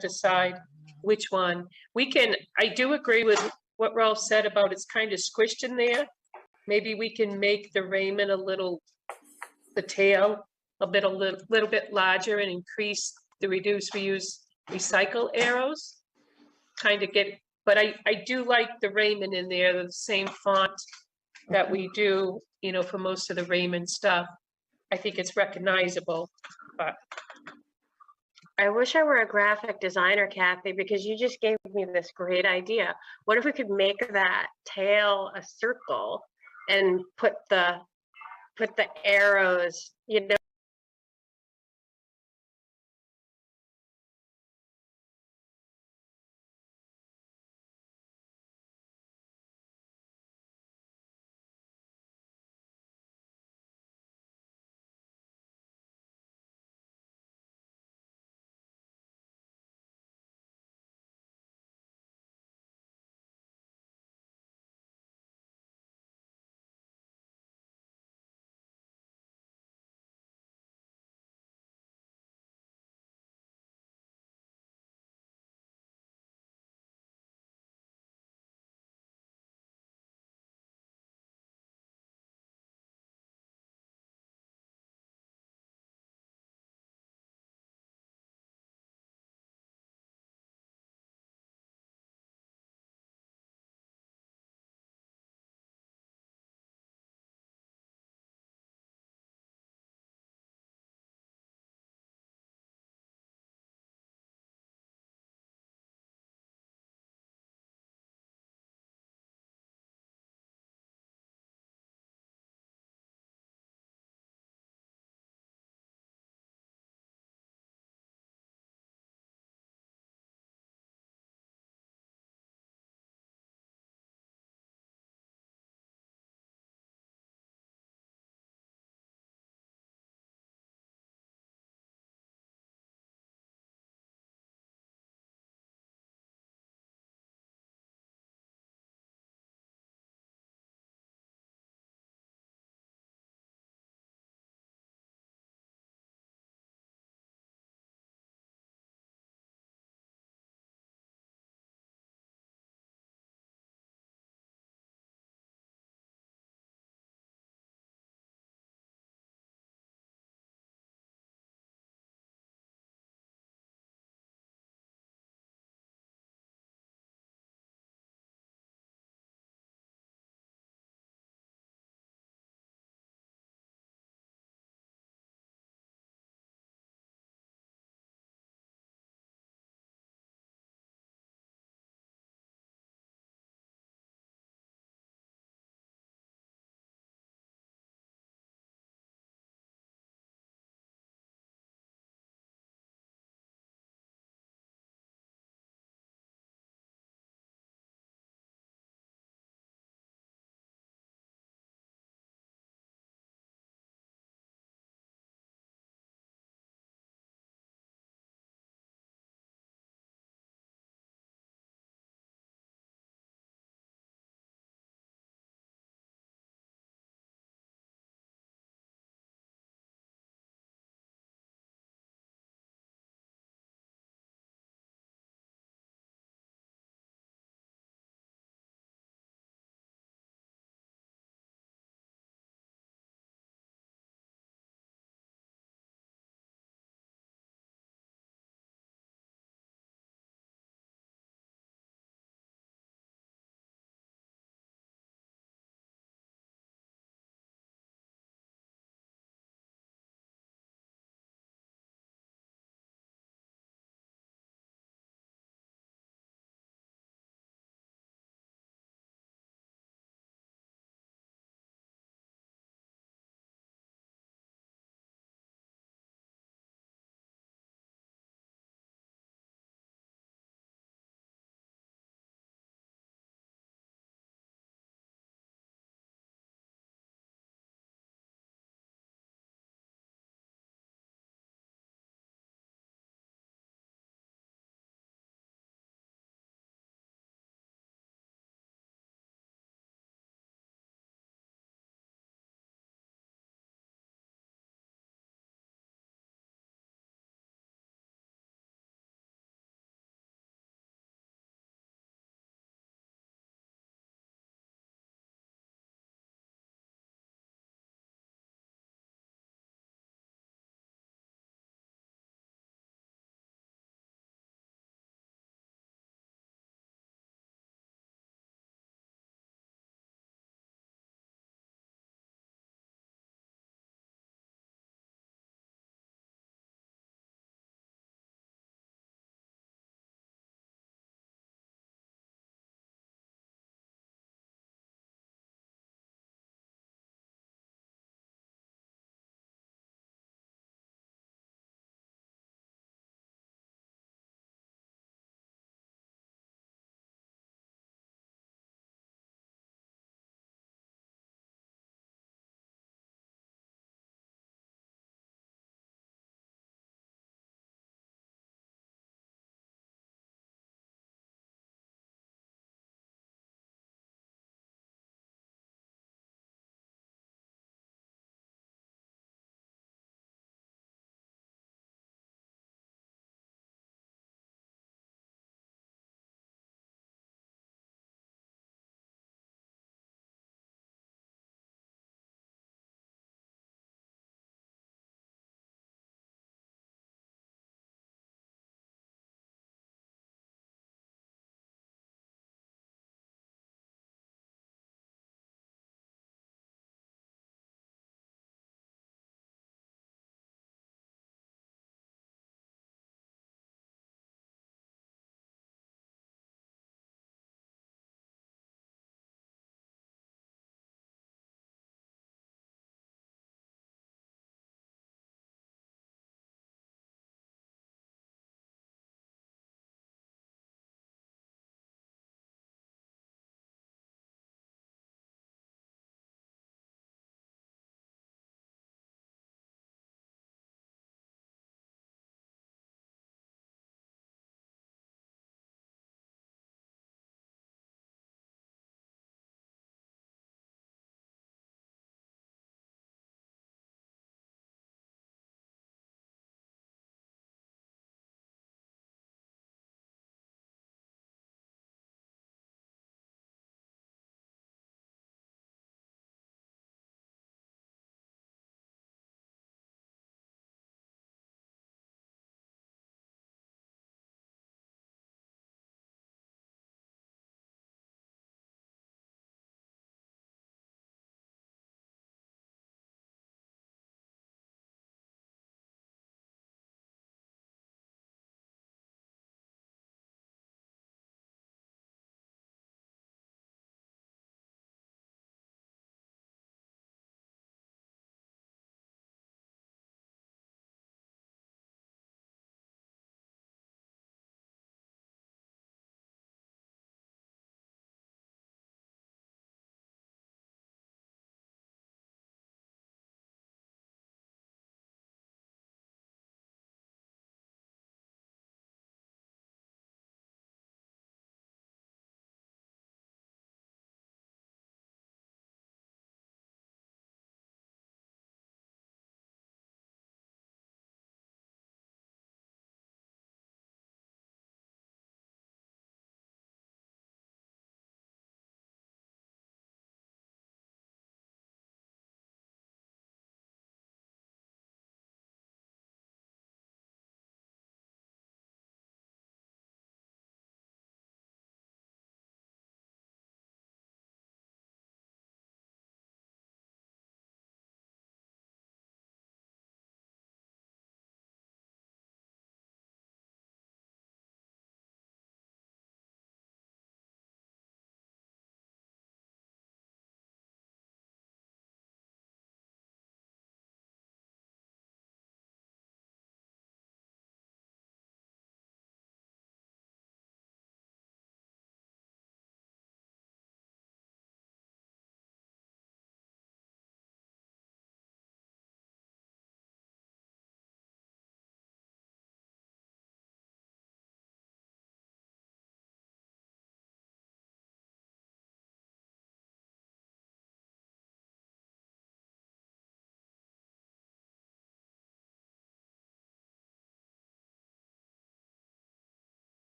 decide which one. I do agree with what Ralph said about it's kind of squished in there. Maybe we can make the Raymond the tail a little bit larger and increase the reduce, reuse, recycle arrows. But I do like the Raymond in there, the same font that we do, for most of the Raymond stuff. I think it's recognizable, but. I wish I were a graphic designer, Kathy, because you just gave me this great idea. What if we could make that tail a circle and put the arrows,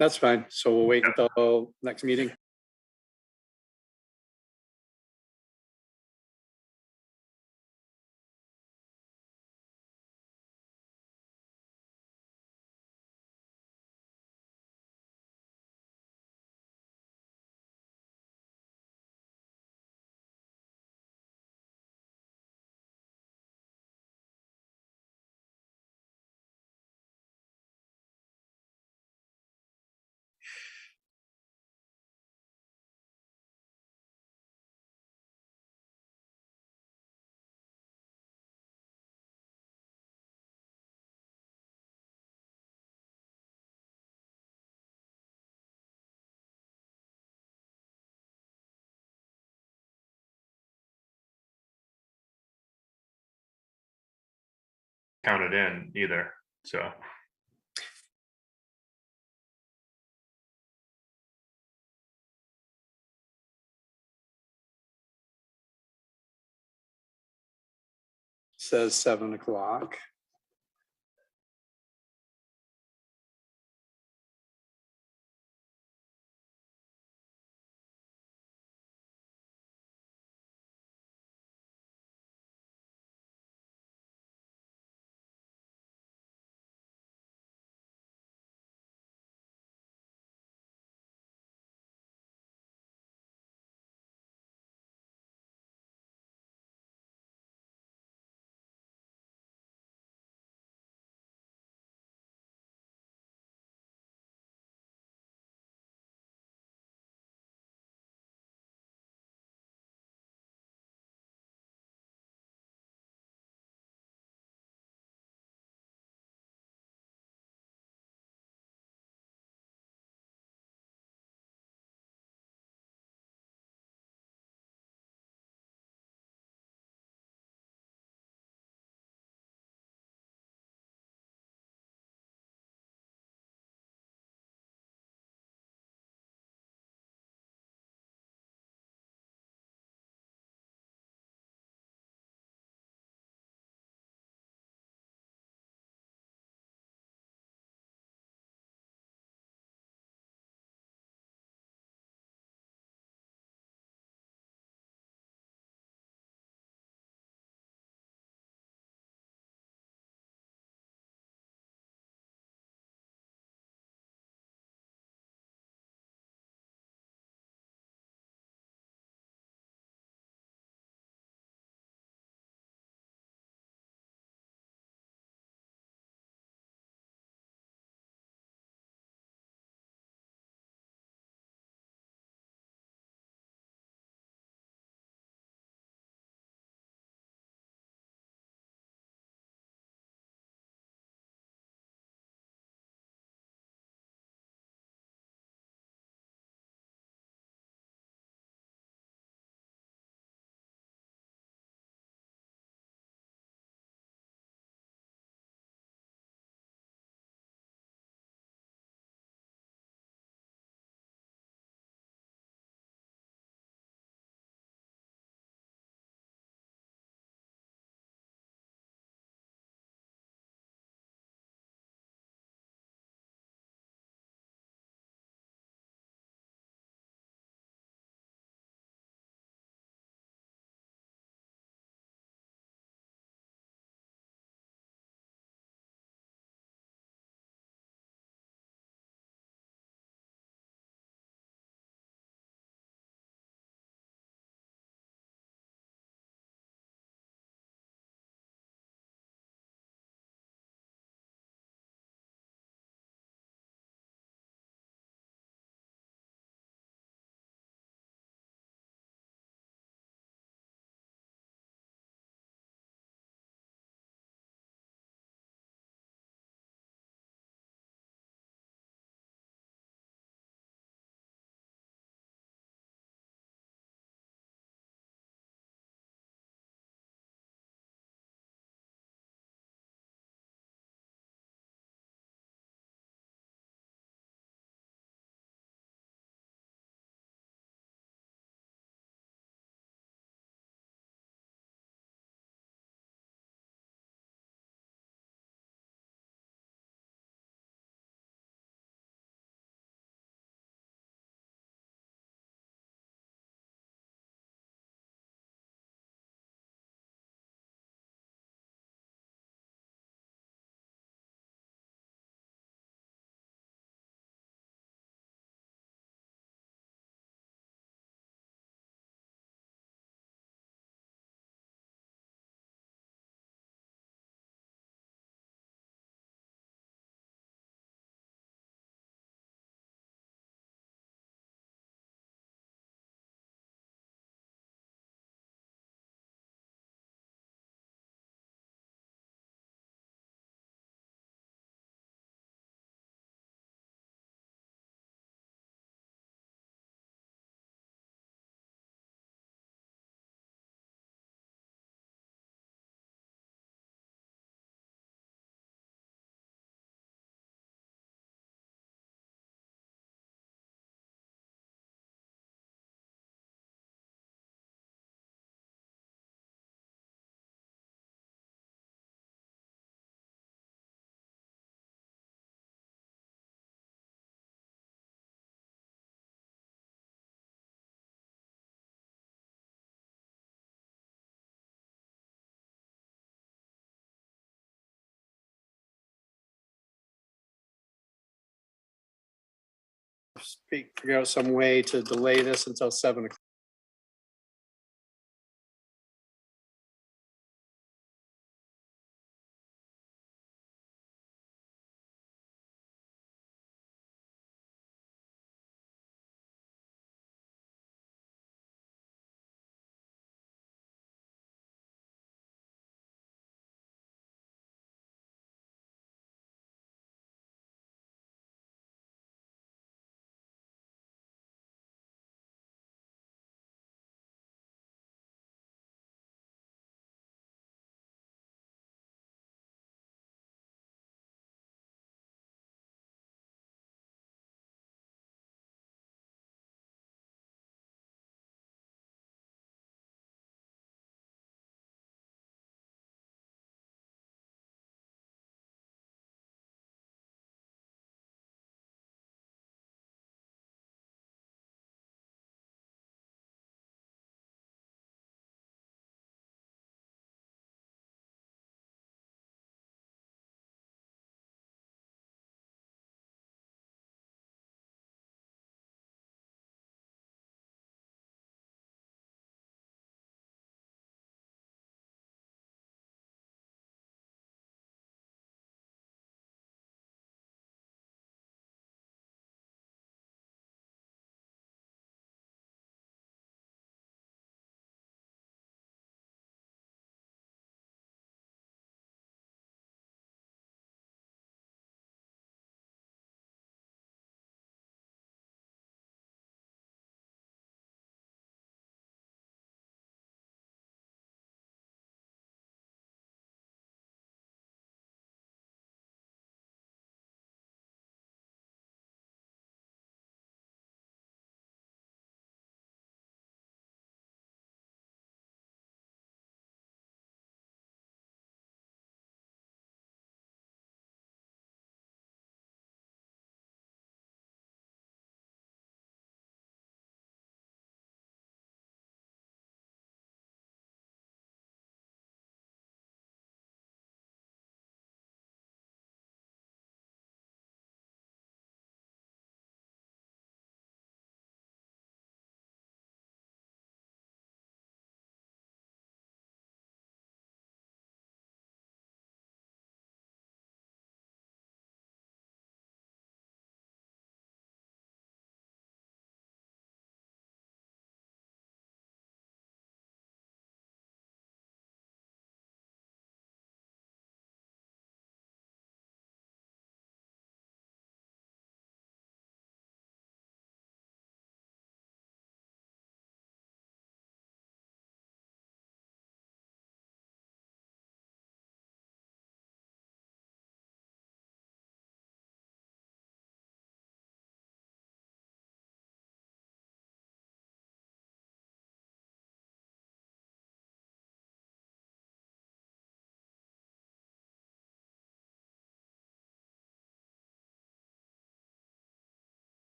That's fine. So we'll wait until next meeting. Counted in either, so. Says 7 o'clock. figure out some way to delay this until 7 o'clock.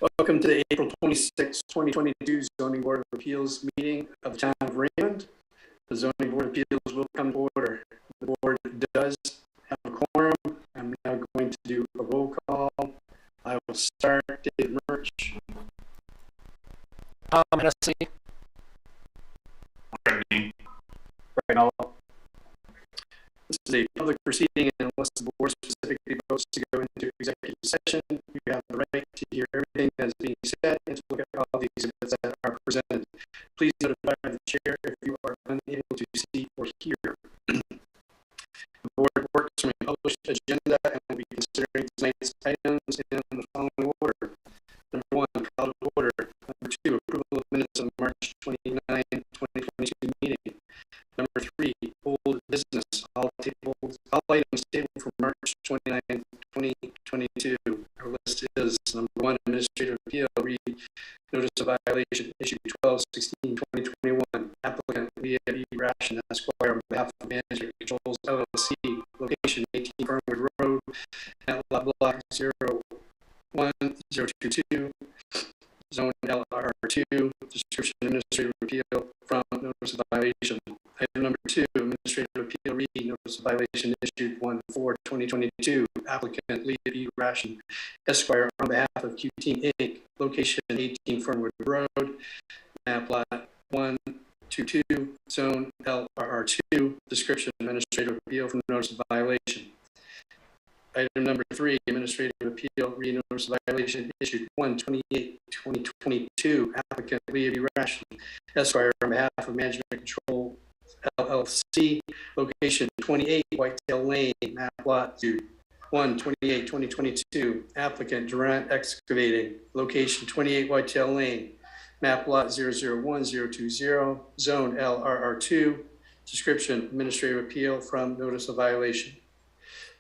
Welcome to the April 26, 2022 Zoning Board of Appeals meeting of the Town of Raymond. The Zoning Board of Appeals will come to order. The board does have a quorum. I'm now going to do a roll call. I will start. David Murch, Tom Hennessy. Right, all. This is a public proceeding, and unless the board specifically votes to go into executive session, you have the right to hear everything that is being said and to look at all the exhibits that are presented. Please notify the chair if you are unable to see or hear. The board works from a published agenda and will be considering tonight's items in the following order. Number 1, call to order. Number 2, approval of minutes of March 29, 2022 meeting. Number 3, old business. All items tabled for March 29, 2022. Our list is number 1, administrative appeal. Read notice of violation issued 12/16/2021. Applicant Leah E. Ration, Esquire, on behalf of Management Controls LLC. Location 18 Fernwood Road, at lot block 01022. Zone LRR2, description administrative appeal from notice of violation. Item number 2, administrative appeal, read notice of violation issued 1/4/2022. Applicant Leah E. Ration, Esquire, on behalf of Q Team Inc. Location 18 Fernwood Road, map lot 122, zone LRR2, description administrative appeal from notice of violation. Item number 3, administrative appeal, read notice of violation issued 1/28/2022. Applicant Leah B. Ration, Esquire, on behalf of Management Control LLC. Location 28 Whitetail Lane, map lot 1/28/2022. Applicant Durant Excavating. Location 28 Whitetail Lane, map lot 001020, zone LRR2. Description administrative appeal from notice of violation.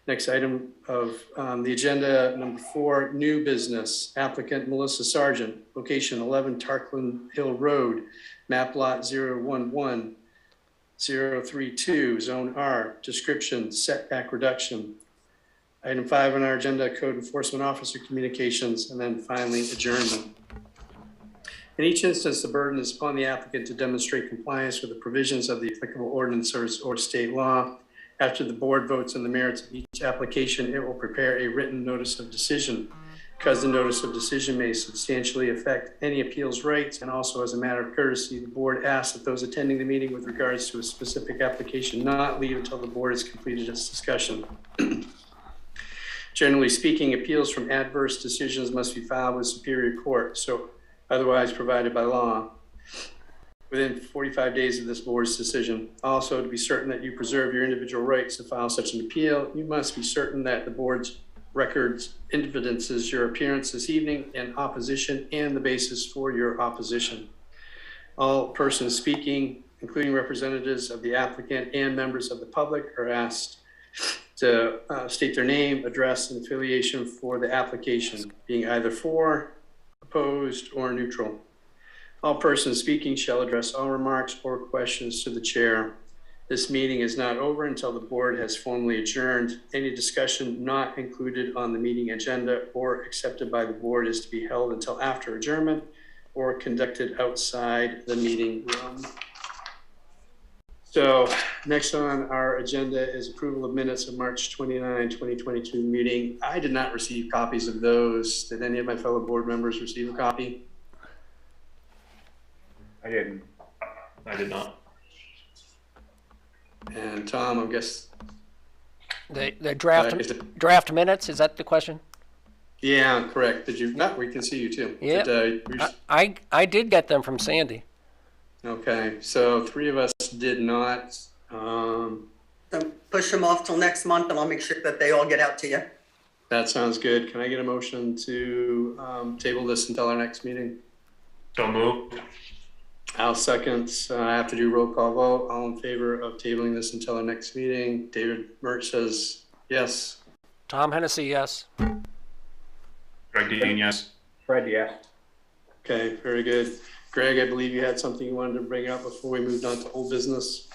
Next item of the agenda, number 4, new business. Applicant Melissa Sargent, location 11 Tarkland Hill Road, map lot 011032, zone R. Description setback reduction. Item 5 on our agenda, code enforcement officer communications, and then finally adjournment. In each instance, the burden is upon the applicant to demonstrate compliance with the provisions of the applicable ordinances or state law. After the board votes on the merits of each application, it will prepare a written notice of decision. Because the notice of decision may substantially affect any appeals rights, and also as a matter of courtesy, the board asks that those attending the meeting with regards to a specific application not leave until the board has completed its discussion. Generally speaking, appeals from adverse decisions must be filed with Superior Court, so otherwise provided by law, within 45 days of this board's decision. Also, to be certain that you preserve your individual rights to file such an appeal, you must be certain that the board's records evidences your appearance this evening in opposition and the basis for your opposition. All persons speaking, including representatives of the applicant and members of the public, are asked to state their name, address, and affiliation for the application, being either for, opposed, or neutral. All persons speaking shall address all remarks or questions to the chair. This meeting is not over until the board has formally adjourned. Any discussion not included on the meeting agenda or accepted by the board is to be held until after adjournment or conducted outside the meeting room. So next on our agenda is approval of minutes of March 29, 2022 meeting. I did not receive copies of those. Did any of my fellow board members receive a copy? I didn't. I did not. And Tom, I guess. The draft minutes, is that the question? Yeah, correct. Did you not? We can see you too. Yeah. I did get them from Sandy. Okay, so 3 of us did not. So push them off till next month and I'll make sure that they all get out to you. That sounds good. Can I get a motion to table this until our next meeting? So moved. I'll second. I have to do roll call vote. All in favor of tabling this until our next meeting? David Murch says yes. Tom Hennessy, yes. Greg Dean, yes. Fred, yes. Okay, very good. Greg, I believe you had something you wanted to bring up before we moved on to old business.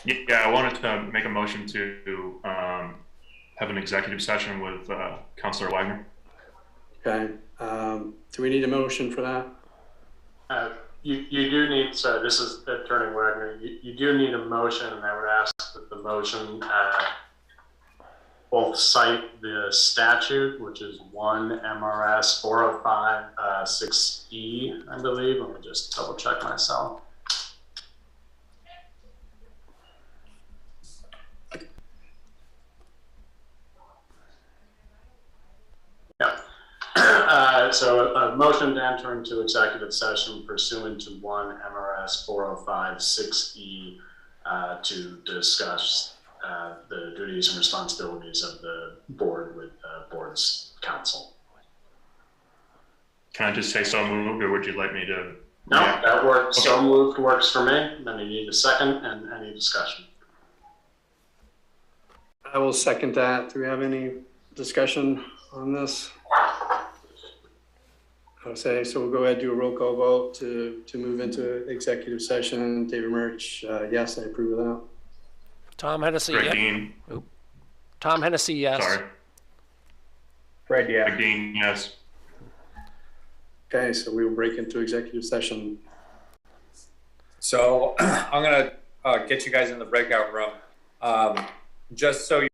Yeah, I wanted to make a motion to have an executive session with Councilor Wagner. Okay, Do we need a motion for that? You do need, so this is Attorney Wagner, you do need a motion, and I would ask that the motion both cite the statute, which is 1 MRS 405 6E, I believe. Let me just double check myself. Yeah. So a motion to enter into executive session pursuant to 1 MRS 405 6E to discuss the duties and responsibilities of the board with board's counsel. Can I just say so moved, or would you like me to? No, react? that works. Okay. So moved works for me. Then you need a second and any discussion. I will second that. Do we have any discussion on this? I'll say, so we'll go ahead and do a roll call vote to move into executive session. David Murch, yes, I approve of that. Tom Hennessy, Greg yeah. Dean, Tom Hennessy, yes. sorry. Fred, yeah. Greg Dean, yes. Okay, so we will break into executive session. So I'm gonna get you guys in the breakout room. Just so you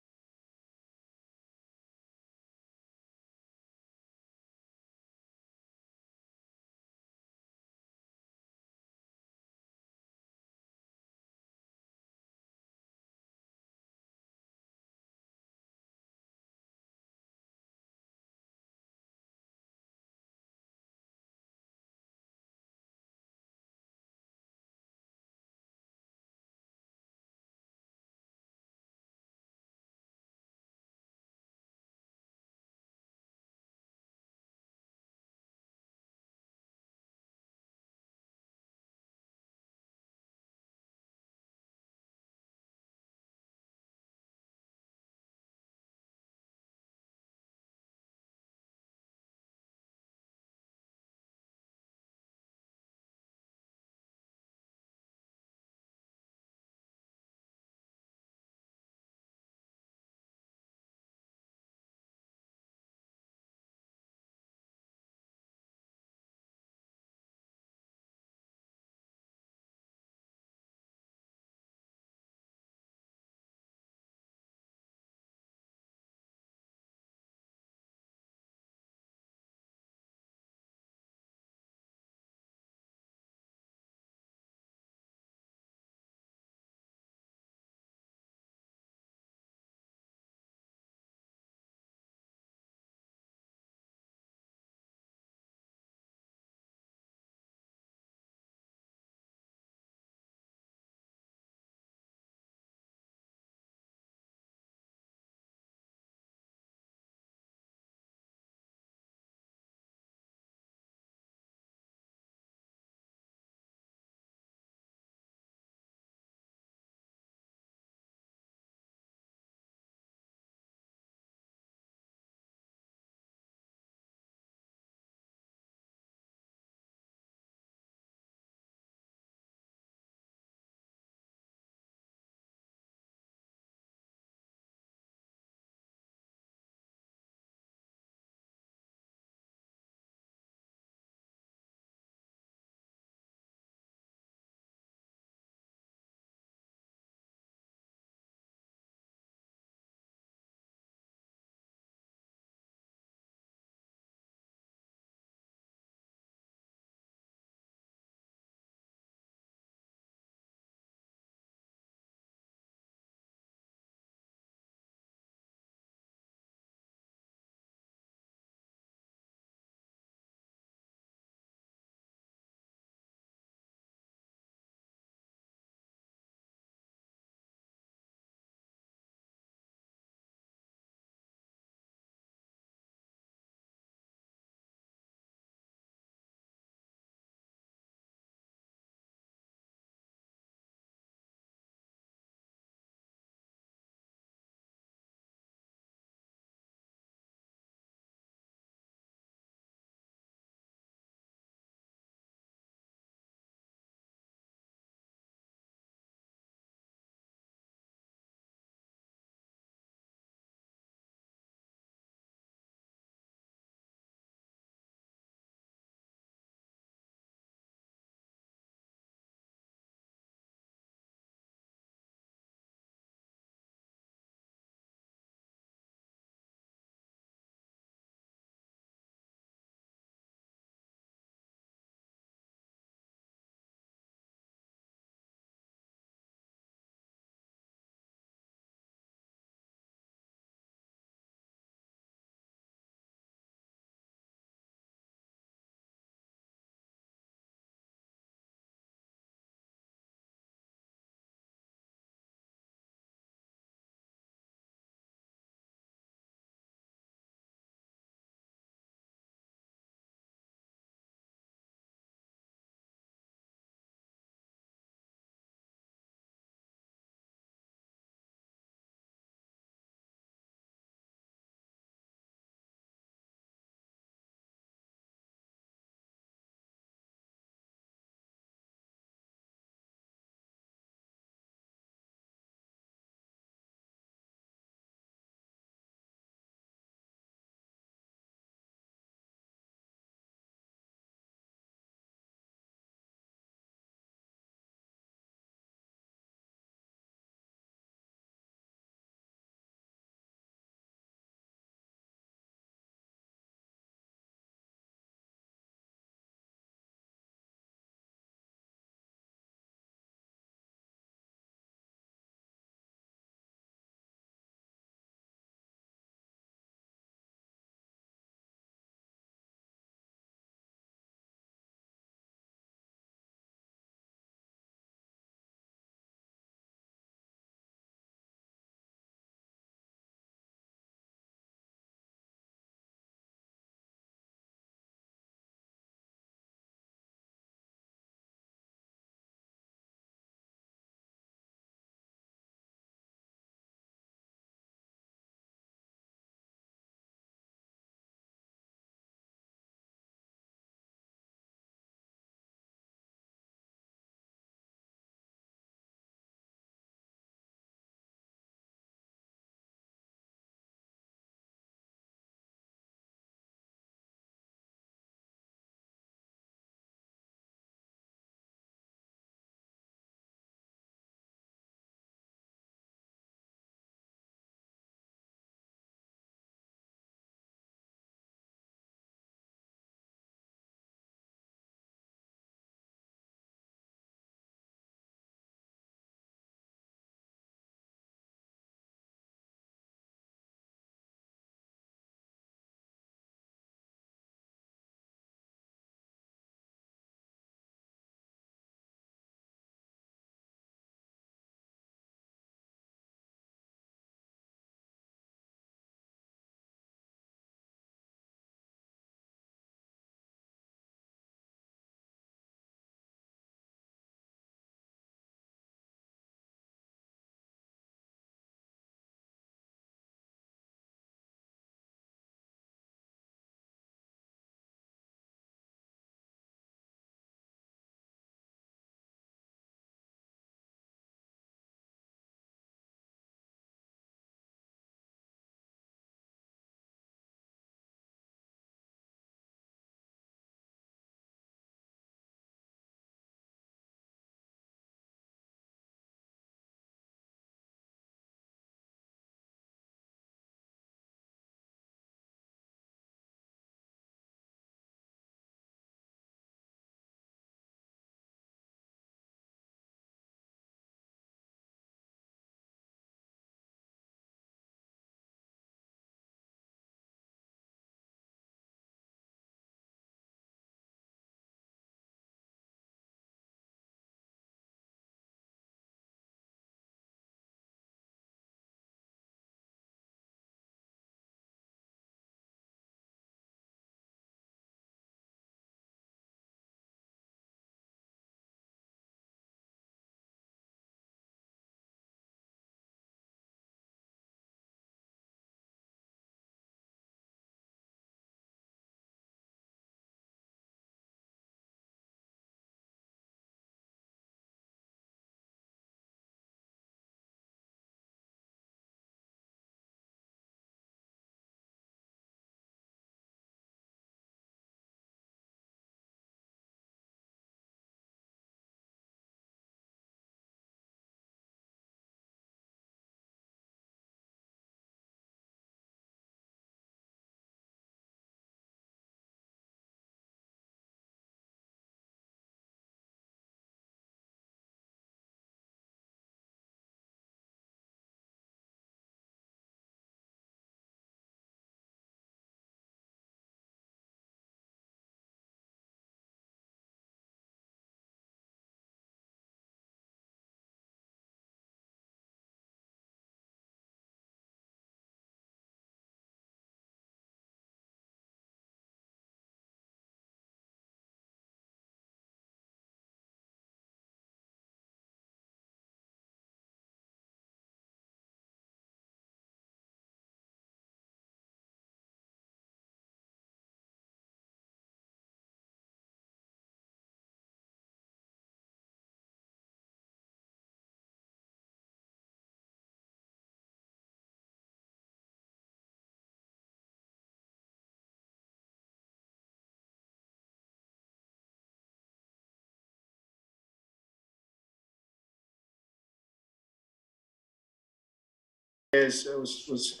it was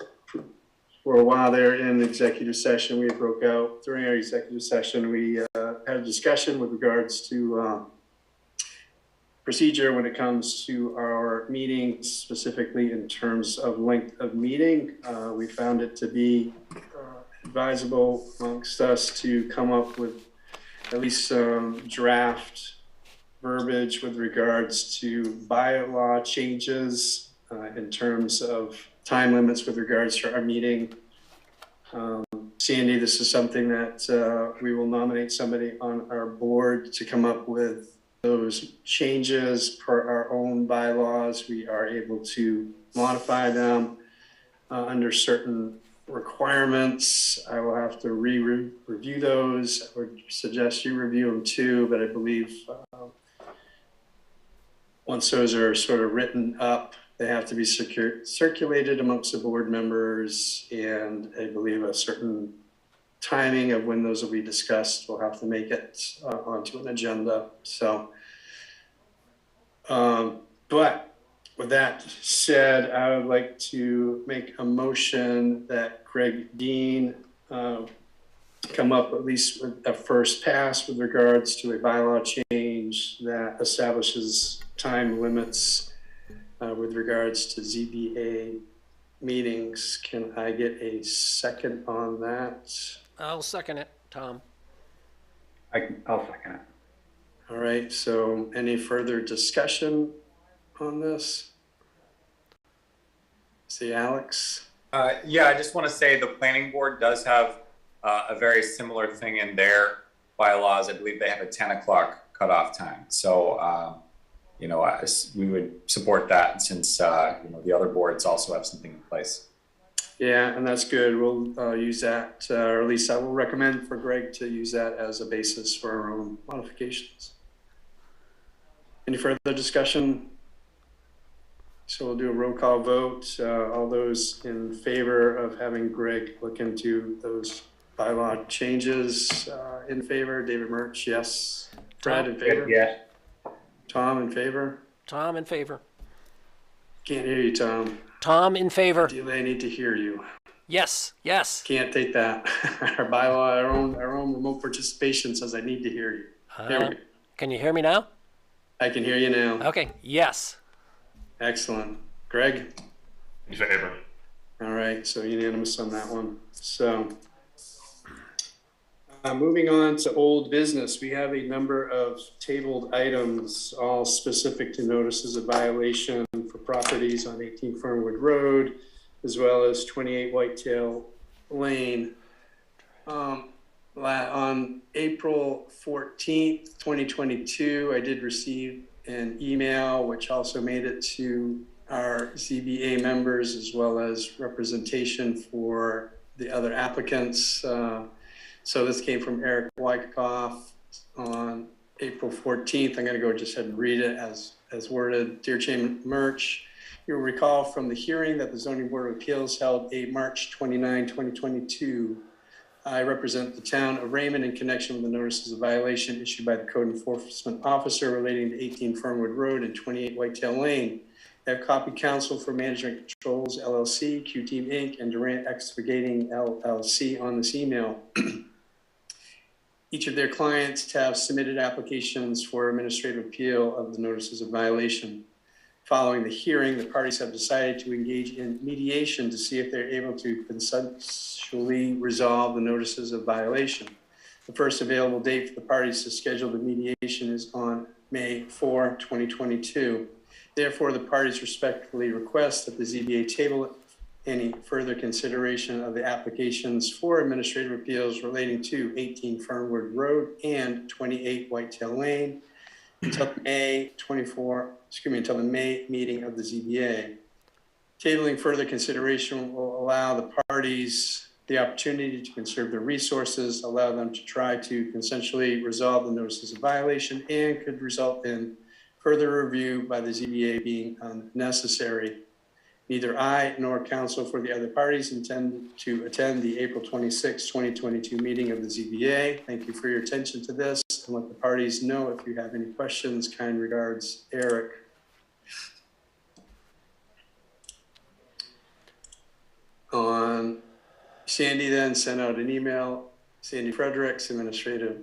for a while there in executive session. We broke out during our executive session. We had a discussion with regards to procedure when it comes to our meetings, specifically in terms of length of meeting. We found it to be advisable amongst us to come up with at least some draft verbiage with regards to bylaw changes in terms of time limits with regards to our meeting. Sandy, this is something that we will nominate somebody on our board to come up with those changes per our own bylaws. We are able to modify them under certain requirements. I will have to review those. I would suggest you review them too, but I believe once those are sort of written up, they have to be circulated amongst the board members, and I believe a certain timing of when those will be discussed. We'll have to make it onto an agenda. So, but with that said, I would like to make a motion that Greg Dean come up at least with a first pass with regards to a bylaw change that establishes time limits with regards to ZBA meetings. Can I get a second on that? I'll second it, Tom. I'll second it. All right, so any further discussion on this? See, Alex? Yeah, I just want to say the planning board does have a very similar thing in their bylaws. I believe they have a 10 o'clock cutoff time. So, you know, we would support that since, you know, the other boards also have something in place. Yeah, and that's good. We'll use that, or at least I will recommend for Greg to use that as a basis for our own modifications. Any further discussion? So we'll do a roll call vote. All those in favor of having Greg look into those bylaw changes, in favor? David Murch, yes. Fred, in favor? Yes. Tom, in favor? Tom in favor. Can't hear you, Tom. Tom in favor. I need to hear you. Yes, yes. Can't take that. Our bylaw, our own remote participation says I need to hear you. There we go. Can you hear me now? I can hear you now. Okay, yes. Excellent. Greg? In favor. All right, so unanimous on that one. So moving on to old business, we have a number of tabled items, all specific to notices of violation for properties on 18 Fernwood Road, as well as 28 Whitetail Lane. On April 14th, 2022, I did receive an email, which also made it to our ZBA members, as well as representation for the other applicants. So this came from Eric Wyckoff on April 14th. I'm going to go just ahead and read it as worded. Dear Chairman Murch, you'll recall from the hearing that the Zoning Board of Appeals held March 29, 2022. I represent the town of Raymond in connection with the notices of violation issued by the Code Enforcement Officer relating to 18 Fernwood Road and 28 Whitetail Lane. I have copy counsel for Management Controls LLC, Q-Team Inc., and Durant Excavating LLC on this email. Each of their clients have submitted applications for administrative appeal of the notices of violation. Following the hearing, the parties have decided to engage in mediation to see if they're able to consensually resolve the notices of violation. The first available date for the parties to schedule the mediation is on May 4, 2022. Therefore, the parties respectfully request that the ZBA table any further consideration of the applications for administrative appeals relating to 18 Fernwood Road and 28 Whitetail Lane until the May meeting of the ZBA. Tabling further consideration will allow the parties the opportunity to conserve their resources, allow them to try to consensually resolve the notices of violation, and could result in further review by the ZBA being unnecessary. Neither I nor counsel for the other parties intend to attend the April 26, 2022 meeting of the ZBA. Thank you for your attention to this, and let the parties know if you have any questions. Kind regards, Eric. Sandy then sent out an email, Sandy Fredericks, administrative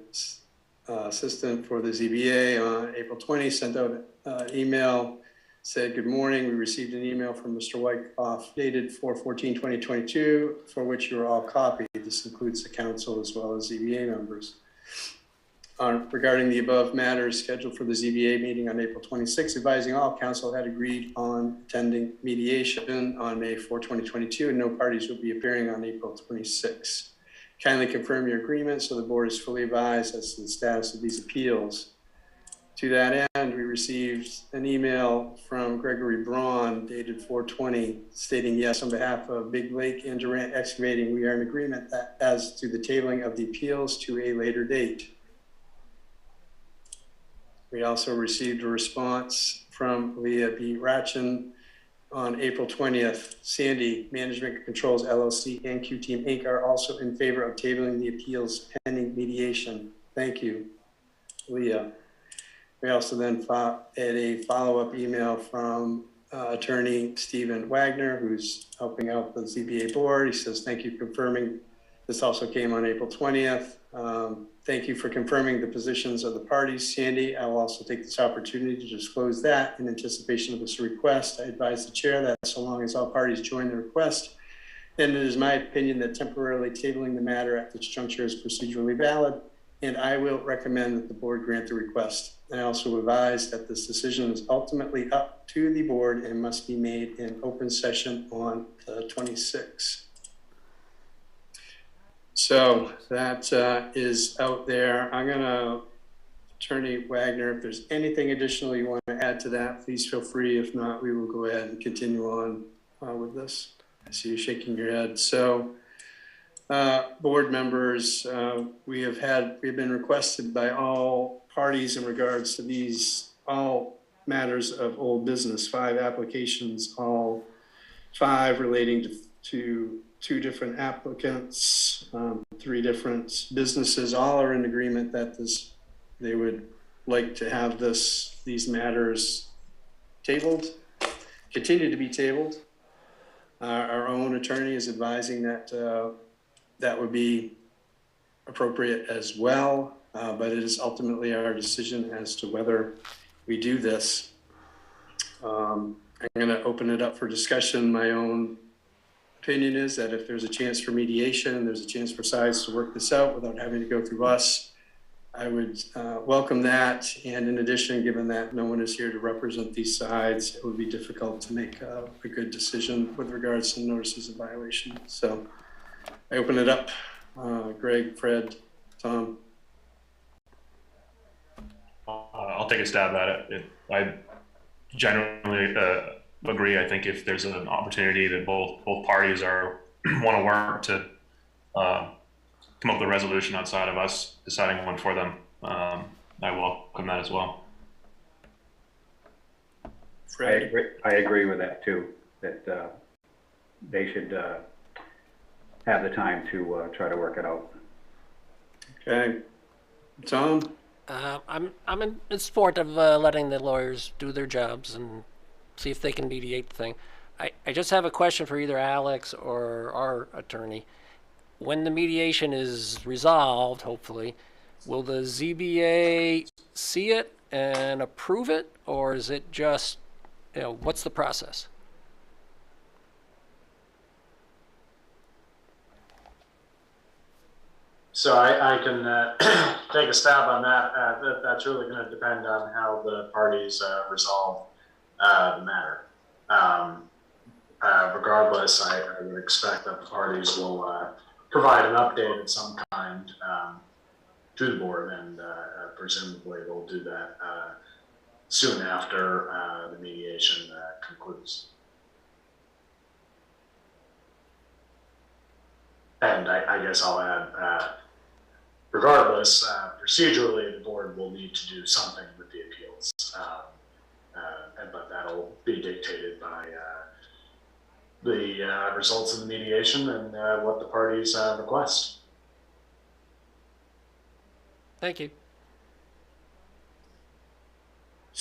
assistant for the ZBA, on April 20, sent out an email, said, good morning, we received an email from Mr. Wyckoff dated 4/14/2022, for which you are all copied. This includes the council as well as ZBA members. Regarding the above matters scheduled for the ZBA meeting on April 26, advising all council had agreed on attending mediation on May 4, 2022, and no parties will be appearing on April 26. Kindly confirm your agreement so the board is fully advised as to the status of these appeals. To that end, we received an email from Gregory Braun dated 4/20 stating, yes, on behalf of Big Lake and Durant Excavating, we are in agreement that as to the tabling of the appeals to a later date. We also received a response from Leah B. Ratchen on April 20th. Sandy, Management Controls LLC and Q Team Inc. are also in favor of tabling the appeals pending mediation. Thank you, Leah. We also then had a follow-up email from attorney Stephen Wagner, who's helping out the ZBA board. He says, thank you for confirming. This also came on April 20th. Thank you for confirming the positions of the parties, Sandy. I will also take this opportunity to disclose that in anticipation of this request. I advise the chair that so long as all parties join the request, then it is my opinion that temporarily tabling the matter at this juncture is procedurally valid, and I will recommend that the board grant the request. I also advise that this decision is ultimately up to the board and must be made in open session on the 26th. So that is out there. I'm gonna, Attorney Wagner, if there's anything additional you want to add to that, please feel free. If not, we will go ahead and continue on with this. I see you shaking your head. So board members, we've been requested by all parties in regards to these, all matters of old business, 5 applications, all 5 relating to 2 different applicants, 3 different businesses. All are in agreement that they would like to have these matters tabled, continue to be tabled. Our own attorney is advising that that would be appropriate as well, but it is ultimately our decision as to whether we do this. I'm going to open it up for discussion. My own opinion is that if there's a chance for mediation, there's a chance for sides to work this out without having to go through us, I would welcome that. And in addition, given that no one is here to represent these sides, it would be difficult to make a good decision with regards to notices of violation. So I open it up. Greg, Fred, Tom. I'll take a stab at it. I generally agree. I think if there's an opportunity that both parties want to work to come up with a resolution outside of us deciding one for them, I welcome that as well. Fred. I agree with that too, that they should have the time to try to work it out. Okay. Tom? I'm in support of letting the lawyers do their jobs and see if they can mediate the thing. I just have a question for either Alex or our attorney. When the mediation is resolved, hopefully, will the ZBA see it and approve it, or is it just, what's the process? So I can take a stab on that. That's really going to depend on how the parties resolve the matter. Regardless, I would expect that the parties will provide an update of some kind to the board, and presumably they'll do that soon after the mediation concludes. And I guess I'll add, regardless, procedurally, the board will need to do something with the appeals, but that'll be dictated by the results of the mediation and what the parties request. Thank you.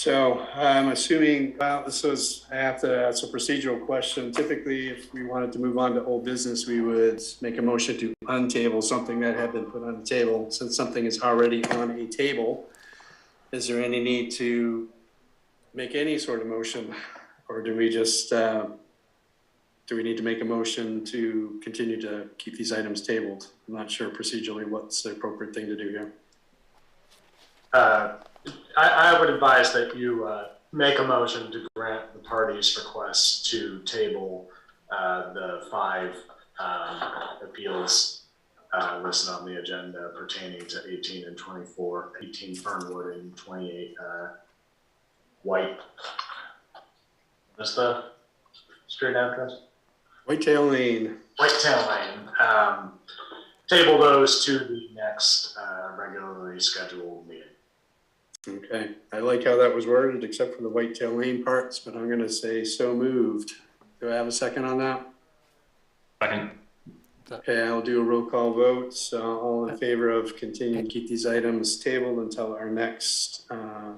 So I'm assuming, well, I have to ask a procedural question. Typically, if we wanted to move on to old business, we would make a motion to untable something that had been put on the table. Since something is already on a table, is there any need to make any sort of motion? Or do we just, do we need to make a motion to continue to keep these items tabled? I'm not sure procedurally what's the appropriate thing to do here. I would advise that you make a motion to grant the parties' request to table the 5 appeals listed on the agenda pertaining to 18 and 24, 18 Fernwood and 28 White. What's the street address? Whitetail Lane. Whitetail Lane. Table those to the next regularly scheduled meeting. Okay, I like how that was worded, except for the Whitetail Lane parts, but I'm gonna say so moved. Do I have a second on that? Second. Okay, I'll do a roll call vote. So all in favor of continuing to keep these items tabled until our next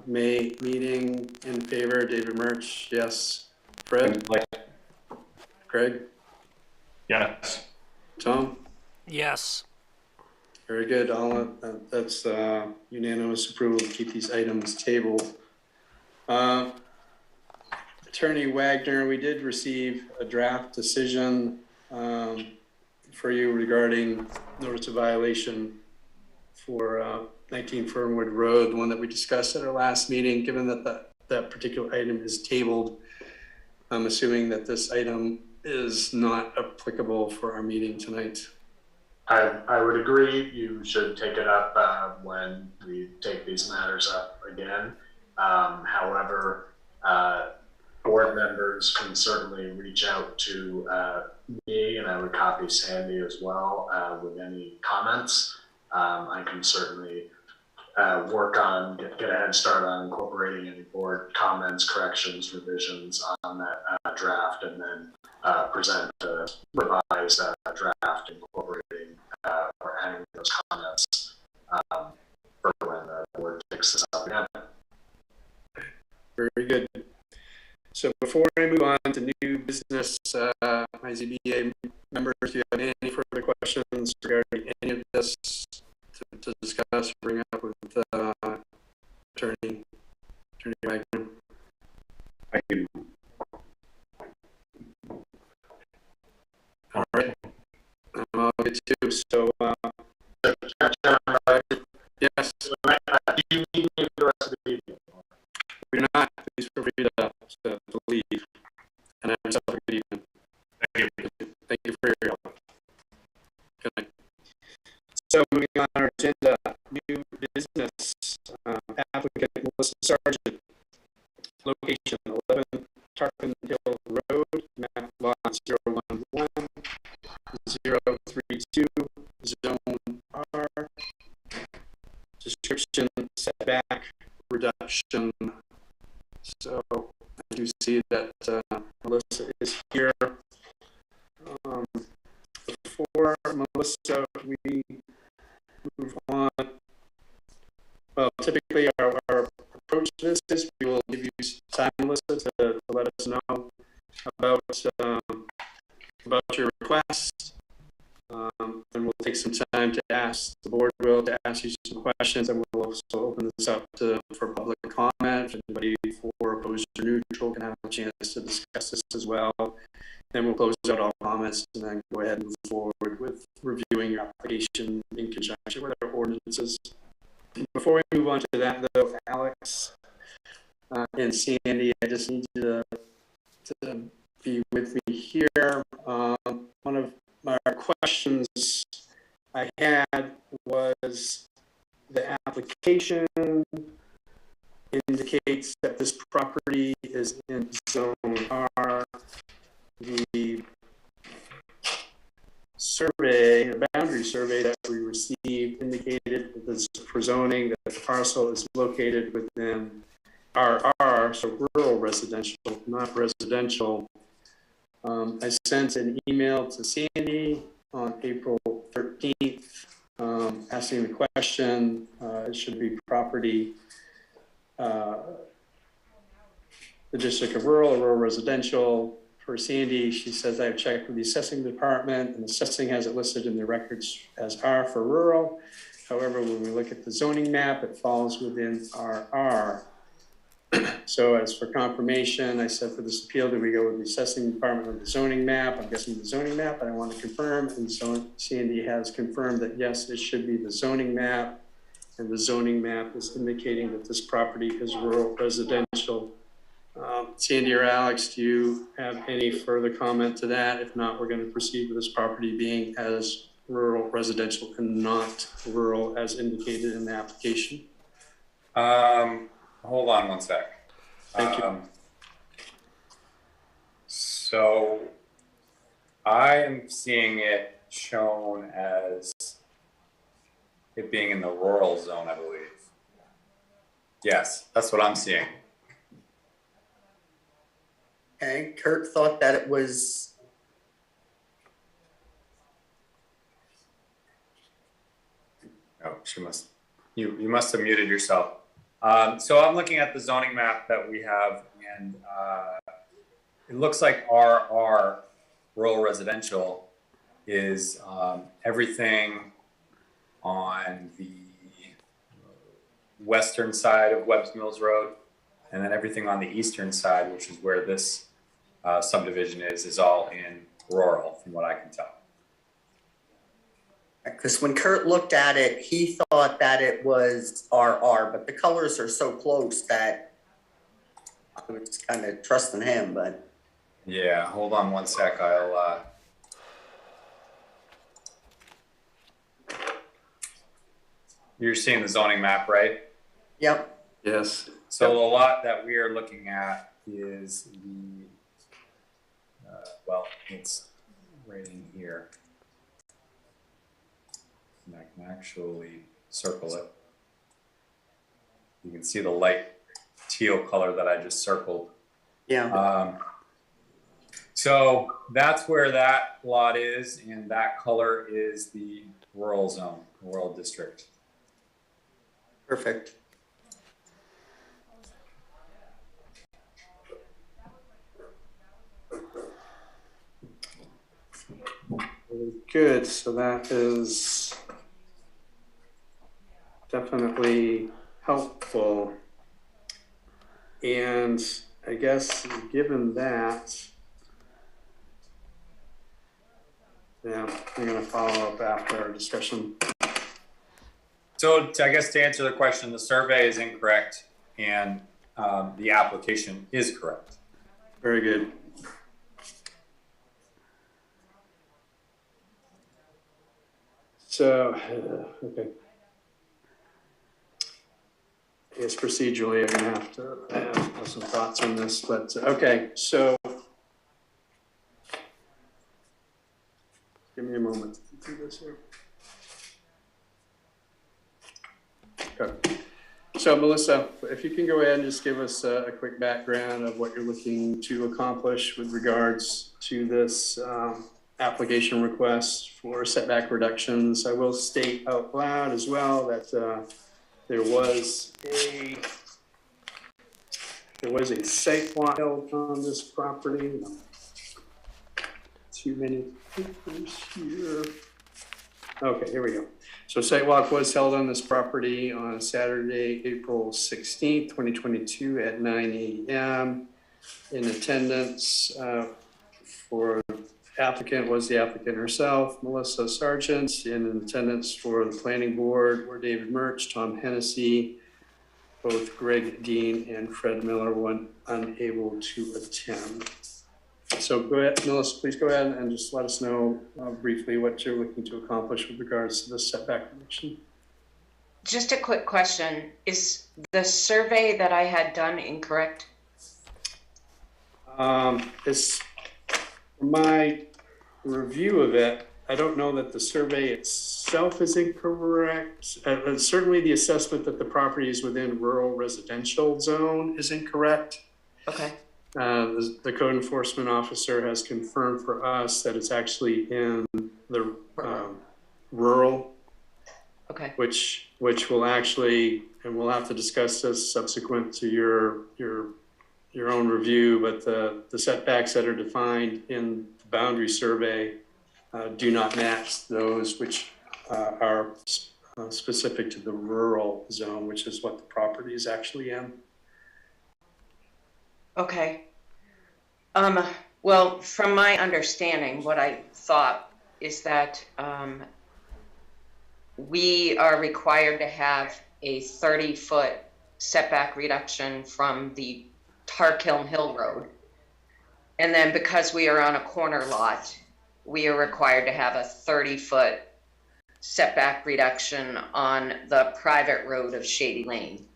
May meeting. In favor, David Murch, yes. Fred? Craig? Yes. Tom? Yes. Very good. All that's unanimous approval to keep these items tabled. Attorney Wagner, we did receive a draft decision for you regarding notice of violation for 19 Fernwood Road, the one that we discussed at our last meeting. Given that that particular item is tabled, I'm assuming that this item is not applicable for our meeting tonight. I would agree. You should take it up when we take these matters up again. However, board members can certainly reach out to me, and I would copy Sandy as well with any comments. I can certainly work on, get a head start on incorporating any board comments, corrections, revisions on that draft, and then present a revised draft incorporating or adding those comments for when the board takes this up again. Very good. So before I move on to new business, my ZBA members, do you have any further questions regarding any of this to discuss, bring up with Attorney Wagner? I do. All right. I'll get to, so, yes. Do you need me the rest of the evening? We're not, please feel free to leave. And have yourself a good evening. Thank you. Thank you for your help. Good night. So moving on our agenda, new business, applicant Melissa Sargent, location 11 Tarpon Hill Road, map lot 011, 032, zone R, description, setback, reduction. So I do see that Melissa is here. Before Melissa, we move on. Well, typically our approach to this is we will give you time, Melissa, to let us know about your request. And we'll take some time to ask, the board will, to ask you some questions, and we'll also open this up for public comment. If anybody for, opposed, or neutral can have a chance to discuss this as well. Then we'll close out all comments and then go ahead and move forward with reviewing your application in conjunction with our ordinances. Before we move on to that, though, Alex and Sandy, I just need you to be with me here. One of my questions I had was the application indicates that this property is in zone R. The survey, the boundary survey that we received indicated that this for zoning that the parcel is located within RR, so rural residential, not residential. I sent an email to Sandy on April 13th asking the question. It should be property the district of rural or rural residential. For Sandy, she says, I've checked with the assessing department, and assessing has it listed in the records as R for rural. However, when we look at the zoning map, it falls within RR. So as for confirmation, I said for this appeal, do we go with the assessing department or the zoning map? I'm guessing the zoning map, but I want to confirm. And so Sandy has confirmed that yes, it should be the zoning map. And the zoning map is indicating that this property is rural residential. Sandy or Alex, do you have any further comment to that? If not, we're going to proceed with this property being as rural residential and not rural as indicated in the application. Hold on one sec. Thank you. So I am seeing it shown as it being in the rural zone, I believe. Yes, that's what I'm seeing. Okay, Kurt thought that it was, Oh, you must have muted yourself. So I'm looking at the zoning map that we have, and it looks like RR, rural residential, is everything on the western side of Webb's Mills Road, and then everything on the eastern side, which is where this subdivision is all in rural, from what I can tell. because when Kurt looked at it, he thought that it was RR, but the colors are so close that I was kind of trusting him, but. Yeah, hold on one sec. I'll. You're seeing the zoning map, right? Yep. Yes. So the lot that we are looking at is the, well, it's right in here. And I can actually circle it. You can see the light teal color that I just circled. Yeah. So that's where that lot is, and that color is the rural zone, rural district. Perfect. Very good. So that is definitely helpful. And I guess given that, yeah, I'm going to follow up after our discussion. So I guess to answer the question, the survey is incorrect and the application is correct. Very good. So, okay. I guess procedurally, I'm going to have to have some thoughts on this, but okay, so give me a moment to do this here. Okay. So Melissa, if you can go ahead and just give us a quick background of what you're looking to accomplish with regards to this application request for setback reductions. I will state out loud as well that there was a site walk held on this property. Too many papers here. Okay, here we go. So site walk was held on this property on Saturday, April 16th, 2022 at 9 a.m. In attendance for applicant was the applicant herself, Melissa Sargent. In attendance for the planning board were David Murch, Tom Hennessy, both Greg Dean and Fred Miller were unable to attend. So go ahead, Melissa, please go ahead and just let us know briefly what you're looking to accomplish with regards to the setback reduction. Just a quick question. Is the survey that I had done incorrect? It's my review of it. I don't know that the survey itself is incorrect. Certainly the assessment that the property is within rural residential zone is incorrect. Okay. The code enforcement officer has confirmed for us that it's actually in the rural, Okay. which will actually, and we'll have to discuss this subsequent to your your own review, but the setbacks that are defined in the boundary survey do not match those which are specific to the rural zone, which is what the property is actually in. Okay. Well, from my understanding, what I thought is that we are required to have a 30-foot setback reduction from the Tarkiln Hill Road. And then because we are on a corner lot, we are required to have a 30-foot setback reduction on the private road of Shady Lane.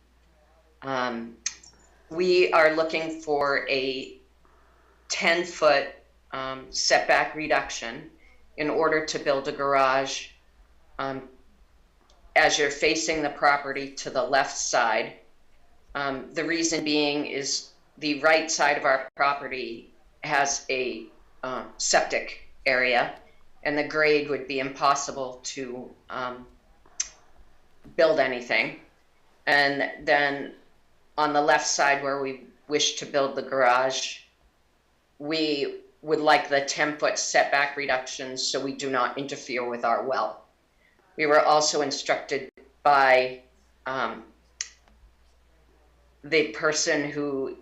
We are looking for a 10-foot setback reduction in order to build a garage as you're facing the property to the left side. The reason being is the right side of our property has a septic area, and the grade would be impossible to build anything. And then on the left side where we wish to build the garage, we would like the 10-foot setback reduction so we do not interfere with our well. We were also instructed by the person who,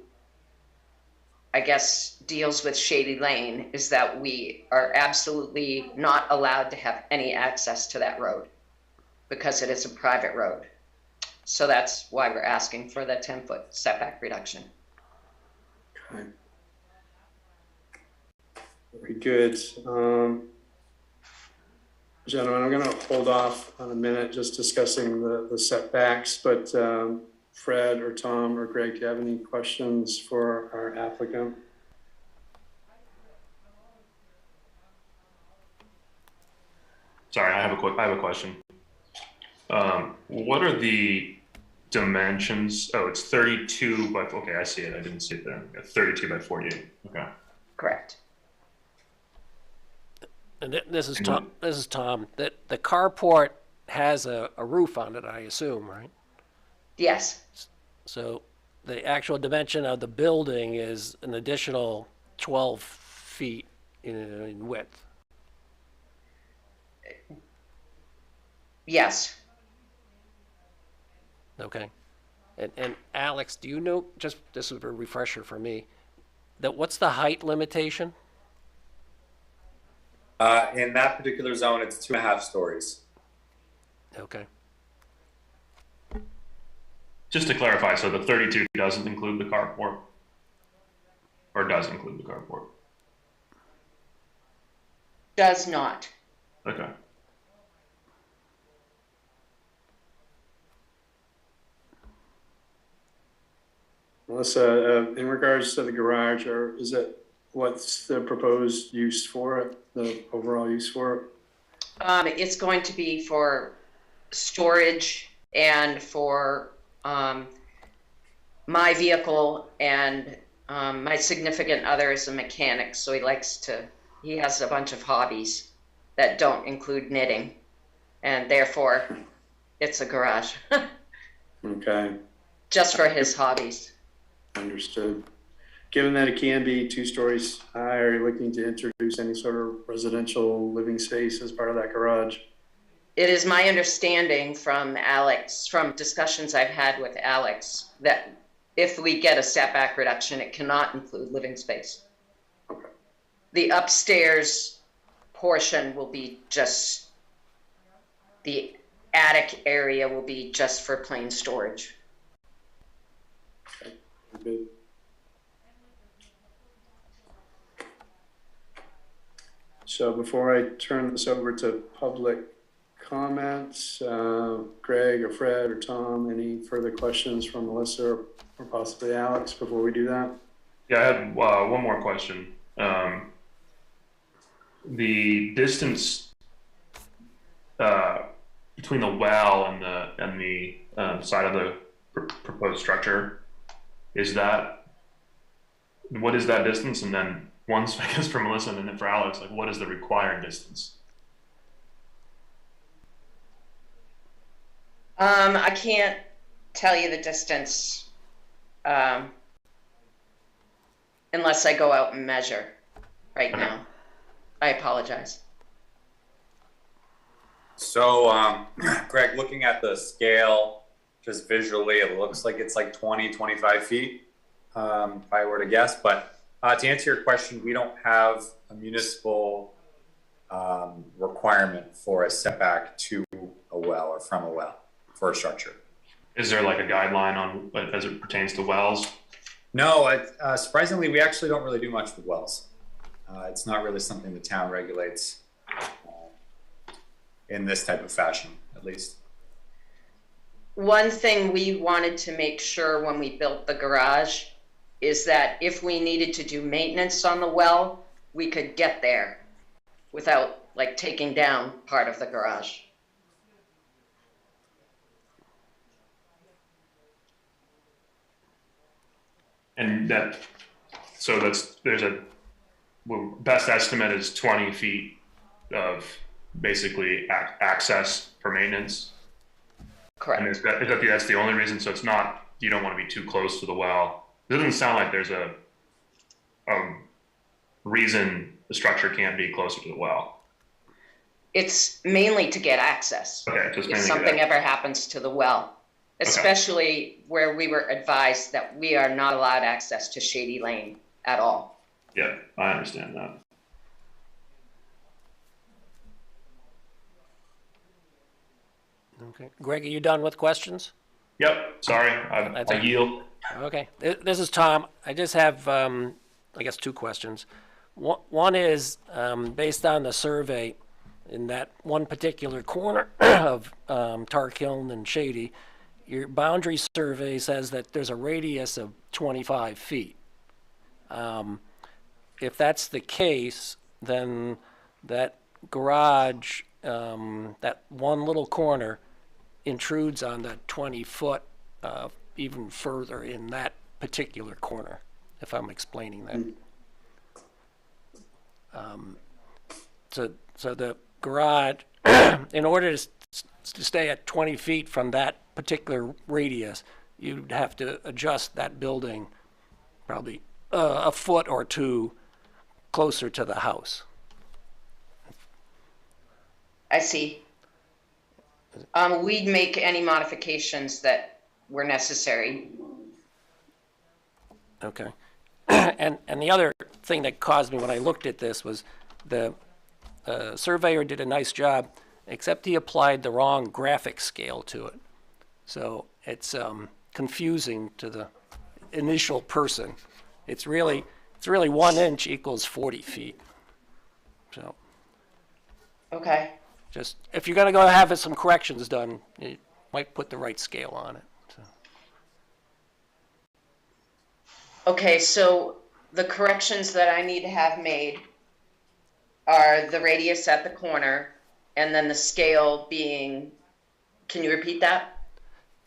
I guess, deals with Shady Lane, is that we are absolutely not allowed to have any access to that road because it is a private road. So that's why we're asking for the 10-foot setback reduction. Okay. Very good. Gentlemen, I'm going to hold off on a minute just discussing the setbacks, but Fred or Tom or Greg, do you have any questions for our applicant? Sorry, I have a question. What are the dimensions? Oh, it's 32 by, okay, I see it. I didn't see it there. 32 by 48. Okay. Correct. And this is Tom. This is Tom. That the carport has a roof on it, I assume, right? Yes. So the actual dimension of the building is an additional 12 feet in width. Yes. Okay. And Alex, do you know, just this is a refresher for me, that what's the height limitation? In that particular zone, it's 2.5 stories. Okay. Just to clarify, so the 32 doesn't include the carport? Or does include the carport? Does not. Okay. Melissa, in regards to the garage, or is it, what's the proposed use for it, the overall use for it? It's going to be for storage and for my vehicle, and my significant other is a mechanic, so he has a bunch of hobbies that don't include knitting, and therefore it's a garage. Okay. Just for his hobbies. Understood. Given that it can be 2 stories high, are you looking to introduce any sort of residential living space as part of that garage? It is my understanding from Alex, from discussions I've had with Alex, that if we get a setback reduction, it cannot include living space. Okay. The upstairs portion will be just, the attic area will be just for plain storage. Okay. Good. So before I turn this over to public comments, Greg or Fred or Tom, any further questions from Melissa or possibly Alex before we do that? Yeah, I had one more question. The distance between the well and the side of the proposed structure, what is that distance? And then once, I guess, for Melissa and then for Alex, like, what is the required distance? I can't tell you the distance unless I go out and measure right now. I apologize. So, Greg, looking at the scale, just visually, it looks like it's like 20, 25 feet, if I were to guess. But to answer your question, we don't have a municipal requirement for a setback to a well or from a well for a structure. Is there like a guideline on as it pertains to wells? No, surprisingly, we actually don't really do much with wells. It's not really something the town regulates in this type of fashion, at least. One thing we wanted to make sure when we built the garage is that if we needed to do maintenance on the well, we could get there without like taking down part of the garage. And there's a best estimate is 20 feet of basically access for maintenance. Correct. And that's the only reason? So it's not, you don't want to be too close to the well. It doesn't sound like there's a reason the structure can't be closer to the well. It's mainly to get access. Okay, just if mainly something ever happens to the well, especially where we were advised that we are not allowed access to Shady Lane at all. Yeah, I understand that. Okay. Greg, are you done with questions? Yep, sorry, I yield. Okay. This is Tom. I just have, I guess, two questions. One is, based on the survey, in that one particular corner of Tarkiln and Shady, your boundary survey says that there's a radius of 25 feet. If that's the case, then that garage, that one little corner, intrudes on the 20-foot even further in that particular corner, if I'm explaining that. So the garage, in order to stay at 20 feet from that particular radius, you'd have to adjust that building probably a foot or two closer to the house. I see. We'd make any modifications that were necessary. Okay. And the other thing that caused me when I looked at this was the surveyor did a nice job, except he applied the wrong graphic scale to it. So it's confusing to the initial person. It's really 1 inch equals 40 feet. So. Okay. Just, if you're gonna go have some corrections done, you might put the right scale on it. So. Okay, so the corrections that I need to have made are the radius at the corner and then the scale being, can you repeat that?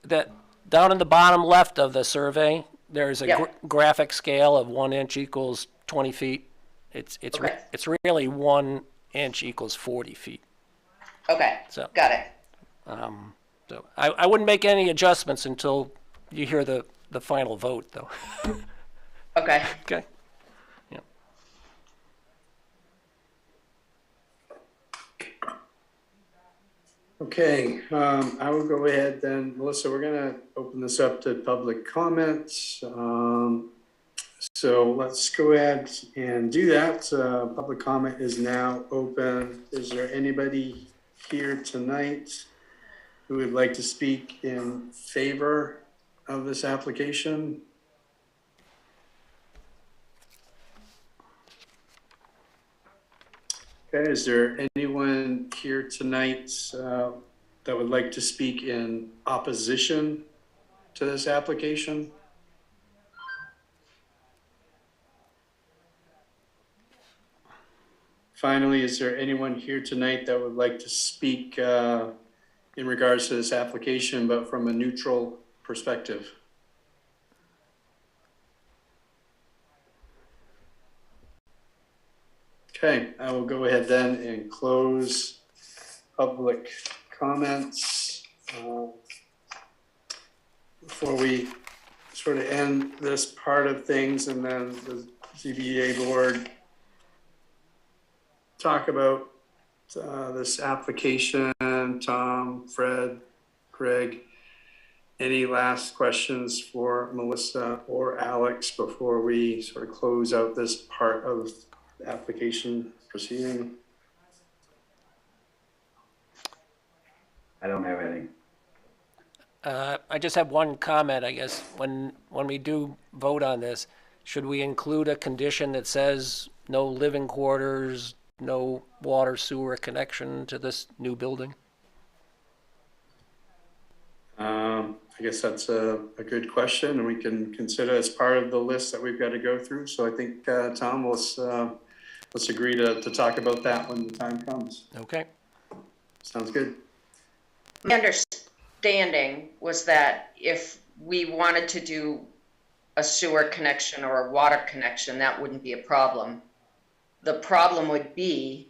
That down in the bottom left of the survey, there's a graphic scale of 1 inch equals 20 feet. It's really 1 inch equals 40 feet. Okay, so, got it. So I wouldn't make any adjustments until you hear the final vote, though. Okay. Okay. Yeah. Okay, I will go ahead then. Melissa, we're gonna open this up to public comments. So let's go ahead and do that. Public comment is now open. Is there anybody here tonight who would like to speak in favor of this application? Okay, is there anyone here tonight that would like to speak in opposition to this application? Finally, is there anyone here tonight that would like to speak in regards to this application, but from a neutral perspective? Okay, I will go ahead then and close public comments. Before we sort of end this part of things and then the ZBA board talk about this application. Tom, Fred, Greg, any last questions for Melissa or Alex before we sort of close out this part of the application proceeding? I don't have anything. I just have one comment, I guess. When we do vote on this, should we include a condition that says no living quarters, no water sewer connection to this new building? I guess that's a good question, and we can consider as part of the list that we've got to go through. So I think, Tom, let's agree to talk about that when the time comes. Okay. Sounds good. My understanding was that if we wanted to do a sewer connection or a water connection, that wouldn't be a problem. The problem would be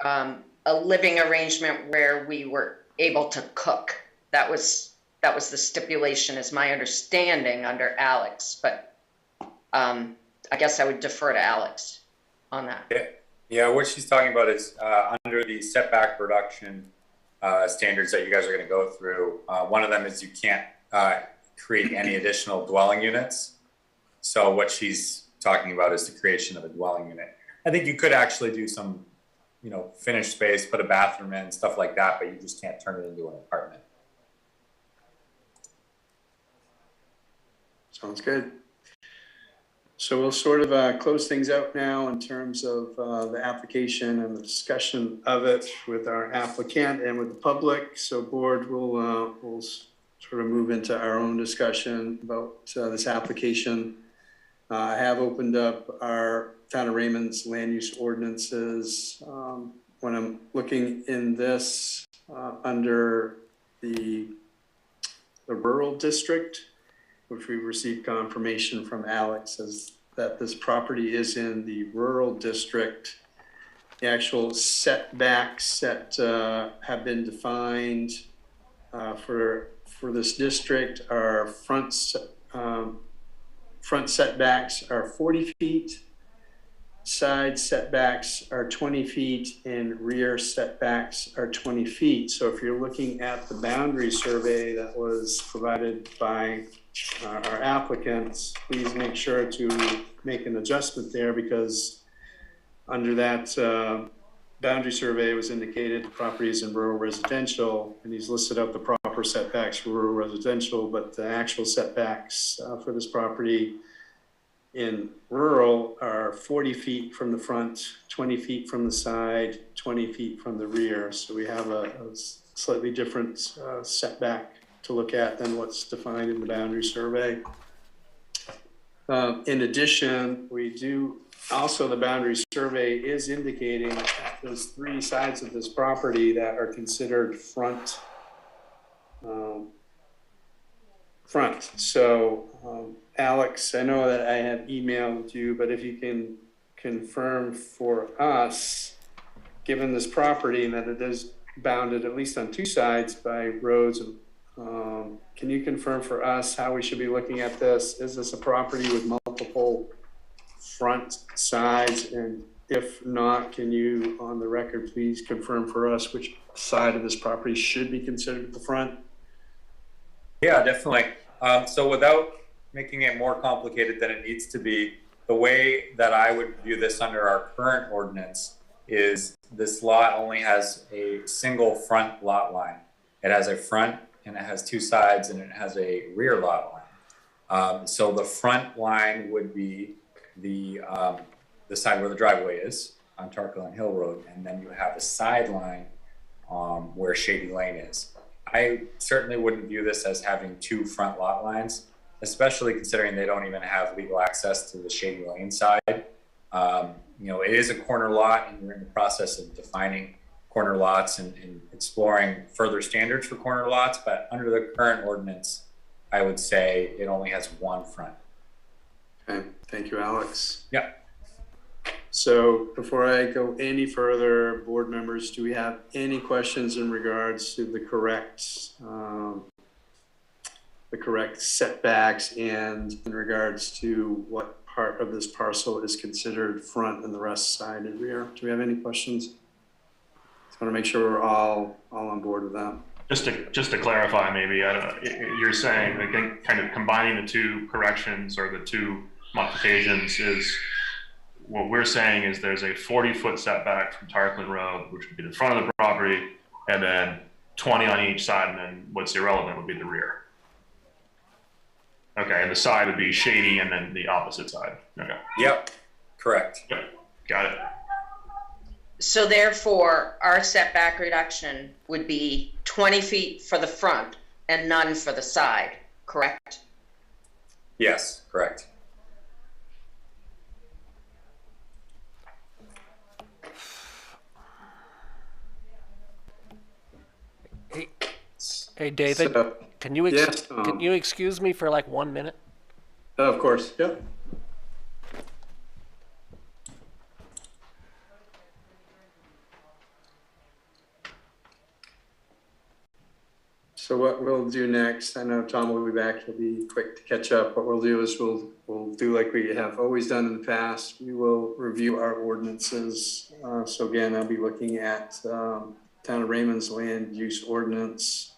a living arrangement where we were able to cook. That was the stipulation, is my understanding under Alex, but I guess I would defer to Alex on that. Yeah, what she's talking about is under the setback reduction standards that you guys are going to go through. One of them is you can't create any additional dwelling units. So what she's talking about is the creation of a dwelling unit. I think you could actually do some, finished space, put a bathroom in, stuff like that, but you just can't turn it into an apartment. Sounds good. So we'll sort of close things out now in terms of the application and the discussion of it with our applicant and with the public. So board will sort of move into our own discussion about this application. I have opened up our Town of Raymond's land use ordinances. When I'm looking in this under the rural district, which we received confirmation from Alex as that this property is in the rural district. The actual setbacks that have been defined for this district are front setbacks are 40 feet, side setbacks are 20 feet, and rear setbacks are 20 feet. So if you're looking at the boundary survey that was provided by our applicants, please make sure to make an adjustment there, because under that boundary survey was indicated the property is in rural residential, and he's listed out the proper setbacks for rural residential, but the actual setbacks for this property in rural are 40 feet from the front, 20 feet from the side, 20 feet from the rear. So we have a slightly different setback to look at than what's defined in the boundary survey. In addition, we do also, the boundary survey is indicating that there's 3 sides of this property that are considered front. So Alex, I know that I have emailed you, but if you can confirm for us, given this property and that it is bounded at least on 2 sides by roads, can you confirm for us how we should be looking at this? Is this a property with multiple front sides? And if not, can you on the record please confirm for us which side of this property should be considered the front? Yeah, definitely. So without making it more complicated than it needs to be, the way that I would view this under our current ordinance is this lot only has a single front lot line. It has a front and it has 2 sides and it has a rear lot line. So the front line would be the side where the driveway is on Tarkle Hill Road, and then you have a sideline where Shady Lane is. I certainly wouldn't view this as having 2 front lot lines, especially considering they don't even have legal access to the Shady Lane side. It is a corner lot, and we're in the process of defining corner lots and exploring further standards for corner lots, but under the current ordinance, I would say it only has 1 front. Okay, thank you, Alex. Yeah. So before I go any further, board members, do we have any questions in regards to the correct setbacks and in regards to what part of this parcel is considered front and the rest side and rear. Do we have any questions? Just want to make sure we're all on board with that. Just to clarify, maybe, I don't know, you're saying, I think, kind of combining the two corrections or the two modifications is, what we're saying is there's a 40-foot setback from Tarkland Road, which would be the front of the property, and then 20 on each side, and then what's irrelevant would be the rear. Okay, and the side would be shady, and then the opposite side. Okay. Yep, correct. Yep. Got it. So therefore, our setback reduction would be 20 feet for the front and none for the side, correct? Yes, correct. Hey, David, So, can you yes, can you excuse me for like 1 minute? of course, yep. So what we'll do next, I know Tom will be back, he'll be quick to catch up. What we'll do is we'll do like we have always done in the past. We will review our ordinances. So again, I'll be looking at Town of Raymond's Land Use Ordinance.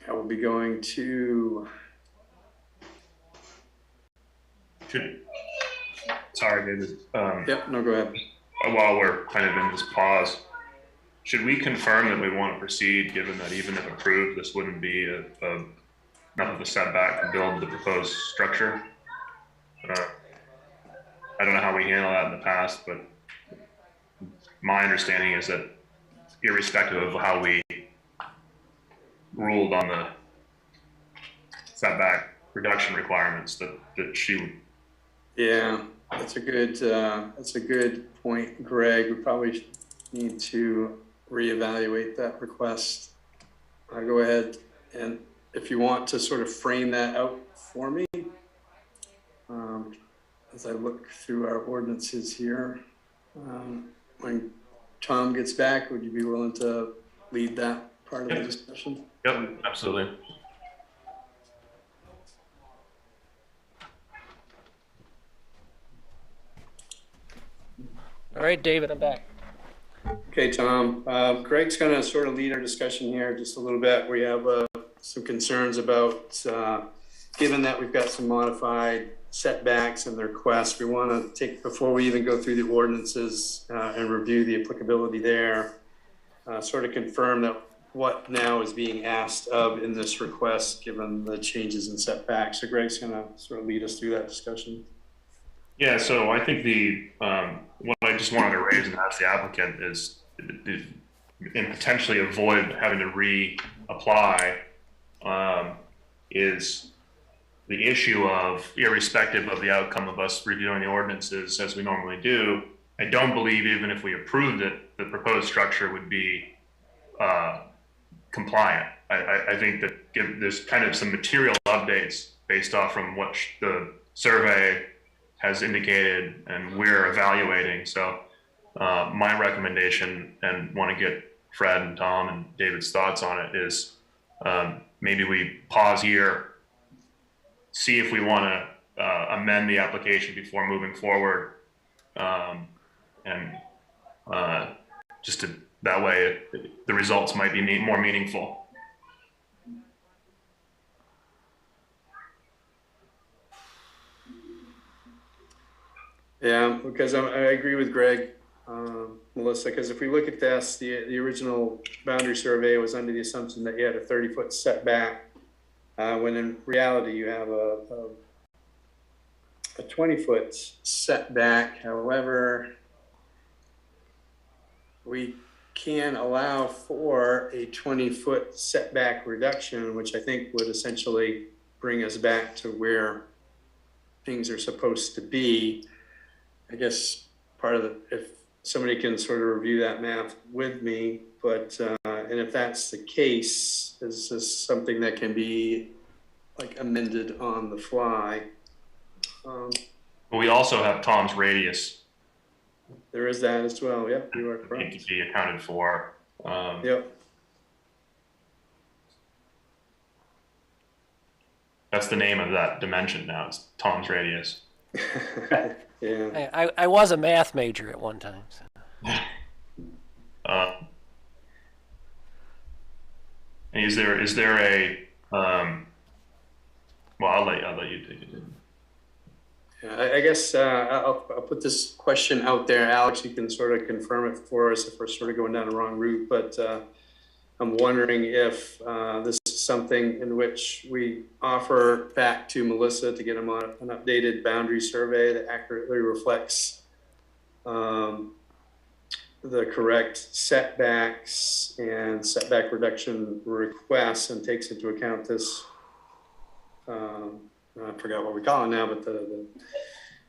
I will be going to, Sorry, David. yep, no, go ahead. While we're kind of in this pause, should we confirm that we want to proceed, given that even if approved, this wouldn't be enough of a setback to build the proposed structure? I don't know how we handle that in the past, but my understanding is that irrespective of how we ruled on the setback reduction requirements, that she. Yeah, that's a good point, Greg. We probably need to reevaluate that request. I'll go ahead, and if you want to sort of frame that out for me, as I look through our ordinances here, when Tom gets back, would you be willing to lead that part of the discussion? Yep, absolutely. All right, David, I'm back. Okay, Tom. Greg's going to sort of lead our discussion here just a little bit. We have some concerns about, given that we've got some modified setbacks and the requests, we want to take, before we even go through the ordinances and review the applicability there, sort of confirm that what now is being asked of in this request, given the changes in setbacks. So Greg's going to sort of lead us through that discussion. Yeah, so I think what I just wanted to raise and ask the applicant is, and potentially avoid having to reapply, is the issue of, irrespective of the outcome of us reviewing the ordinances as we normally do, I don't believe even if we approved it, the proposed structure would be compliant. I think that there's kind of some material updates based off from what the survey has indicated and we're evaluating. So my recommendation, and want to get Fred and Tom and David's thoughts on it, is maybe we pause here, see if we want to amend the application before moving forward, and just to, that way the results might be more meaningful. Yeah, because I agree with Greg, Melissa, because if we look at this, the original boundary survey was under the assumption that you had a 30-foot setback, when in reality you have a 20-foot setback. However, we can allow for a 20-foot setback reduction, which I think would essentially bring us back to where things are supposed to be. I guess part of if somebody can sort of review that math with me, but, and if that's the case, is this something that can be like amended on the fly? But we also have Tom's radius. There is that as well. Yep, you are correct. It could be accounted for. Yep. That's the name of that dimension now. It's Tom's radius. Yeah. I was a math major at one time. So. And is there a well, I'll let you take it. Yeah, I guess I'll put this question out there. Alex, you can sort of confirm it for us if we're sort of going down the wrong route, but I'm wondering if this is something in which we offer back to Melissa to get them on an updated boundary survey that accurately reflects the correct setbacks and setback reduction requests and takes into account this, I forgot what we call it now, but the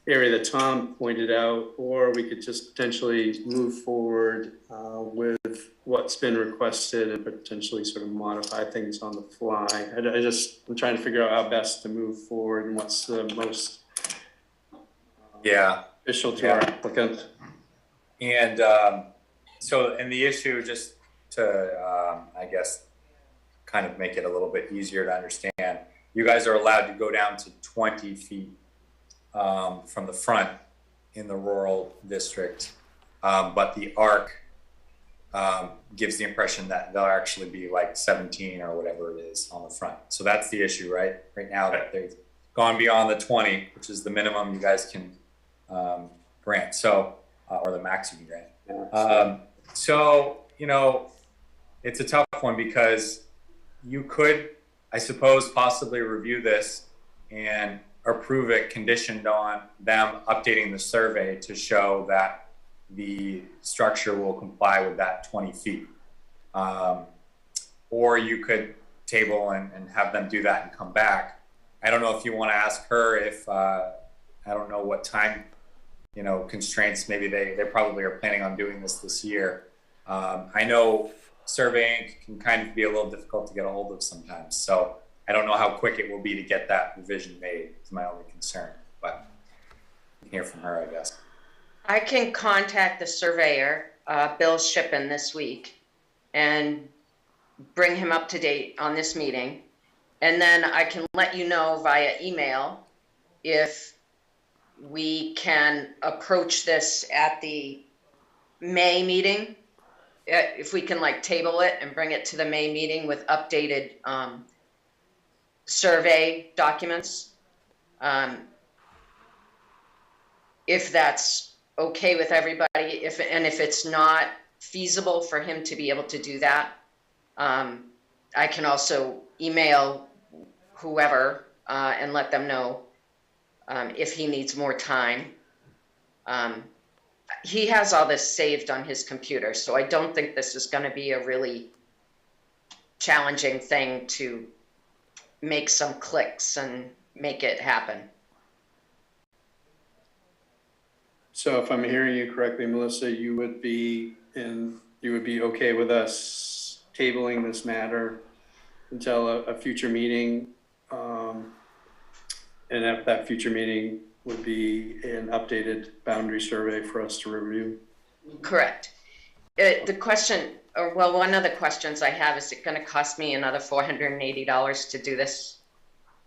area that Tom pointed out, or we could just potentially move forward with what's been requested and potentially sort of modify things on the fly. I'm trying to figure out how best to move forward and what's the most official to our applicant. And and the issue, just to, I guess, kind of make it a little bit easier to understand, you guys are allowed to go down to 20 feet from the front in the rural district, but the ARC gives the impression that they'll actually be like 17 or whatever it is on the front. So that's the issue, right? Right now that they've gone beyond the 20, which is the minimum you guys can grant, so or the max you can grant. So, you know, it's a tough one because you could, I suppose, possibly review this and approve it conditioned on them updating the survey to show that the structure will comply with that 20 feet. Or you could table and have them do that and come back. I don't know if you want to ask her if, I don't know what time, you know, constraints, maybe they probably are planning on doing this year. I know surveying can kind of be a little difficult to get a hold of sometimes. So I don't know how quick it will be to get that revision made, is my only concern, but I can hear from her, I guess. I can contact the surveyor, Bill Shippen, this week and bring him up to date on this meeting. And then I can let you know via email if we can approach this at the May meeting, if we can like table it and bring it to the May meeting with updated survey documents. If that's okay with everybody, if it's not feasible for him to be able to do that, I can also email whoever and let them know if he needs more time. He has all this saved on his computer, so I don't think this is going to be a really challenging thing to make some clicks and make it happen. So if I'm hearing you correctly, Melissa, you would be okay with us tabling this matter until a future meeting, and at that future meeting would be an updated boundary survey for us to review? Correct. The question, or well, one of the questions I have, is it going to cost me another $480 to do this?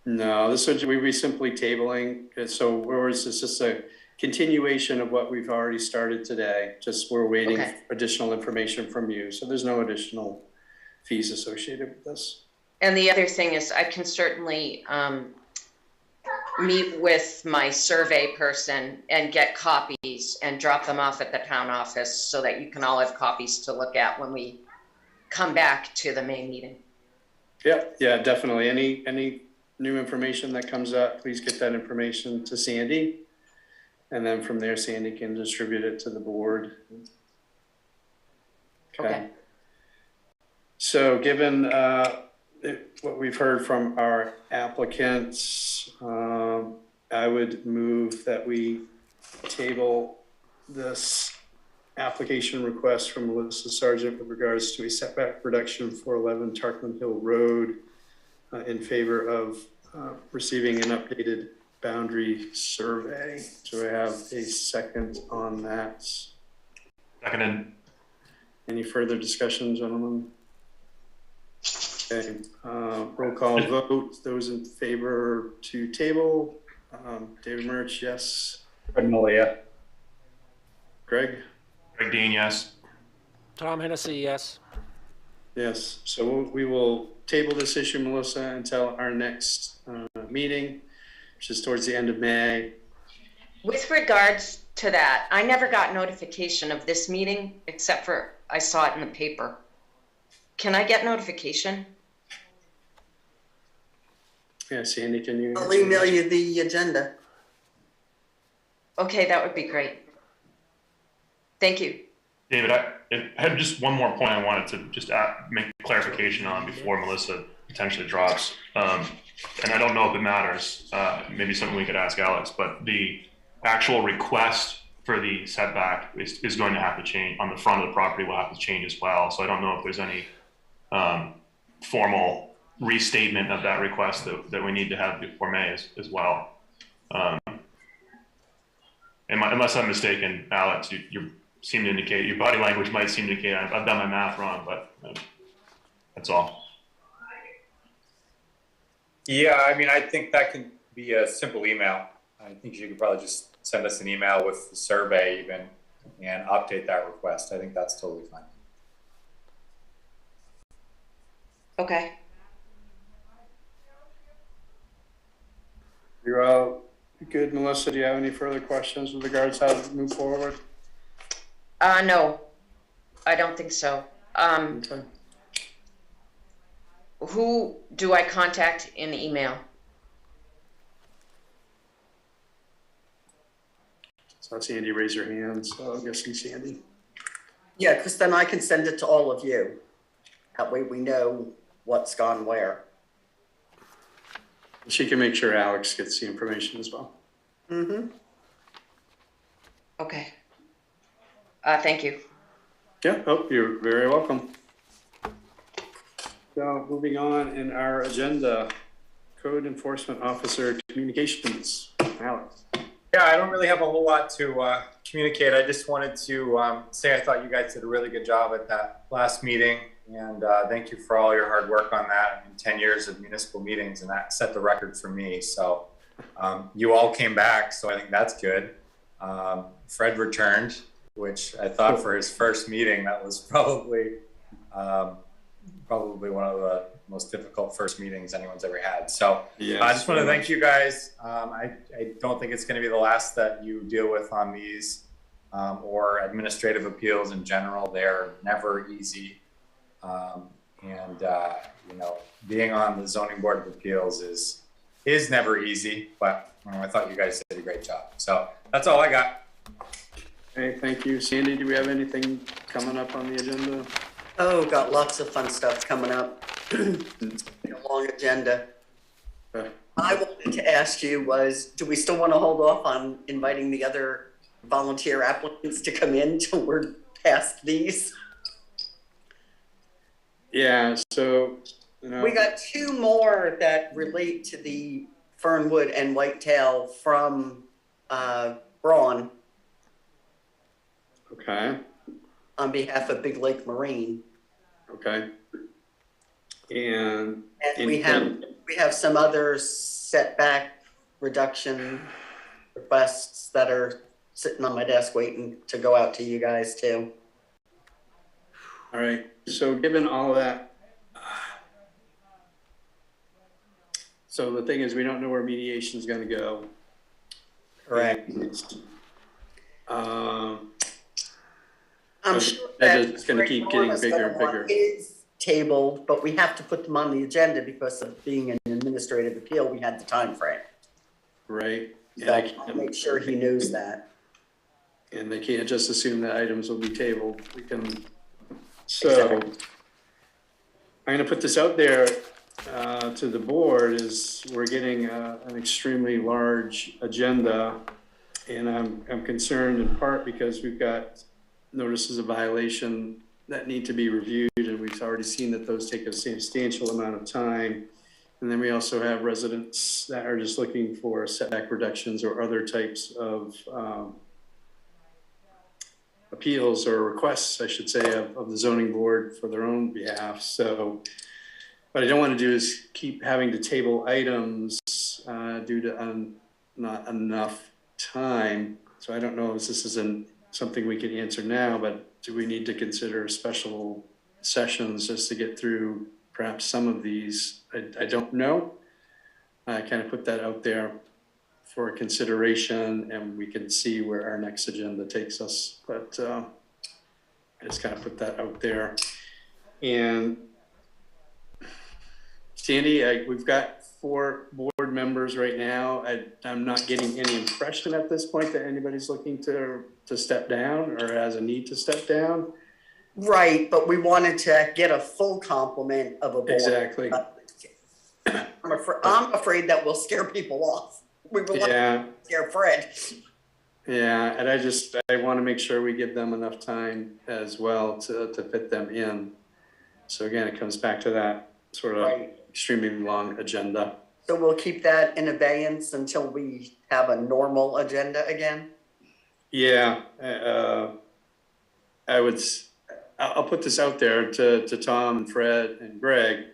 No, this would we be simply tabling. So whereas it's just a continuation of what we've already started today, just we're waiting for additional information from you. So there's no additional fees associated with this. And the other thing is I can certainly meet with my survey person and get copies and drop them off at the town office so that you can all have copies to look at when we come back to the May meeting. Yeah, definitely. Any new information that comes up, please get that information to Sandy. And then from there, Sandy can distribute it to the board. Okay. So given what we've heard from our applicants, I would move that we table this application request from Melissa Sargent with regards to a setback reduction for 11 Tarkman Hill Road in favor of receiving an updated boundary survey. Do I have a second on that? Seconded. Any further discussion, gentlemen? Okay, roll call vote. Those in favor to table, David Murch, yes. Fred Malia. Greg? Greg Dean, yes. Tom Hennessy, yes. Yes, so we will table this issue, Melissa, until our next meeting, which is towards the end of May. With regards to that, I never got notification of this meeting except for I saw it in the paper. Can I get notification? Yeah, Sandy, can you? I'll email you the agenda. Okay, that would be great. Thank you. David, I had just one more point I wanted to just make clarification on before Melissa potentially drops. And I don't know if it matters, maybe something we could ask Alex, but the actual request for the setback is going to have to change on the front of the property, will have to change as well. So I don't know if there's any formal restatement of that request that we need to have before May as well. Unless I'm mistaken, Alex, you seem to indicate, your body language might seem to indicate I've done my math wrong, but that's all. Yeah, I mean, I think that can be a simple email. I think you could probably just send us an email with the survey even and update that request. I think that's totally fine. Okay. You're all good, Melissa. Do you have any further questions with regards to how to move forward? No, I don't think so. Okay. Who do I contact in email? So Sandy, raise your hand. So I'm guessing Sandy. Yeah, because then I can send it to all of you. That way we know what's gone where. She can make sure Alex gets the information as well. Mm-hmm. Okay. Thank you. Yeah, oh, you're very welcome. So moving on in our agenda, Code Enforcement Officer Communications, Alex. Yeah, I don't really have a whole lot to communicate. I just wanted to say I thought you guys did a really good job at that last meeting. And thank you for all your hard work on that. I mean, 10 years of municipal meetings, and that set the record for me. So you all came back, so I think that's good. Fred returned, which I thought for his first meeting, that was probably one of the most difficult first meetings anyone's ever had. So yes, I just want to thank you guys. I don't think it's going to be the last that you deal with on these or administrative appeals in general. They're never easy. You know, being on the Zoning Board of Appeals is never easy, but I thought you guys did a great job. So that's all I got. Okay, thank you. Sandy, do we have anything coming up on the agenda? Oh, got lots of fun stuff coming up. It's been a long agenda. Okay. I wanted to ask you was, do we still want to hold off on inviting the other volunteer applicants to come in till we're past these? Yeah, so, you know. We got two more that relate to the Fernwood and Whitetail from Braun Okay, on behalf of Big Lake Marine. okay. And we have some other setback reduction requests that are sitting on my desk waiting to go out to you guys too. all right, so given all that, so the thing is, we don't know where mediation is going to go. Correct. I'm sure that it's going to keep getting bigger and bigger. Is tabled, but we have to put them on the agenda because of being an administrative appeal. We had the time frame. Right. So I'll make sure he knows that. And they can't just assume that items will be tabled. We can. So Exactly. I'm going to put this out there to the board. Is we're getting an extremely large agenda, and I'm concerned in part because we've got notices of violation that need to be reviewed, and we've already seen that those take a substantial amount of time. And then we also have residents that are just looking for setback reductions or other types of appeals or requests, I should say, of the zoning board for their own behalf. So What I don't want to do is keep having to table items due to not enough time. So I don't know if this isn't something we can answer now, but do we need to consider special sessions just to get through perhaps some of these? I don't know. I kind of put that out there for consideration, and we can see where our next agenda takes us. But I just kind of put that out there. And Sandy, we've got 4 board members right now. I'm not getting any impression at this point that anybody's looking to step down or has a need to step down. Right, but we wanted to get a full complement of a board. Exactly. I'm afraid that will scare people off. We will Yeah. scare Fred. Yeah, and I want to make sure we give them enough time as well to fit them in. So again, it comes back to that sort of extremely long agenda. So we'll keep that in abeyance until we have a normal agenda again? Yeah, I'll put this out there to Tom and Fred and Greg.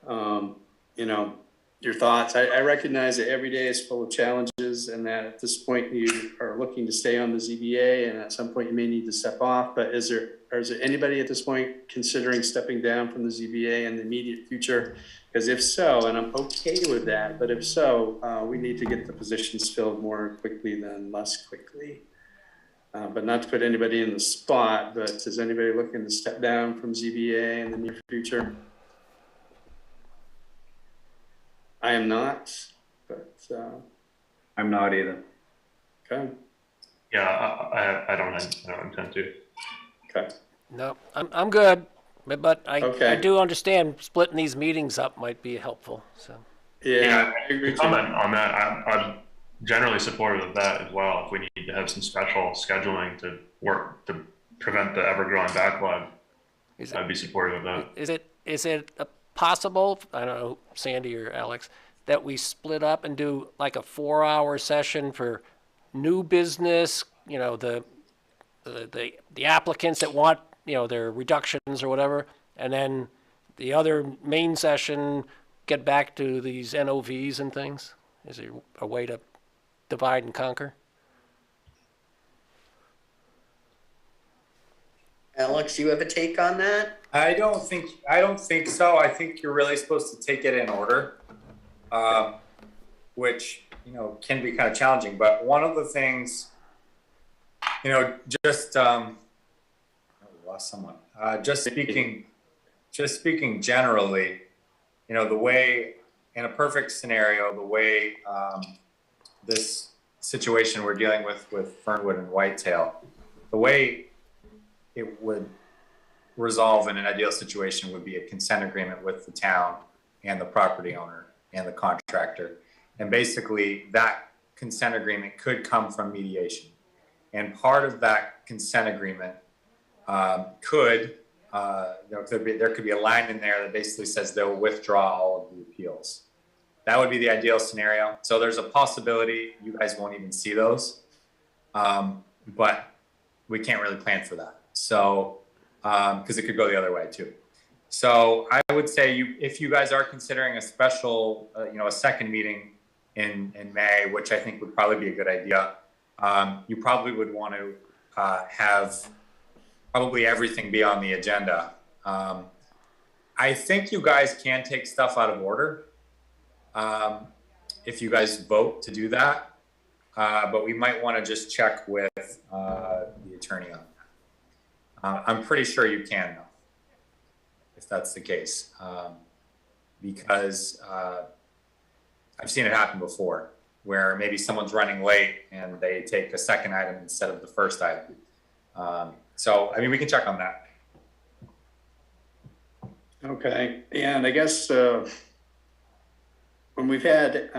You know, your thoughts. I recognize that every day is full of challenges and that at this point you are looking to stay on the ZBA and at some point you may need to step off, but is there anybody at this point considering stepping down from the ZBA in the immediate future? Because if so, and I'm okay with that, but if so, we need to get the positions filled more quickly than less quickly. But not to put anybody in the spot, but is anybody looking to step down from ZBA in the near future? I am not, but I'm not either. okay. Yeah, I don't intend to. Okay. No, I'm good, but I Okay. do understand splitting these meetings up might be helpful, so. Yeah, I agree too. Comment on that. I'm generally supportive of that as well. If we need to have some special scheduling to work to prevent the ever-growing backlog, I'd be supportive of that. Is it possible, I don't know, Sandy or Alex, that we split up and do like a 4-hour session for new business, you know, the applicants that want, you know, their reductions or whatever, and then the other main session get back to these NOVs and things? Is there a way to divide and conquer? Alex, you have a take on that? I don't think so. I think you're really supposed to take it in order, which, you know, can be kind of challenging. But one of the things, you know, we lost someone. Just speaking generally, you know, the way, in a perfect scenario, the way this situation we're dealing with Fernwood and Whitetail, the way it would resolve in an ideal situation would be a consent agreement with the town and the property owner and the contractor. And basically that consent agreement could come from mediation. And part of that consent agreement there could be a line in there that basically says they'll withdraw all of the appeals. That would be the ideal scenario. So there's a possibility you guys won't even see those, but we can't really plan for that. So, because it could go the other way too. So I would say if you guys are considering a special, a second meeting in May, which I think would probably be a good idea, you probably would want to have probably everything be on the agenda. I think you guys can take stuff out of order if you guys vote to do that, but we might want to just check with the attorney on that. I'm pretty sure you can, though, if that's the case, because I've seen it happen before, where maybe someone's running late and they take a second item instead of the first item. So, I mean, we can check on that. Okay, and I guess when we've had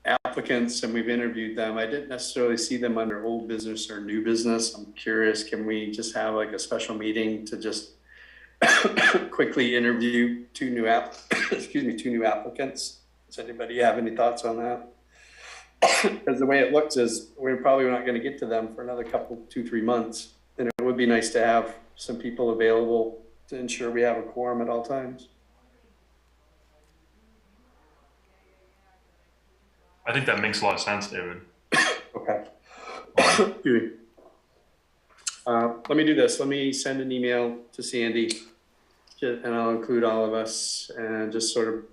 applicants and we've interviewed them, I didn't necessarily see them under old business or new business. I'm curious, can we just have like a special meeting to just quickly interview two new applicants? Does anybody have any thoughts on that? Because the way it looks is we're probably not going to get to them for another 2-3 months. And it would be nice to have some people available to ensure we have a quorum at all times. I think that makes a lot of sense, David. Okay. Excuse me. Let me do this. Let me send an email to Sandy, and I'll include all of us, and just sort of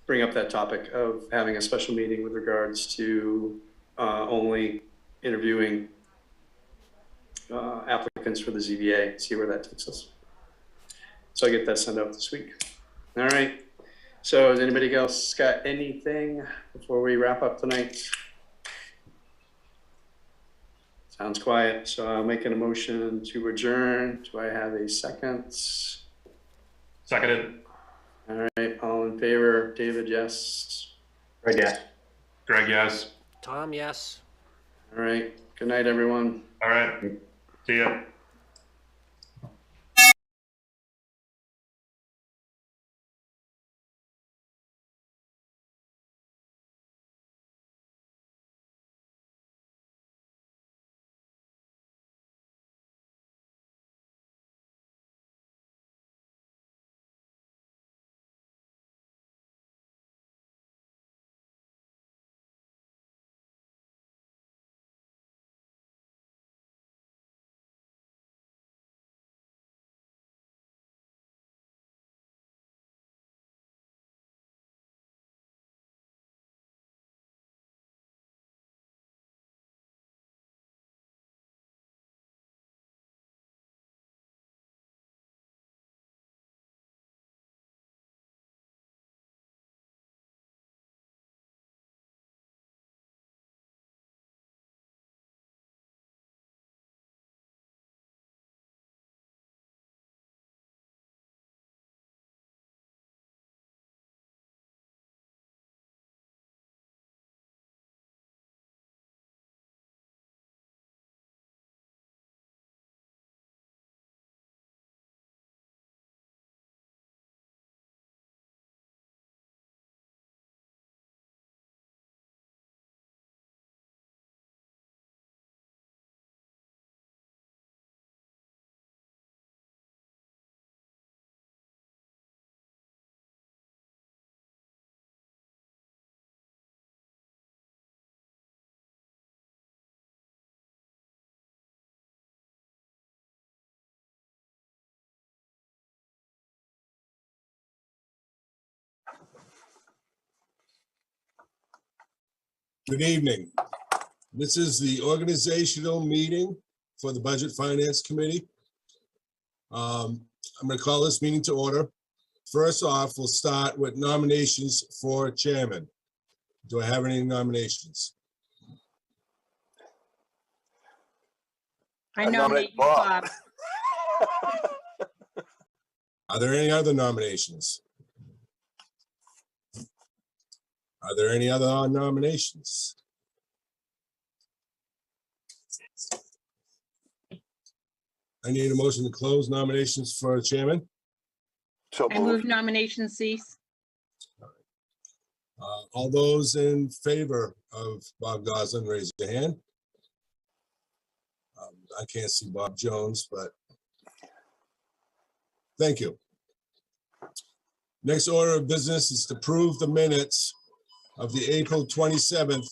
bring up that topic of having a special meeting with regards to only interviewing applicants for the ZBA, see where that takes us. So I get that sent out this week. All right. So has anybody else got anything before we wrap up tonight? Sounds quiet. So I'm making a motion to adjourn. Do I have a second? Seconded. All right. All in favor? David, yes. Right, yes. Greg, yes. Tom, yes. All right. Good night, everyone. All right. See ya. Good evening. This is the organizational meeting for the Budget Finance Committee. I'm going to call this meeting to order. First off, we'll start with nominations for chairman. Do I have any nominations? I nominate you, Bob. Are there any other nominations? Are there any other nominations? I need a motion to close nominations for chairman. So I move nomination cease. All those in favor of Bob Goslin, raise your hand. I can't see Bob Jones, but thank you. Next order of business is to approve the minutes of the April 27th,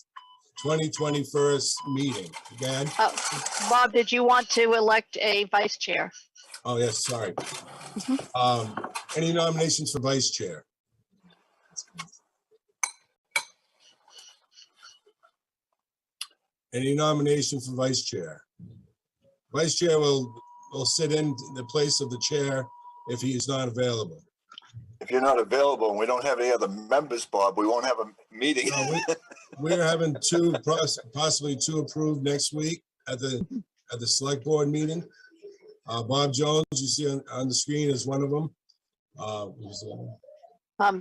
2021 meeting. Again? Bob, did you want to elect a vice chair? Oh, yes, sorry. Any nominations for vice chair? Any nomination for vice chair? Vice chair will sit in the place of the chair if he is not available. If you're not available and we don't have any other members, Bob, we won't have a meeting. We're having two, possibly two approved next week at the select board meeting. Bob Jones, you see on the screen, is one of them.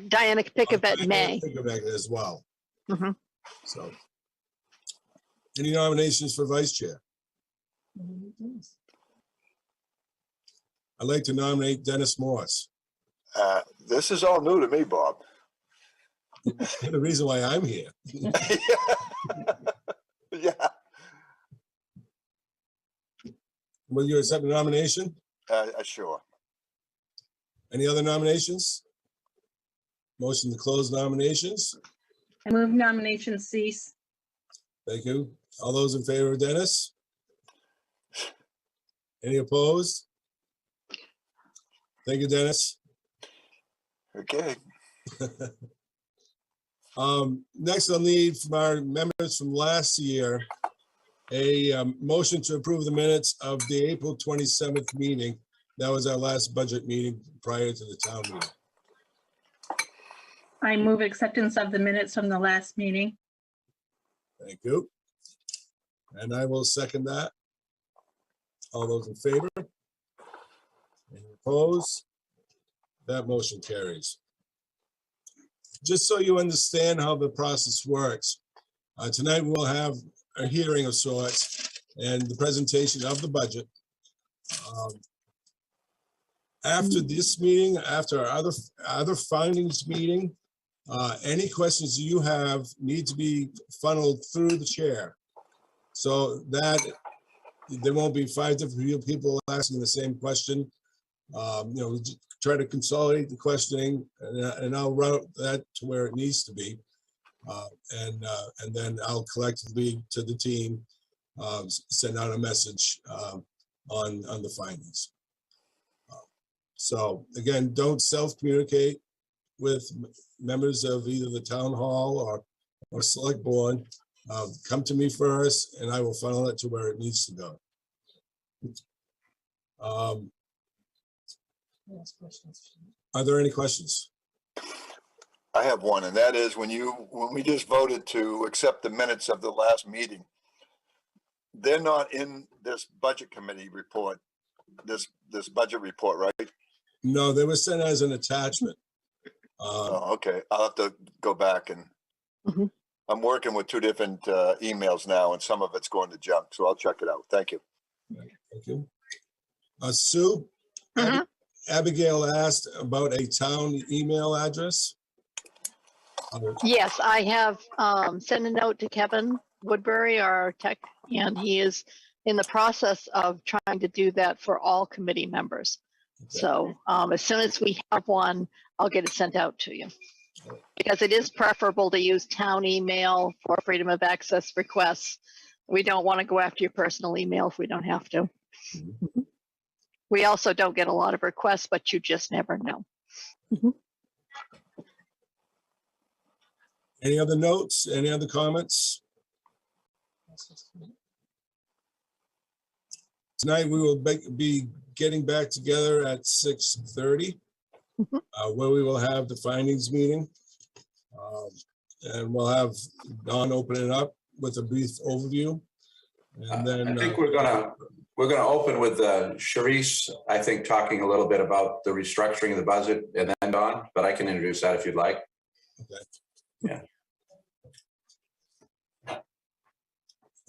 Diana Pickabett May. Pickabett as well. Mm-hmm. So, any nominations for vice chair? I'd like to nominate Dennis Morse. This is all new to me, Bob. The reason why I'm here. Yeah. Will you accept the nomination? Sure. Any other nominations? Motion to close nominations. I move nominations cease. Thank you. All those in favor of Dennis? Any opposed? Thank you, Dennis. Okay. Next, I'll need from our members from last year, a motion to approve the minutes of the April 27th meeting. That was our last budget meeting prior to the town meeting. I move acceptance of the minutes from the last meeting. Thank you. And I will second that. All those in favor? Any opposed? That motion carries. Just so you understand how the process works, tonight we'll have a hearing of sorts and the presentation of the budget. After this meeting, after our other findings meeting, any questions you have need to be funneled through the chair, so that there won't be 5 different people asking the same question. Try to consolidate the questioning, and I'll route that to where it needs to be. And then I'll collectively to the team send out a message on the findings. So again, don't self-communicate with members of either the town hall or select board. Come to me first, and I will funnel it to where it needs to go. Are there any questions? I have one, and that is when we just voted to accept the minutes of the last meeting, they're not in this budget committee report, this budget report, right? No, they were sent as an attachment. Oh, okay. I'll have to go back and I'm working with 2 different emails now, and some of it's going to junk, so I'll check it out. Thank you. Thank you. Sue, Abigail asked about a town email address. Yes, I have sent a note to Kevin Woodbury, our tech, and he is in the process of trying to do that for all committee members. Okay. So as soon as we have one, I'll get it sent out to you. Because it is preferable to use town email for freedom of access requests. We don't want to go after your personal email if we don't have to. We also don't get a lot of requests, but you just never know. Any other notes? Any other comments? Tonight we will be getting back together at 6:30, where we will have the findings meeting. And we'll have Don open it up with a brief overview. And then I think we're gonna open with Sharice, I think, talking a little bit about the restructuring of the budget, and then Don, but I can introduce that if you'd like. Okay. Yeah.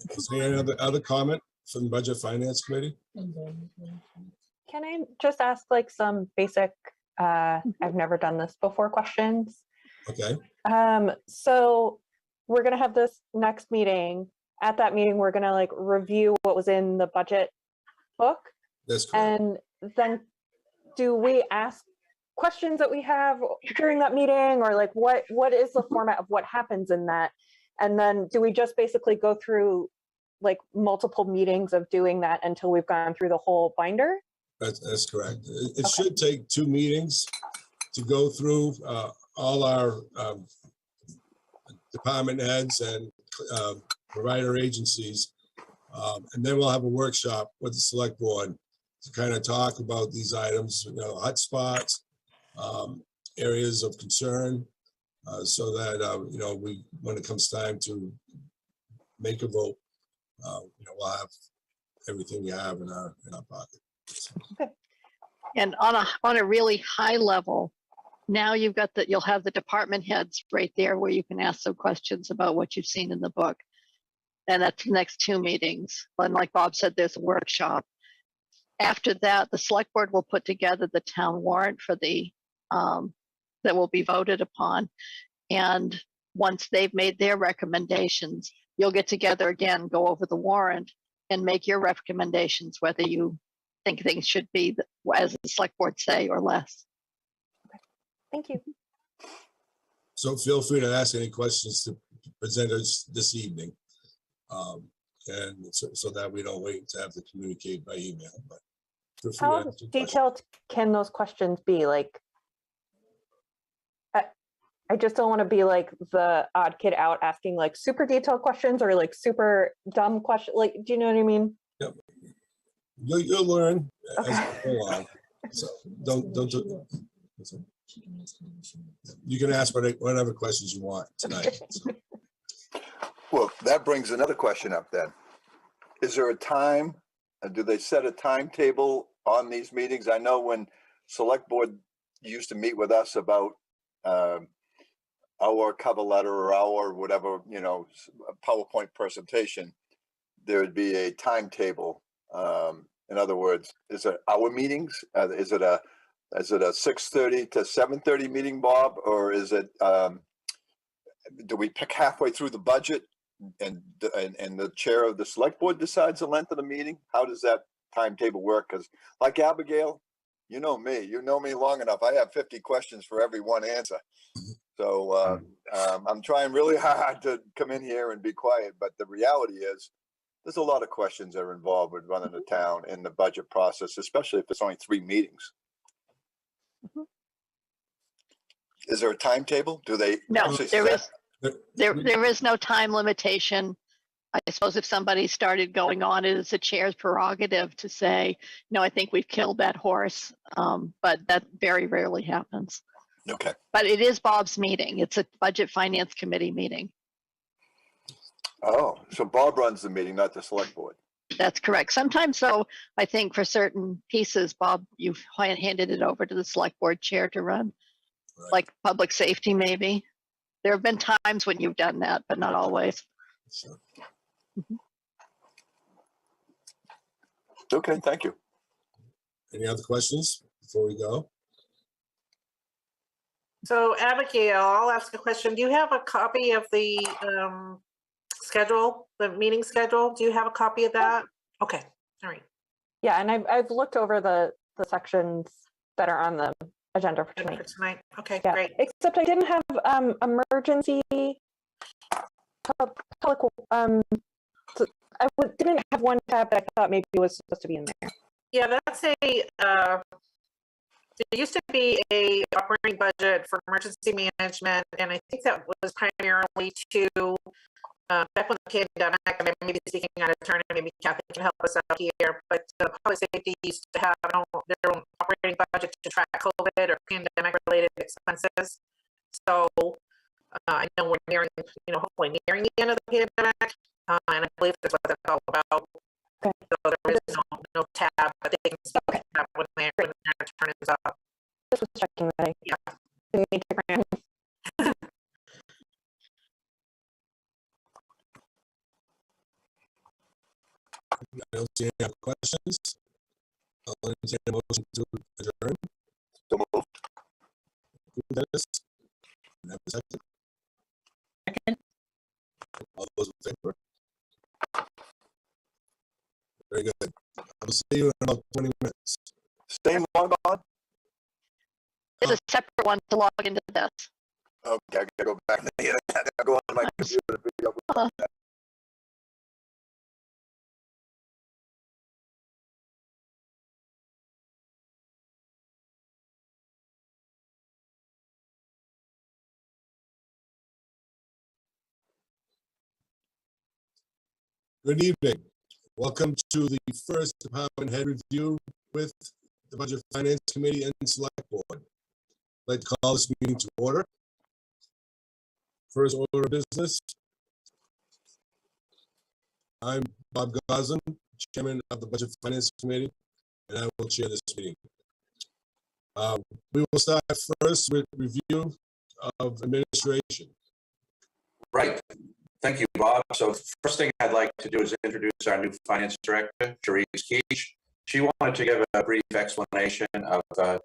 Is there any other comment from the Budget Finance Committee? Can I just ask like some basic, I've never done this before questions? Okay. So we're gonna have this next meeting. At that meeting, we're gonna like review what was in the budget book. That's correct. And then do we ask questions that we have during that meeting, or like what is the format of what happens in that? And then do we just basically go through like multiple meetings of doing that until we've gone through the whole binder? That's correct. It should take 2 meetings to go through all our department heads and provider agencies. And then we'll have a workshop with the select board to kind of talk about these items, hotspots, areas of concern, so that, when it comes time to make a vote, we'll have everything we have in our pocket. Okay. And on a really high level, now you'll have the department heads right there where you can ask some questions about what you've seen in the book. And that's the next 2 meetings. And like Bob said, there's a workshop. After that, the select board will put together the town warrant for that will be voted upon. And once they've made their recommendations, you'll get together again, go over the warrant and make your recommendations, whether you think things should be as the select board say or less. Thank you. So feel free to ask any questions to presenters this evening. And so that we don't wait to have to communicate by email, but feel free to How ask your questions. detailed can those questions be? Like, I just don't want to be like the odd kid out asking like super detailed questions or like super dumb questions. Like, do you know what I mean? Yep. You'll learn as Okay. we go along. So don't do. You can ask whatever questions you want tonight. So. Well, that brings another question up then. Is there a time, do they set a timetable on these meetings? I know when select board used to meet with us about our cover letter or our whatever, you know, PowerPoint presentation, there would be a timetable. In other words, is it our meetings? Is it a 6:30 to 7:30 meeting, Bob? Or is it, do we pick halfway through the budget and the chair of the select board decides the length of the meeting? How does that timetable work? Because like Abigail, you know me long enough. I have 50 questions for every one answer. So I'm trying really hard to come in here and be quiet. But the reality is there's a lot of questions that are involved with running the town in the budget process, especially if it's only 3 meetings. Mhm. Is there a timetable? Do they No, actually there set? there is no time limitation. I suppose if somebody started going on, it is the chair's prerogative to say, no, I think we've killed that horse. But that very rarely happens. Okay. But it is Bob's meeting. It's a budget finance committee meeting. Oh, so Bob runs the meeting, not the select board. That's correct. Sometimes, though, I think for certain pieces, Bob, you've handed it over to the select board chair to run, like public safety, maybe. There have been times when you've done that, but not always. Sure. Mhm. Okay, thank you. Any other questions before we go? So Abigail, I'll ask a question. Do you have a copy of the schedule, the meeting schedule? Do you have a copy of that? Okay, all right. Yeah, and I've looked over the sections that are on the agenda for tonight. Okay, Yeah, great. except I didn't have emergency public. So didn't have one tab that I thought maybe was supposed to be in there. Yeah, that's there used to be a operating budget for emergency management, and I think that was primarily to back when the pandemic, and I may be speaking out of turn, and maybe Kathy can help us out here, but public safety used to have their own operating budget to track COVID or pandemic-related expenses. So I know we're nearing, hopefully nearing the end of the pandemic, and I believe that's what that's all about. Okay. So there is no tab, but they can see that when their turn is up. This was checking that. Yeah. Didn't need to grant. I don't see any other questions. I'll entertain a motion to adjourn. So moved. Dennis? Have a second. Second. All those in favor? Very good. I will see you in about 20 minutes. Same log on? There's a separate one to log into this. Okay, I gotta go back. I gotta go on my computer to figure out what that. Good evening. Welcome to the first department head review with the Budget Finance Committee and Select Board. I'd like to call this meeting to order. First order of business. I'm Bob Goslin, Chairman of the Budget Finance Committee, and I will chair this meeting. We will start first with review of administration. Right. Thank you, Bob. So first thing I'd like to do is introduce our new finance director, Cherise Keach. She wanted to give a brief explanation of some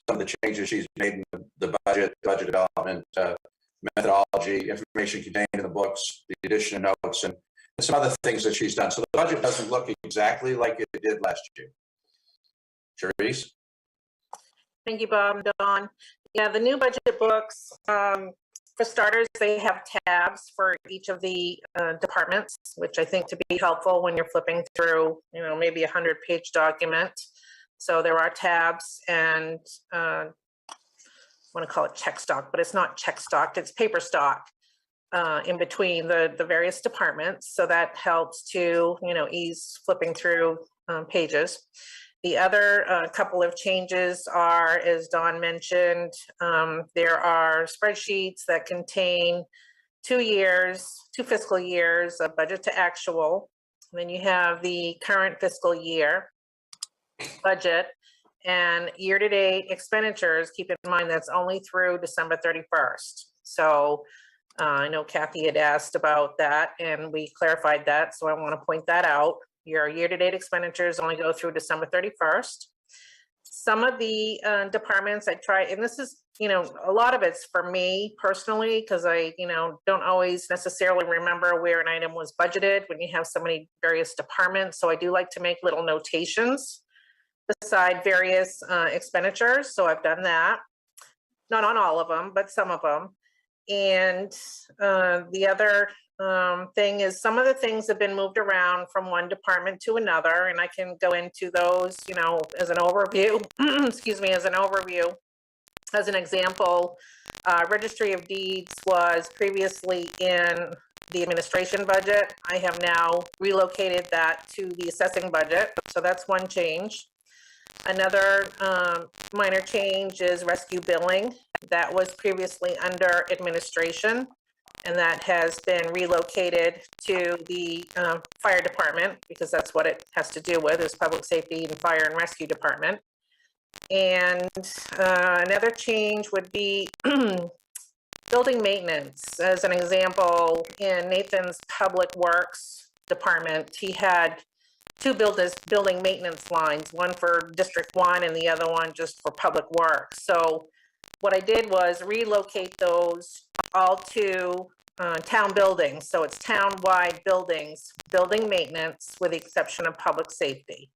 of the changes she's made in the budget development, methodology, information contained in the books, the addition of notes, and some other things that she's done. So the budget doesn't look exactly like it did last year. Cherise? Thank you, Bob and Dawn. Yeah, the new budget books For starters, they have tabs for each of the departments, which I think to be helpful when you're flipping through, maybe a 100-page document. So there are tabs, and I want to call it check stock, but it's not check stock, it's paper stock in between the various departments. So that helps to, ease flipping through pages. The other couple of changes are, as Dawn mentioned, there are spreadsheets that contain 2 fiscal years of budget to actual. And then you have the current fiscal year budget and year-to-date expenditures. Keep in mind that's only through December 31st. So I know Kathy had asked about that and we clarified that. So I want to point that out. Your year-to-date expenditures only go through December 31st. Some of the departments I try, and this is, a lot of it's for me personally, because I, don't always necessarily remember where an item was budgeted when you have so many various departments. So I do like to make little notations beside various expenditures. So I've done that. Not on all of them, but some of them. And the other thing is some of the things have been moved around from one department to another, and I can go into those, as an overview, excuse me, as an overview. As an example, Registry of Deeds was previously in the administration budget. I have now relocated that to the assessing budget, so that's one change. Another minor change is rescue billing. That was previously under administration, and that has been relocated to the fire department because that's what it has to do with, is public safety and fire and rescue department. And another change would be building maintenance. As an example, in Nathan's public works department, he had two building maintenance lines, one for District 1 and the other one just for public works. So what I did was relocate those all to town buildings. So it's town-wide buildings, building maintenance, with the exception of public safety,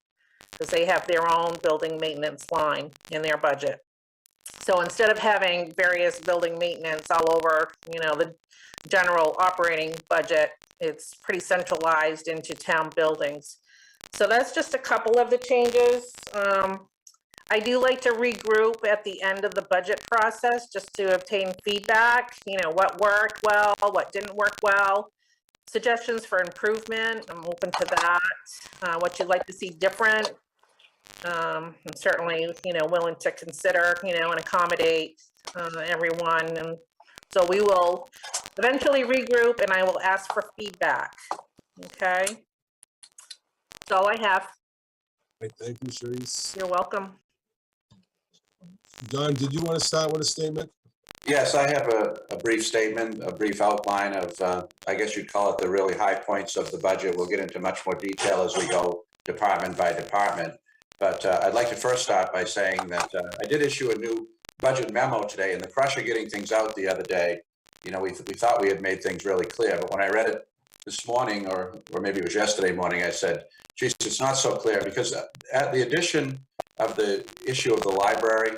because they have their own building maintenance line in their budget. So instead of having various building maintenance all over, the general operating budget, it's pretty centralized into town buildings. So that's just a couple of the changes. I do like to regroup at the end of the budget process just to obtain feedback, what worked well, what didn't work well, suggestions for improvement. I'm open to that. What you'd like to see different. I'm certainly, willing to consider, and accommodate everyone. And so we will eventually regroup and I will ask for feedback. Okay. That's all I have. Right, thank you, Charisse. You're welcome. Don, did you want to start with a statement? Yes, I have a brief statement, a brief outline of, I guess you'd call it the really high points of the budget. We'll get into much more detail as we go department by department. But I'd like to first start by saying that I did issue a new budget memo today, and the crush of getting things out the other day, we thought we had made things really clear. But when I read it this morning, or maybe it was yesterday morning, I said, geez, it's not so clear, because at the addition of the issue of the library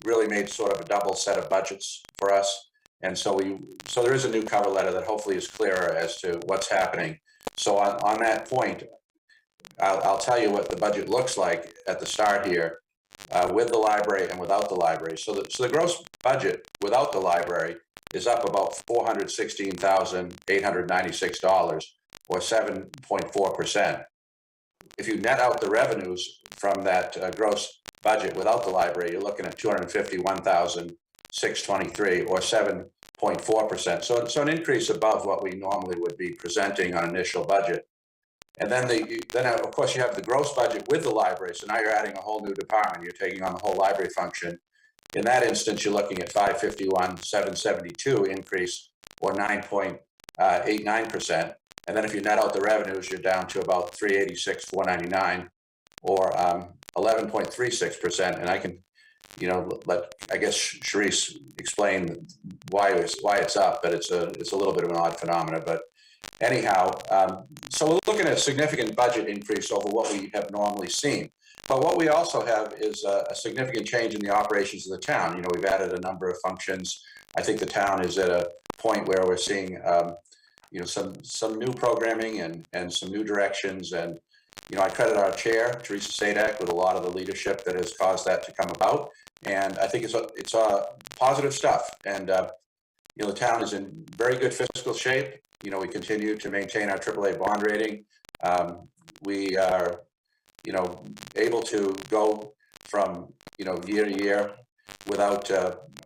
really made sort of a double set of budgets for us. And so there is a new cover letter that hopefully is clearer as to what's happening. So on that point, I'll tell you what the budget looks like at the start here, with the library and without the library. So the gross budget without the library is up about $416,896, or 7.4%. If you net out the revenues from that gross budget without the library, you're looking at $251,623, or 7.4%. So an increase above what we normally would be presenting on initial budget. And then of course you have the gross budget with the library. So now you're adding a whole new department. You're taking on the whole library function. In that instance, you're looking at $551,772 increase, or 9.89%. And then if you net out the revenues, you're down to about $386,499, or 11.36%. And I can, let, I guess, Charisse explain why it's up, but it's a little bit of an odd phenomena. But anyhow, so we're looking at a significant budget increase over what we have normally seen. But what we also have is a significant change in the operations of the town. You know, we've added a number of functions. I think the town is at a point where we're seeing, you know, some new programming and some new directions. And, you know, I credit our chair, Teresa Sadek, with a lot of the leadership that has caused that to come about. And I think it's positive stuff. And, you know, the town is in very good fiscal shape. You know, we continue to maintain our AAA bond rating. We are, you know, able to go from, you know, year to year without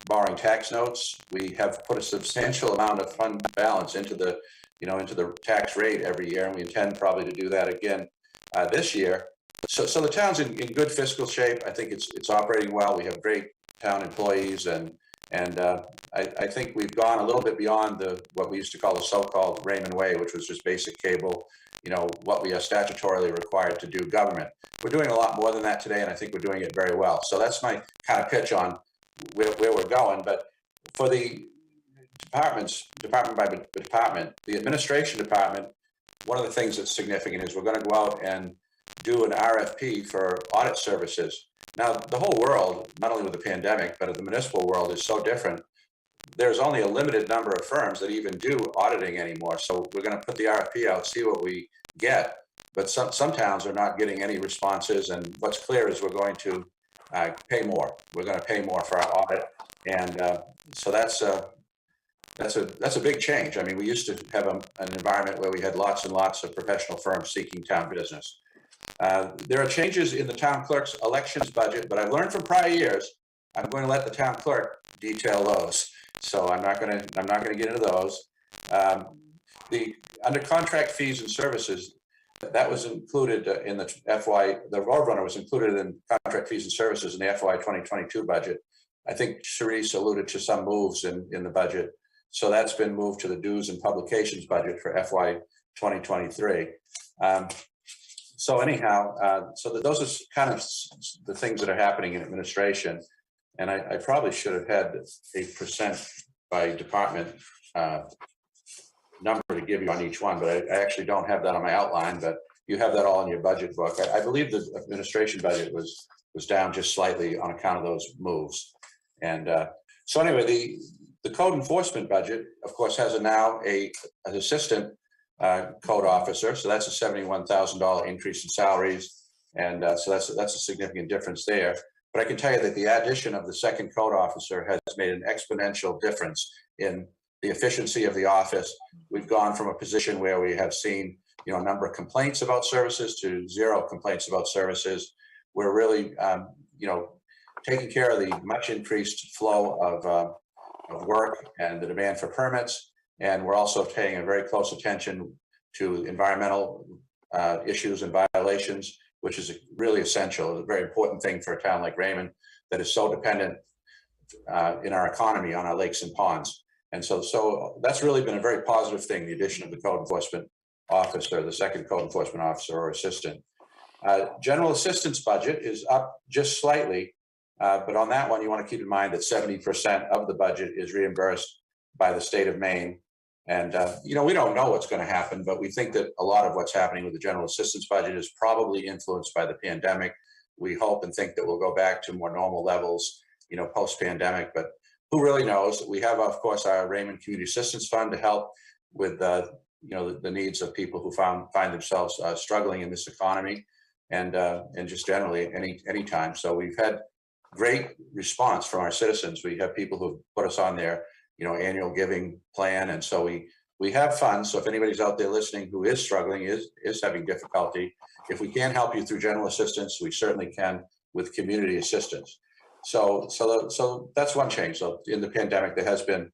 borrowing tax notes. We have put a substantial amount of fund balance into the, you know, into the tax rate every year, and we intend probably to do that again this year. So the town's in good fiscal shape. I think it's operating well. We have great town employees, and I think we've gone a little bit beyond what we used to call the so-called Raymond Way, which was just basic cable, you know, what we are statutorily required to do government. We're doing a lot more than that today, and I think we're doing it very well. So that's my kind of pitch on where we're going. But for the departments, department by department, the administration department, one of the things that's significant is we're going to go out and do an RFP for audit services. Now, the whole world, not only with the pandemic, but the municipal world is so different. There's only a limited number of firms that even do auditing anymore. So we're going to put the RFP out, see what we get. But some towns are not getting any responses. And what's clear is we're going to pay more. We're going to pay more for our audit. And so that's a big change. I mean, we used to have an environment where we had lots and lots of professional firms seeking town business. There are changes in the town clerk's elections budget, but I've learned from prior years, I'm going to let the town clerk detail those. So I'm not going to get into those. Under contract fees and services, that was included in the Roadrunner was included in contract fees and services in the FY 2022 budget. I think Charisse alluded to some moves in the budget. So that's been moved to the dues and publications budget for FY 2023. So anyhow, those are kind of the things that are happening in administration. And I probably should have had a percent by department number to give you on each one, but I actually don't have that on my outline, but you have that all in your budget book. I believe the administration budget was down just slightly on account of those moves. And so anyway, the code enforcement budget, of course, has now an assistant code officer. So that's a $71,000 increase in salaries. And so that's a significant difference there. But I can tell you that the addition of the second code officer has made an exponential difference in the efficiency of the office. We've gone from a position where we have seen, you know, a number of complaints about services to 0 complaints about services. We're really, you know, taking care of the much increased flow of work and the demand for permits. And we're also paying a very close attention to environmental issues and violations, which is really essential. It's a very important thing for a town like Raymond that is so dependent in our economy on our lakes and ponds. And so that's really been a very positive thing, the addition of the code enforcement officer, the second code enforcement officer or assistant. General assistance budget is up just slightly, but on that one, you want to keep in mind that 70% of the budget is reimbursed by the state of Maine. And, you know, we don't know what's going to happen, but we think that a lot of what's happening with the general assistance budget is probably influenced by the pandemic. We hope and think that we'll go back to more normal levels, you know, post-pandemic, but who really knows? We have, of course, our Raymond Community Assistance Fund to help with, you know, the needs of people who find themselves struggling in this economy and just generally any time. So we've had great response from our citizens. We have people who put us on their, you know, annual giving plan. And so we have funds. So if anybody's out there listening who is struggling, is having difficulty, if we can help you through general assistance, we certainly can with community assistance. So that's one change. So in the pandemic, there has been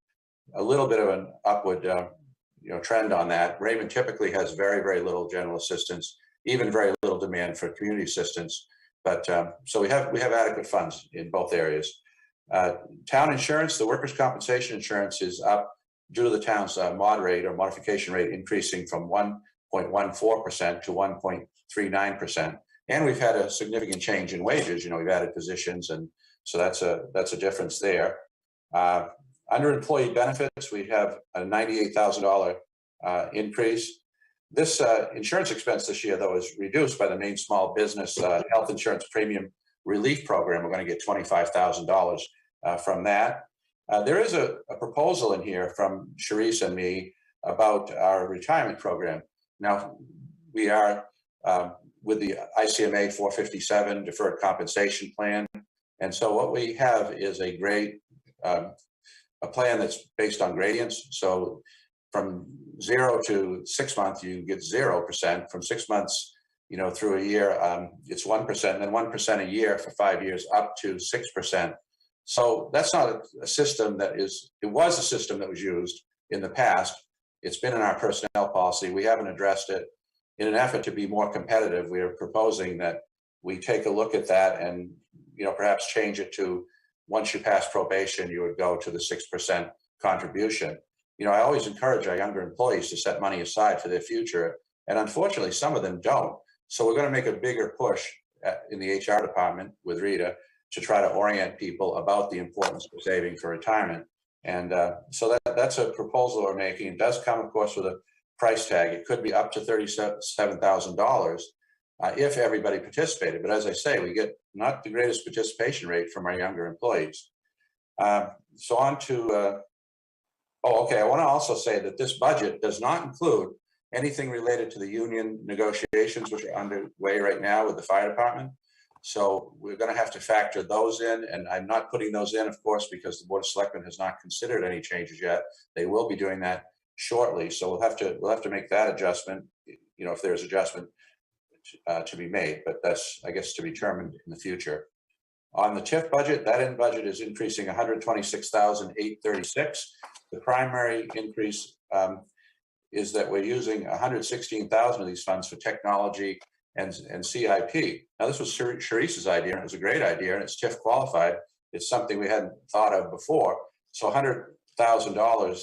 a little bit of an upward, you know, trend on that. Raymond typically has very, very little general assistance, even very little demand for community assistance. But so we have adequate funds in both areas. Town insurance, the workers' compensation insurance is up due to the town's mod rate or modification rate increasing from 1.14% to 1.39%. And we've had a significant change in wages. You know, we've added positions, and so that's a difference there. Under employee benefits, we have a $98,000 increase. This insurance expense this year, though, is reduced by the Maine Small Business Health Insurance Premium Relief Program. We're going to get $25,000 from that. There is a proposal in here from Sharice and me about our retirement program. Now, we are with the ICMA 457 Deferred Compensation Plan. And so what we have is a plan that's based on gradients. So from 0 to 6 months, you get 0%. From 6 months, through a year, it's 1%, and then 1% a year for 5 years, up to 6%. So that's not a system that is, it was a system that was used in the past. It's been in our personnel policy. We haven't addressed it. In an effort to be more competitive, we are proposing that we take a look at that and, perhaps change it to, once you pass probation, you would go to the 6% contribution. I always encourage our younger employees to set money aside for their future. And unfortunately, some of them don't. So we're going to make a bigger push in the HR department with Rita to try to orient people about the importance of saving for retirement. And so that's a proposal we're making. It does come, of course, with a price tag. It could be up to $37,000 if everybody participated. But as I say, we get not the greatest participation rate from our younger employees. So on to, I want to also say that this budget does not include anything related to the union negotiations, which are underway right now with the fire department. So we're going to have to factor those in, and I'm not putting those in, of course, because the Board of Selectmen has not considered any changes yet. They will be doing that shortly, so we'll have to make that adjustment, if there's adjustment to be made, but that's, I guess, to be determined in the future. On the TIF budget, that in budget is increasing $126,836. The primary increase is that we're using $116,000 of these funds for technology and CIP. Now, this was Sharice's idea, and it was a great idea, and it's TIF qualified. It's something we hadn't thought of before. So $100,000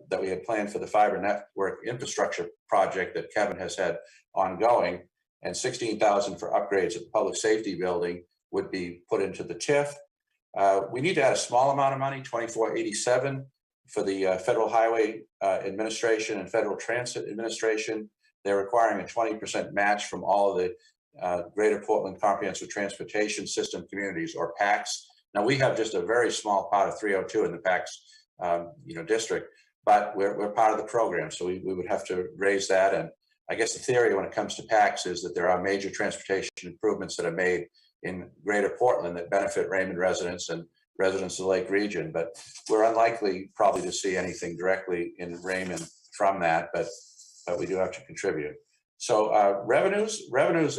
that we had planned for the fiber network infrastructure project that Kevin has had ongoing, and $16,000 for upgrades at the public safety building would be put into the TIF. We need to add a small amount of money, $2487, for the Federal Highway Administration and Federal Transit Administration. They're requiring a 20% match from all of the Greater Portland Comprehensive Transportation System communities, or PACs. Now, we have just a very small part of 302 in the PACs district, but we're part of the program, so we would have to raise that. And I guess the theory when it comes to PACs is that there are major transportation improvements that are made in Greater Portland that benefit Raymond residents and residents of the Lake region, but we're unlikely probably to see anything directly in Raymond from that, but we do have to contribute. So revenues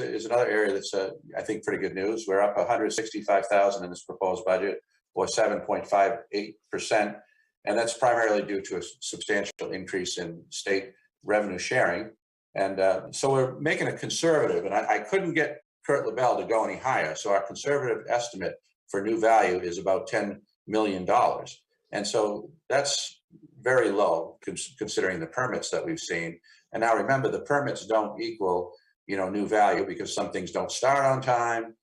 is another area that's I think pretty good news. We're up $165,000 in this proposed budget, or 7.58%, and that's primarily due to a substantial increase in state revenue sharing. And so we're making a conservative, and I couldn't get Kurt LaBelle to go any higher. So our conservative estimate for new value is about $10 million. And so that's very low considering the permits that we've seen. And now remember, the permits don't equal, new value, because some things don't start on time.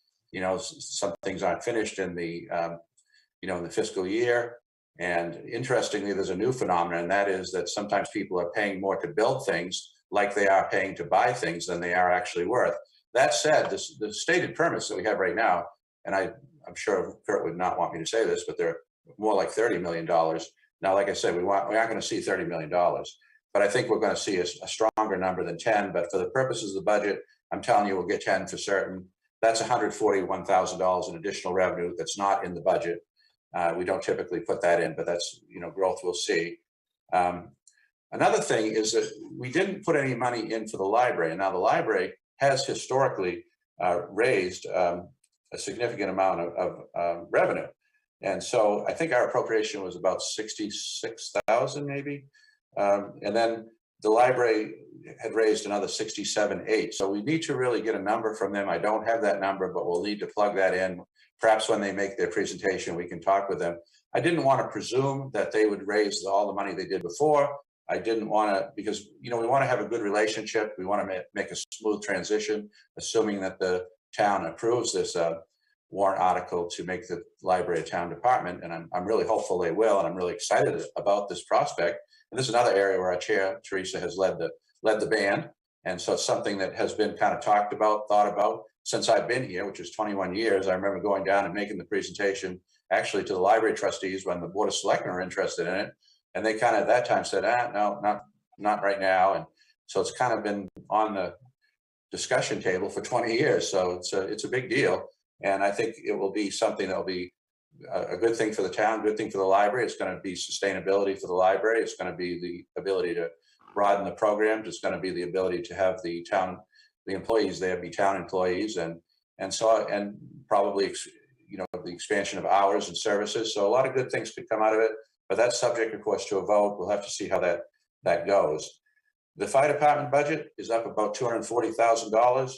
Some things aren't finished in the, in the fiscal year. And interestingly, there's a new phenomenon, and that is that sometimes people are paying more to build things like they are paying to buy things than they are actually worth. That said, the stated permits that we have right now, and I'm sure Kurt would not want me to say this, but they're more like $30 million. Now, like I said, we aren't going to see $30 million, but I think we're going to see a stronger number than 10. But for the purposes of the budget, I'm telling you, we'll get 10 for certain. That's $141,000 in additional revenue that's not in the budget. We don't typically put that in, but that's, growth we'll see. Another thing is that we didn't put any money in for the library. And now the library has historically raised a significant amount of revenue. And so I think our appropriation was about 66,000 maybe. And then the library had raised another 67.8. So we need to really get a number from them. I don't have that number, but we'll need to plug that in. Perhaps when they make their presentation, we can talk with them. I didn't want to presume that they would raise all the money they did before. I didn't want to, because, we want to have a good relationship. We want to make a smooth transition, assuming that the town approves this warrant article to make the library a town department. And I'm really hopeful they will. And I'm really excited about this prospect. And this is another area where our chair, Teresa, has led the band. And so it's something that has been kind of talked about, thought about since I've been here, which is 21 years. I remember going down and making the presentation actually to the library trustees when the Board of Selectmen were interested in it. And they kind of at that time said, no, not right now. And so it's kind of been on the discussion table for 20 years. So it's a big deal. And I think it will be something that will be a good thing for the town, good thing for the library. It's going to be sustainability for the library. It's going to be the ability to broaden the programs. It's going to be the ability to have the employees there be town employees, and probably, you know, the expansion of hours and services. So a lot of good things could come out of it, but that's subject, of course, to a vote. We'll have to see how that goes. The fire department budget is up about $240,000,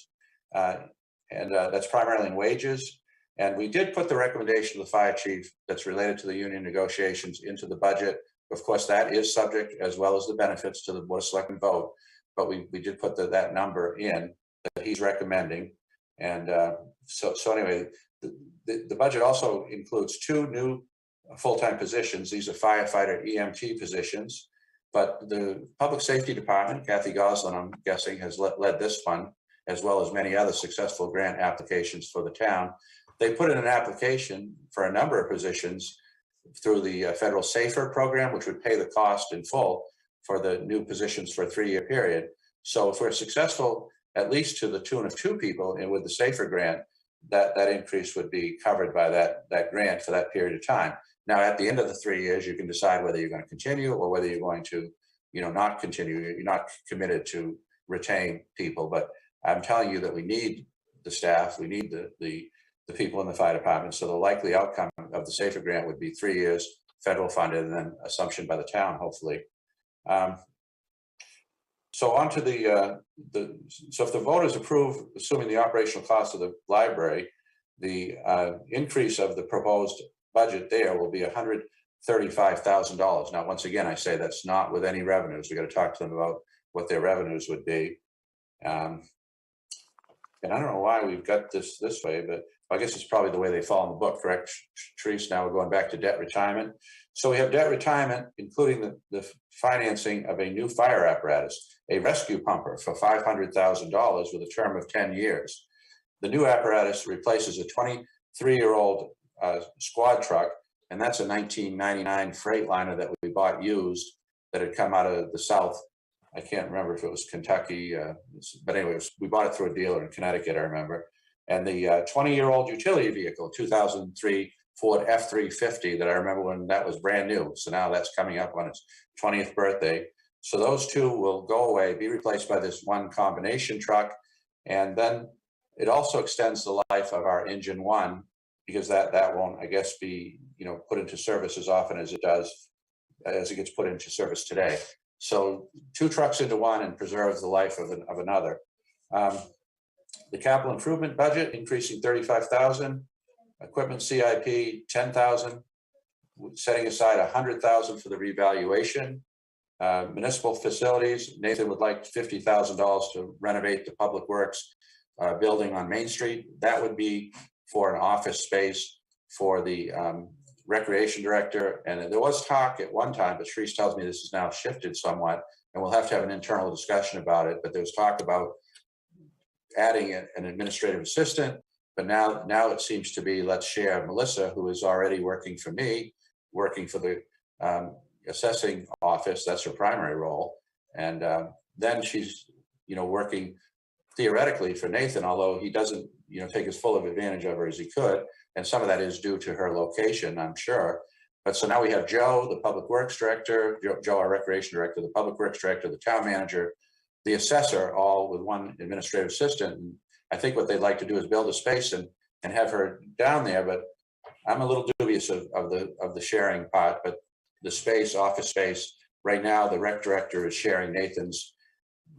and that's primarily in wages. And we did put the recommendation of the fire chief that's related to the union negotiations into the budget. Of course, that is subject, as well as the benefits, to the Board of Selectmen vote. But we did put that number in that he's recommending. And so anyway, the budget also includes 2 new full-time positions. These are firefighter EMT positions. But the Public Safety Department, Kathy Goslin, I'm guessing, has led this one, as well as many other successful grant applications for the town. They put in an application for a number of positions through the federal SAFER program, which would pay the cost in full for the new positions for a 3-year period. So if we're successful, at least to the tune of 2 people, and with the SAFER grant, that increase would be covered by that grant for that period of time. Now, at the end of the 3 years, you can decide whether you're going to continue or whether you're going to, you know, not continue. You're not committed to retain people, but I'm telling you that we need the staff, we need the people in the fire department. So the likely outcome of the SAFER grant would be 3 years federal funded, and then assumption by the town, hopefully. So on to so if the voters approve, assuming the operational cost of the library, the increase of the proposed budget there will be $135,000. Now, once again, I say that's not with any revenues. We got to talk to them about what their revenues would be. And I don't know why we've got this way, but I guess it's probably the way they fall in the book, correct, Therese? Now we're going back to debt retirement. So we have debt retirement, including the financing of a new fire apparatus, a rescue pumper for $500,000 with a term of 10 years. The new apparatus replaces a 23-year-old squad truck, and that's a 1999 Freightliner that we bought used that had come out of the South. I can't remember if it was Kentucky, but anyways, we bought it through a dealer in Connecticut, I remember. And the 20-year-old utility vehicle, 2003 Ford F-350 that I remember when that was brand new. So now that's coming up on its 20th birthday. So those 2 will go away, be replaced by this one combination truck. And then it also extends the life of our engine 1, because that won't, I guess, be, you know, put into service as often as it gets put into service today. So 2 trucks into one and preserves the life of another. The capital improvement budget increasing $35,000, equipment CIP $10,000, setting aside $100,000 for the revaluation. Municipal facilities, Nathan would like $50,000 to renovate the Public Works building on Main Street. That would be for an office space for the recreation director. And there was talk at one time, but Therese tells me this has now shifted somewhat, and we'll have to have an internal discussion about it. But there was talk about adding an administrative assistant, but now it seems to be, let's share Melissa, who is already working for me, working for the assessing office. That's her primary role. And then she's, you know, working theoretically for Nathan, although he doesn't, you know, take as full of advantage of her as he could. And some of that is due to her location, I'm sure. But so now we have Joe, the Public Works Director, Joe, our Recreation Director, the Public Works Director, the Town Manager, the Assessor, all with one administrative assistant. And I think what they'd like to do is build a space and have her down there, but I'm a little dubious of the sharing part. But the space, office space, right now the Rec Director is sharing Nathan's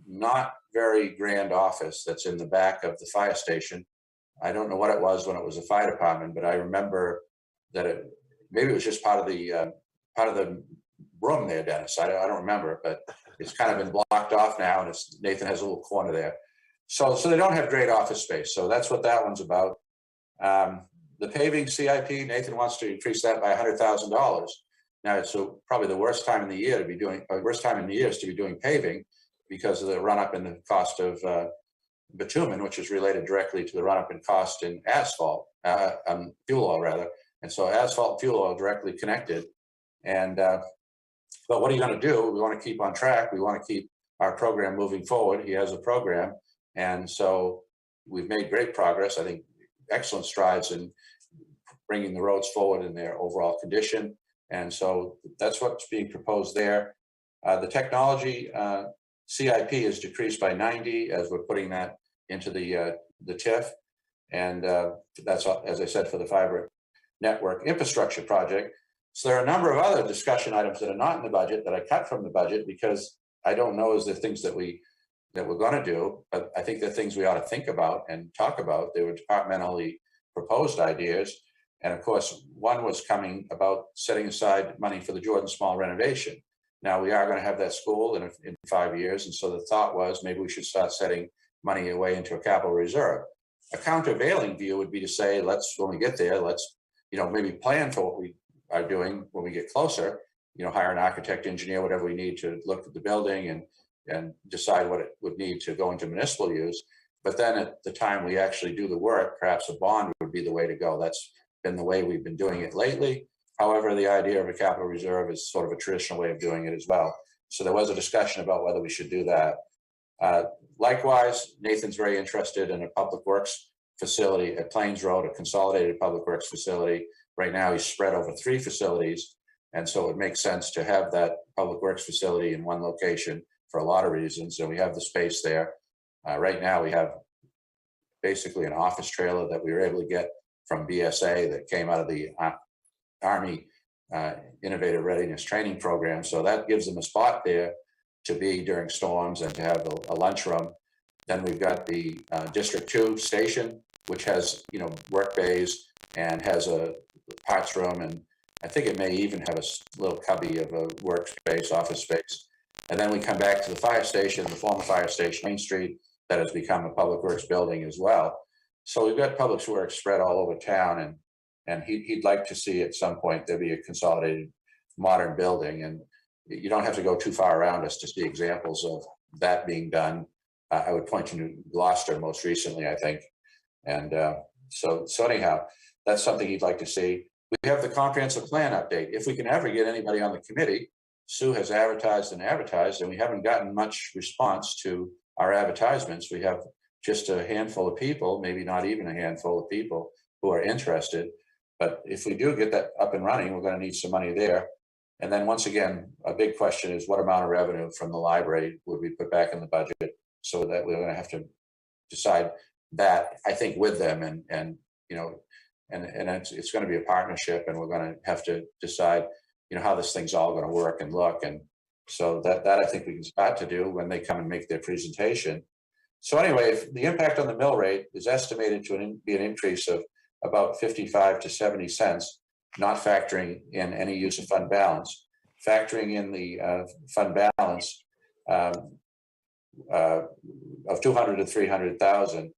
not very grand office that's in the back of the fire station. I don't know what it was when it was a fire department, but I remember that maybe it was just part of the room there, Dennis. I don't remember, but it's kind of been blocked off now, and Nathan has a little corner there. So they don't have great office space. So that's what that one's about. The paving CIP, Nathan wants to increase that by $100,000. Now it's probably the worst time in the year to be doing, worst time in the year is to be doing paving. because of the run up in the cost of bitumen, which is related directly to the run up in cost in asphalt, fuel oil rather. And so asphalt and fuel oil directly connected. And but what are you going to do? We want to keep on track. We want to keep our program moving forward. He has a program, and so we've made great progress. I think excellent strides in bringing the roads forward in their overall condition. And so that's what's being proposed there. The technology CIP is decreased by 90 as we're putting that into the TIF. And that's, as I said, for the fiber network infrastructure project. So there are a number of other discussion items that are not in the budget that I cut from the budget because I don't know is the things that we're going to do, but I think they're things we ought to think about and talk about. They were departmentally proposed ideas. And of course, one was coming about setting aside money for the Jordan Small renovation. Now we are going to have that school in 5 years. And so the thought was maybe we should start setting money away into a capital reserve. A countervailing view would be to say, when we get there, let's, maybe plan for what we are doing when we get closer, hire an architect, engineer, whatever we need to look at the building and decide what it would need to go into municipal use. But then at the time we actually do the work, perhaps a bond would be the way to go. That's been the way we've been doing it lately. However, the idea of a capital reserve is sort of a traditional way of doing it as well. So there was a discussion about whether we should do that. Likewise, Nathan's very interested in a public works facility at Plains Road, a consolidated public works facility. Right now he's spread over 3 facilities. And so it makes sense to have that public works facility in one location for a lot of reasons. And we have the space there. Right now we have basically an office trailer that we were able to get from BSA that came out of the Army Innovative Readiness Training Program. So that gives them a spot there to be during storms and to have a lunchroom. Then we've got the District 2 station, which has, work bays and has a parts room. And I think it may even have a little cubby of a workspace, office space. And then we come back to the fire station, the former fire station, Main Street, that has become a public works building as well. So we've got public works spread all over town, and he'd like to see at some point there be a consolidated modern building. And you don't have to go too far around us to see examples of that being done. I would point to Gloucester most recently, I think. And so anyhow, that's something he'd like to see. We have the comprehensive plan update. If we can ever get anybody on the committee, Sue has advertised, and we haven't gotten much response to our advertisements. We have just a handful of people, maybe not even a handful of people who are interested. But if we do get that up and running, we're going to need some money there. And then once again, a big question is what amount of revenue from the library would we put back in the budget, so that we're going to have to decide that, I think, with them. And it's going to be a partnership, and we're going to have to decide, how this thing's all going to work and look. And so that I think we can start to do when they come and make their presentation. So anyway, if the impact on the mill rate is estimated to be an increase of about 55 to 70 cents, not factoring in any use of fund balance. Factoring in the fund balance of 200 to 300,000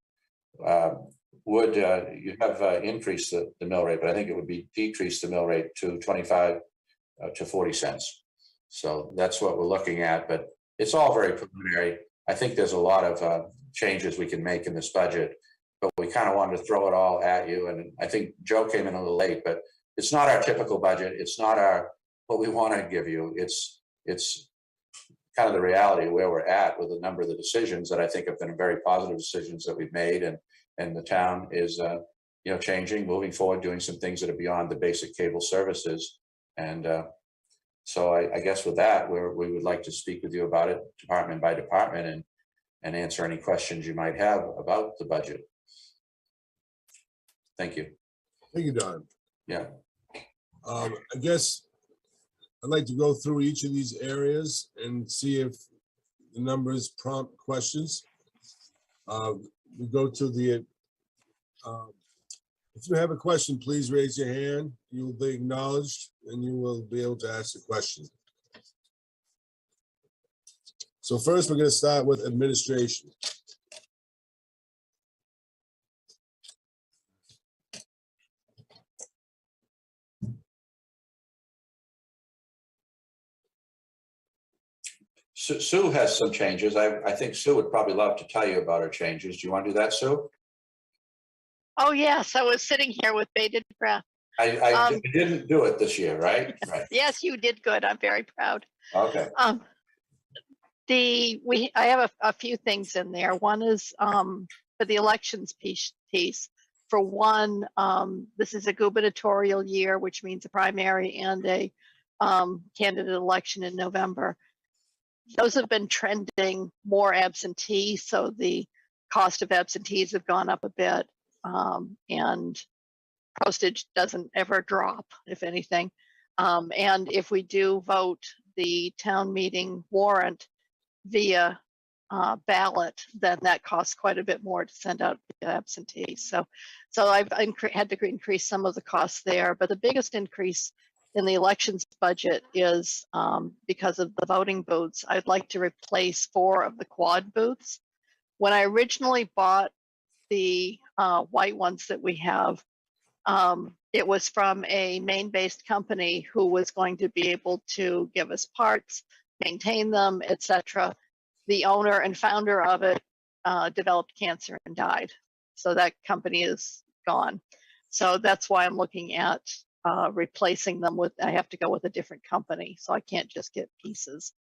would you have increased the mill rate, but I think it would be decreased the mill rate to 25 to 40 cents. So that's what we're looking at, but it's all very preliminary. I think there's a lot of changes we can make in this budget, but we kind of wanted to throw it all at you. And I think Joe came in a little late, but it's not our typical budget. It's not what we want to give you. It's kind of the reality of where we're at with a number of the decisions that I think have been very positive decisions that we've made. And the town is, changing, moving forward, doing some things that are beyond the basic cable services. And so I guess with that, we would like to speak with you about it department by department and answer any questions you might have about the budget. Thank you. Thank you, Don. Yeah. I guess I'd like to go through each of these areas and see if the numbers prompt questions. We go to the, if you have a question, please raise your hand. You will be acknowledged and you will be able to ask the question. So first, we're going to start with administration. Sue has some changes. I think Sue would probably love to tell you about her changes. Do you want to do that, Sue? Oh, yes, I was sitting here with bated breath. I didn't do it this year, right? Right. Yes, you did good. I'm very proud. Okay. I have a few things in there. One is for the elections piece. For one, this is a gubernatorial year, which means a primary and a candidate election in November. Those have been trending more absentee, so the cost of absentees have gone up a bit, and postage doesn't ever drop, if anything. And if we do vote the town meeting warrant via ballot, then that costs quite a bit more to send out absentees. So I've had to increase some of the costs there, but the biggest increase in the elections budget is because of the voting booths. I'd like to replace 4 of the quad booths. When I originally bought the white ones that we have, it was from a Maine-based company who was going to be able to give us parts, maintain them, etc. The owner and founder of it developed cancer and died. So that company is gone. So that's why I'm looking at replacing them with, I have to go with a different company. So I can't just get pieces.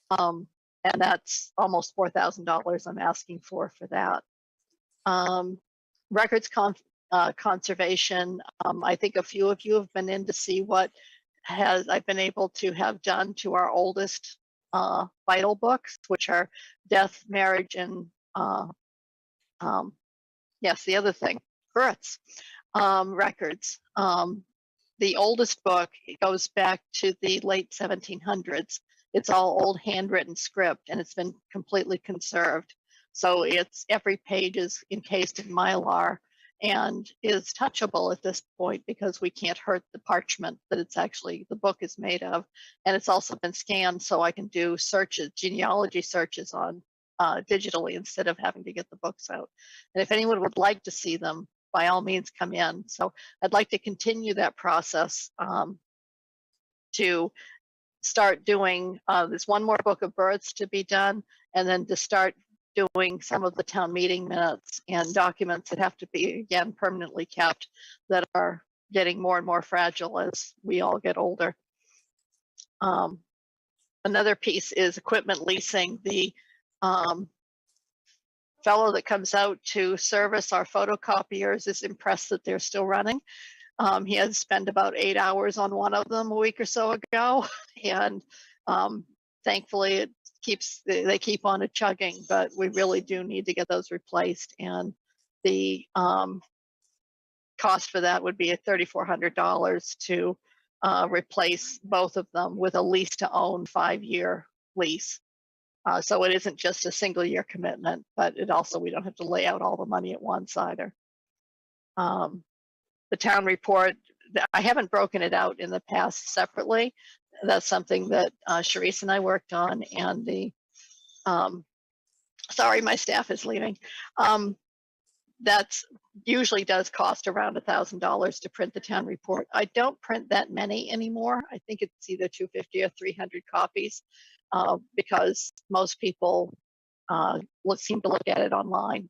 And that's almost $4,000 I'm asking for that. Records conservation. I think a few of you have been in to see what I've been able to have done to our oldest vital books, which are death, marriage, and yes, the other thing, births, records. The oldest book, it goes back to the late 1700s. It's all old handwritten script, and it's been completely conserved. So every page is encased in Mylar and is touchable at this point because we can't hurt the parchment that it's actually, the book is made of. And it's also been scanned so I can do searches, genealogy searches on digitally instead of having to get the books out. And if anyone would like to see them, by all means come in. So I'd like to continue that process to start doing, there's one more book of births to be done, and then to start doing some of the town meeting minutes and documents that have to be, again, permanently kept, that are getting more and more fragile as we all get older. Another piece is equipment leasing. The fellow that comes out to service our photocopiers is impressed that they're still running. He has spent about 8 hours on one of them a week or so ago, and thankfully they keep on a chugging, but we really do need to get those replaced, and the cost for that would be $3,400 to replace both of them with a lease to own 5-year lease. So it isn't just a single year commitment, but it also, we don't have to lay out all the money at once either. The town report, I haven't broken it out in the past separately. That's something that Charisse and I worked on, and the, sorry, my staff is leaving. That's usually does cost around $1,000 to print the town report. I don't print that many anymore. I think it's either 250 or 300 copies because most people seem to look at it online,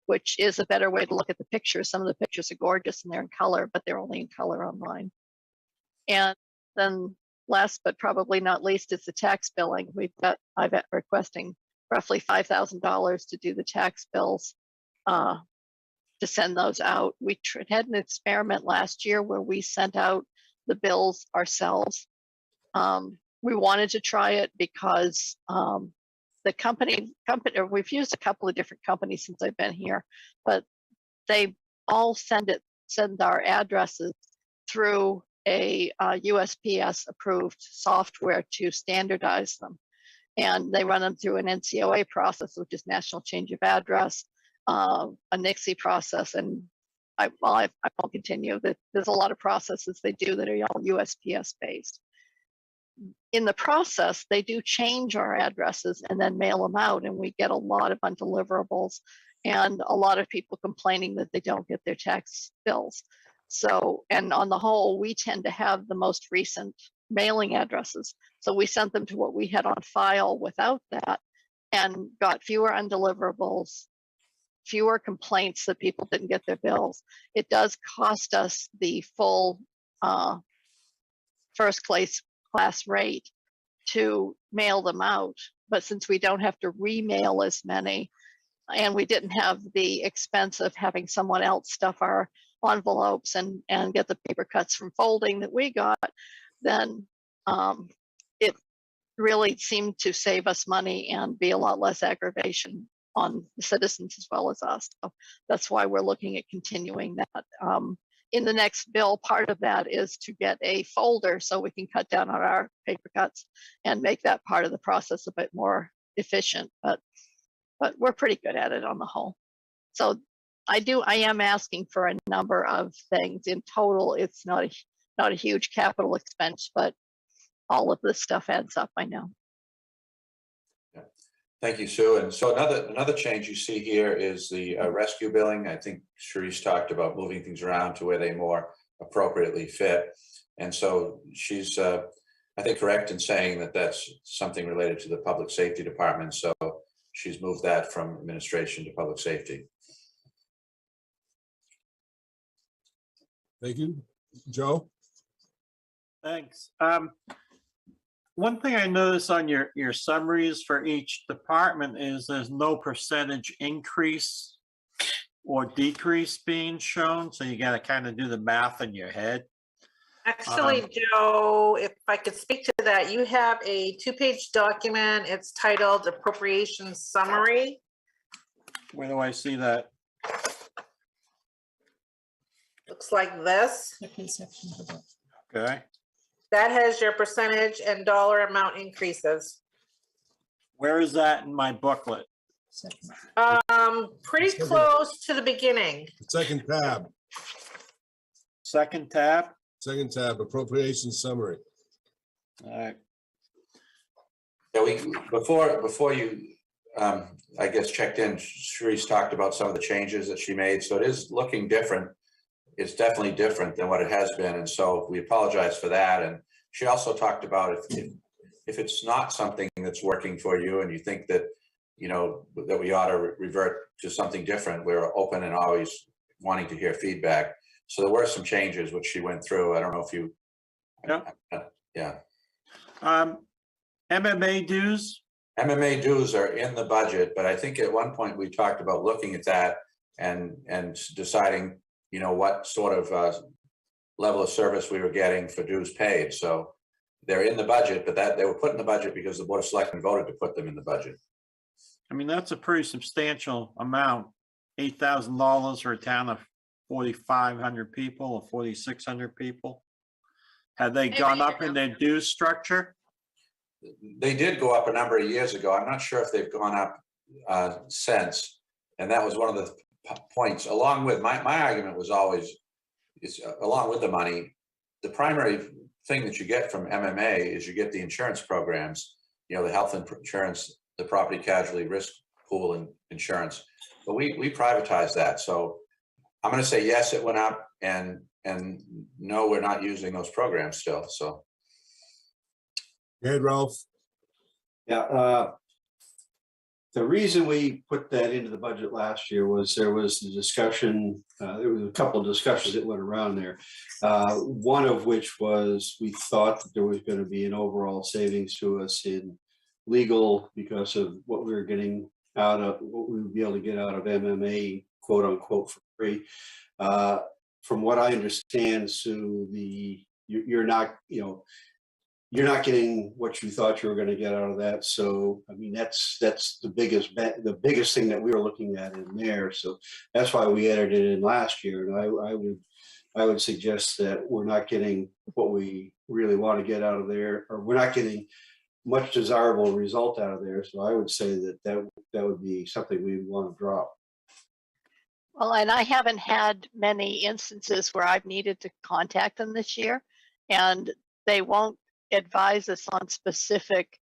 which is a better way to look at the pictures. Some of the pictures are gorgeous and they're in color, but they're only in color online. And then last but probably not least is the tax billing. I've been requesting roughly $5,000 to do the tax bills, to send those out. We had an experiment last year where we sent out the bills ourselves. We wanted to try it because the company, we've used a couple of different companies since I've been here, but they all send our addresses through a USPS approved software to standardize them. And they run them through an NCOA process, which is National Change of Address, a NICSI process, and I won't continue. There's a lot of processes they do that are all USPS based. In the process, they do change our addresses and then mail them out, and we get a lot of undeliverables and a lot of people complaining that they don't get their tax bills. So, and on the whole, we tend to have the most recent mailing addresses. So we sent them to what we had on file without that and got fewer undeliverables, fewer complaints that people didn't get their bills. It does cost us the full first class rate to mail them out. But since we don't have to remail as many, and we didn't have the expense of having someone else stuff our envelopes and get the paper cuts from folding that we got, then it really seemed to save us money and be a lot less aggravation on the citizens as well as us. So that's why we're looking at continuing that. In the next bill, part of that is to get a folder so we can cut down on our paper cuts and make that part of the process a bit more efficient. But we're pretty good at it on the whole. So I am asking for a number of things. In total, it's not a huge capital expense, but all of this stuff adds up, I know. Thank you, Sue. And so another change you see here is the rescue billing. I think Sharice talked about moving things around to where they more appropriately fit. And so she's, I think, correct in saying that that's something related to the public safety department. So she's moved that from administration to public safety. Thank you. Joe? Thanks. One thing I noticed on your summaries for each department is there's no percentage increase or decrease being shown. So you got to kind of do the math in your head. Actually, Joe, if I could speak to that, you have a 2-page document. It's titled Appropriations Summary. Where do I see that? Looks like this. Okay. That has your percentage and dollar amount increases. Where is that in my booklet? Pretty close to the beginning. Second tab. Second tab? Second tab, appropriation summary. All right. Yeah, before you, I guess, checked in, Sharice talked about some of the changes that she made. So it is looking different. It's definitely different than what it has been. And so we apologize for that. And she also talked about if it's not something that's working for you and you think that, you know, that we ought to revert to something different, we're open and always wanting to hear feedback. So there were some changes which she went through. I don't know if you, yeah. MMA dues? MMA dues are in the budget, but I think at one point we talked about looking at that and deciding, you know, what sort of level of service we were getting for dues paid. So they're in the budget, but that they were put in the budget because the Board of Selectmen voted to put them in the budget. I mean, that's a pretty substantial amount, $8,000 for a town of 4,500 people or 4,600 people. Have they gone up in their dues structure? They did go up a number of years ago. I'm not sure if they've gone up since. And that was one of the points, along with my argument was always, along with the money, the primary thing that you get from MMA is you get the insurance programs, you know, the health insurance, the property casualty risk pool and insurance. But we privatized that. So I'm going to say yes, it went up, and no, we're not using those programs still. So. Go ahead, Ralph. Yeah, the reason we put that into the budget last year was there was a discussion, there was a couple of discussions that went around there. One of which was we thought that there was going to be an overall savings to us in legal because of what we were getting out of, what we would be able to get out of MMA, quote unquote, for free. From what I understand, Sue, you're not, you know, you're not getting what you thought you were going to get out of that. So, I mean, that's the biggest thing that we were looking at in there. So that's why we added it in last year. And I would suggest that we're not getting what we really want to get out of there, or we're not getting much desirable result out of there. So I would say that would be something we want to drop. Well, and I haven't had many instances where I've needed to contact them this year, and they won't advise us on specific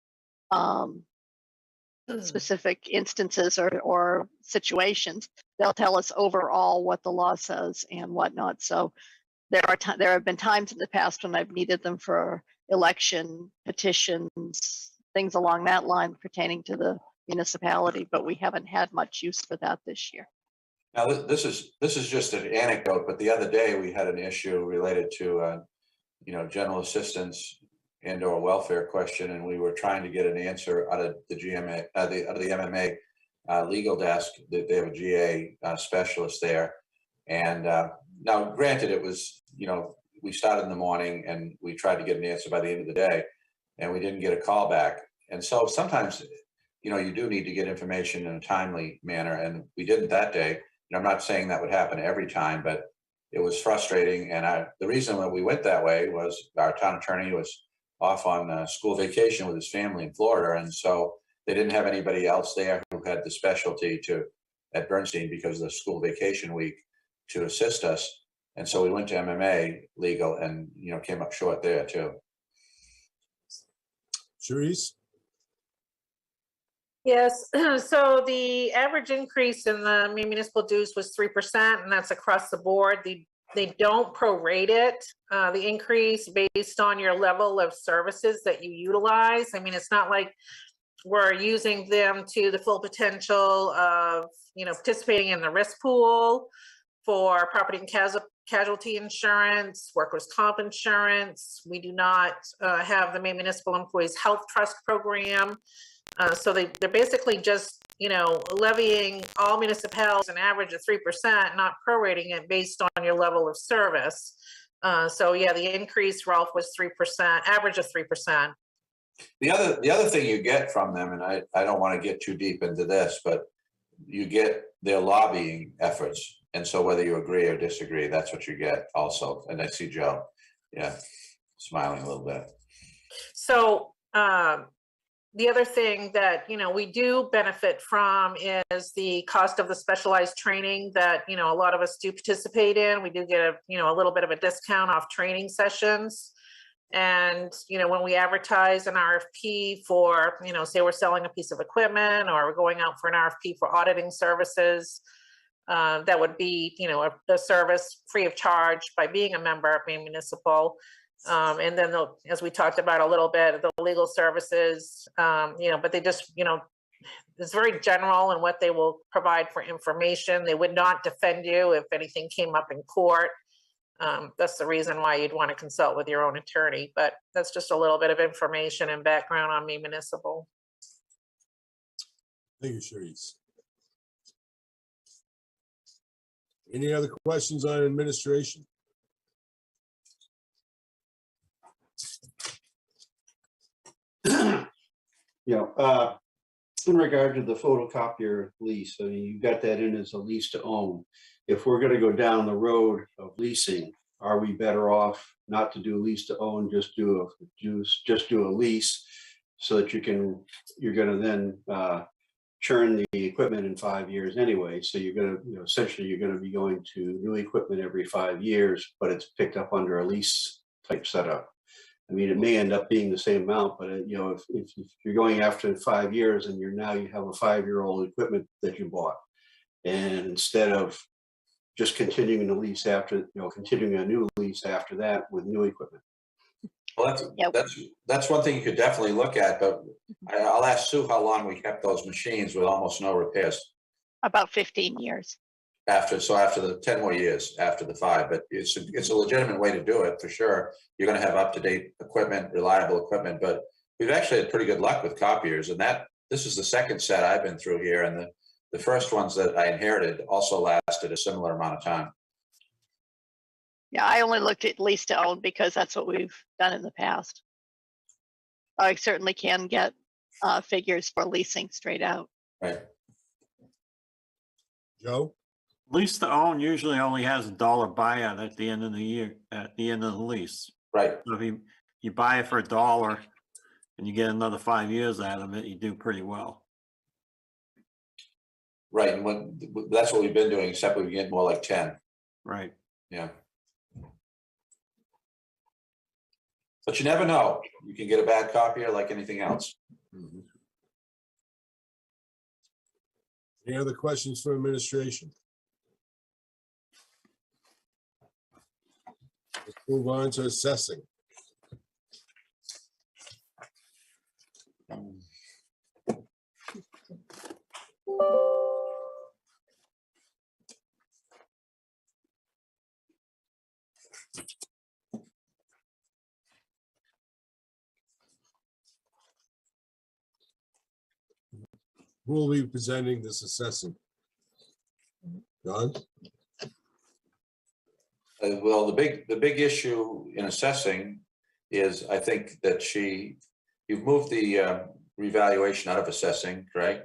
instances or situations. They'll tell us overall what the law says and whatnot. So there have been times in the past when I've needed them for election petitions, things along that line pertaining to the municipality, but we haven't had much use for that this year. Now, this is just an anecdote, but the other day we had an issue related to, general assistance and or welfare question, and we were trying to get an answer out of the GMA, out of the MMA legal desk. They have a GA specialist there, and now granted, it was, we started in the morning and we tried to get an answer by the end of the day, and we didn't get a call back. And so sometimes, you do need to get information in a timely manner, and we didn't that day. I'm not saying that would happen every time, but it was frustrating. And the reason that we went that way was our town attorney was off on school vacation with his family in Florida. And so they didn't have anybody else there who had the specialty at Bernstein because of the school vacation week to assist us. And so we went to MMA legal and, came up short there too. Charisse? Yes, so the average increase in the municipal dues was 3%, and that's across the board. They don't prorate it, the increase based on your level of services that you utilize. I mean, it's not like we're using them to the full potential of, participating in the risk pool for property and casualty insurance, workers' comp insurance. We do not have the Maine Municipal Employees Health Trust Program. So they're basically just, levying all municipalities an average of 3%, not prorating it based on your level of service. So yeah, the increase, Ralph, was 3%, average of 3%. The other thing you get from them, and I don't want to get too deep into this, but you get their lobbying efforts. And so whether you agree or disagree, that's what you get also. And I see Joe, smiling a little bit. So, the other thing that, we do benefit from is the cost of the specialized training that, a lot of us do participate in. We do get a little bit of a discount off training sessions. And, when we advertise an RFP for, say we're selling a piece of equipment or we're going out for an RFP for auditing services, that would be, a service free of charge by being a member of Maine Municipal. And then as we talked about a little bit, the legal services, but they just, it's very general in what they will provide for information. They would not defend you if anything came up in court. That's the reason why you'd want to consult with your own attorney, but that's just a little bit of information and background on Maine Municipal. Thank you, Charisse. Any other questions on administration? In regard to the photocopier lease, I mean, you've got that in as a lease to own. If we're going to go down the road of leasing, are we better off not to do lease to own, just do a lease so that you're going to then churn the equipment in 5 years anyway. So you're going to, essentially you're going to be going to new equipment every 5 years, but it's picked up under a lease type setup. I mean, it may end up being the same amount, but if you're going after 5 years and you have a 5-year-old equipment that you bought, and instead of just continuing the lease after, continuing a new lease after that with new equipment. Well, that's one thing you could definitely look at, but I'll ask Sue how long we kept those machines with almost no repairs. About 15 years. After the 10 more years after the 5, but it's a legitimate way to do it for sure. You're going to have up-to-date equipment, reliable equipment, but we've actually had pretty good luck with copiers, and this is the second set I've been through here, and the first ones that I inherited also lasted a similar amount of time. Yeah, I only looked at lease to own because that's what we've done in the past. I certainly can get figures for leasing straight out. Right. Joe? Lease to own usually only has $1 buyout at the end of the year, at the end of the lease. Right. So if you buy it for $1 and you get another 5 years out of it, you do pretty well. Right, and that's what we've been doing, except we get more like 10. Right. Yeah. But you never know. You can get a bad copier like anything else. Mm-hmm. Any other questions for administration? Let's move on to assessing. Who will be presenting this assessment? John? Well, the big issue in assessing is, I think that you've moved the revaluation out of assessing, right?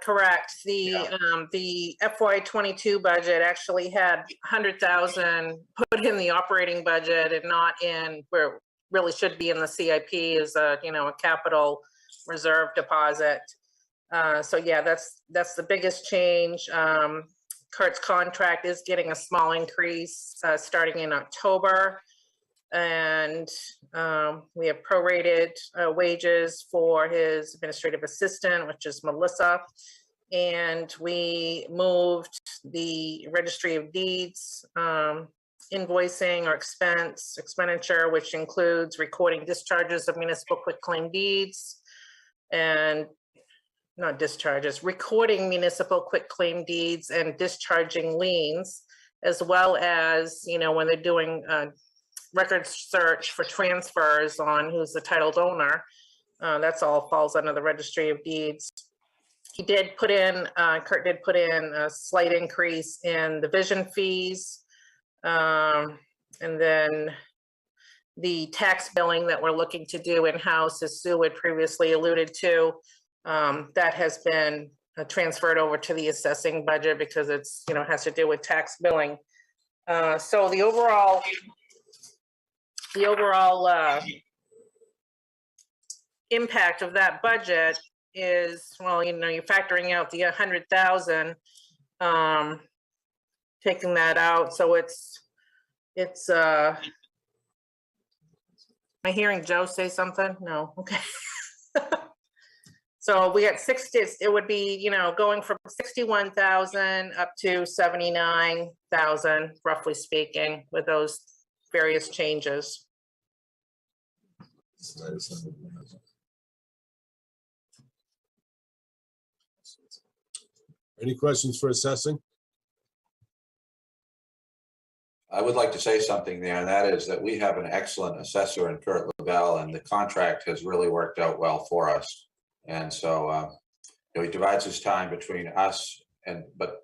Correct. The FY22 budget actually had 100,000 put in the operating budget and not in where it really should be in the CIP as a capital reserve deposit. So yeah, that's the biggest change. Kurt's contract is getting a small increase starting in October. And we have prorated wages for his administrative assistant, which is Melissa. And we moved the registry of deeds invoicing or expenditure, which includes recording discharges of municipal quitclaim deeds and not discharges, recording municipal quitclaim deeds and discharging liens, as well as, when they're doing record search for transfers on who's the titled owner. That's all falls under the registry of deeds. He did put in, Kurt did put in a slight increase in the vision fees. And then the tax billing that we're looking to do in-house, as Sue had previously alluded to, that has been transferred over to the assessing budget because it's, has to do with tax billing. So the overall impact of that budget is, well, you're factoring out the 100,000, taking that out. So it's am I hearing Joe say something? No, okay. So we got 60, it would be, going from 61,000 up to 79,000, roughly speaking, with those various changes. Any questions for assessing? I would like to say something there, and that is that we have an excellent assessor in Kurt Lavelle, and the contract has really worked out well for us. And so he divides his time between us but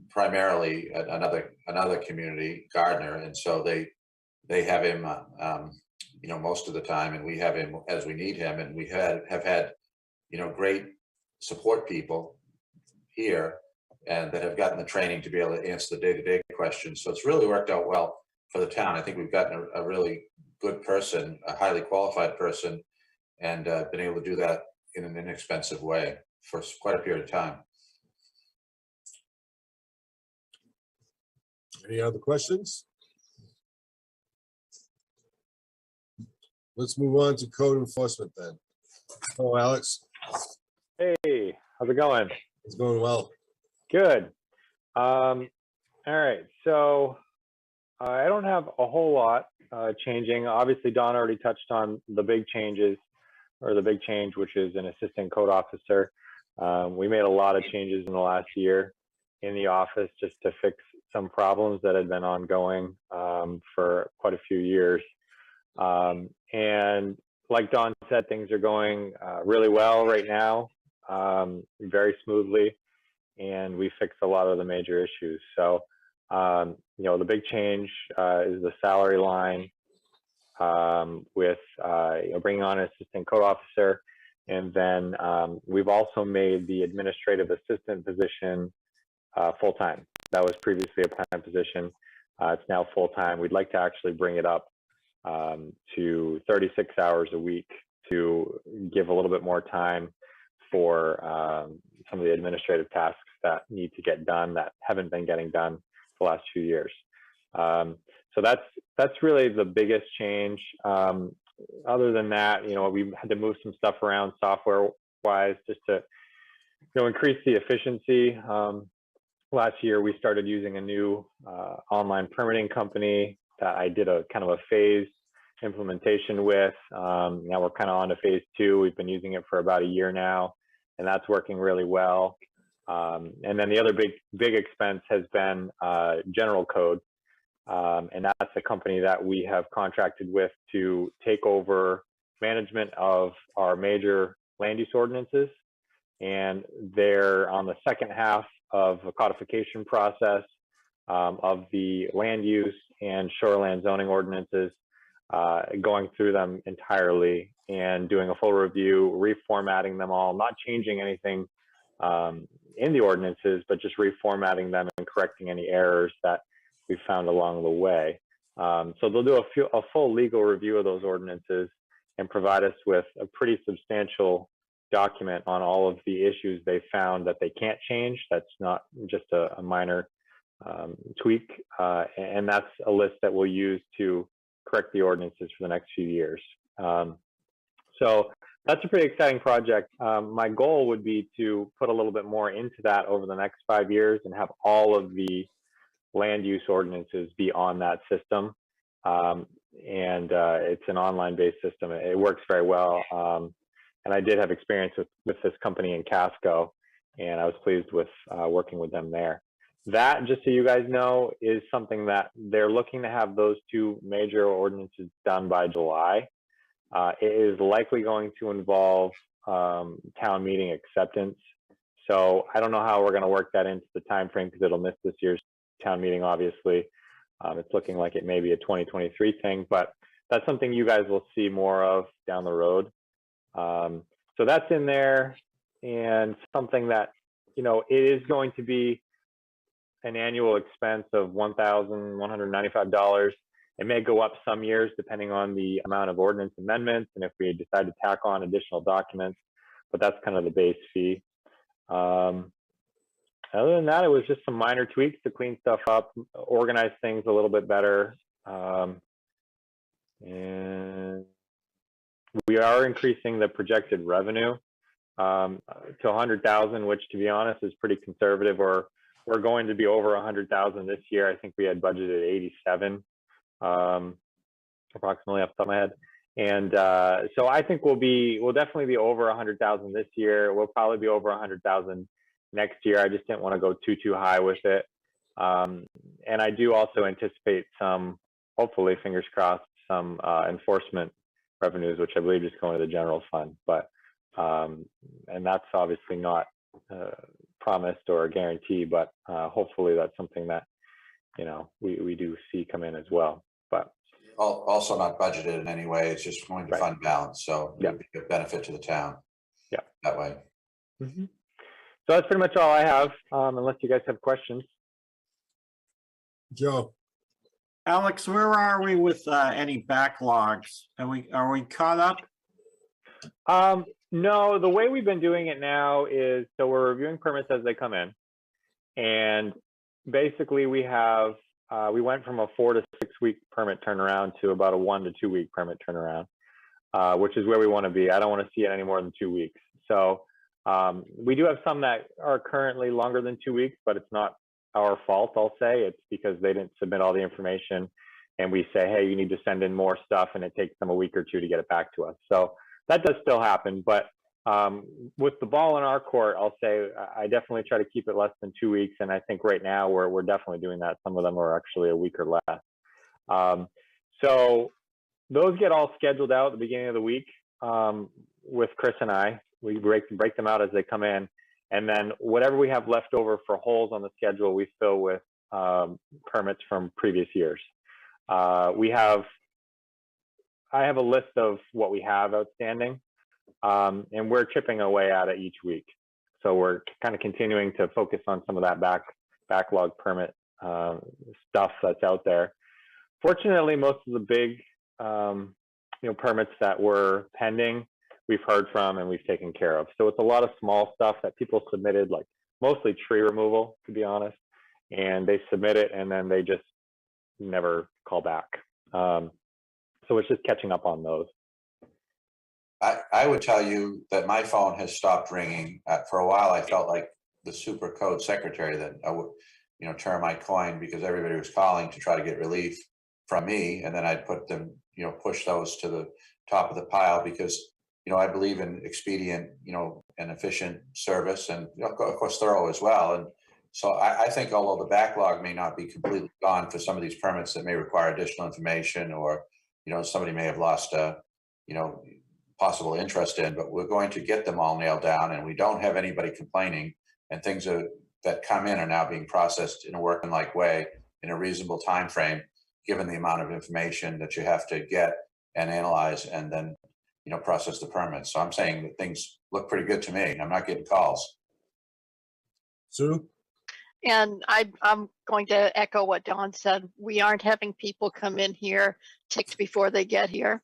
primarily another community, Gardner, and so they have him most of the time, and we have him as we need him, and we have had great support people here and that have gotten the training to be able to answer the day-to-day questions. So it's really worked out well for the town. I think we've gotten a really good person, a highly qualified person, and been able to do that in an inexpensive way for quite a period of time. Any other questions? Let's move on to code enforcement then. Hello, Alex. Hey, how's it going? It's going well. Good. All right, so I don't have a whole lot changing. Obviously, Don already touched on the big changes, or the big change, which is an assistant code officer. We made a lot of changes in the last year in the office just to fix some problems that had been ongoing for quite a few years. And like Don said, things are going really well right now, very smoothly, and we fixed a lot of the major issues. So, the big change is the salary line with bringing on an assistant code officer. And then we've also made the administrative assistant position full-time. That was previously a part-time position. It's now full-time. We'd like to actually bring it up to 36 hours a week to give a little bit more time for some of the administrative tasks that need to get done that haven't been getting done the last few years. So that's really the biggest change. Other than that, we had to move some stuff around software-wise just to increase the efficiency. Last year, we started using a new online permitting company that I did a kind of a phased implementation with. Now we're kind of on to phase 2. We've been using it for about a year now, and that's working really well. And then the other big expense has been General Code, and that's a company that we have contracted with to take over management of our major land use ordinances. And they're on the second half of a codification process of the land use and shoreland zoning ordinances, going through them entirely and doing a full review, reformatting them all, not changing anything in the ordinances, but just reformatting them and correcting any errors that we found along the way. So they'll do a full legal review of those ordinances and provide us with a pretty substantial document on all of the issues they found that they can't change. That's not just a minor tweak, and that's a list that we'll use to correct the ordinances for the next few years. So that's a pretty exciting project. My goal would be to put a little bit more into that over the next 5 years and have all of the land use ordinances be on that system. And it's an online-based system. It works very well. And I did have experience with this company in Casco, and I was pleased with working with them there. That, just so you guys know, is something that they're looking to have those 2 major ordinances done by July. It is likely going to involve town meeting acceptance. So I don't know how we're going to work that into the time frame because it'll miss this year's town meeting, obviously. It's looking like it may be a 2023 thing, but that's something you guys will see more of down the road. So that's in there, and something that, you know, it is going to be an annual expense of $1,195. It may go up some years depending on the amount of ordinance amendments and if we decide to tack on additional documents, but that's kind of the base fee. Other than that, it was just some minor tweaks to clean stuff up, organize things a little bit better. And we are increasing the projected revenue to 100,000, which, to be honest, is pretty conservative. Or we're going to be over 100,000 this year. I think we had budgeted 87, approximately off the top of my head. And so I think we'll definitely be over 100,000 this year. We'll probably be over 100,000 next year. I just didn't want to go too high with it. And I do also anticipate some, hopefully, fingers crossed, some enforcement revenues, which I believe just go into the general fund. But and that's obviously not promised or a guarantee, but hopefully that's something that, you know, we do see come in as well. But also not budgeted in any way. It's just going to fund balance, so it would be a benefit to the town. Yeah, that way. Mm-hmm. So that's pretty much all I have, unless you guys have questions. Joe. Alex, where are we with any backlogs? Are we caught up? No, the way we've been doing it now is, so we're reviewing permits as they come in. And basically we have, we went from a 4 to 6 week permit turnaround to about a 1 to 2 week permit turnaround, which is where we want to be. I don't want to see it any more than 2 weeks. So we do have some that are currently longer than 2 weeks, but it's not our fault, I'll say. It's because they didn't submit all the information, and we say, hey, you need to send in more stuff, and it takes them a week or 2 to get it back to us. So that does still happen, but with the ball in our court, I'll say I definitely try to keep it less than 2 weeks, and I think right now we're definitely doing that. Some of them are actually a week or less. So those get all scheduled out at the beginning of the week with Chris and I. We break them out as they come in, and then whatever we have left over for holes on the schedule, we fill with permits from previous years. I have a list of what we have outstanding, and we're chipping away at it each week. So we're kind of continuing to focus on some of that backlog permit stuff that's out there. Fortunately, most of the big permits that were pending, we've heard from and we've taken care of. So it's a lot of small stuff that people submitted, like mostly tree removal, to be honest, and they submit it and then they just never call back. So it's just catching up on those. I would tell you that my phone has stopped ringing. For a while, I felt like the super code secretary, that term I coined because everybody was calling to try to get relief. from me, and then I'd put them, push those to the top of the pile because, I believe in expedient, and efficient service and of course thorough as well. And so I think although the backlog may not be completely gone for some of these permits that may require additional information or, somebody may have lost possible interest in, but we're going to get them all nailed down and we don't have anybody complaining and things that come in are now being processed in a workmanlike way in a reasonable time frame, given the amount of information that you have to get and analyze and then, process the permits. So I'm saying that things look pretty good to me. I'm not getting calls. Sue? And I'm going to echo what Don said. We aren't having people come in here ticked before they get here.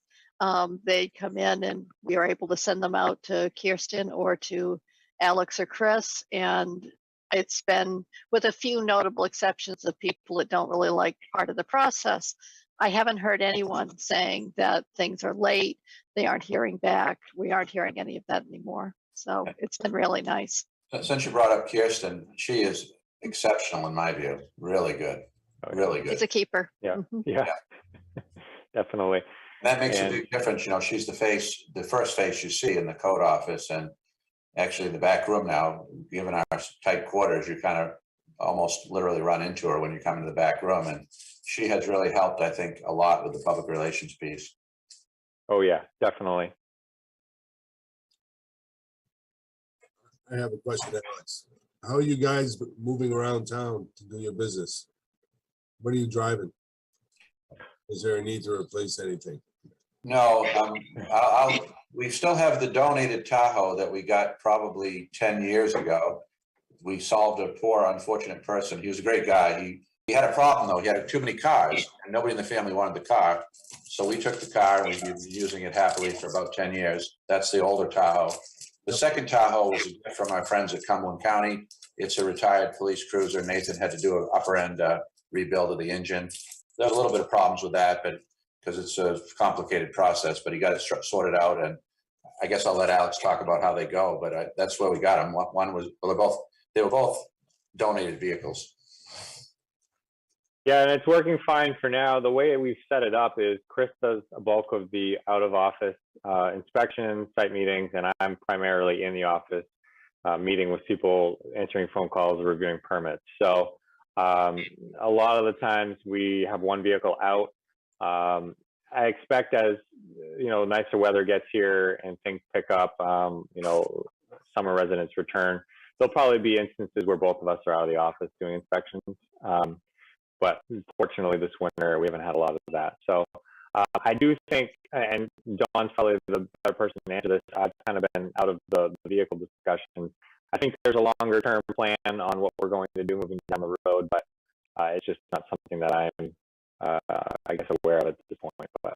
They come in and we are able to send them out to Kirsten or to Alex or Chris. And it's been, with a few notable exceptions of people that don't really like part of the process, I haven't heard anyone saying that things are late, they aren't hearing back. We aren't hearing any of that anymore. So it's been really nice. Since you brought up Kirsten, she is exceptional in my view. Really good. Really good. He's a keeper. Yeah. Yeah. Definitely. That makes a big difference. She's the first face you see in the code office, and actually the back room now, given our tight quarters, you kind of almost literally run into her when you come into the back room. And she has really helped, I think, a lot with the public relations piece. Oh yeah, definitely. I have a question, Alex. How are you guys moving around town to do your business? What are you driving? Is there a need to replace anything? No, we still have the donated Tahoe that we got probably 10 years ago. We solved a poor, unfortunate person. He was a great guy. He had a problem though. He had too many cars and nobody in the family wanted the car. So we took the car and we've been using it happily for about 10 years. That's the older Tahoe. The second Tahoe was a gift from our friends at Cumberland County. It's a retired police cruiser. Nathan had to do an upper end rebuild of the engine. There's a little bit of problems with that, but because it's a complicated process, but he got it sorted out. And I guess I'll let Alex talk about how they go, but that's where we got them. One was, well, they were both donated vehicles. Yeah, and it's working fine for now. The way we've set it up is Chris does a bulk of the out of office inspections, site meetings, and I'm primarily in the office meeting with people, answering phone calls, reviewing permits. So a lot of the times we have one vehicle out. I expect as, nicer weather gets here and things pick up, summer residents return, there'll probably be instances where both of us are out of the office doing inspections. But fortunately this winter, we haven't had a lot of that. So I do think, and Dawn's probably the better person to answer this, I've kind of been out of the vehicle discussion. I think there's a longer term plan on what we're going to do moving down the road, but it's just not something that I'm, I guess, aware of at this point. But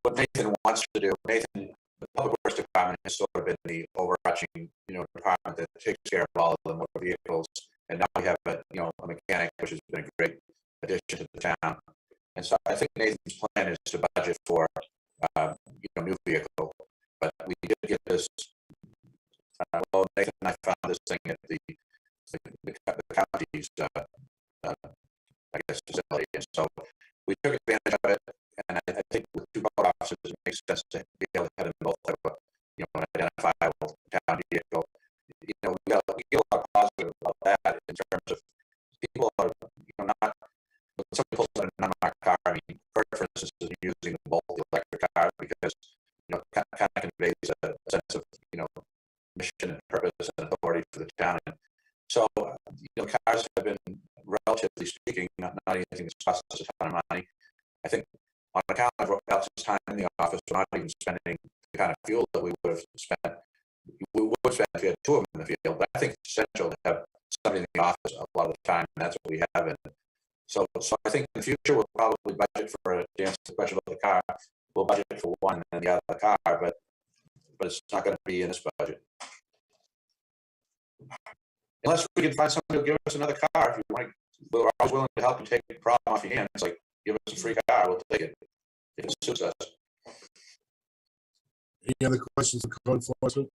what Nathan wants to do, the Public Works Department has sort of been the overarching, department that takes care of all of the motor vehicles. And now we have a mechanic, which has been a great addition to the town. And so I think Nathan's plan is to budget for, new vehicle. But we did get this, Nathan and I found this thing at the county's, I guess, facility. And so we took advantage of it. And I think with two boat officers, it makes sense to be able to have them both have an identifiable town vehicle. We get a lot of positive about that in terms of people are, not, when somebody pulls out an unmarked car, I mean, Kurt, for instance, is using both the electric car because, kind of conveys a sense of, mission and purpose and authority for the town. And so, cars have been, relatively speaking, not anything that's cost us a ton of money. I think on account of Alex's time in the office, we're not even spending the kind of fuel that we would have spent. We would spend if we had two of them in the field, but I think it's essential to have somebody in the office a lot of the time, and that's what we have. And so I think in the future we'll probably budget for, to answer the question about the car, we'll budget for one and the other car, but it's not going to be in this budget. Unless we can find somebody who'll give us another car. If you want, we're always willing to help you take the problem off your hands. Like, give us a free car, we'll take it if it suits us. Any other questions for code enforcement?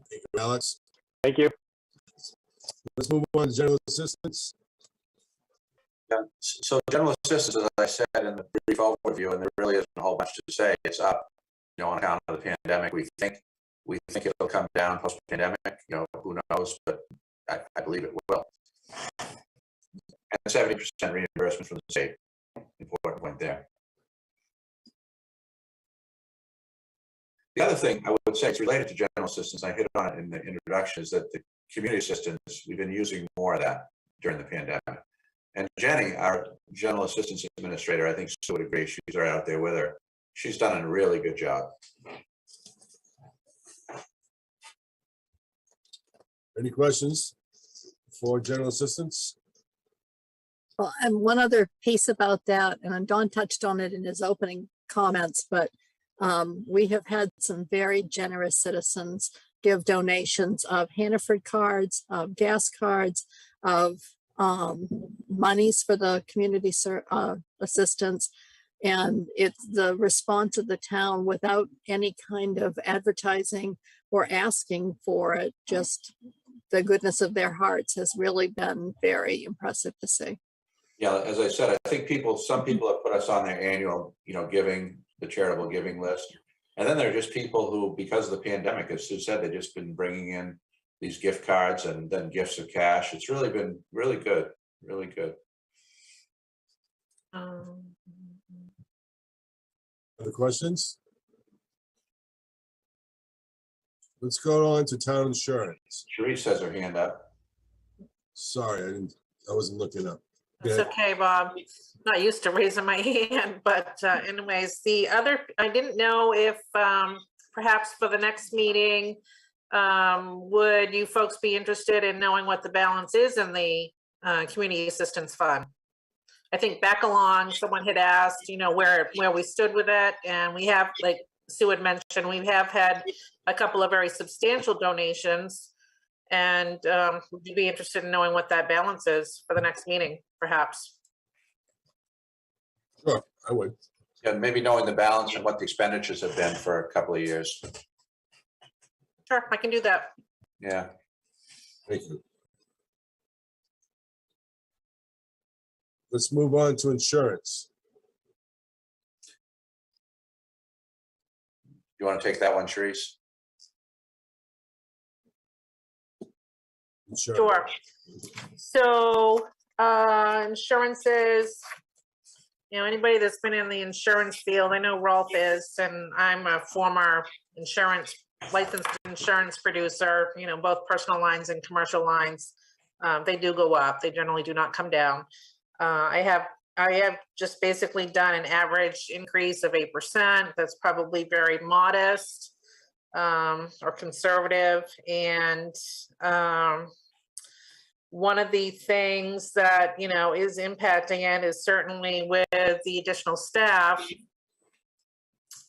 Thank you, Alex. Thank you. Let's move on to general assistance. Yeah. So general assistance, as I said in the brief overview, and there really isn't a whole bunch to say, it's up, on account of the pandemic. We think it'll come down post-pandemic, who knows, but I believe it will. And 70% reimbursement from the state, important point there. The other thing I would say, it's related to general assistance, I hit on it in the introduction, is that the community assistance, we've been using more of that during the pandemic. And Jenny, our general assistance administrator, I think Sue would agree, she's right out there with her. She's done a really good job. Any questions for general assistance? Well, and one other piece about that, and Don touched on it in his opening comments, but we have had some very generous citizens give donations of Hannaford cards, of gas cards, of monies for the community assistance. And it's the response of the town without any kind of advertising or asking for it, just the goodness of their hearts has really been very impressive to see. Yeah, as I said, I think some people have put us on their annual, giving, the charitable giving list. And then there are just people who, because of the pandemic, as Sue said, they've just been bringing in these gift cards and then gifts of cash. It's really been really good, really good. Other questions? Let's go on to town insurance. Sharice has her hand up. Sorry, I wasn't looking up. It's okay, Bob. Not used to raising my hand, but anyways, I didn't know if perhaps for the next meeting, would you folks be interested in knowing what the balance is in the community assistance fund? I think back along, someone had asked, where we stood with it, and we have, like Sue had mentioned, we have had a couple of very substantial donations, and would you be interested in knowing what that balance is for the next meeting, perhaps? Sure, I would. Yeah, maybe knowing the balance and what the expenditures have been for a couple of years. Sure, I can do that. Yeah. Thank you. Let's move on to insurance. You want to take that one, Sharice? Sure. So insurances, anybody that's been in the insurance field, I know Rolf is, and I'm a former licensed insurance producer, both personal lines and commercial lines. They do go up. They generally do not come down. I have just basically done an average increase of 8%. That's probably very modest or conservative. And one of the things that, is impacting it is certainly with the additional staff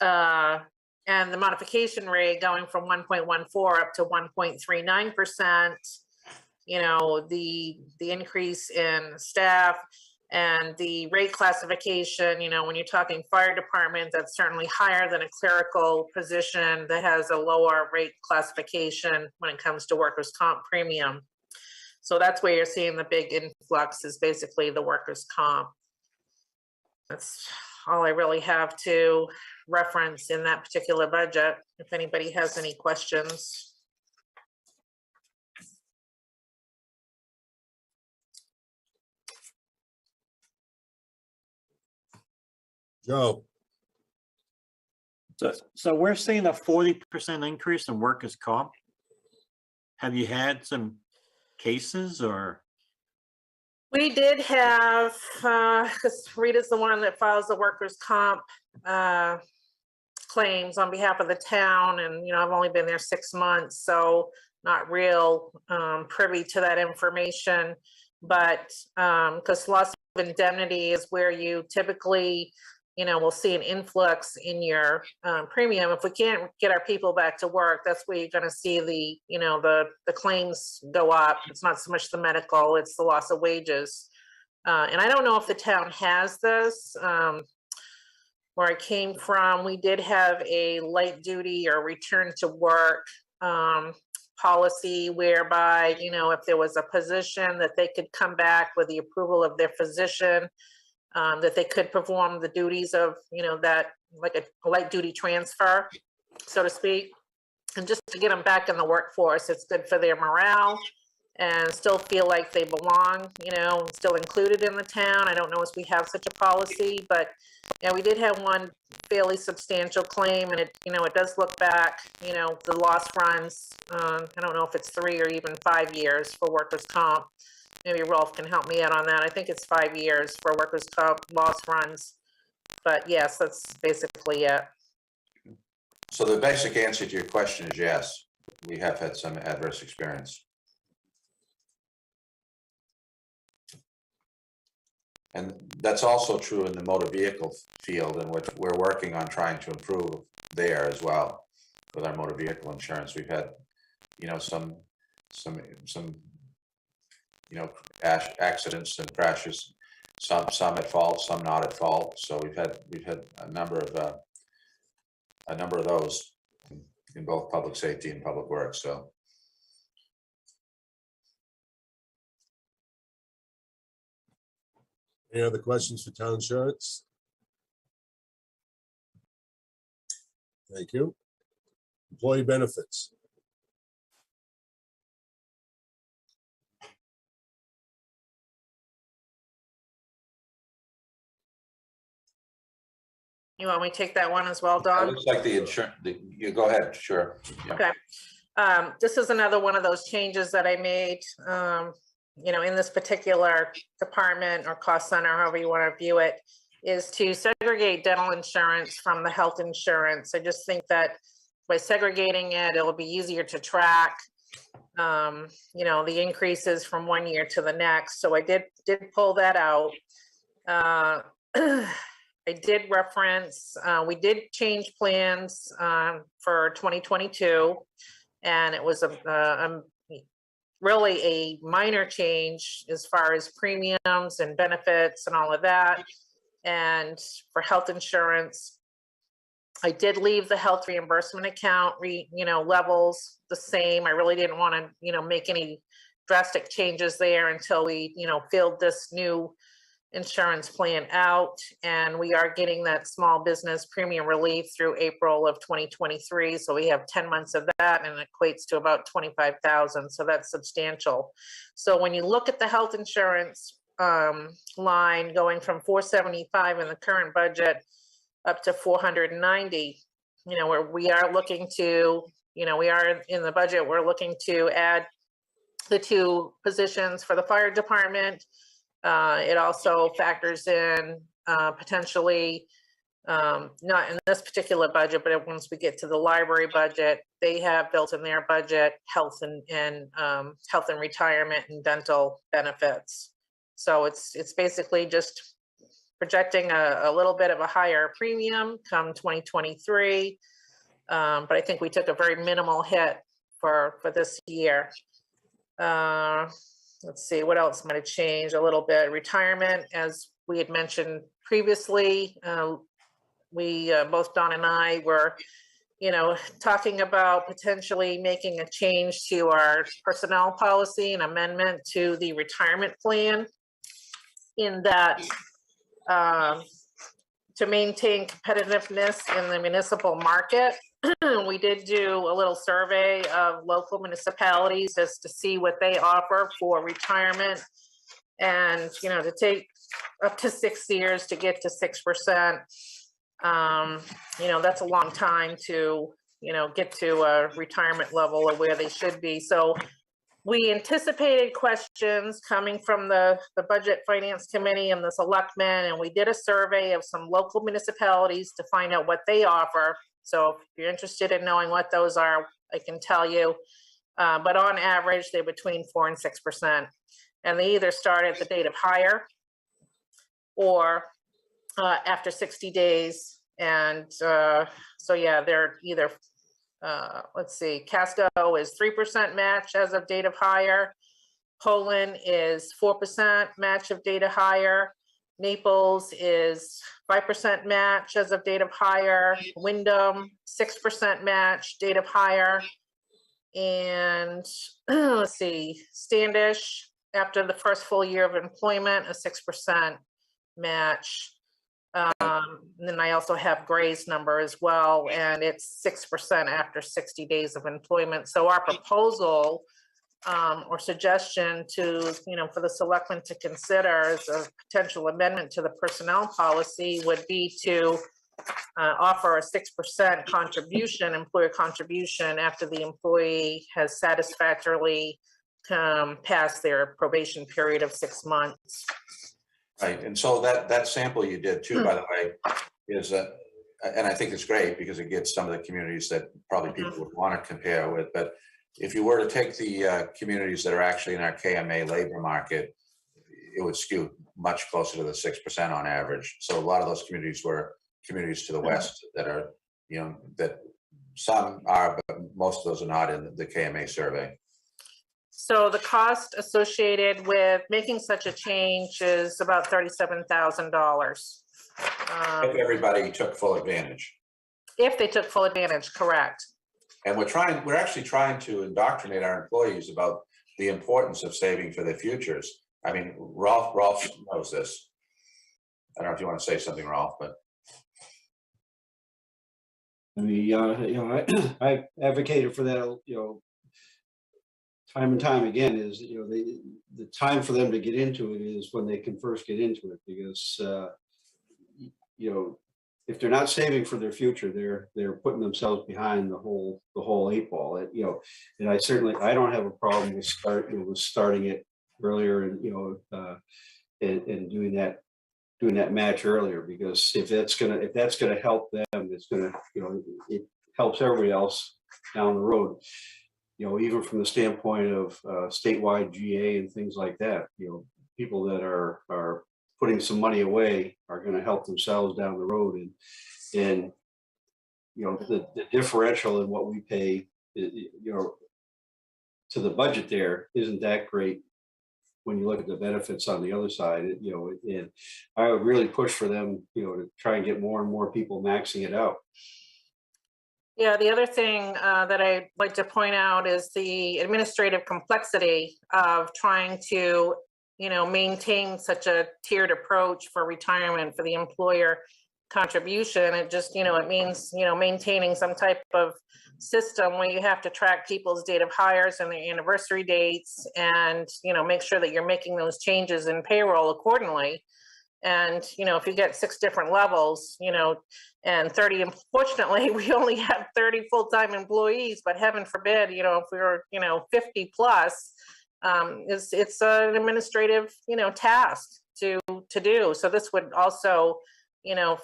and the modification rate going from 1.14 up to 1.39%. The increase in staff and the rate classification, when you're talking fire department, that's certainly higher than a clerical position that has a lower rate classification when it comes to workers' comp premium. So that's where you're seeing the big influx, is basically the workers' comp. That's all I really have to reference in that particular budget. If anybody has any questions. Joe. So we're seeing a 40% increase in workers' comp. Have you had some cases or? We did have, because Rita's the one that files the workers' comp claims on behalf of the town, and I've only been there 6 months, so not real privy to that information. But because loss of indemnity is where you typically, we'll see an influx in your premium. If we can't get our people back to work, that's where you're going to see the claims go up. It's not so much the medical, it's the loss of wages. And I don't know if the town has this. Where I came from, we did have a light duty or return to work policy whereby, you know, if there was a position that they could come back with the approval of their physician, that they could perform the duties of, you know, that like a light duty transfer, so to speak. And just to get them back in the workforce, it's good for their morale and still feel like they belong, you know, still included in the town. I don't know if we have such a policy, but yeah, we did have one fairly substantial claim, and it, you know, it does look back, you know, the loss runs, I don't know if it's 3 or even 5 years for workers' comp. Maybe Rolf can help me out on that. I think it's 5 years for workers' comp loss runs. But yes, that's basically it. So the basic answer to your question is yes, we have had some adverse experience. And that's also true in the motor vehicle field, in which we're working on trying to improve there as well with our motor vehicle insurance. We've had, you know, some you know, accidents and crashes, some at fault, some not at fault. So we've had a number of those in both public safety and public works. So. Any other questions for town insurance? Thank you. Employee benefits. You want me to take that one as well, Don? It looks like the insurance, you go ahead, sure. Yeah. Okay. This is another one of those changes that I made, you know, in this particular department or cost center, however you want to view it, is to segregate dental insurance from the health insurance. I just think that by segregating it, it'll be easier to track, you know, the increases from one year to the next. So I did pull that out. I did reference, we did change plans for 2022, and it was really a minor change as far as premiums and benefits and all of that. And for health insurance, I did leave the health reimbursement account, you know, levels the same. I really didn't want to, you know, make any drastic changes there until we, you know, filled this new insurance plan out, and we are getting that small business premium relief through April of 2023. So we have 10 months of that, and it equates to about 25,000. So that's substantial. So when you look at the health insurance line going from 475 in the current budget up to 490, you know, where we are looking to, you know, we are in the budget, we're looking to add the 2 positions for the fire department. It also factors in potentially, not in this particular budget, but once we get to the library budget, they have built in their budget health and health and retirement and dental benefits. So it's basically just projecting a little bit of a higher premium come 2023. But I think we took a very minimal hit for this year. Let's see, what else might have changed a little bit. Retirement, as we had mentioned previously, we, both Don and I were, you know, talking about potentially making a change to our personnel policy, an amendment to the retirement plan, in that to maintain competitiveness in the municipal market. We did do a little survey of local municipalities just to see what they offer for retirement, and, you know, to take up to 6 years to get to 6%. You know, that's a long time to, you know, get to a retirement level of where they should be. So we anticipated questions coming from the Budget Finance Committee and the selectmen, and we did a survey of some local municipalities to find out what they offer. So if you're interested in knowing what those are, I can tell you. But on average, they're between 4 and 6%. And they either start at the date of hire or after 60 days. And so, yeah, they're either, let's see, Casco is 3% match as of date of hire. Poland is 4% match of date of hire. Naples is 5% match as of date of hire. Wyndham, 6% match, date of hire. And let's see, Standish, after the first full year of employment, a 6% match. And then I also have Gray's number as well, and it's 6% after 60 days of employment. So our proposal or suggestion to, for the selectmen to consider as a potential amendment to the personnel policy would be to offer a 6% contribution, employer contribution, after the employee has satisfactorily passed their probation period of 6 months. Right, and so that sample you did too, by the way, is, and I think it's great because it gets some of the communities that probably people would want to compare with, but if you were to take the communities that are actually in our KMA labor market, it would skew much closer to the 6% on average. So a lot of those communities were communities to the west that are, that some are, but most of those are not in the KMA survey. So the cost associated with making such a change is about $37,000. If everybody took full advantage. If they took full advantage, correct. And we're actually trying to indoctrinate our employees about the importance of saving for their futures. I mean, Rolf knows this. I don't know if you want to say something, Rolf, but. I mean, I advocated for that, time and time again, is, the time for them to get into it is when they can first get into it, because, if they're not saving for their future, they're putting themselves behind the whole 8 ball. And I don't have a problem with starting it earlier and, and doing that match earlier, because if that's gonna help them, it's gonna, it helps everybody else down the road. Even from the standpoint of statewide GA and things like that, people that are putting some money away are going to help themselves down the road, and the differential in what we pay, to the budget there isn't that great when you look at the benefits on the other side. And I would really push for them, to try and get more and more people maxing it out. Yeah, the other thing that I'd like to point out is the administrative complexity of trying to, maintain such a tiered approach for retirement for the employer contribution. It just, it means, maintaining some type of system where you have to track people's date of hires and their anniversary dates, and, make sure that you're making those changes in payroll accordingly. And, if you get 6 different levels, and 30, unfortunately, we only have 30 full-time employees, but heaven forbid, if we were, 50 plus, it's an administrative, task to do. So this would also,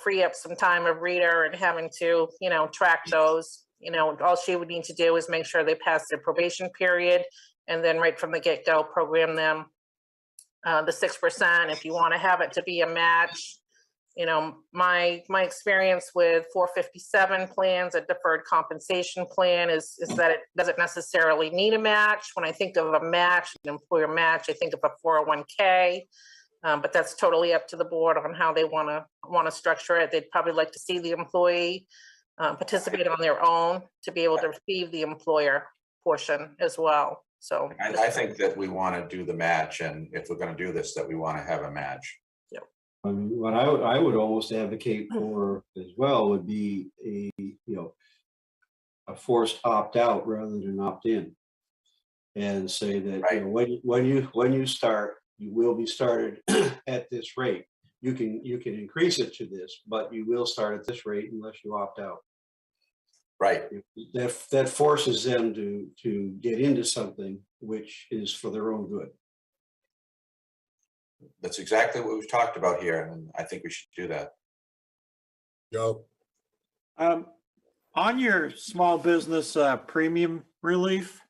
free up some time of Rita and having to, track those. All she would need to do is make sure they pass their probation period, and then right from the get-go, program them the 6%. If you want to have it to be a match, my experience with 457 plans, a deferred compensation plan, is that it doesn't necessarily need a match. When I think of a match, an employer match, I think of a 401k, but that's totally up to the board on how they want to structure it. They'd probably like to see the employee participate on their own to be able to receive the employer portion as well. So I think that we want to do the match, and if we're going to do this, that we want to have a match. I mean, what I would almost advocate for as well would be a forced opt out rather than opt in, and say that when you start, you will be started at this rate. You can increase it to this, but you will start at this rate unless you opt out. Right. That forces them to get into something which is for their own good. That's exactly what we've talked about here, and I think we should do that. Joe? On your small business premium relief,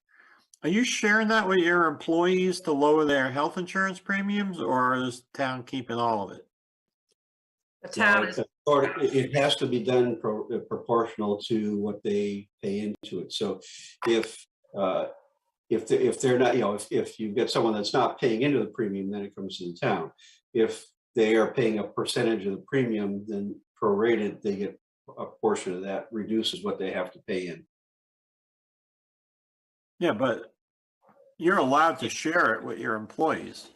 are you sharing that with your employees to lower their health insurance premiums, or is the town keeping all of it? The town is. It has to be done proportional to what they pay into it. So if they're not, if you get someone that's not paying into the premium, then it comes to the town. If they are paying a percentage of the premium, then prorated, they get a portion of that, reduces what they have to pay in. Yeah, but you're allowed to share it with your employees.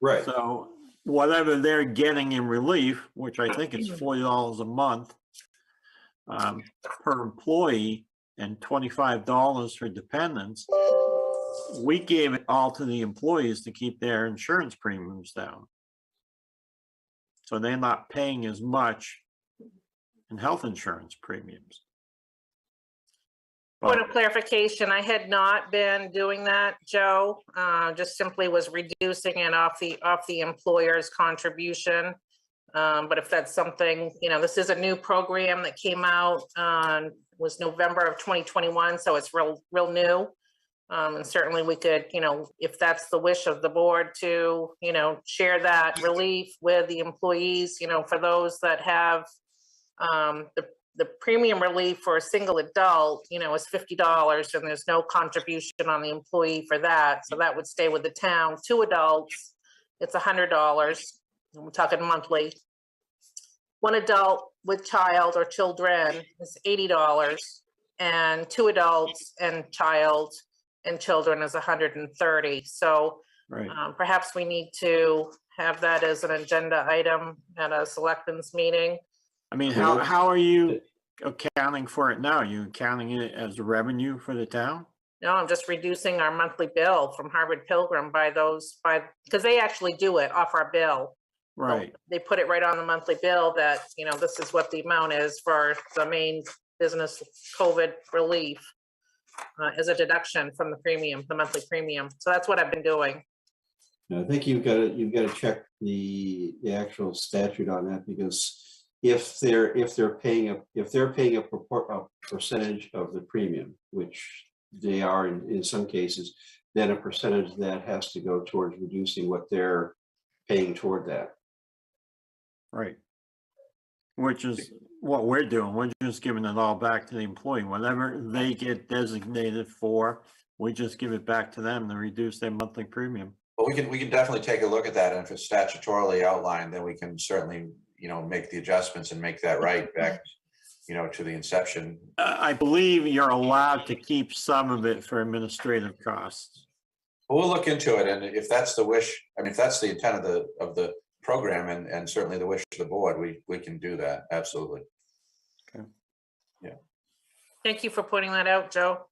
Right. So whatever they're getting in relief, which I think is $40 a month per employee and $25 for dependents, we gave it all to the employees to keep their insurance premiums down. So they're not paying as much in health insurance premiums. Point of clarification, I had not been doing that, Joe. Just simply was reducing it off the employer's contribution. But if that's something, this is a new program that came out, was November of 2021, so it's real new. And certainly we could, if that's the wish of the board to, share that relief with the employees, for those that have the premium relief for a single adult, is $50, and there's no contribution on the employee for that. So that would stay with the town. 2 adults, it's $100. We're talking monthly. 1 adult with child or children is $80, and 2 adults and child and children is $130. So right. Perhaps we need to have that as an agenda item at a selectmen's meeting. I mean, how are you accounting for it now? Are you accounting it as revenue for the town? No, I'm just reducing our monthly bill from Harvard Pilgrim because they actually do it off our bill. Right. So they put it right on the monthly bill that, this is what the amount is for the main business COVID relief as a deduction from the monthly premium. So that's what I've been doing. I think you've got to check the actual statute on that, because if they're paying a percentage of the premium, which they are in some cases, then a percentage of that has to go towards reducing what they're paying toward that. Right. Which is what we're doing. We're just giving it all back to the employee. Whatever they get designated for, we just give it back to them to reduce their monthly premium. Well, we can definitely take a look at that, and if it's statutorily outlined, then we can certainly, make the adjustments and make that right back, to the inception. I believe you're allowed to keep some of it for administrative costs. Well, we'll look into it, and if that's the wish, if that's the intent of the program, and certainly the wish of the board, we can do that, absolutely. Okay. Yeah. Thank you for pointing that out, Joe.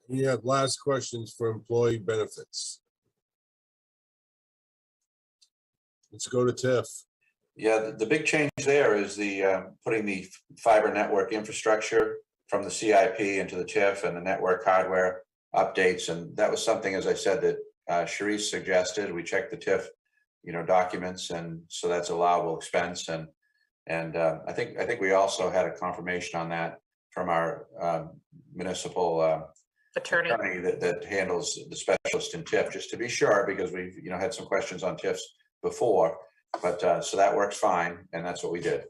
You have last questions for employee benefits. Let's go to Tiff. Yeah, the big change there is the putting the fiber network infrastructure from the CIP into the TIF and the network hardware updates. And that was something, as I said, that Sharice suggested. We checked the TIF, documents, and so that's allowable expense. And I think we also had a confirmation on that from our municipal attorney that handles the specialist in TIF, just to be sure, because we've had some questions on TIFs before. But so that works fine, and that's what we did.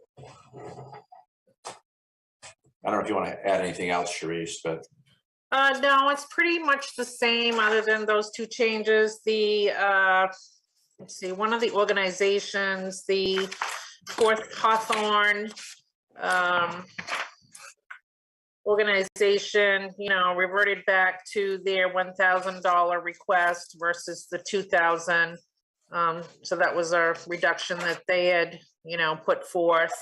I don't know if you want to add anything else, Sharice, but. No, it's pretty much the same other than those 2 changes. The, let's see, one of the organizations, the Fourth Hawthorne organization, reverted back to their $1,000 request versus the $2,000. So that was a reduction that they had, put forth.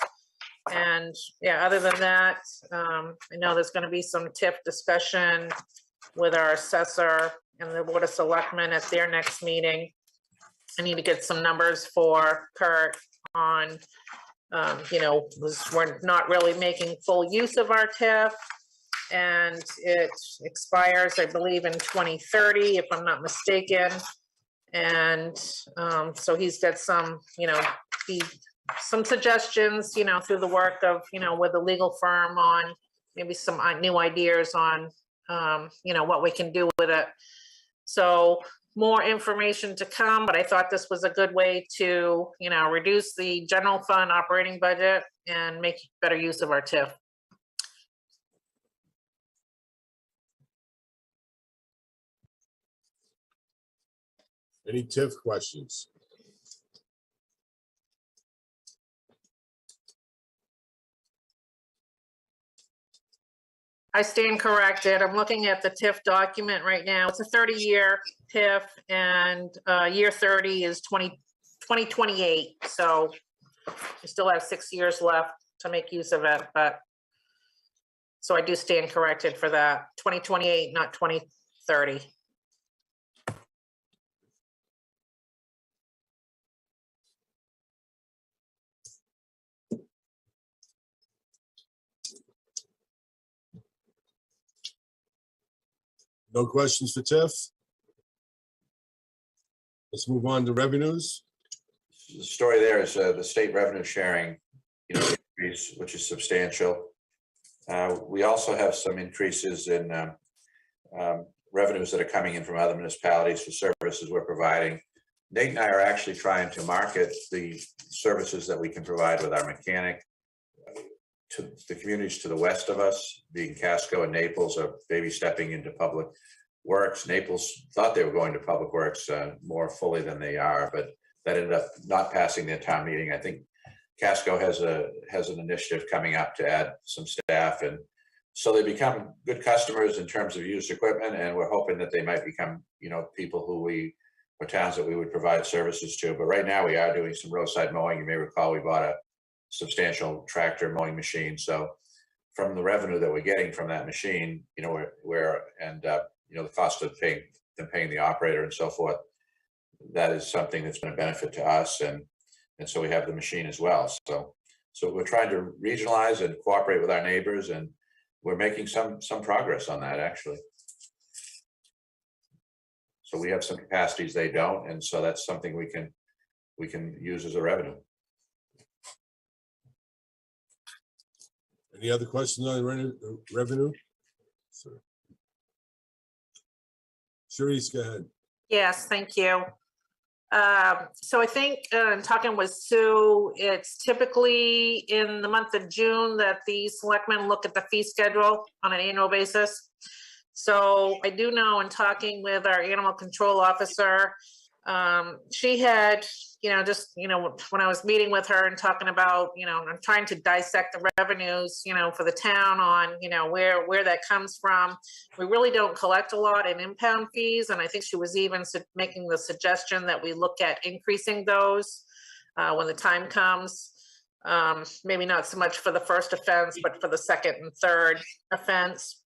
And yeah, other than that, I know there's going to be some TIF discussion with our assessor and the Board of Selectmen at their next meeting. I need to get some numbers for Kurt on, we're not really making full use of our TIF, and it expires, I believe, in 2030, if I'm not mistaken. And so he's got some, some suggestions, through the work of, with a legal firm on maybe some new ideas on, what we can do with it. So more information to come, but I thought this was a good way to, reduce the general fund operating budget and make better use of our TIF. Any TIF questions? I stand corrected. I'm looking at the TIF document right now. It's a 30-year TIF, and year 30 is 2028. So we still have 6 years left to make use of it, but so I do stand corrected for that. 2028, not 2030. No questions for Tiff? Let's move on to revenues. The story there is the state revenue sharing, increase, which is substantial. We also have some increases in revenues that are coming in from other municipalities for services we're providing. Nate and I are actually trying to market the services that we can provide with our mechanic to the communities to the west of us, being Casco and Naples, are baby stepping into public works. Naples thought they were going to public works more fully than they are, but that ended up not passing their town meeting. I think Casco has an initiative coming up to add some staff, and so they become good customers in terms of used equipment, and we're hoping that they might become, people or towns that we would provide services to. But right now we are doing some roadside mowing. You may recall we bought a substantial tractor mowing machine. So from the revenue that we're getting from that machine, the cost of paying the operator and so forth, that is something that's been a benefit to us. And so we have the machine as well. So we're trying to regionalize and cooperate with our neighbors, and we're making some progress on that, actually. So we have some capacities they don't, and so that's something we can use as a revenue. Any other questions on revenue? Sharice, go ahead. Yes, thank you. So I think in talking with Sue, it's typically in the month of June that the selectmen look at the fee schedule on an annual basis. So I do know in talking with our animal control officer, she had, when I was meeting with her and talking about, I'm trying to dissect the revenues, for the town on, where that comes from. We really don't collect a lot in impound fees. And I think she was even making the suggestion that we look at increasing those when the time comes. Maybe not so much for the first offense, but for the second and third offense.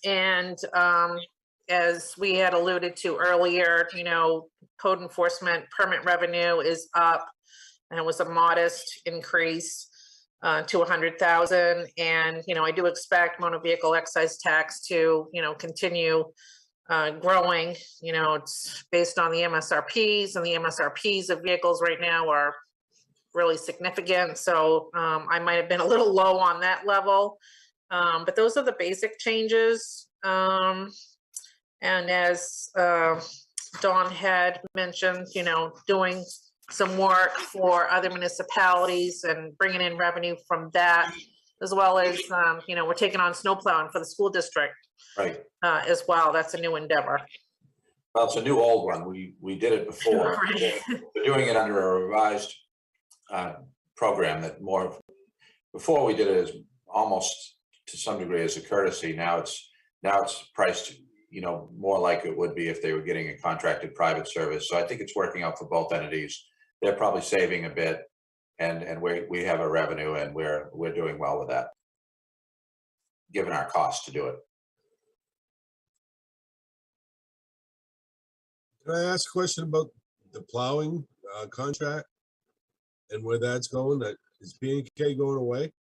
And as we had alluded to earlier, code enforcement permit revenue is up, and it was a modest increase to 100,000. And, I do expect motor vehicle excise tax to, continue growing. It's based on the MSRPs, and the MSRPs of vehicles right now are really significant. So I might have been a little low on that level. But those are the basic changes. And as Dawn had mentioned, doing some work for other municipalities and bringing in revenue from that, as well as, we're taking on snow plowing for the school district. Right. As well. That's a new endeavor. Well, it's a new old one. We did it before. Right. We're doing it under a revised program that before we did it as almost to some degree as a courtesy. Now it's priced, more like it would be if they were getting a contracted private service. So I think it's working out for both entities. They're probably saving a bit, and we have a revenue, and we're doing well with that, given our cost to do it. Can I ask a question about the plowing contract and where that's going? Is P&K going away?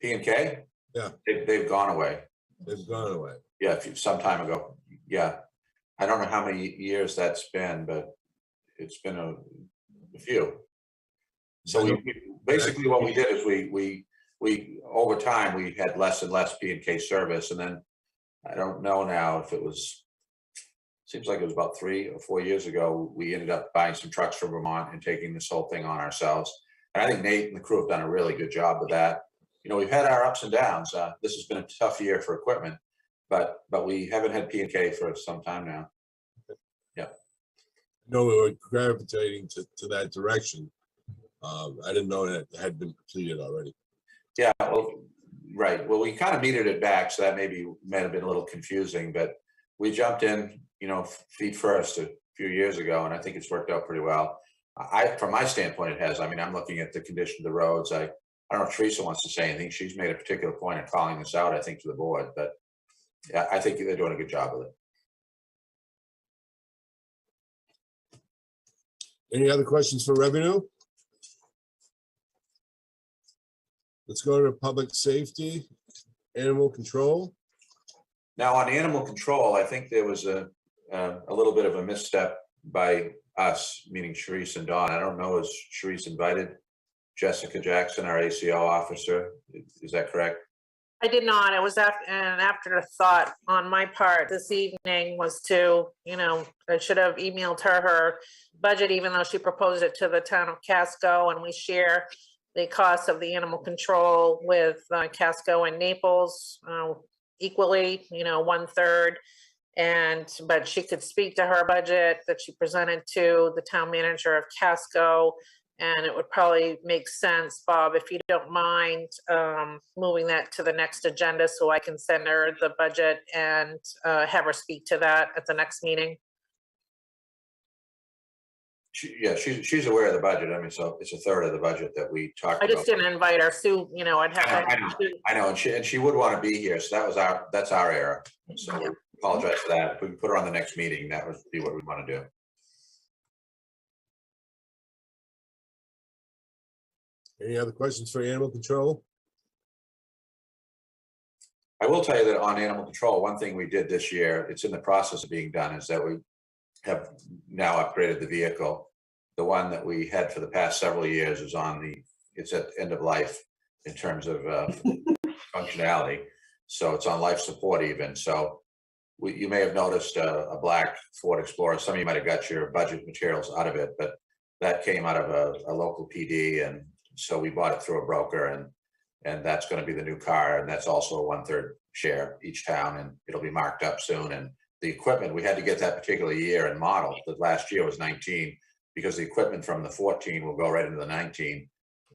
P&K? Yeah. They've gone away. They've gone away. Yeah, some time ago. Yeah. I don't know how many years that's been, but it's been a few. So we basically what we did is we over time we had less and less P&K service, and then I don't know now if it was, seems like it was about 3 or 4 years ago, we ended up buying some trucks from Vermont and taking this whole thing on ourselves. And I think Nate and the crew have done a really good job with that. We've had our ups and downs. This has been a tough year for equipment, but we haven't had P&K for some time now. Yeah. No, we were gravitating to that direction. I didn't know that had been completed already. Yeah, well, Right, well, we kind of metered it back, so that might have been a little confusing, but we jumped in, feet first a few years ago, and I think it's worked out pretty well. From my standpoint, it has. I mean, I'm looking at the condition of the roads. I don't know if Teresa wants to say anything. She's made a particular point of calling this out, I think, to the board, but yeah, I think they're doing a good job with it. Any other questions for revenue? Let's go to public safety, animal control. Now, on animal control, I think there was a little bit of a misstep by us, meaning Sharice and Dawn. I don't know, is Sharice invited Jessica Jackson, our ACO officer? Is that correct? I did not. It was after the thought on my part this evening was to, I should have emailed her budget, even though she proposed it to the town of Casco, and we share the cost of the animal control with Casco and Naples equally, 1/3. But she could speak to her budget that she presented to the town manager of Casco. And it would probably make sense, Bob, if you don't mind moving that to the next agenda so I can send her the budget and have her speak to that at the next meeting. She's aware of the budget. I mean, so it's 1/3 of the budget that we talked about. I just didn't invite her. Sue, I'd have to. I know, and she would want to be here, so that's our error. So we apologize for that. If we can put her on the next meeting, that would be what we want to do. Any other questions for animal control? I will tell you that on animal control, one thing we did this year, it's in the process of being done, is that we have now upgraded the vehicle. The one that we had for the past several years is it's at end of life in terms of functionality. So it's on life support even. So you may have noticed a black Ford Explorer. Some of you might have got your budget materials out of it, but that came out of a local PD, and so we bought it through a broker, and that's going to be the new car, and that's also a 1/3 share each town, and it'll be marked up soon. And the equipment, we had to get that particular year and model. The last year was 19, because the equipment from the 14 will go right into the 19.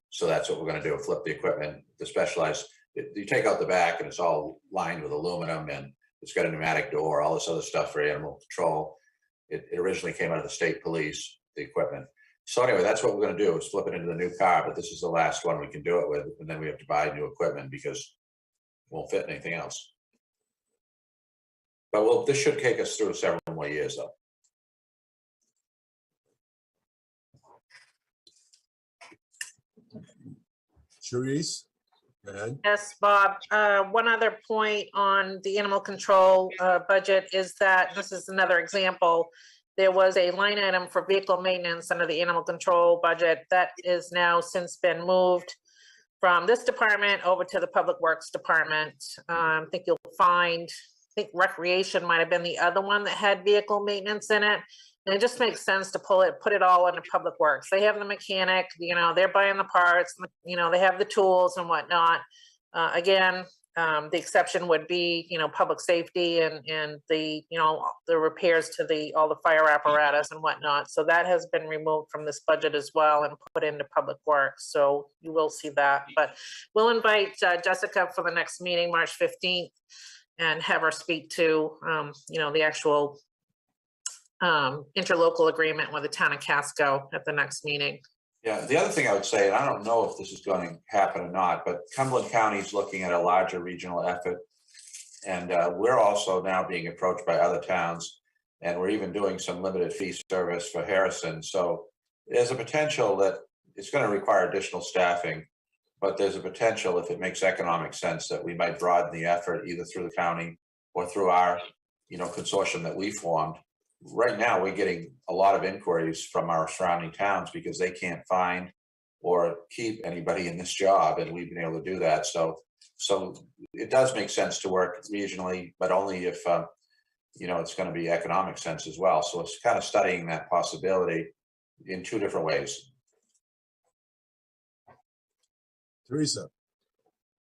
So that's what we're going to do, flip the equipment, the specialized. You take out the back and it's all lined with aluminum, and it's got a pneumatic door, all this other stuff for animal control. It originally came out of the state police, the equipment. So anyway, that's what we're going to do, is flip it into the new car, but this is the last one we can do it with, and then we have to buy new equipment because it won't fit anything else. But this should take us through several more years, though. Sharice, go ahead. Yes, Bob. One other point on the animal control budget is that, this is another example, there was a line item for vehicle maintenance under the animal control budget that is now since been moved from this department over to the Public Works Department. I think you'll find, I think Recreation might have been the other one that had vehicle maintenance in it. And it just makes sense to put it all into Public Works. They have the mechanic, they're buying the parts, they have the tools and whatnot. Again, the exception would be, public safety and the, the repairs to all the fire apparatus and whatnot. So that has been removed from this budget as well and put into Public Works. So you will see that, but we'll invite Jessica for the next meeting, March 15th, and have her speak to, the actual interlocal agreement with the town of Casco at the next meeting. Yeah, the other thing I would say, and I don't know if this is going to happen or not, but Cumberland County is looking at a larger regional effort. And we're also now being approached by other towns, and we're even doing some limited fee service for Harrison. So there's a potential that it's going to require additional staffing, but there's a potential, if it makes economic sense, that we might broaden the effort either through the county or through our, consortium that we formed. Right now, we're getting a lot of inquiries from our surrounding towns because they can't find or keep anybody in this job, and we've been able to do that. So it does make sense to work regionally, but only if it's going to be economic sense as well. So it's kind of studying that possibility in two different ways. Teresa.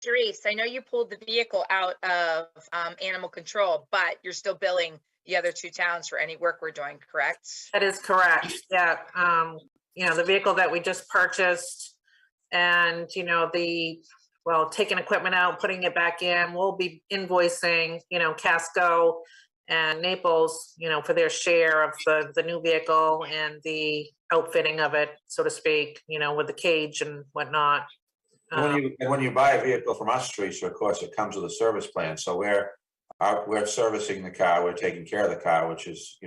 Therese, I know you pulled the vehicle out of animal control, but you're still billing the other two towns for any work we're doing, correct? That is correct. Yeah. The vehicle that we just purchased, and well, taking equipment out, putting it back in. We'll be invoicing, Casco and Naples, for their share of the new vehicle and the outfitting of it, so to speak, with the cage and whatnot. And when you buy a vehicle from us, Teresa, of course, it comes with a service plan. So we're servicing the car, we're taking care of the car, which is,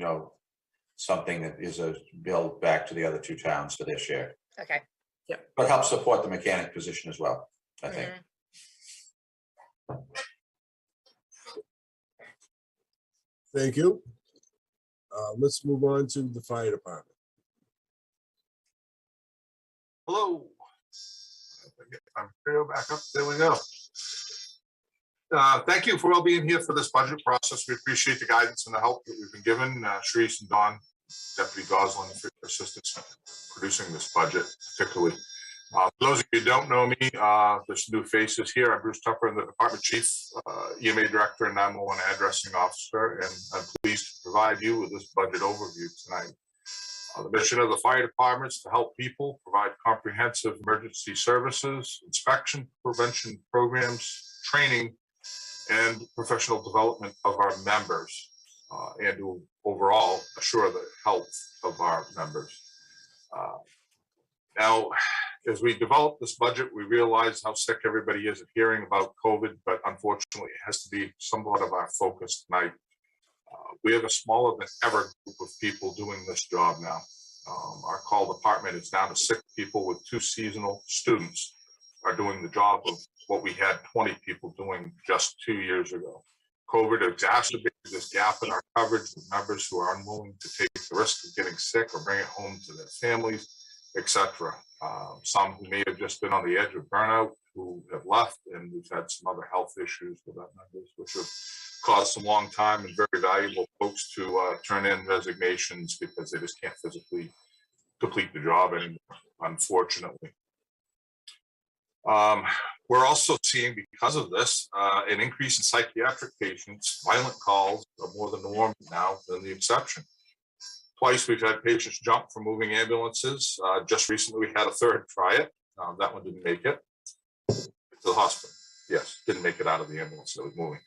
something that is a bill back to the other two towns for their share. Okay. But helps support the mechanic position as well, I think. Thank you. Let's move on to the fire department. Hello. I'm here, back up. There we go. Thank you for all being here for this budget process. We appreciate the guidance and the help that we've been given. Sharice and Don, Deputy Goslin, for your assistance in producing this budget, particularly. For those of you who don't know me, there's new faces here. I'm Bruce Tupper, I'm the Department Chief, EMA Director, and 911 Addressing Officer, and I'm pleased to provide you with this budget overview tonight. The mission of the fire department is to help people provide comprehensive emergency services, inspection, prevention programs, training, and professional development of our members, and to overall assure the health of our members. Now, as we develop this budget, we realize how sick everybody is of hearing about COVID, but unfortunately, it has to be somewhat of our focus tonight. We have a smaller than ever group of people doing this job now. Our call department is down to 6 people, with 2 seasonal students are doing the job of what we had 20 people doing just 2 years ago. COVID exacerbated this gap in our coverage with members who are unwilling to take the risk of getting sick or bring it home to their families, etc. Some who may have just been on the edge of burnout who have left, and we've had some other health issues with our members, which have caused some long time and very valuable folks to turn in resignations because they just can't physically complete the job anymore, unfortunately. We're also seeing, because of this, an increase in psychiatric patients. Violent calls are more the norm now than the exception. Twice we've had patients jump from moving ambulances. Just recently we had a third try it. That one didn't make it to the hospital. Yes, didn't make it out of the ambulance that was moving.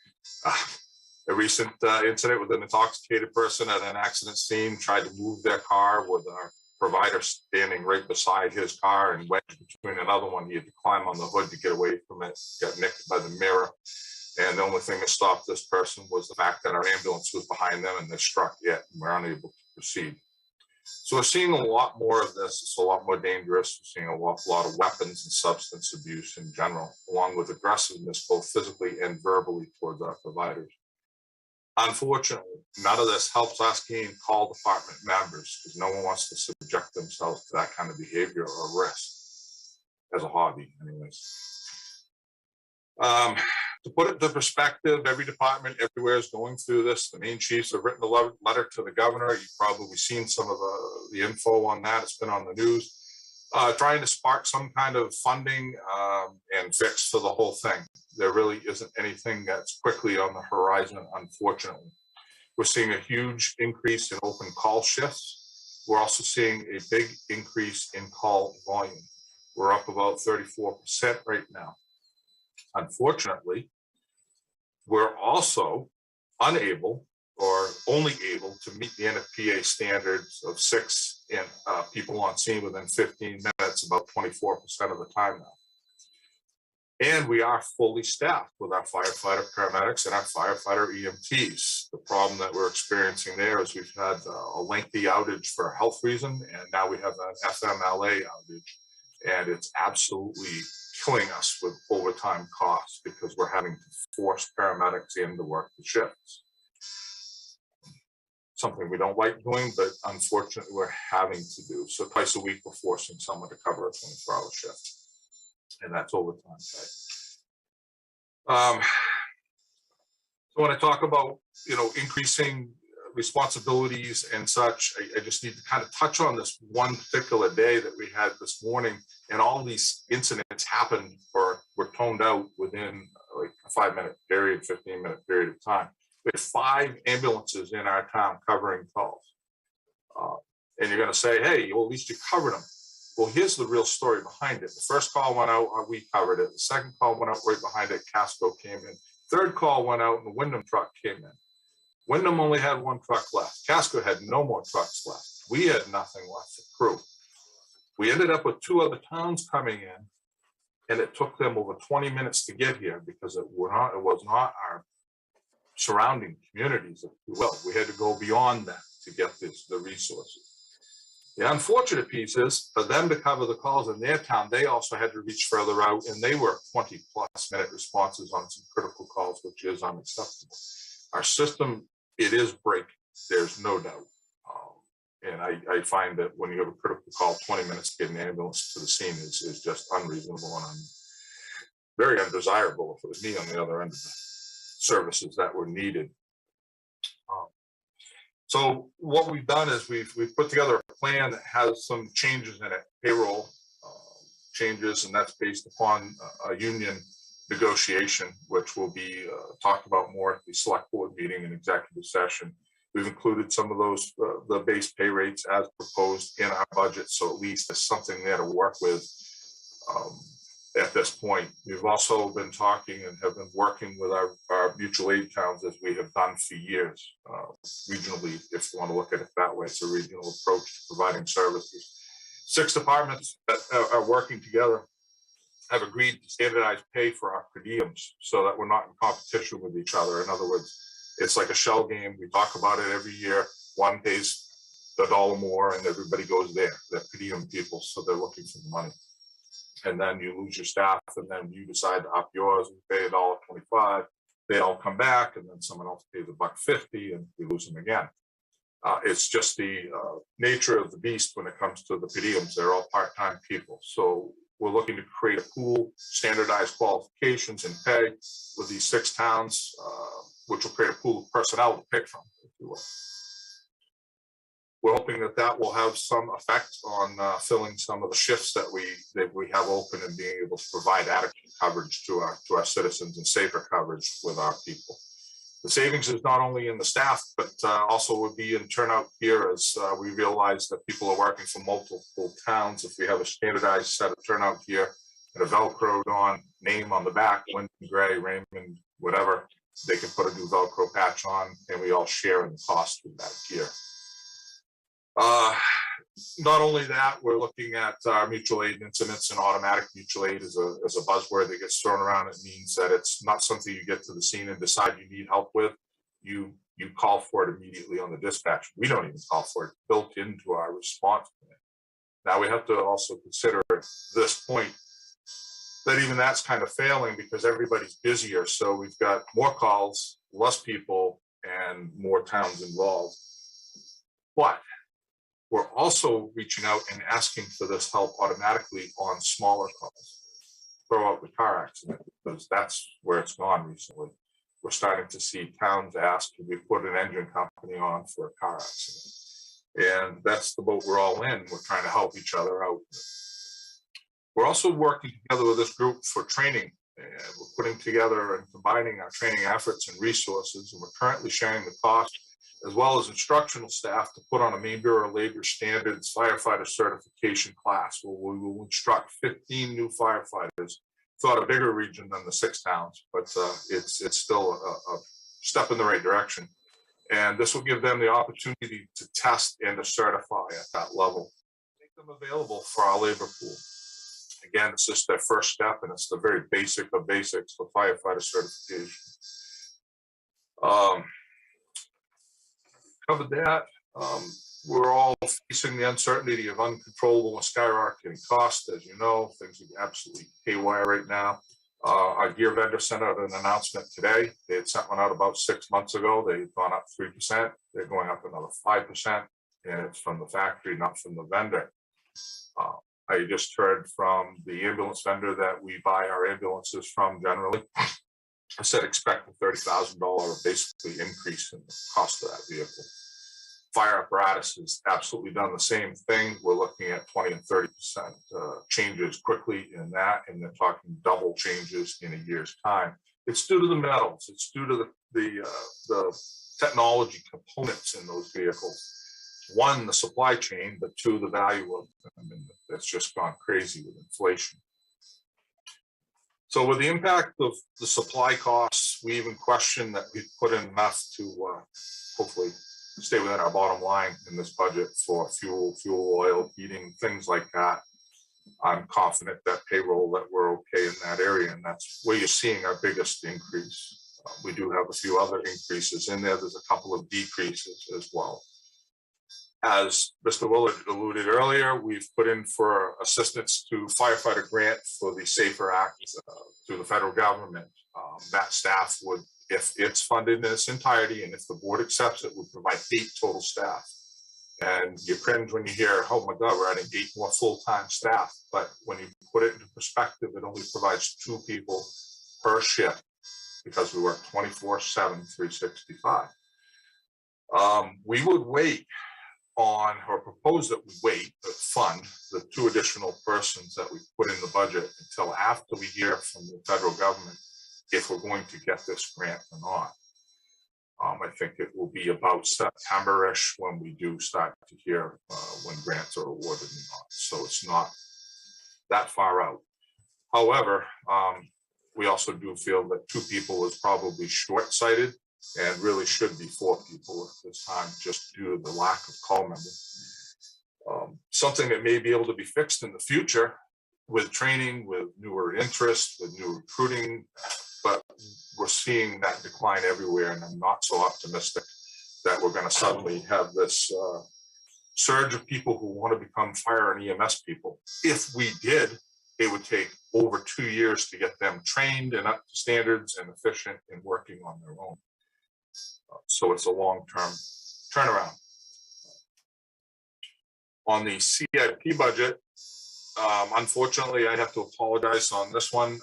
A recent incident with an intoxicated person at an accident scene tried to move their car with our provider standing right beside his car and wedged between another one. He had to climb on the hood to get away from it, got nicked by the mirror. And the only thing that stopped this person was the fact that our ambulance was behind them and they struck it and were unable to proceed. So we're seeing a lot more of this. It's a lot more dangerous. We're seeing a lot of weapons and substance abuse in general, along with aggressiveness, both physically and verbally, towards our providers. Unfortunately, none of this helps us gain call department members, because no one wants to subject themselves to that kind of behavior or risk as a hobby, anyways. To put it into perspective, every department everywhere is going through this. The Maine chiefs have written a letter to the governor. You've probably seen some of the info on that. It's been on the news, trying to spark some kind of funding and fix for the whole thing. There really isn't anything that's quickly on the horizon, unfortunately. We're seeing a huge increase in open call shifts. We're also seeing a big increase in call volume. We're up about 34% right now. Unfortunately, we're also unable or only able to meet the NFPA standards of 6 people on scene within 15 minutes, about 24% of the time now. And we are fully staffed with our firefighter paramedics and our firefighter EMTs. The problem that we're experiencing there is we've had a lengthy outage for a health reason, and now we have an FMLA outage, and it's absolutely killing us with overtime costs because we're having to force paramedics in to work the shifts. Something we don't like doing, but unfortunately we're having to do. So twice a week we're forcing someone to cover a 24-hour shift, and that's overtime pay. So when I talk about, increasing responsibilities and such, I just need to kind of touch on this one particular day that we had this morning, and all these incidents happened or were toned out within like a 5-minute period, 15-minute period of time. We had 5 ambulances in our town covering calls. And you're going to say, hey, well, at least you covered them. Well, here's the real story behind it. The first call went out, we covered it. The second call went out right behind it, Casco came in. Third call went out and the Wyndham truck came in. Wyndham only had one truck left. Casco had no more trucks left. We had nothing left to crew. We ended up with 2 other towns coming in, and it took them over 20 minutes to get here because it was not our surrounding communities, if you will. We had to go beyond that to get the resources. The unfortunate piece is for them to cover the calls in their town, they also had to reach further out, and they were 20+ minute responses on some critical calls, which is unacceptable. Our system, it is breaking, there's no doubt. And I find that when you have a critical call, 20 minutes to get an ambulance to the scene is just unreasonable and very undesirable if it was me on the other end of the services that were needed. So what we've done is we've put together a plan that has some changes in it, payroll changes, and that's based upon a union negotiation, which will be talked about more at the select board meeting and executive session. We've included some of those, the base pay rates as proposed in our budget, so at least there's something there to work with at this point. We've also been talking and have been working with our mutual aid towns as we have done for years. Regionally, if you want to look at it that way, it's a regional approach to providing services. 6 departments that are working together have agreed to standardize pay for our per diems so that we're not in competition with each other. In other words, it's like a shell game. We talk about it every year. One pays $1 more and everybody goes there. They're per diem people, so they're looking for the money. And then you lose your staff, and then you decide to up yours and pay $1.25. They all come back, and then someone else pays $1.50, and we lose them again. It's just the nature of the beast when it comes to the per diems. They're all part-time people. So we're looking to create a pool, standardized qualifications and pay with these 6 towns, which will create a pool of personnel to pick from, if you will. We're hoping that that will have some effect on filling some of the shifts that we have open and being able to provide adequate coverage to our citizens and safer coverage with our people. The savings is not only in the staff, but also would be in turnout gear, as we realize that people are working from multiple towns. If we have a standardized set of turnout gear and a Velcroed on name on the back, Wyndham Gray, Raymond, whatever, they can put a new Velcro patch on, and we all share in the cost with that gear. Not only that, we're looking at mutual aid incidents, and automatic mutual aid is a buzzword that gets thrown around. It means that it's not something you get to the scene and decide you need help with. You call for it immediately on the dispatch. We don't even call for it, built into our response plan. Now we have to also consider at this point that even that's kind of failing because everybody's busier. So we've got more calls, less people, and more towns involved. But we're also reaching out and asking for this help automatically on smaller calls. Throw out the car accident, because that's where it's gone recently. We're starting to see towns ask, can we put an engine company on for a car accident? And that's the boat we're all in. We're trying to help each other out. We're also working together with this group for training. And we're putting together and combining our training efforts and resources, and we're currently sharing the cost as well as instructional staff to put on a Maine Bureau of Labor Standards firefighter certification class, where we will instruct 15 new firefighters throughout a bigger region than the 6 towns, but it's still a step in the right direction. And this will give them the opportunity to test and to certify at that level. Make them available for our labor pool. Again, it's just their first step, and it's the very basic of basics for firefighter certification. Covered that. We're all facing the uncertainty of uncontrollable and skyrocketing costs. As you know, things are absolutely haywire right now. Our gear vendor sent out an announcement today. They had sent one out about 6 months ago. They've gone up 3%. They're going up another 5%, and it's from the factory, not from the vendor. I just heard from the ambulance vendor that we buy our ambulances from generally. I said expect a $30,000 basically increase in the cost of that vehicle. Fire apparatus has absolutely done the same thing. We're looking at 20 and 30% changes quickly in that, and they're talking double changes in a year's time. It's due to the metals. It's due to the technology components in those vehicles. one, the supply chain, but two, the value of them. I mean, that's just gone crazy with inflation. So with the impact of the supply costs, we even question that we put in enough to hopefully stay within our bottom line in this budget for fuel, oil, heating, things like that. I'm confident that payroll, that we're okay in that area, and that's where you're seeing our biggest increase. We do have a few other increases in there. There's a couple of decreases as well. As Mr. Willard alluded earlier, we've put in for assistance to firefighter grant for the Safer Act through the federal government. That staff would, if it's funded in its entirety and if the board accepts it, would provide 8 total staff. And you cringe when you hear, oh my God, we're adding 8 more full-time staff. But when you put it into perspective, it only provides 2 people per shift because we work 24/7, 365. We would wait on, or propose that we wait to fund the 2 additional persons that we put in the budget until after we hear from the federal government if we're going to get this grant or not. I think it will be about September-ish when we do start to hear when grants are awarded or not. So it's not that far out. However, we also do feel that 2 people is probably short-sighted and really should be 4 people at this time, just due to the lack of call members. Something that may be able to be fixed in the future with training, with newer interests, with new recruiting, but we're seeing that decline everywhere, and I'm not so optimistic that we're going to suddenly have this surge of people who want to become fire and EMS people. If we did, it would take over 2 years to get them trained and up to standards and efficient in working on their own. So it's a long-term turnaround. On the CIP budget, unfortunately, I have to apologize on this one.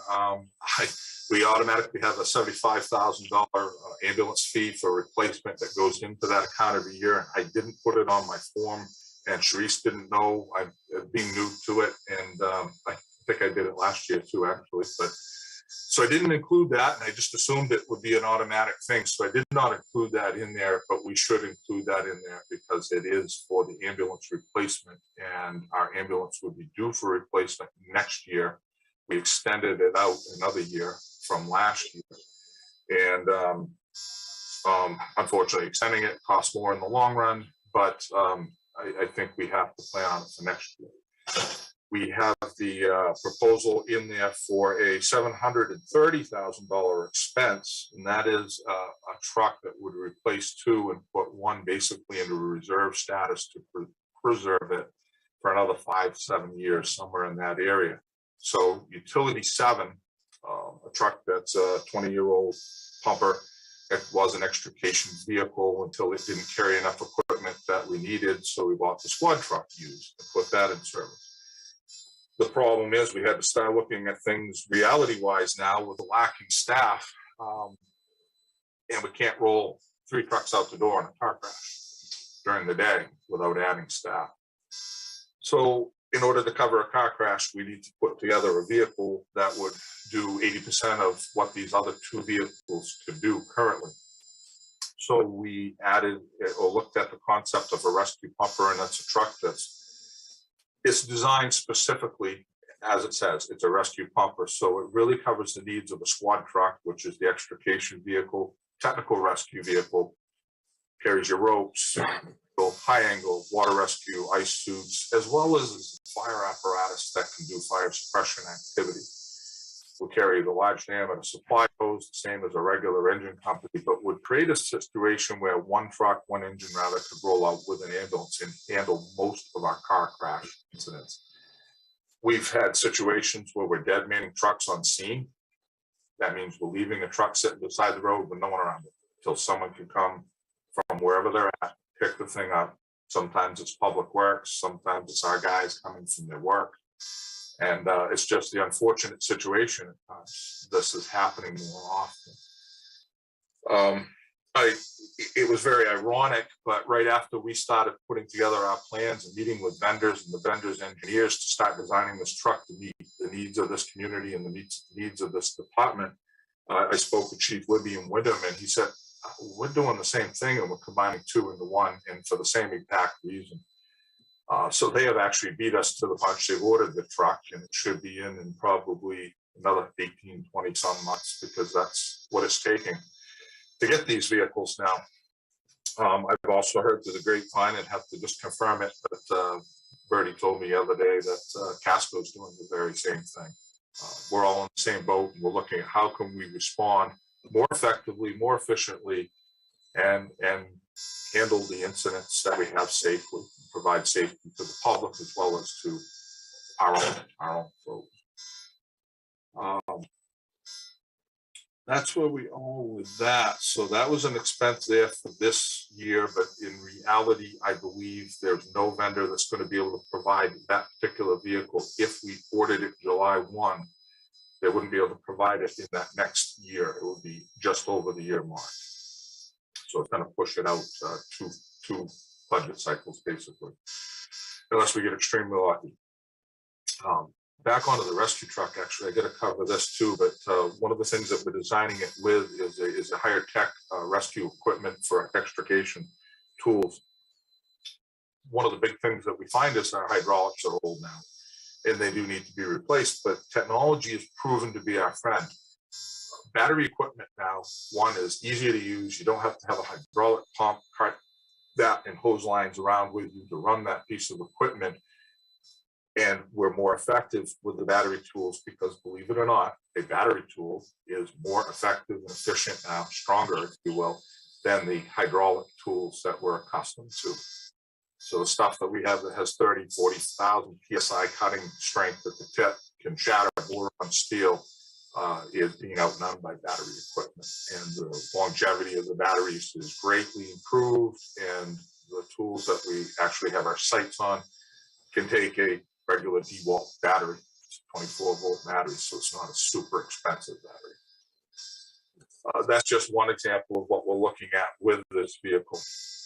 We automatically have a $75,000 ambulance fee for replacement that goes into that account every year. I didn't put it on my form, and Sharice didn't know. I'm being new to it, and I think I did it last year too, actually. But so I didn't include that, and I just assumed it would be an automatic thing. So I did not include that in there, but we should include that in there because it is for the ambulance replacement, and our ambulance would be due for replacement next year. We extended it out another year from last year, and unfortunately, extending it costs more in the long run. But I think we have to plan on it for next year. We have the proposal in there for a $730,000 expense, and that is a truck that would replace 2 and put 1 basically into reserve status to preserve it for another 5-7 years, somewhere in that area. So Utility 7, a truck that's a 20-year-old pumper, it was an extrication vehicle until it didn't carry enough equipment that we needed, so we bought the squad truck used and put that in service. The problem is we had to start looking at things reality-wise now with the lacking staff, and we can't roll 3 trucks out the door in a car crash during the day without adding staff. So in order to cover a car crash, we need to put together a vehicle that would do 80% of what these other 2 vehicles could do currently. So we added or looked at the concept of a rescue pumper, and that's a truck it's designed specifically, as it says, it's a rescue pumper. So it really covers the needs of a squad truck, which is the extrication vehicle, technical rescue vehicle, carries your ropes, high angle, water rescue, ice suits, as well as fire apparatus that can do fire suppression activity. We'll carry the large diameter supply hose, the same as a regular engine company, but would create a situation where 1 truck, 1 engine rather, could roll out with an ambulance and handle most of our car crash incidents. We've had situations where we're dead manning trucks on scene. That means we're leaving a truck sitting beside the road with no one around it until someone can come from wherever they're at, pick the thing up. Sometimes it's public works, sometimes it's our guys coming from their work. And it's just the unfortunate situation at times. This is happening more often. It was very ironic, but right after we started putting together our plans and meeting with vendors and the vendors' engineers to start designing this truck to meet the needs of this community and the needs of this department, I spoke with Chief Libby in Wyndham, and he said, we're doing the same thing and we're combining two into one, and for the same exact reason. So they have actually beat us to the punch. They've ordered the truck and it should be in probably another 18, 20 some months, because that's what it's taking to get these vehicles now. I've also heard through the grapevine, and have to just confirm it, but Bertie told me the other day that Casco's doing the very same thing. We're all in the same boat, and we're looking at how can we respond more effectively, more efficiently, and handle the incidents that we have safely, provide safety to the public as well as to our own folks. That's where we are with that. So that was an expense there for this year, but in reality, I believe there's no vendor that's going to be able to provide that particular vehicle. If we ordered it July 1, they wouldn't be able to provide it in that next year. It would be just over the year mark. So it's going to push it out two budget cycles, basically, unless we get extremely lucky. Back onto the rescue truck, actually, I got to cover this too, but one of the things that we're designing it with is a higher tech rescue equipment for extrication tools. One of the big things that we find is our hydraulics are old now, and they do need to be replaced, but technology has proven to be our friend. Battery equipment now, one, is easier to use. You don't have to have a hydraulic pump, cart that and hose lines around with you to run that piece of equipment. And we're more effective with the battery tools because, believe it or not, a battery tool is more effective and efficient now, stronger, if you will, than the hydraulic tools that we're accustomed to. So the stuff that we have that has 30, 40,000 PSI cutting strength at the tip, can shatter board on steel, is being outdone by battery equipment. And the longevity of the batteries is greatly improved, and the tools that we actually have our sights on can take a regular DeWalt battery, 24-volt battery, so it's not a super expensive battery. That's just one example of what we're looking at with this vehicle.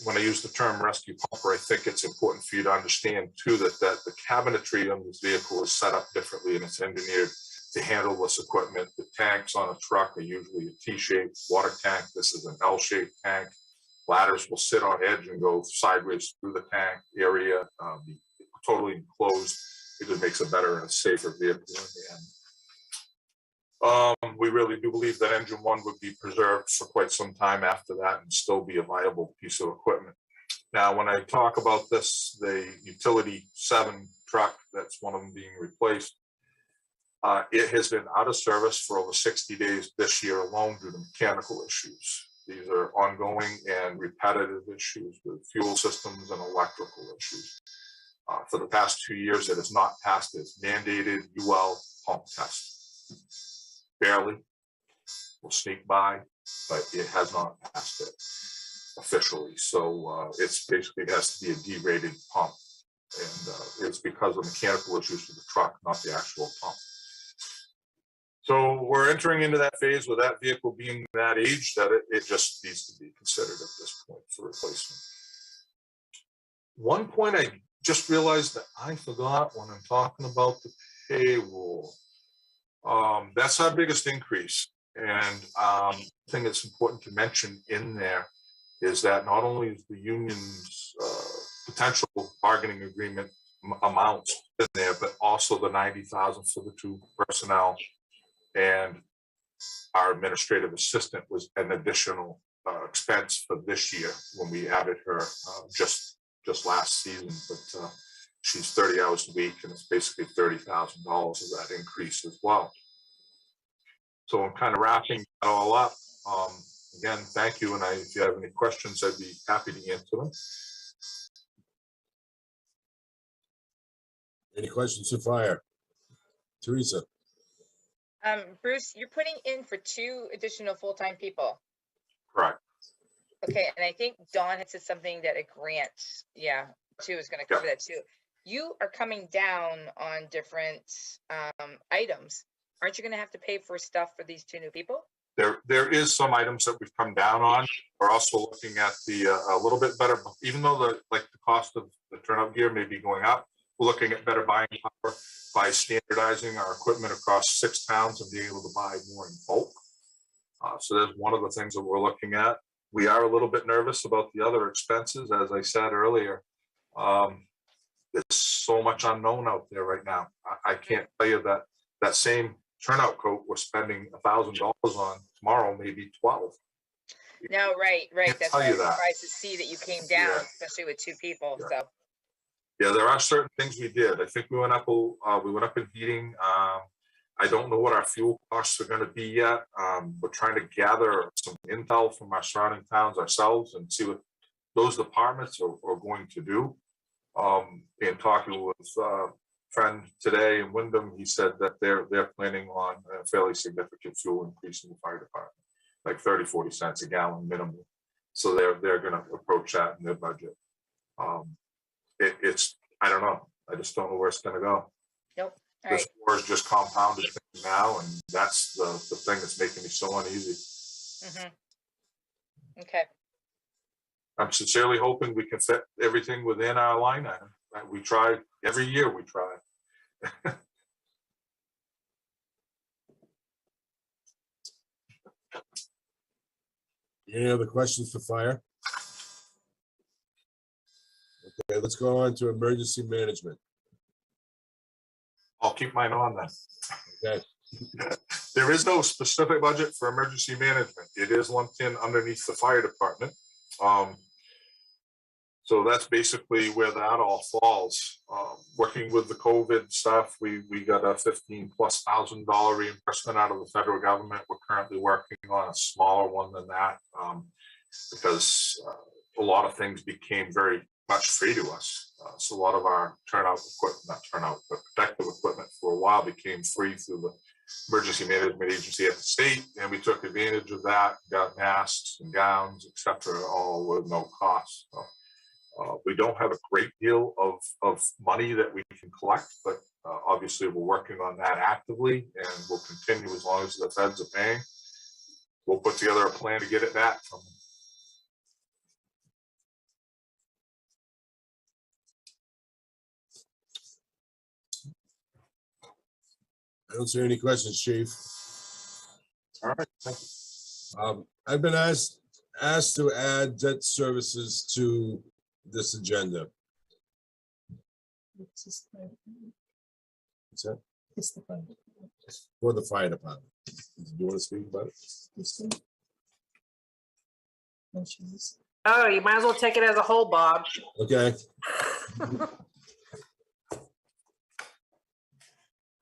When I use the term rescue pumper, I think it's important for you to understand too that the cabinetry on this vehicle is set up differently, and it's engineered to handle this equipment. The tanks on a truck are usually a T-shaped water tank. This is an L-shaped tank. Ladders will sit on edge and go sideways through the tank area, be totally enclosed. It just makes a better and a safer vehicle in the end. We really do believe that engine one would be preserved for quite some time after that and still be a viable piece of equipment. Now, when I talk about this, the utility 7 truck, that's one of them being replaced. It has been out of service for over 60 days this year alone due to mechanical issues. These are ongoing and repetitive issues with fuel systems and electrical issues. For the past 2 years, it has not passed its mandated UL pump test. Barely. Will sneak by, but it has not passed it officially. So it's basically has to be a D-rated pump, and it's because of mechanical issues with the truck, not the actual pump. So we're entering into that phase with that vehicle being that age that it just needs to be considered at this point for replacement. One point I just realized that I forgot when I'm talking about the payroll. That's our biggest increase. And the thing that's important to mention in there is that not only is the union's potential bargaining agreement amounts in there, but also the $90,000 for the 2 personnel, and our administrative assistant was an additional expense for this year when we added her just last season. But she's 30 hours a week, and it's basically $30,000 of that increase as well. So I'm kind of wrapping it all up. Again, thank you. And if you have any questions, I'd be happy to answer them. Any questions to fire? Teresa? Bruce, you're putting in for 2 additional full-time people. Correct. Okay, and I think Dawn had said something that a grant, 2 is going to cover that too. You are coming down on different items. Aren't you going to have to pay for stuff for these 2 new people? There is some items that we've come down on. We're also looking at the a little bit better, even though the cost of the turnout gear may be going up. We're looking at better buying power by standardizing our equipment across 6 towns and being able to buy more in bulk. So there's one of the things that we're looking at. we are a little bit nervous about the other expenses, as I said earlier. There's so much unknown out there right now. I can't tell you that that same turnout coat we're spending $1,000 on tomorrow, maybe 12. No, right. Can't That's tell why I you was that. surprised to see that you came down, Yeah. especially with 2 people, Yeah. so. Yeah, there are certain things we did. I think we went up in heating. I don't know what our fuel costs are gonna be yet. We're trying to gather some intel from our surrounding towns ourselves and see what those departments are going to do. And talking with a friend today in Wyndham, he said that they're planning on a fairly significant fuel increase in the fire department, like 30-40 cents a gallon minimum. So they're gonna approach that in their budget. It's, I don't know. I just don't know where it's gonna go. Nope. All This right. war has just compounded things now, and that's the thing that's making me so uneasy. Okay. I'm sincerely hoping we can fit everything within our line item. We try, every year we try. Any other questions for fire? Okay, let's go on to emergency management. I'll keep mine on then. Okay. There is no specific budget for emergency management. It is lumped in underneath the fire department. So that's basically where that all falls. Working with the COVID stuff, we got a $15,000+ reimbursement out of the federal government. We're currently working on a smaller one than that because a lot of things became very much free to us. So a lot of our protective equipment for a while became free through the emergency management agency at the state, and we took advantage of that, got masks and gowns, etc., all with no cost. So, we don't have a great deal of money that we can collect, but obviously we're working on that actively, and we'll continue as long as the feds are paying. We'll put together a plan to get it back from them. I don't see any questions, Chief. All right, thank you. I've been asked to add debt services to this agenda. What's that? It's the fire. For the fire department. Do you want to speak about it? Oh, you might as well take it as a whole, Bob. Okay.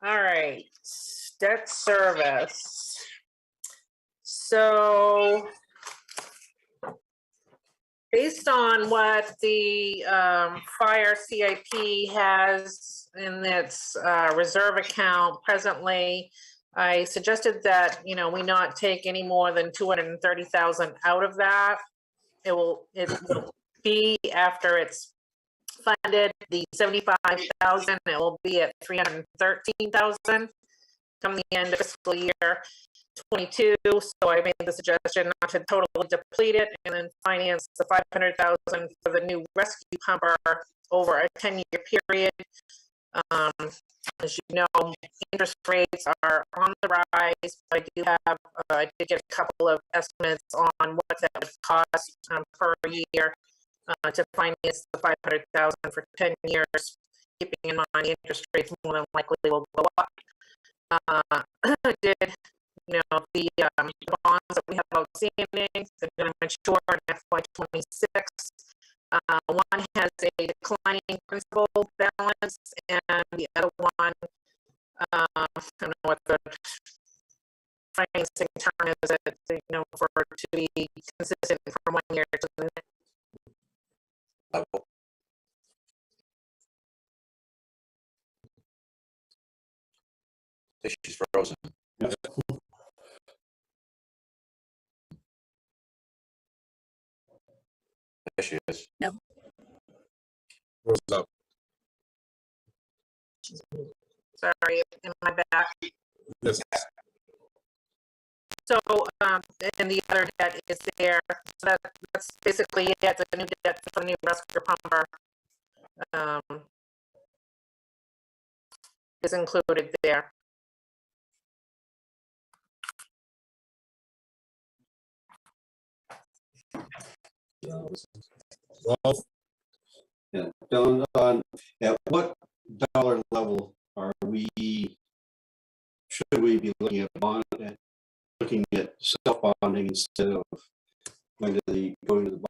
All right, debt service. So based on what the fire CIP has in its reserve account presently, I suggested that, you know, we not take any more than 230,000 out of that. It will be after it's funded the 75,000, it will be at 313,000 come the end of fiscal year 22. So I made the suggestion not to totally deplete it and then finance the 500,000 for the new rescue pumper over a 10-year period. As you know, interest rates are on the rise. I did get a couple of estimates on what that would cost per year to finance the 500,000 for 10 years, keeping in mind the interest rates more than likely will go up. You know, the bonds that we have outstanding, they're going to mature in FY26. One has a declining principal balance, and the other one, I don't know what the financing term is, that, you know, for it to be consistent from 1 year to the next. Level. I think she's frozen. There she is. No. What's up? Sorry, in my back. Yes. So, and the other debt is there. So that's basically it. The new debt for the new rescue pumper is included there. Well, Yeah, Don, at what dollar level are we, should we be looking at self-bonding instead of going to the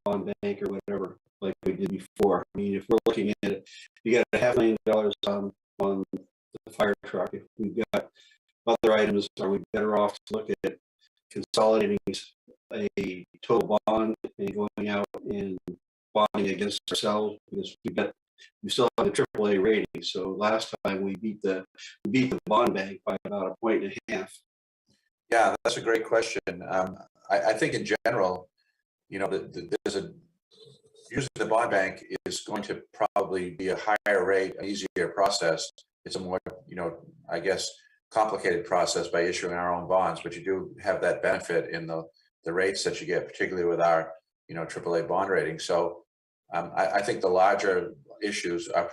bond bank or whatever, like we did before? I mean, if we're looking at it, you got $500,000 on the fire truck. If we've got other items, are we better off to look at consolidating a total bond and going out and bonding against ourselves, because we still have a AAA rating. So last time we beat the bond bank by about 1.5 points. Yeah, that's a great question. I think in general, you know, usually the bond bank is going to probably be a higher rate, an easier process. It's a more, you know, I guess, complicated process by issuing our own bonds, but you do have that benefit in the rates that you get, particularly with our, you know, AAA bond rating. So I think the larger issues are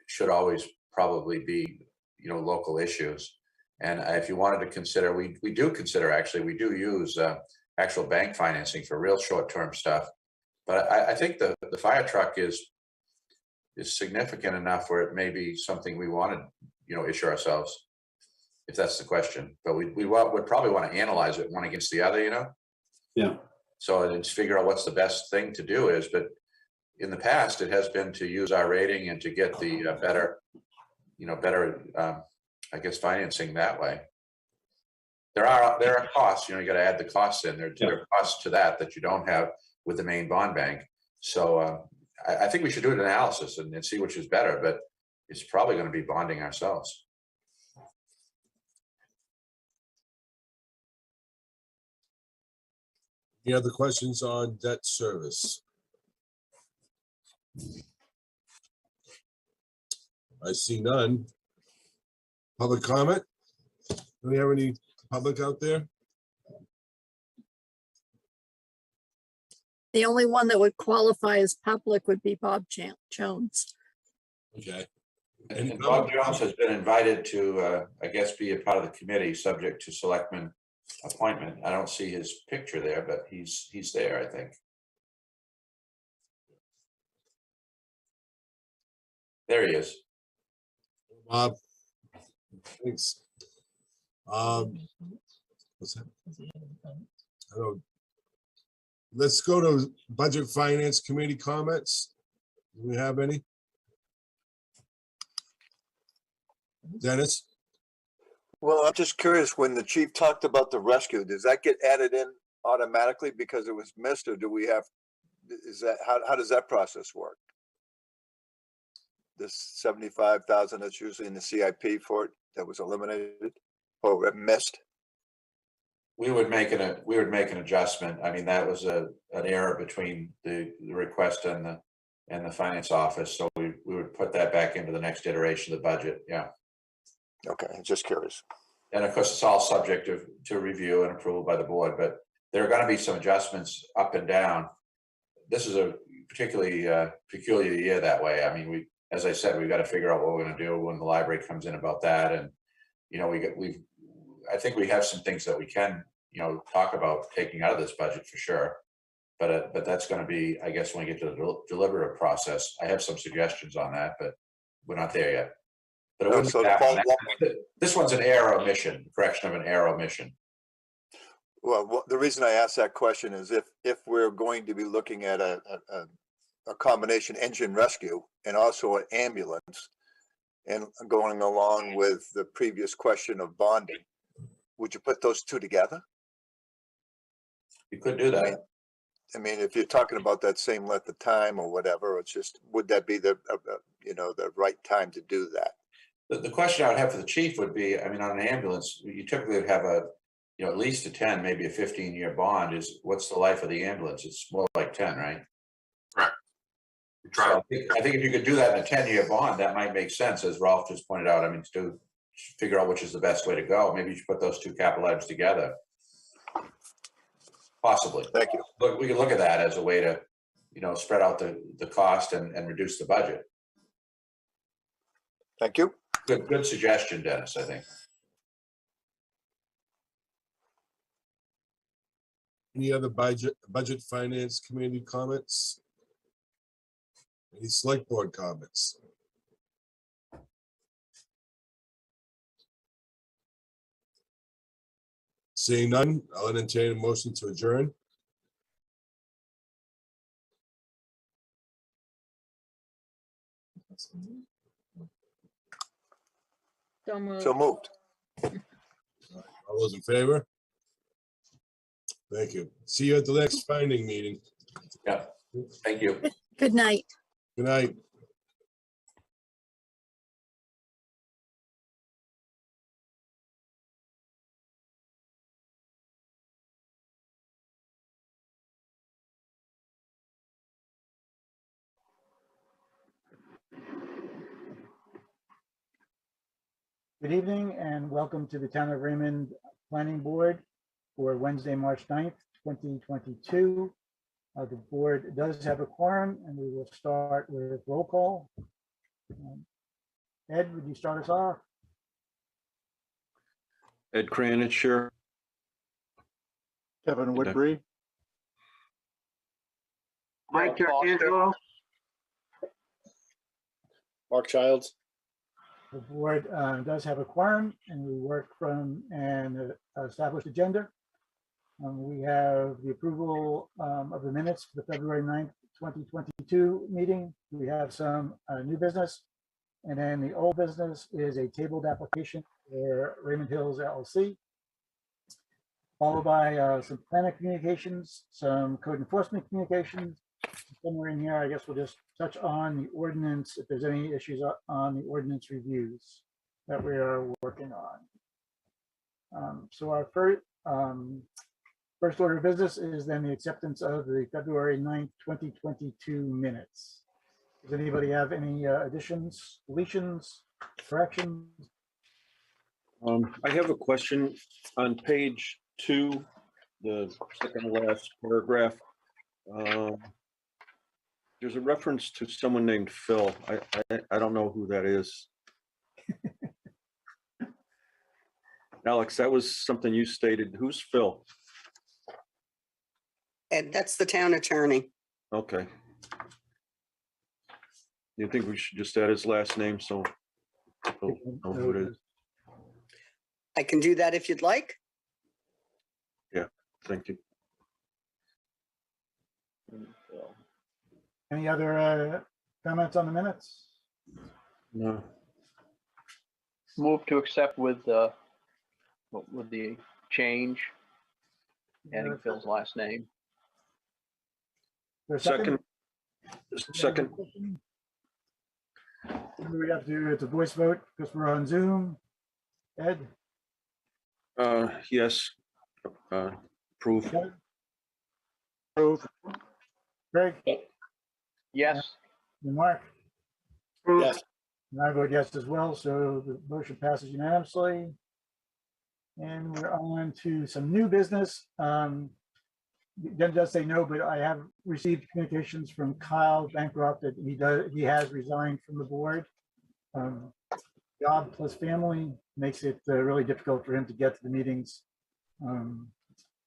should always probably be, you know, local issues. And if you wanted to consider, we do use actual bank financing for real short-term stuff. But I think the fire truck is significant enough where it may be something we want to, you know, issue ourselves, if that's the question. But we would probably want to analyze it one against the other, you know? Yeah. So and figure out what's the best thing to do is, but in the past, it has been to use our rating and to get the better, I guess, financing that way. There are costs, you know, you got to add the costs in. There are costs to that you don't have with the main bond bank. So I think we should do an analysis and see which is better, but it's probably going to be bonding ourselves. any other questions on debt service? I see none. Public comment? Do we have any public out there? The only one that would qualify as public would be Bob Jones. Okay. And Bob Jones has been invited to, I guess, be a part of the committee, subject to selectman appointment. I don't see his picture there, but he's there, I think. There he is. Bob. Thanks. What's that? I don't. Let's go to Budget Finance Committee comments. Do we have any? Dennis? Well, I'm just curious, when the chief talked about the rescue, does that get added in automatically because it was missed, or do we have, how does that process work? This 75,000 that's usually in the CIP for it, that was eliminated or missed? We would make an adjustment. I mean, that was an error between the request and the finance office. So we would put that back into the next iteration of the budget. Yeah. Okay, just curious. And of course, it's all subject to review and approval by the board, but there are going to be some adjustments up and down. This is a particularly peculiar year that way. I mean, as I said, we've got to figure out what we're going to do when the library comes in about that. And, you know, I think we have some things that we can, you know, talk about taking out of this budget for sure. But that's going to be, I guess, when we get to the deliberative process. I have some suggestions on that, but we're not there yet. But it So this one's an error omission, correction of an error omission. Well, the reason I asked that question is if we're going to be looking at a combination engine rescue and also an ambulance, and going along with the previous question of bonding, would you put those two together? You could do that. I mean, if you're talking about that same length of time or whatever, it's just, would that be the right time to do that? The question I would have for the chief would be, I mean, on an ambulance, you typically would have at least a 10, maybe a 15-year bond. What's the life of the ambulance? It's more like 10, right? Correct. So I think if you could do that in a 10-year bond, that might make sense, as Rolf just pointed out. I mean, to figure out which is the best way to go. Maybe you should put those two capital items together. Possibly. Thank you. But we can look at that as a way to, spread out the cost and reduce the budget. Thank you. Good suggestion, Dennis, I think. Any other budget finance committee comments? Any select board comments? Seeing none, I'll entertain a motion to adjourn. So moved. So moved. All those in favor? Thank you. See you at the next finding meeting. Yeah, thank you. Good night. Good night. Good evening and welcome to the Town of Raymond Planning Board for Wednesday, March 9th, 2022. The board does have a quorum and we will start with roll call. Ed, would you start us off? Ed Kranich. Kevin Woodbury. Mike D'Angelo. Mark Childs. The board does have a quorum and we work from an established agenda. We have the approval of the minutes for the February 9th, 2022 meeting. We have some new business. And then the old business is a tabled application for Raymond Hills LLC. Followed by some planning communications, some code enforcement communications. Somewhere in here, I guess we'll just touch on the ordinance, if there's any issues on the ordinance reviews that we are working on. So our first order of business is then the acceptance of the February 9th, 2022 minutes. Does anybody have any additions, deletions, corrections? I have a question on page 2, the second to last paragraph. There's a reference to someone named Phil. I don't know who that is. Alex, that was something you stated. Who's Phil? And that's the town attorney. Okay. You think we should just add his last name so people know who it is? I can do that if you'd like. Yeah, thank you. Any other comments on the minutes? No. Move to accept with the change, adding Phil's last name. Second. We have to do, it's a voice vote because we're on Zoom. Ed? Yes. Approve. Approve. Greg? Yes. And Mark? Yes. And I vote yes as well, so the motion passes unanimously. And we're on to some new business. Jen does say no, but I have received communications from Kyle Bancroft that he has resigned from the board. Job plus family makes it really difficult for him to get to the meetings.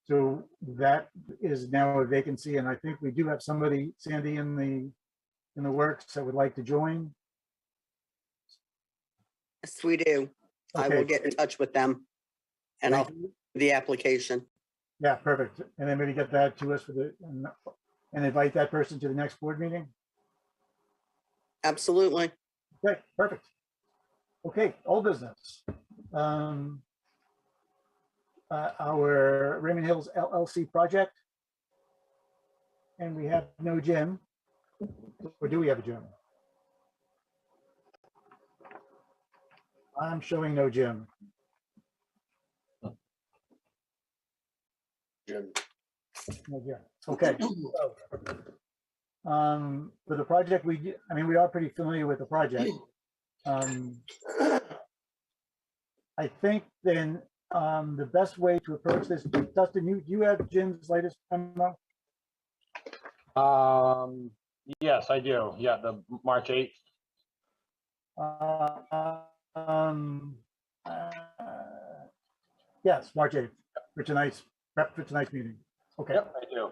So that is now a vacancy, and I think we do have somebody, Sandy, in the works that would like to join. Yes, we do. I will get in touch with them and I'll do the application. Yeah, perfect. And then maybe get that to us for and invite that person to the next board meeting. Absolutely. Okay, perfect. Okay, old business. Our Raymond Hills LLC project. And we have no Jim. Or do we have a Jim? I'm showing no Jim. Jim. No Jim. Okay. So, for the project, we are pretty familiar with the project. I think then the best way to approach this, Dustin, you have Jim's latest memo? Yes, I do. Yeah, the March 8th. Yes, March 8th, for tonight's meeting. Okay. Yep, I do.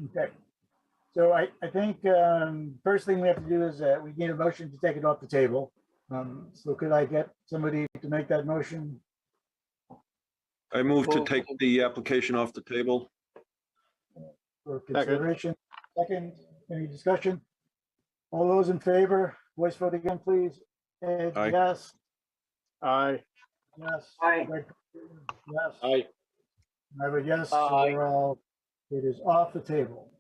Okay. So I think first thing we have to do is we need a motion to take it off the table. So could I get somebody to make that motion? I move to take the application off the table. For consideration? Second, any discussion? All those in favor, voice vote again, please. Ed, Aye. yes. Aye. Yes. Aye. Greg, yes. Aye. I would yes. So we're all, it is off the table.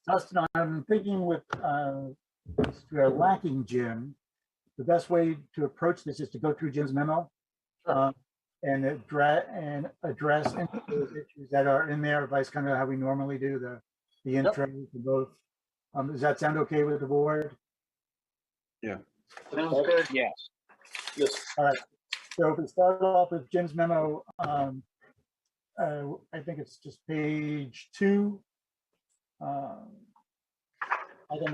Dustin, I'm thinking with, since we are lacking Jim, the best way to approach this is to go through Jim's memo. And address those issues that are in there, vice kind of how we normally do the intro to both. Does that sound okay with the board? Yeah. Sounds good. Yes. Yes. All right. So if we start off with Jim's memo, I think it's just page 2. Item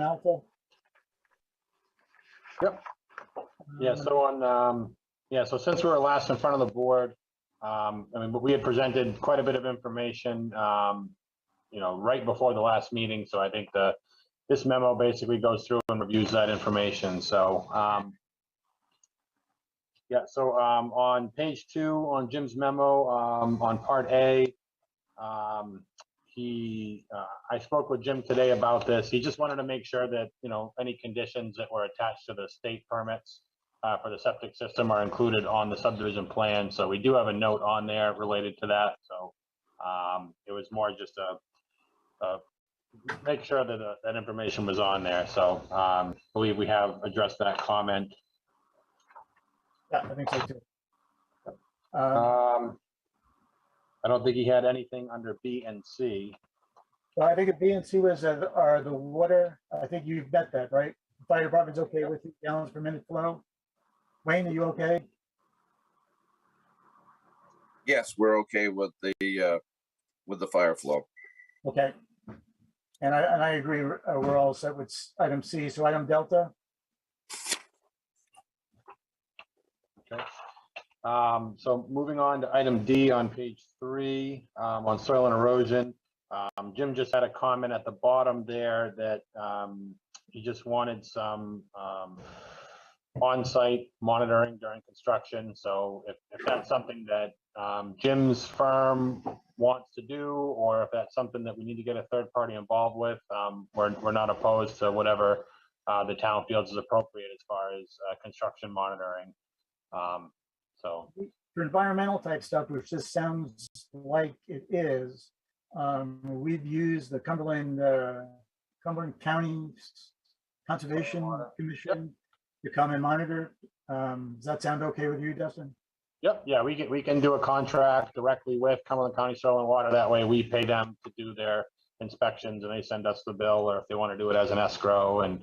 alpha. Yep. Yeah. So on. Yeah, so since we were last in front of the board, I mean, we had presented quite a bit of information, you know, right before the last meeting. So I think this memo basically goes through and reviews that information. So, yeah, so on page 2 on Jim's memo, on part A, I spoke with Jim today about this. He just wanted to make sure that, you know, any conditions that were attached to the state permits for the septic system are included on the subdivision plan. So we do have a note on there related to that. So it was more just a make sure that that information was on there. So I believe we have addressed that comment. Yeah, I think so too. I don't think he had anything under B and C. Well, I think if B and C was are the water, I think you've met that, right? Fire department's okay with gallons per minute flow. Wayne, are you okay? Yes, we're okay with the fire flow. Okay. And I agree, we're all set with item C. So item delta. Okay. So moving on to item D on page 3 on soil and erosion. Jim just had a comment at the bottom there that he just wanted some on-site monitoring during construction. So if that's something that Jim's firm wants to do, or if that's something that we need to get a third party involved with, we're not opposed to whatever the town feels is appropriate as far as construction monitoring. So for environmental type stuff, which just sounds like it is, we've used the Cumberland County Conservation Commission to come and monitor. Does that sound okay with you, Dustin? Yep. Yeah, we can do a contract directly with Cumberland County Soil and Water. That way we pay them to do their inspections and they send us the bill, or if they want to do it as an escrow. And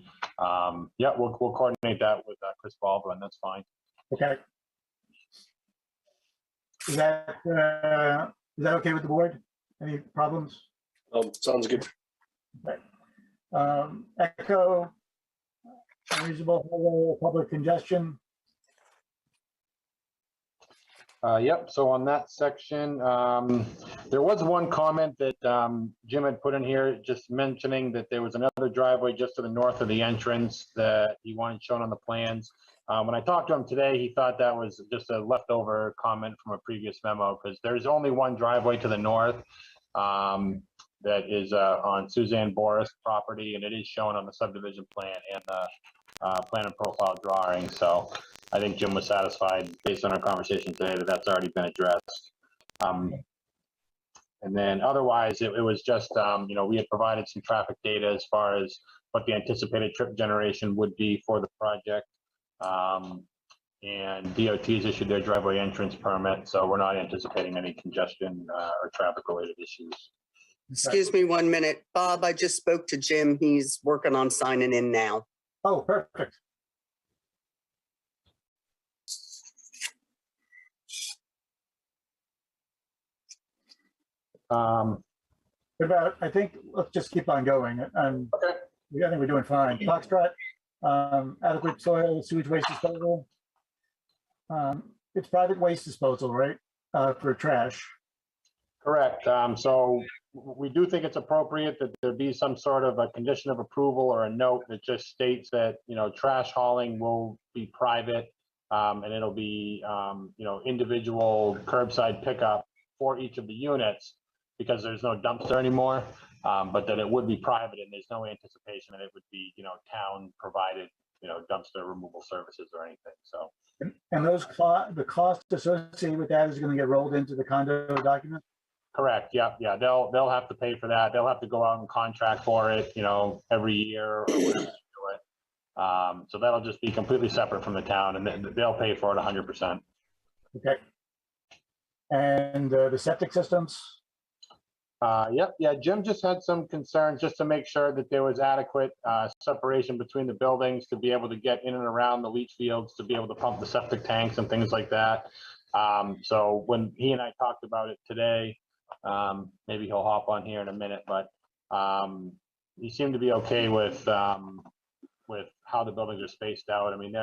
yeah, we'll coordinate that with Chris Baldwin. That's fine. Okay. Is that okay with the board? Any problems? Sounds good. Okay. Echo, unreasonable public congestion. Yep. So on that section, there was one comment that Jim had put in here, just mentioning that there was another driveway just to the north of the entrance that he wanted shown on the plans. When I talked to him today, he thought that was just a leftover comment from a previous memo, because there's only one driveway to the north that is on Suzanne Boris property, and it is shown on the subdivision plan and the plan and profile drawing. So I think Jim was satisfied based on our conversation today that that's already been addressed. And then otherwise, it was just, you know, we had provided some traffic data as far as what the anticipated trip generation would be for the project. And DOT's issued their driveway entrance permit, so we're not anticipating any congestion or traffic related issues. Excuse me 1 minute. Bob, I just spoke to Jim. He's working on signing in now. Oh, perfect. I think let's just keep on going. Okay. I think we're doing fine. Foxtrot, adequate soil, sewage waste disposal. It's private waste disposal, right? for trash. Correct. So we do think it's appropriate that there be some sort of a condition of approval or a note that just states that, trash hauling will be private, and it'll be, individual curbside pickup for each of the units, because there's no dumpster anymore, but that it would be private, and there's no anticipation that it would be, town provided, dumpster removal services or anything. So. And the cost associated with that is going to get rolled into the condo document? Correct. Yeah. They'll have to pay for that. They'll have to go out and contract for it, every year or whatever they do it. So that'll just be completely separate from the town, and they'll pay for it 100%. Okay. And the septic systems? Yep. Yeah. Jim just had some concerns just to make sure that there was adequate separation between the buildings to be able to get in and around the leach fields, to be able to pump the septic tanks and things like that. So when he and I talked about it today, maybe he'll hop on here in a minute, but he seemed to be okay with how the buildings are spaced out. I mean,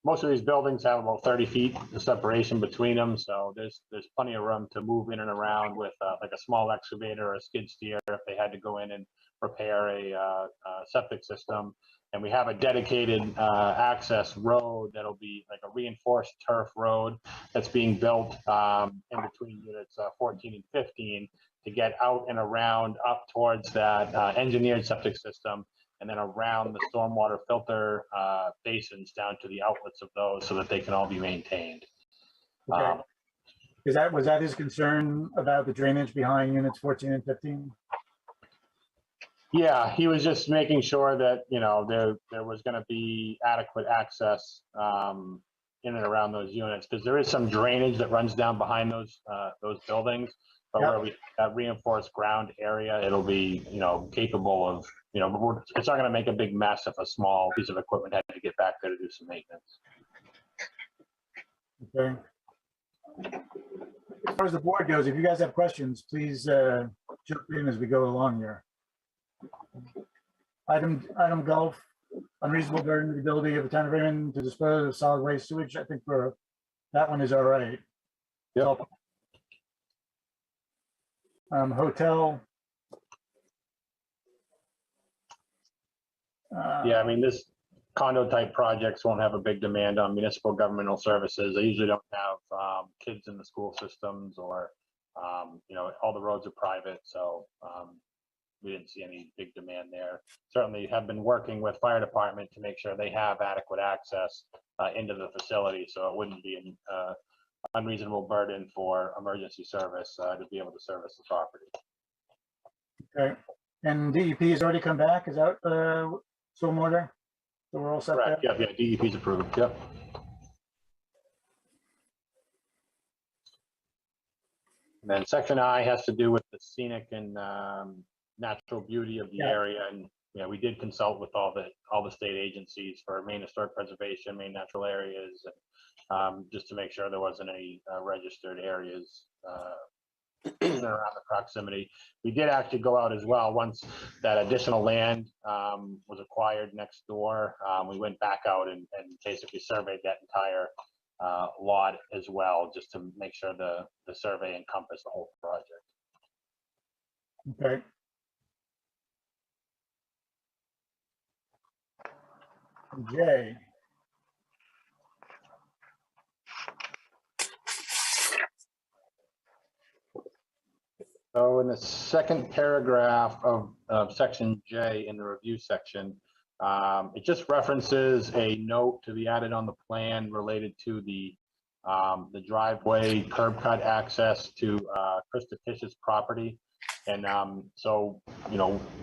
most of these buildings have about 30 feet of separation between them, so there's plenty of room to move in and around with like a small excavator or a skid steer if they had to go in and repair a septic system. And we have a dedicated access road that'll be like a reinforced turf road that's being built in between units 14 and 15 to get out and around up towards that engineered septic system, and then around the stormwater filter basins down to the outlets of those, so that they can all be maintained. Okay. Was that his concern about the drainage behind units 14 and 15? Yeah, he was just making sure that, there was going to be adequate access in and around those units, because there is some drainage that runs down behind those buildings, but where we have that reinforced ground area, it'll be, capable of, it's not going to make a big mess if a small piece of equipment had to get back there to do some maintenance. Okay. As far as the board goes, if you guys have questions, please jump in as we go along here. Item golf, unreasonable burden of the ability of the town of Raymond to dispose of solid waste sewage. I think for that one is all right. Yep. Hotel. Yeah, I mean, this condo type projects won't have a big demand on municipal governmental services. They usually don't have kids in the school systems, or, all the roads are private. So we didn't see any big demand there. Certainly have been working with fire department to make sure they have adequate access into the facility, so it wouldn't be an unreasonable burden for emergency service to be able to service the property. Okay. And DEP has already come back. Is that stormwater? So we're all set there? Correct. Yeah, DEP's approved. Yep. And then section I has to do with the scenic and natural beauty of the area, and we did consult with all the state agencies for Maine Historic Preservation, Maine Natural Areas, and just to make sure there wasn't any registered areas in and around the proximity. We did actually go out as well once that additional land was acquired next door. We went back out and basically surveyed that entire lot as well, just to make sure the survey encompassed the whole project. Okay. Jay. So in the second paragraph of section J in the review section, it just references a note to be added on the plan related to the driveway curb cut access to Krista Tish's property. And so,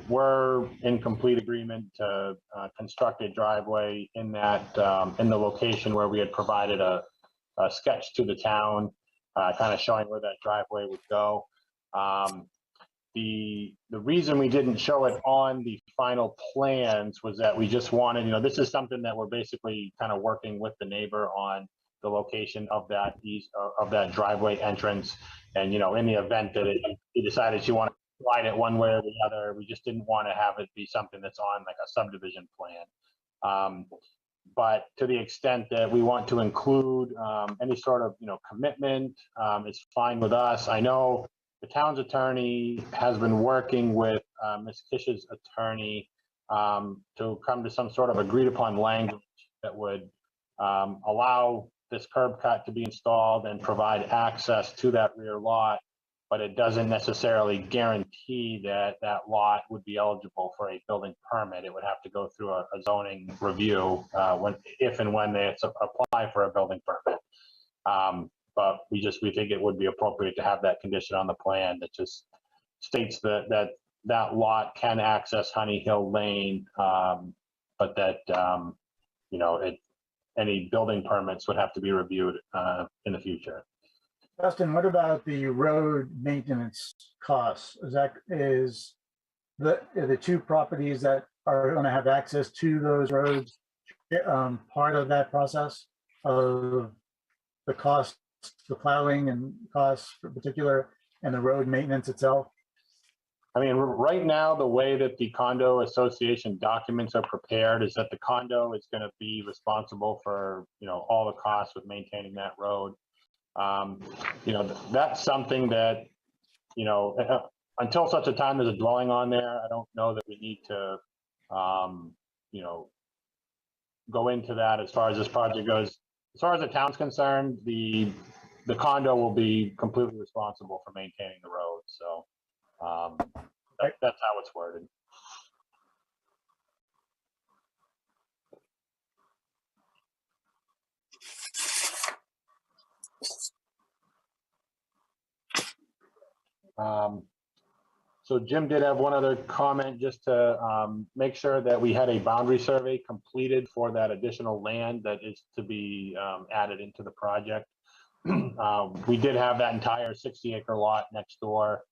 we're in complete agreement to construct a driveway in that in the location where we had provided a sketch to the town, kind of showing where that driveway would go. The reason we didn't show it on the final plans was that we just wanted, this is something that we're basically kind of working with the neighbor on the location of that driveway entrance. And, in the event that he decided she wanted to slide it one way or the other, we just didn't want to have it be something that's on like a subdivision plan. But to the extent that we want to include any sort of, commitment, is fine with us. I know the town's attorney has been working with Ms. Kish's attorney to come to some sort of agreed upon language that would allow this curb cut to be installed and provide access to that rear lot, but it doesn't necessarily guarantee that that lot would be eligible for a building permit. It would have to go through a zoning review if and when they apply for a building permit. But we think it would be appropriate to have that condition on the plan that just states that lot can access Honey Hill Lane, but that, any building permits would have to be reviewed in the future. Justin, what about the road maintenance costs? Is the two properties that are going to have access to those roads part of that process of the cost, the plowing and costs in particular, and the road maintenance itself? I mean, right now, the way that the condo association documents are prepared is that the condo is going to be responsible for, all the costs with maintaining that road. That's something that, until such a time there's a dwelling on there, I don't know that we need to, go into that as far as this project goes. As far as the town's concerned, the condo will be completely responsible for maintaining the road. So that's how it's worded. So Jim did have one other comment, just to make sure that we had a boundary survey completed for that additional land that is to be added into the project. We did have that entire 60-acre lot next door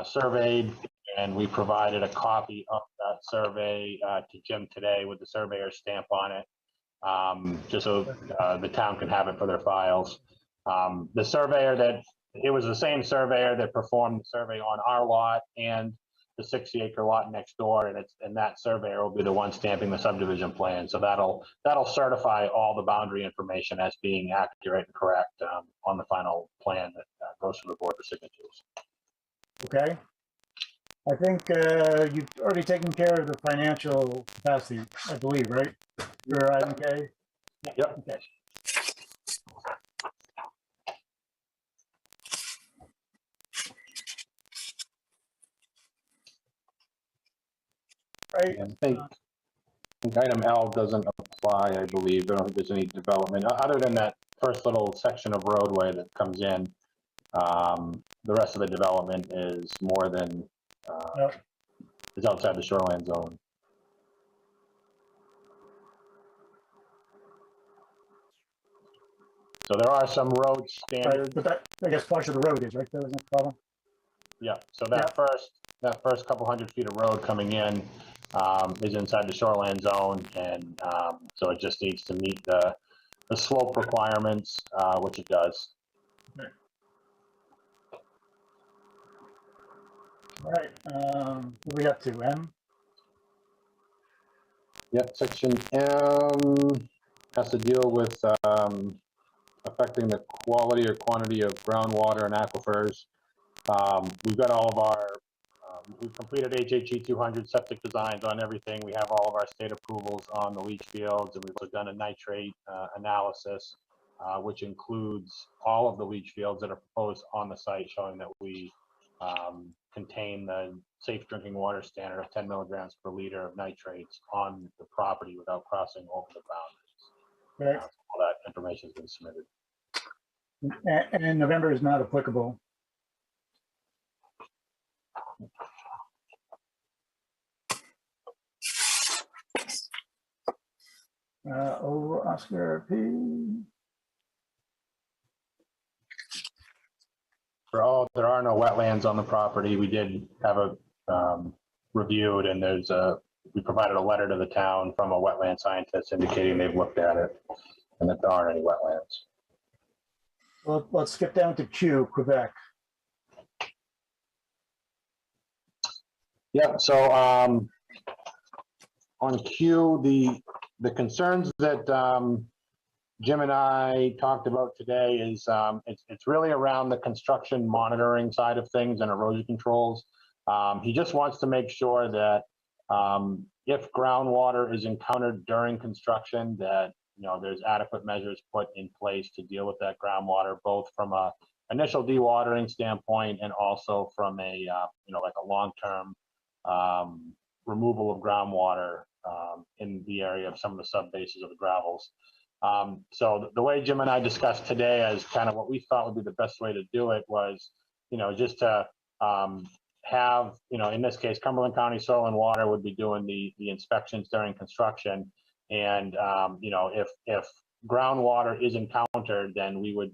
surveyed, and we provided a copy of that survey to Jim today with the surveyor's stamp on it, just so the town can have it for their files. The surveyor it was the same surveyor that performed the survey on our lot and the 60-acre lot next door, and that surveyor will be the one stamping the subdivision plan. So that'll certify all the boundary information as being accurate and correct on the final plan that goes to the board for signatures. Okay. I think you've already taken care of the financial capacity, I believe, right? Your item K? Yep. Okay. Right. I think item L doesn't apply, I believe. I don't think there's any development other than that first little section of roadway that comes in. The rest of the development is more than is outside the shoreline zone. So there are some road standards. But that, I guess, part of the road is, right? That wasn't a problem. Yeah. So that first couple hundred feet of road coming in is inside the shoreline zone, and so it just needs to meet the slope requirements, which it does. Okay. All right. What are we up to? M? Yep. Section M has to deal with affecting the quality or quantity of groundwater and aquifers. We've got all of our, we've completed HHE 200 septic designs on everything. We have all of our state approvals on the leach fields, and we've done a nitrate analysis, which includes all of the leach fields that are proposed on the site, showing that we contain the safe drinking water standard of 10 milligrams per liter of nitrates on the property without crossing over the boundaries. Right. All that information has been submitted. And November is not applicable. Over Oscar P. There are no wetlands on the property. We did have a reviewed, and we provided a letter to the town from a wetland scientist indicating they've looked at it and that there aren't any wetlands. Well, let's skip down to Q, Quebec. Yeah, so on Q, the the concerns that Jim and I talked about today is it's really around the construction monitoring side of things and erosion controls. He just wants to make sure that if groundwater is encountered during construction, that there's adequate measures put in place to deal with that groundwater, both from a initial dewatering standpoint and also from a like a long-term removal of groundwater in the area of some of the sub-bases of the gravels. So the way Jim and I discussed today as kind of what we thought would be the best way to do it was, just to have, in this case, Cumberland County Soil and Water would be doing the inspections during construction. And, if groundwater is encountered, then we would,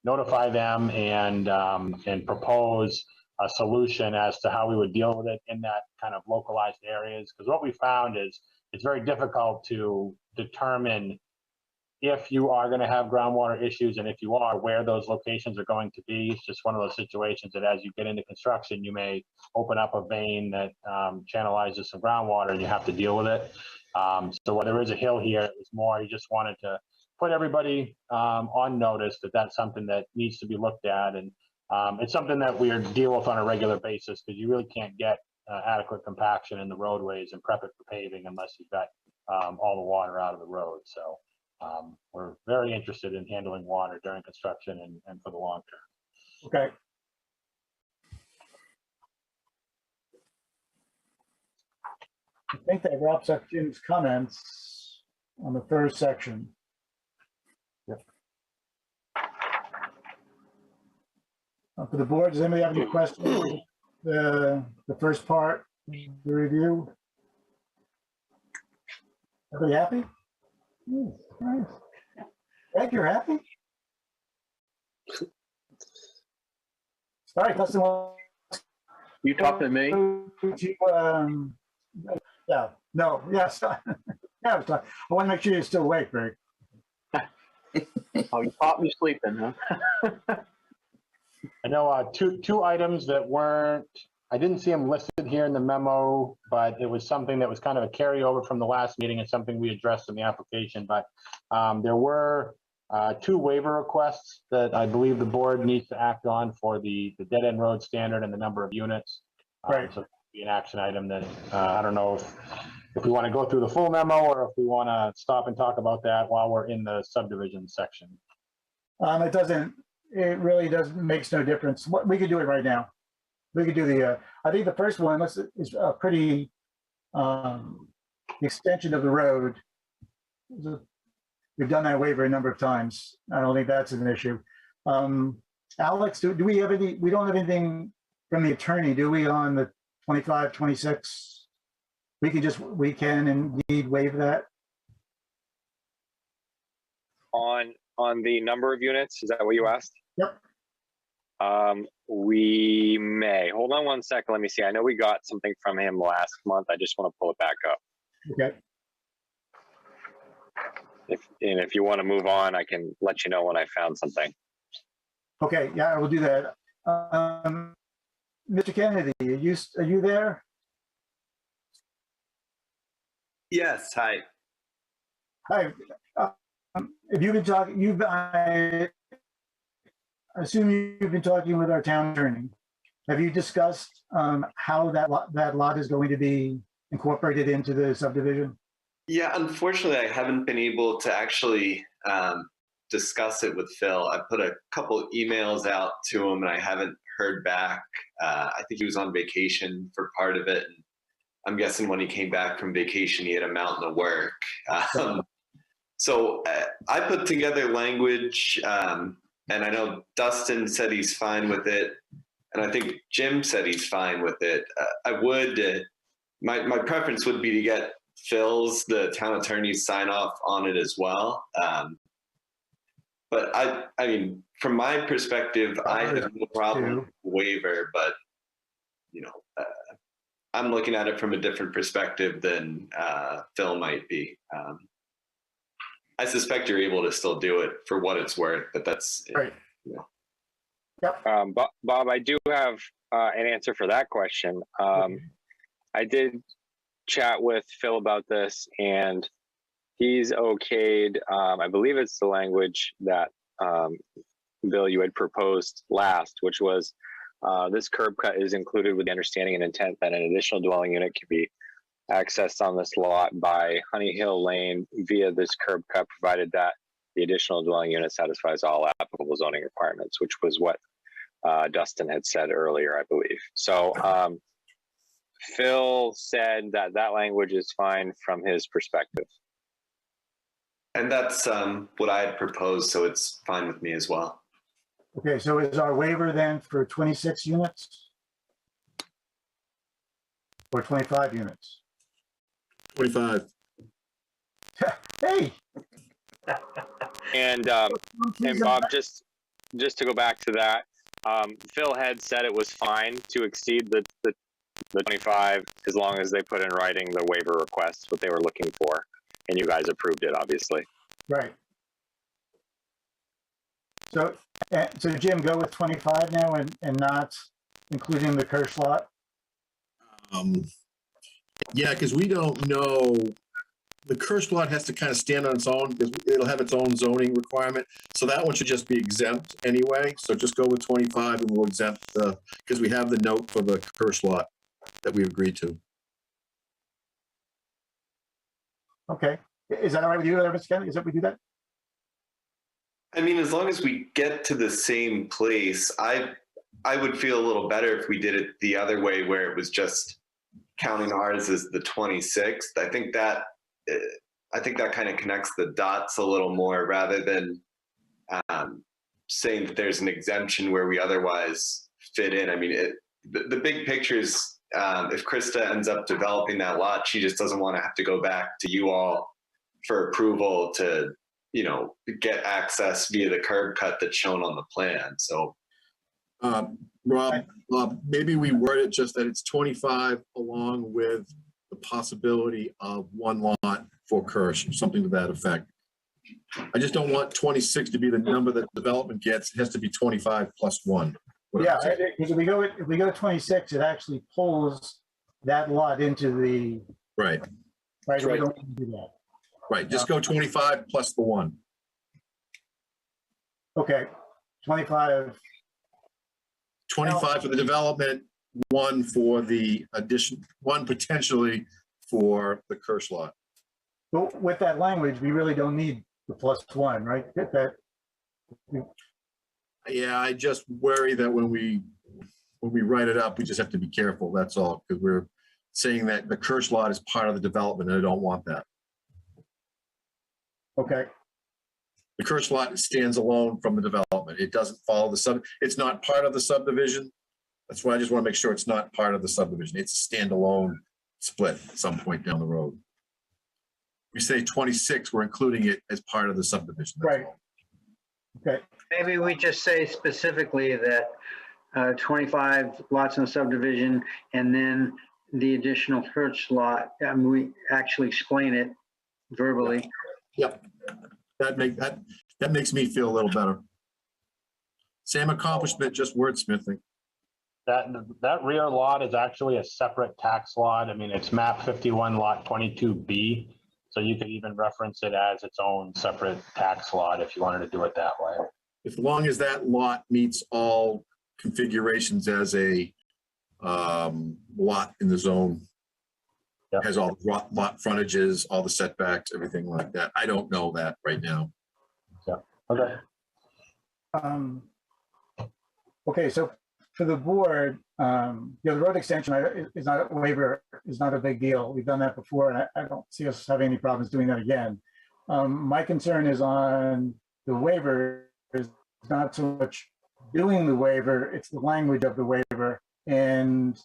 notify them and propose a solution as to how we would deal with it in that kind of localized areas. Because what we found is it's very difficult to determine if you are going to have groundwater issues, and if you are, where those locations are going to be. It's just one of those situations that as you get into construction, you may open up a vein that channelizes some groundwater and you have to deal with it. So while there is a hill here, it was more, he just wanted to put everybody on notice that that's something that needs to be looked at. And it's something that we deal with on a regular basis, because you really can't get adequate compaction in the roadways and prep it for paving unless you've got all the water out of the road. So we're very interested in handling water during construction and for the long term. Okay. I think that wraps up Jim's comments on the third section. Yep. For the board, does anybody have any questions? The first part, the review. Everybody happy? Nice. Greg, you're happy? Sorry, Dustin. You talking to me? Yeah, no, yes. Yeah, I want to make sure you're still awake, Greg. Oh, you caught me sleeping, huh? I know two items that weren't, I didn't see them listed here in the memo, but it was something that was kind of a carryover from the last meeting and something we addressed in the application. But there were two waiver requests that I believe the board needs to act on for the dead end road standard and the number of units. Right. So be an action item that I don't know if we want to go through the full memo or if we want to stop and talk about that while we're in the subdivision section. It really makes no difference. We could do it right now. We could do I think the first one is a pretty extension of the road. We've done that waiver a number of times. I don't think that's an issue. Alex, do we have any, we don't have anything from the attorney, do we, on the 25, 26? We can indeed waive that? On the number of units, is that what you asked? Yep. We may. Hold on one second. Let me see. I know we got something from him last month. I just want to pull it back up. Okay. If you want to move on, I can let you know when I found something. Okay, yeah, I will do that. Mr. Kennedy, are you there? Yes, hi. Hi. If you've been talking, I assume you've been talking with our town attorney. Have you discussed how that lot is going to be incorporated into the subdivision? Yeah, unfortunately, I haven't been able to actually discuss it with Phil. I put a couple emails out to him and I haven't heard back. I think he was on vacation for part of it. And I'm guessing when he came back from vacation, he had a mountain of work. So I put together language, and I know Dustin said he's fine with it, and I think Jim said he's fine with it. I would, my preference would be to get Phil's, the town attorney's sign off on it as well. But I mean, from my perspective, I have no problem with the waiver, but I'm looking at it from a different perspective than Phil might be. I suspect you're able to still do it for what it's worth, but that's right. Yep. Bob, I do have an answer for that question. I did chat with Phil about this, and he's okayed, I believe it's the language that, Bill, you had proposed last, which was this curb cut is included with the understanding and intent that an additional dwelling unit can be accessed on this lot by Honey Hill Lane via this curb cut, provided that the additional dwelling unit satisfies all applicable zoning requirements, which was what Dustin had said earlier, I believe. So Phil said that that language is fine from his perspective. And that's what I had proposed, so it's fine with me as well. Okay, so is our waiver then for 26 units? Or 25 units? 25. Hey, And Bob, just to go back to that, Phil had said it was fine to exceed the 25 as long as they put in writing the waiver request, what they were looking for, and you guys approved it, obviously. right. So Jim, go with 25 now and not including the Kirsch lot? Yeah, because we don't know, the Kirsch lot has to kind of stand on its own because it'll have its own zoning requirement. So that one should just be exempt anyway. So just go with 25 and we'll exempt because we have the note for the Kirsch lot that we agreed to. Okay, is that all right with you, Mr. Kelly? Is that we do that? I mean, as long as we get to the same place, I would feel a little better if we did it the other way, where it was just counting ours as the 26th. I think that kind of connects the dots a little more, rather than saying that there's an exemption where we otherwise fit in. I mean, the big picture is if Krista ends up developing that lot, she just doesn't want to have to go back to you all for approval to, get access via the curb cut that's shown on the plan. So, Rob, maybe we word it just that it's 25 along with the possibility of one lot for Kirsch, something to that effect. I just don't want 26 to be the number that development gets. It has to be 25 plus one. Yeah, because if we go to 26, it actually pulls that lot into the right. Right. We don't want to do that. Right. Just go 25 plus the one. Okay. 25. 25 for the development, one for the addition, one potentially for the Kirsch lot. But with that language, we really don't need the plus one, right? Yeah, I just worry that when we write it up, we just have to be careful. That's all, because we're saying that the Kirsch lot is part of the development, and I don't want that. Okay. The Kirsch lot stands alone from the development. It doesn't follow the it's not part of the subdivision. That's why I just want to make sure it's not part of the subdivision. It's a standalone split at some point down the road. We say 26, we're including it as part of the subdivision. Right. Okay. Maybe we just say specifically that 25 lots in the subdivision and then the additional Hertz lot, and we actually explain it verbally. Yep. That makes me feel a little better. Same accomplishment, just wordsmithing. That rear lot is actually a separate tax lot. I mean, it's map 51 lot 22B. So you could even reference it as its own separate tax lot if you wanted to do it that way. As long as that lot meets all configurations as a lot in the zone, has all the lot frontages, all the setbacks, everything like that. I don't know that right now. Yeah. Okay. Okay, so for the board, the road extension is not a waiver, is not a big deal. We've done that before, and I don't see us having any problems doing that again. My concern is on the waiver, is not so much doing the waiver, it's the language of the waiver. And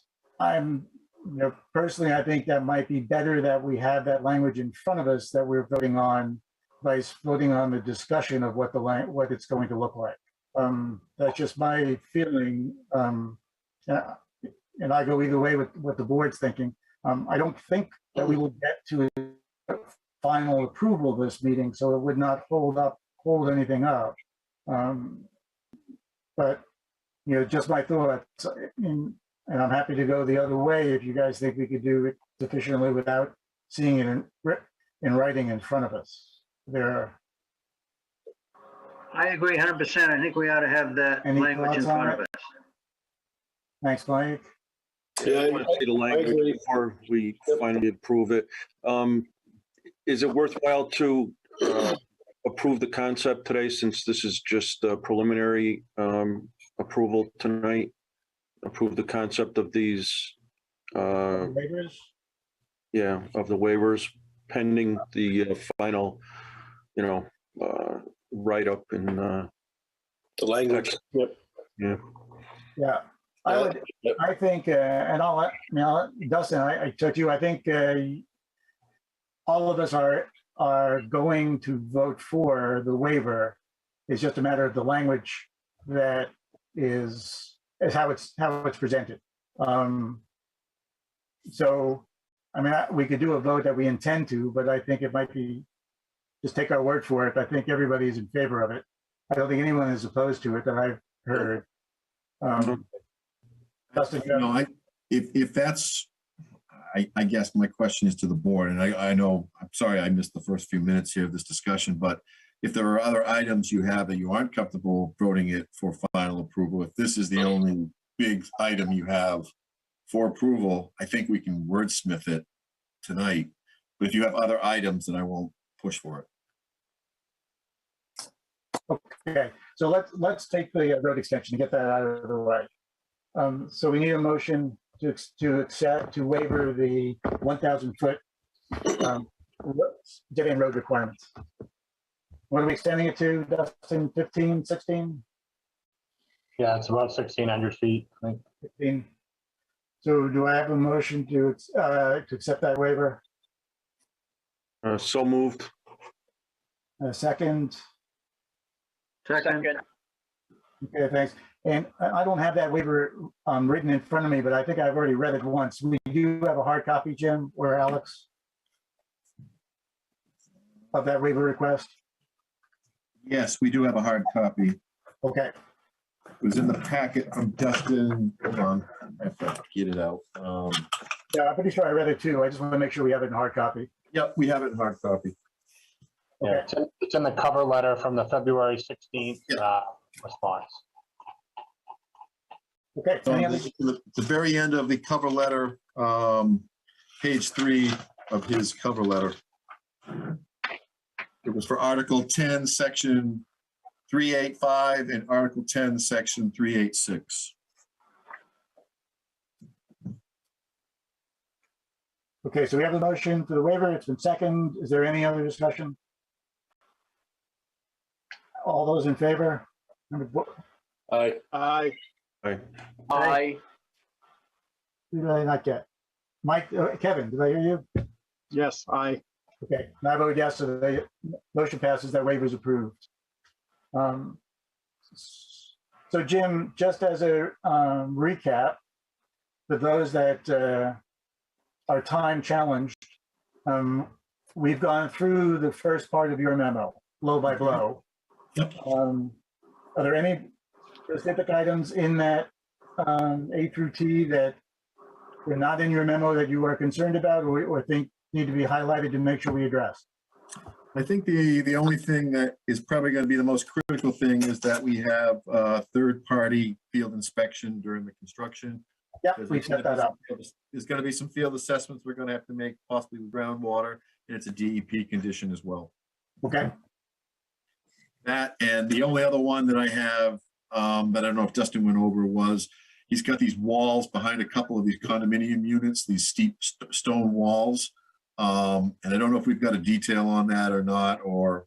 personally, I think that might be better that we have that language in front of us that we're voting on, by voting on the discussion of what it's going to look like. That's just my feeling. And I go either way with what the board's thinking. I don't think that we will get to a final approval of this meeting, so it would not hold anything up. But, just my thoughts. And I'm happy to go the other way if you guys think we could do it sufficiently without seeing it in writing in front of us. There, I agree 100%. I think we ought to have that Any language in thoughts on front of it? us. thanks, Mike. Yeah, I want to see the language agree. before we finally approve it. Is it worthwhile to approve the concept today, since this is just a preliminary approval tonight? Approve the concept of these, Waivers? yeah, of the waivers pending the final, write-up and The language. Yep. yeah. Yeah, I think, and Dustin, I took you, I think all of us are going to vote for the waiver. It's just a matter of the language that is how it's presented. So, I mean, we could do a vote that we intend to, but I think it might be, just take our word for it. I think everybody's in favor of it. I don't think anyone is opposed to it that I've heard. Dustin, if that's, I guess my question is to the board, and I know, I'm sorry I missed the first few minutes here of this discussion, but if there are other items you have that you aren't comfortable voting it for final approval, if this is the only big item you have for approval, I think we can wordsmith it tonight. But if you have other items, then I won't push for it. Okay, so let's take the road extension and get that out of the way. So we need a motion to accept, to waiver the 1,000 foot dead end road requirements. What are we extending it to, Dustin? 15, 16? Yeah, it's about 1,600 feet, I think. 15. So do I have a motion to accept that waiver? So moved. A second? Second. Okay, thanks. And I don't have that waiver written in front of me, but I think I've already read it once. We do have a hard copy, Jim, or Alex, of that waiver request? Yes, we do have a hard copy. Okay. It was in the packet from Dustin. Hold on, I have to get it out. Yeah, I'm pretty sure I read it too. I just want to make sure we have it in hard copy. Yep, we have it in hard copy. Yeah, it's in the cover letter from the February 16th response. Okay. So the very end of the cover letter, page 3 of his cover letter. It was for Article 10, Section 385 and Article 10, Section 386. Okay, so we have a motion for the waiver. It's been seconded. Is there any other discussion? All those in favor? Aye. Aye. Aye. Who did I not get? Mike, Kevin, did I hear you? Yes, aye. Okay, and I vote yes, so the motion passes, that waiver is approved. So Jim, just as a recap, for those that are time challenged, we've gone through the first part of your memo, blow by blow. Are there any specific items in that A through T that were not in your memo that you are concerned about or think need to be highlighted to make sure we address? I think the only thing that is probably going to be the most critical thing is that we have third-party field inspection during the construction. Yeah, we set that up. There's going to be some field assessments we're going to have to make, possibly with groundwater, and it's a DEP condition as well. Okay. That, and the only other one that I have, that I don't know if Dustin went over, was he's got these walls behind a couple of these condominium units, these steep stone walls. And I don't know if we've got a detail on that or not, or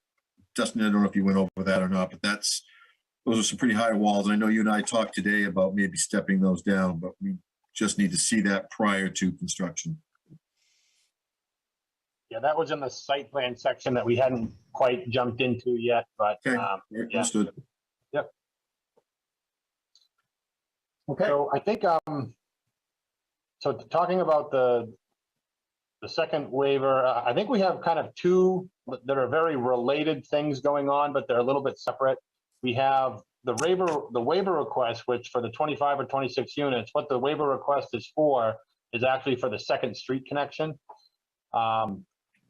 Dustin, I don't know if you went over that or not, but those are some pretty high walls. I know you and I talked today about maybe stepping those down, but we just need to see that prior to construction. Yeah, that was in the site plan section that we hadn't quite jumped into yet, but okay. Yeah. Understood. Yep. Okay. So I think, so talking about the second waiver, I think we have kind of two that are very related things going on, but they're a little bit separate. We have the waiver request, which for the 25 or 26 units, what the waiver request is for is actually for the second street connection.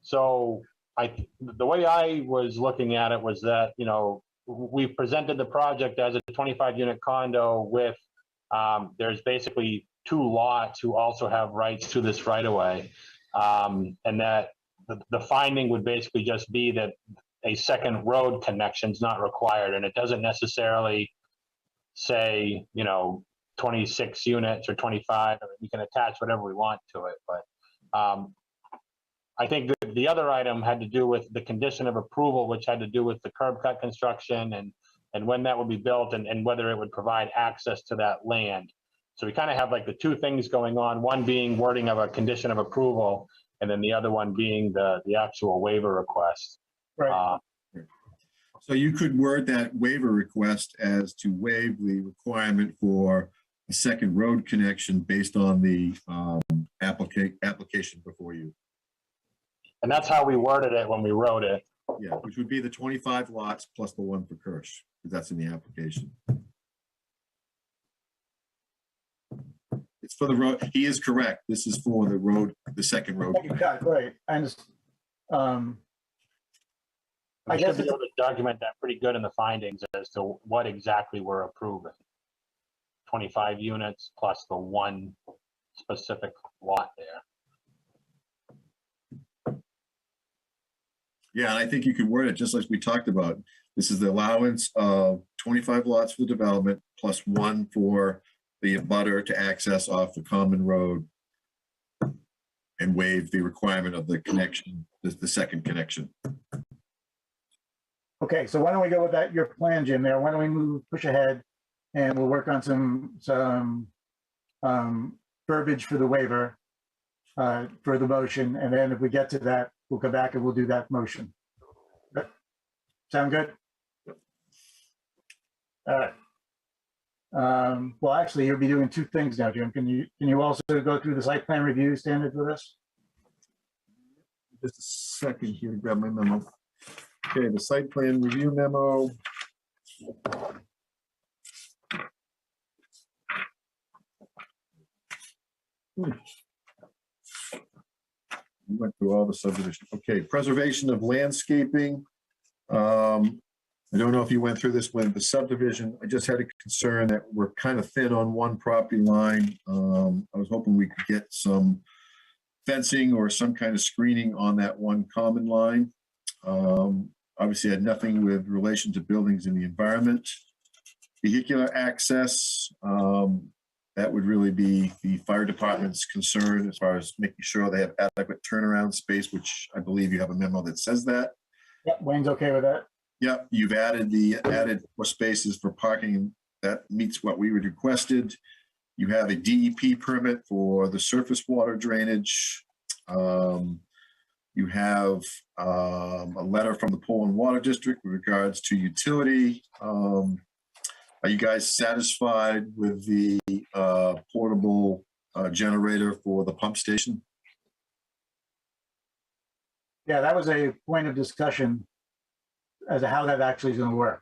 So the way I was looking at it was that, we presented the project as a 25-unit condo with, there's basically 2 lots who also have rights to this right of way. And that the finding would basically just be that a second road connection is not required. And it doesn't necessarily say, 26 units or 25, I mean, we can attach whatever we want to it. But I think the other item had to do with the condition of approval, which had to do with the curb cut construction and when that would be built and whether it would provide access to that land. So we kind of have like the 2 things going on, one being wording of a condition of approval, and then the other one being the actual waiver request. Right. So you could word that waiver request as to waive the requirement for a second road connection based on the application before you. And that's how we worded it when we wrote it. Yeah, which would be the 25 lots plus the one for Kirsch, because that's in the application. It's for the road. He is correct. This is for the road, the second road. Yeah, great. And I guess be able to document that pretty good in the findings as to what exactly we're approving. 25 units plus the one specific lot there. Yeah, and I think you could word it just like we talked about. This is the allowance of 25 lots for the development plus 1 for the abutter to access off the common road and waive the requirement of the connection, the second connection. Okay, so why don't we go with that, your plan, Jim, there? Why don't we push ahead and we'll work on some verbiage for the waiver for the motion. And then if we get to that, we'll come back and we'll do that motion. Sound good? All right. Well, actually, you'll be doing 2 things now, Jim. Can you also go through the site plan review standards with us? Just a second here to grab my memo. Okay, the site plan review memo. We went through all the subdivision. Okay, preservation of landscaping. I don't know if you went through this with the subdivision. I just had a concern that we're kind of thin on one property line. I was hoping we could get some fencing or some kind of screening on that one common line. Obviously had nothing with relation to buildings in the environment. Vehicular access, that would really be the fire department's concern as far as making sure they have adequate turnaround space, which I believe you have a memo that says that. Yeah, Wayne's okay with that. Yep, you've added more spaces for parking. That meets what we would requested. You have a DEP permit for the surface water drainage. You have a letter from the Poland Water District with regards to utility. Are you guys satisfied with the portable generator for the pump station? Yeah, that was a point of discussion as to how that actually is going to work.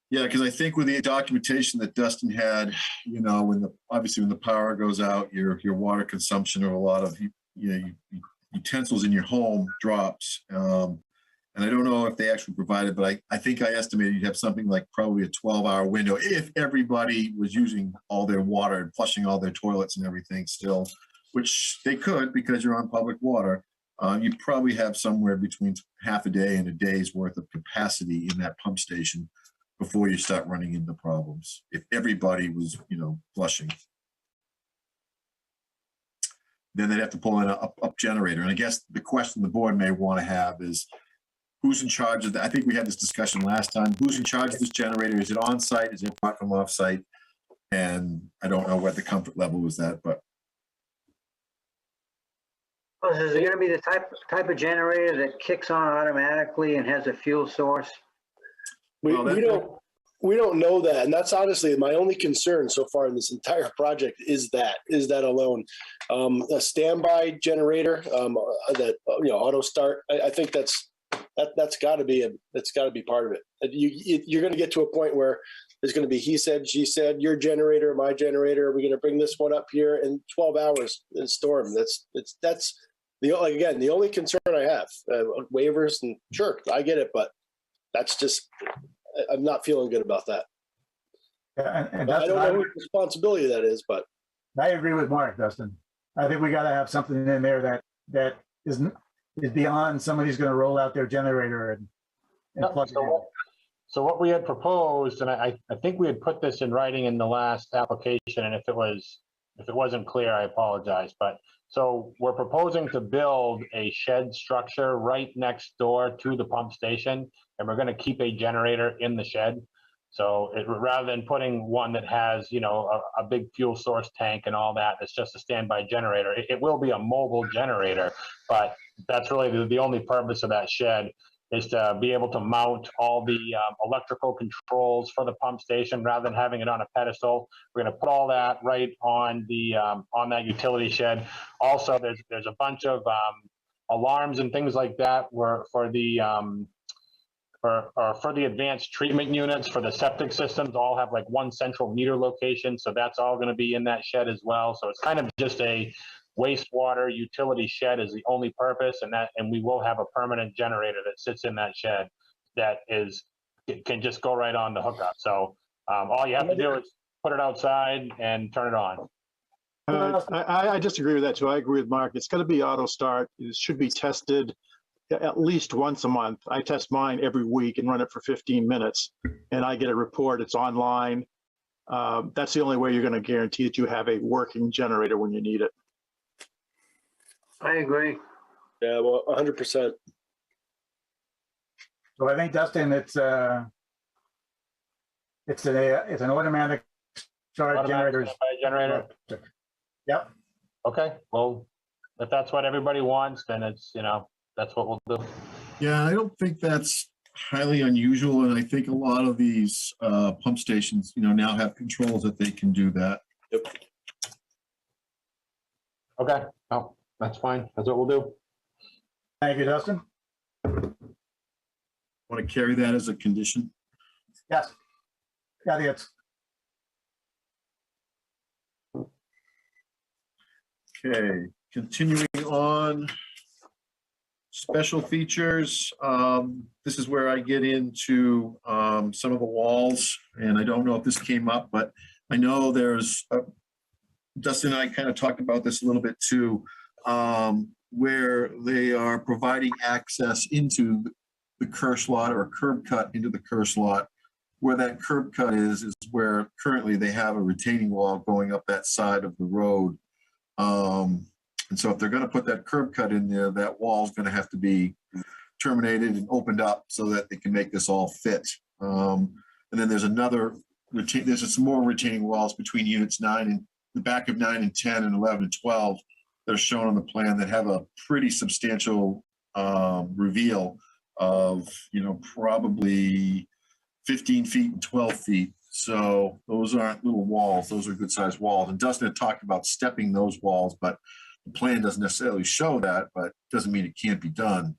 Yeah, because I think with the documentation that Dustin had, obviously when the power goes out, your water consumption or a lot of utensils in your home drops. And I don't know if they actually provided, but I think I estimated you'd have something like probably a 12-hour window if everybody was using all their water and flushing all their toilets and everything still, which they could because you're on public water. You'd probably have somewhere between half a day and a day's worth of capacity in that pump station before you start running into problems. If everybody was, flushing. Then they'd have to pull in an up generator. And I guess the question the board may want to have is, who's in charge of that? I think we had this discussion last time. Who's in charge of this generator? Is it on site? Is it brought from off site? And I don't know what the comfort level was at, but. Is it going to be the type of generator that kicks on automatically and has a fuel source? We don't know that, and that's honestly my only concern so far in this entire project is that alone. A standby generator that auto start. I think that's got to be part of it. You're going to get to a point where there's going to be he said, she said, your generator, my generator. We're going to bring this one up here in 12 hours in storm. That's the only concern I have, waivers and sure, I get it, but that's just, I'm not feeling good about that. Yeah, and I Dustin, don't know whose responsibility that is, but. I agree with Mark, Dustin. I think we got to have something in there that is beyond somebody's going to roll out their generator and plug it in. So what we had proposed, and I think we had put this in writing in the last application, and if it wasn't clear, I apologize. But so we're proposing to build a shed structure right next door to the pump station, and we're going to keep a generator in the shed. So rather than putting one that has, a big fuel source tank and all that, it's just a standby generator. It will be a mobile generator, but that's really the only purpose of that shed, is to be able to mount all the electrical controls for the pump station rather than having it on a pedestal. We're going to put all that right on the on that utility shed. Also, there's a bunch of alarms and things like that for the advanced treatment units for the septic systems. All have like one central meter location, so that's all going to be in that shed as well. So it's kind of just a wastewater utility shed is the only purpose, and we will have a permanent generator that sits in that shed that can just go right on the hookup. So all you have to do is put it outside and turn it on. I disagree with that too. I agree with Mark. It's going to be auto start. It should be tested at least once a month. I test mine every week and run it for 15 minutes, and I get a report. It's online. That's the only way you're going to guarantee that you have a working generator when you need it. I agree. Yeah, well, 100%. So I think, Dustin, it's an automatic start generator. Yep. Okay. Well, if that's what everybody wants, then it's, that's what we'll do. Yeah, I don't think that's highly unusual, and I think a lot of these pump stations, now have controls that they can do that. Yep. Okay. Oh, that's fine. That's what we'll do. Thank you, Dustin. Want to carry that as a condition? Yes. Yeah, I think it's. Okay, continuing on. Special features. This is where I get into some of the walls, and I don't know if this came up, but I know there's, Dustin and I kind of talked about this a little bit too, where they are providing access into the Kirsch lot, or a curb cut into the Kirsch lot. Where that curb cut is where currently they have a retaining wall going up that side of the road. And so if they're going to put that curb cut in there, that wall is going to have to be terminated and opened up so that they can make this all fit. And then there's there's some more retaining walls between units 9 and the back of 9 and 10 and 11 and 12 that are shown on the plan that have a pretty substantial reveal of, probably 15 feet and 12 feet. So those aren't little walls. Those are good sized walls. And Dustin had talked about stepping those walls, but the plan doesn't necessarily show that, but doesn't mean it can't be done.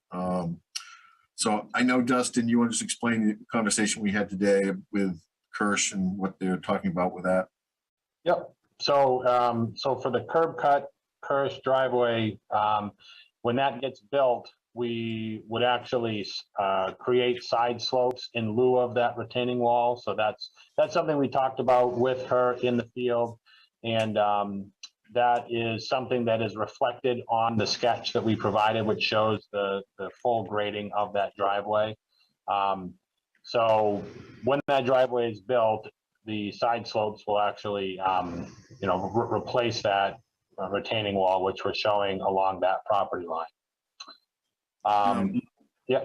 So I know, Dustin, you want to just explain the conversation we had today with Kirsch and what they're talking about with that? Yep. So, so for the curb cut Kirsch driveway, when that gets built, we would actually create side slopes in lieu of that retaining wall. So that's something we talked about with her in the field, and that is something that is reflected on the sketch that we provided, which shows the full grading of that driveway. So when that driveway is built, the side slopes will actually, replace that retaining wall, which we're showing along that property line. Yeah.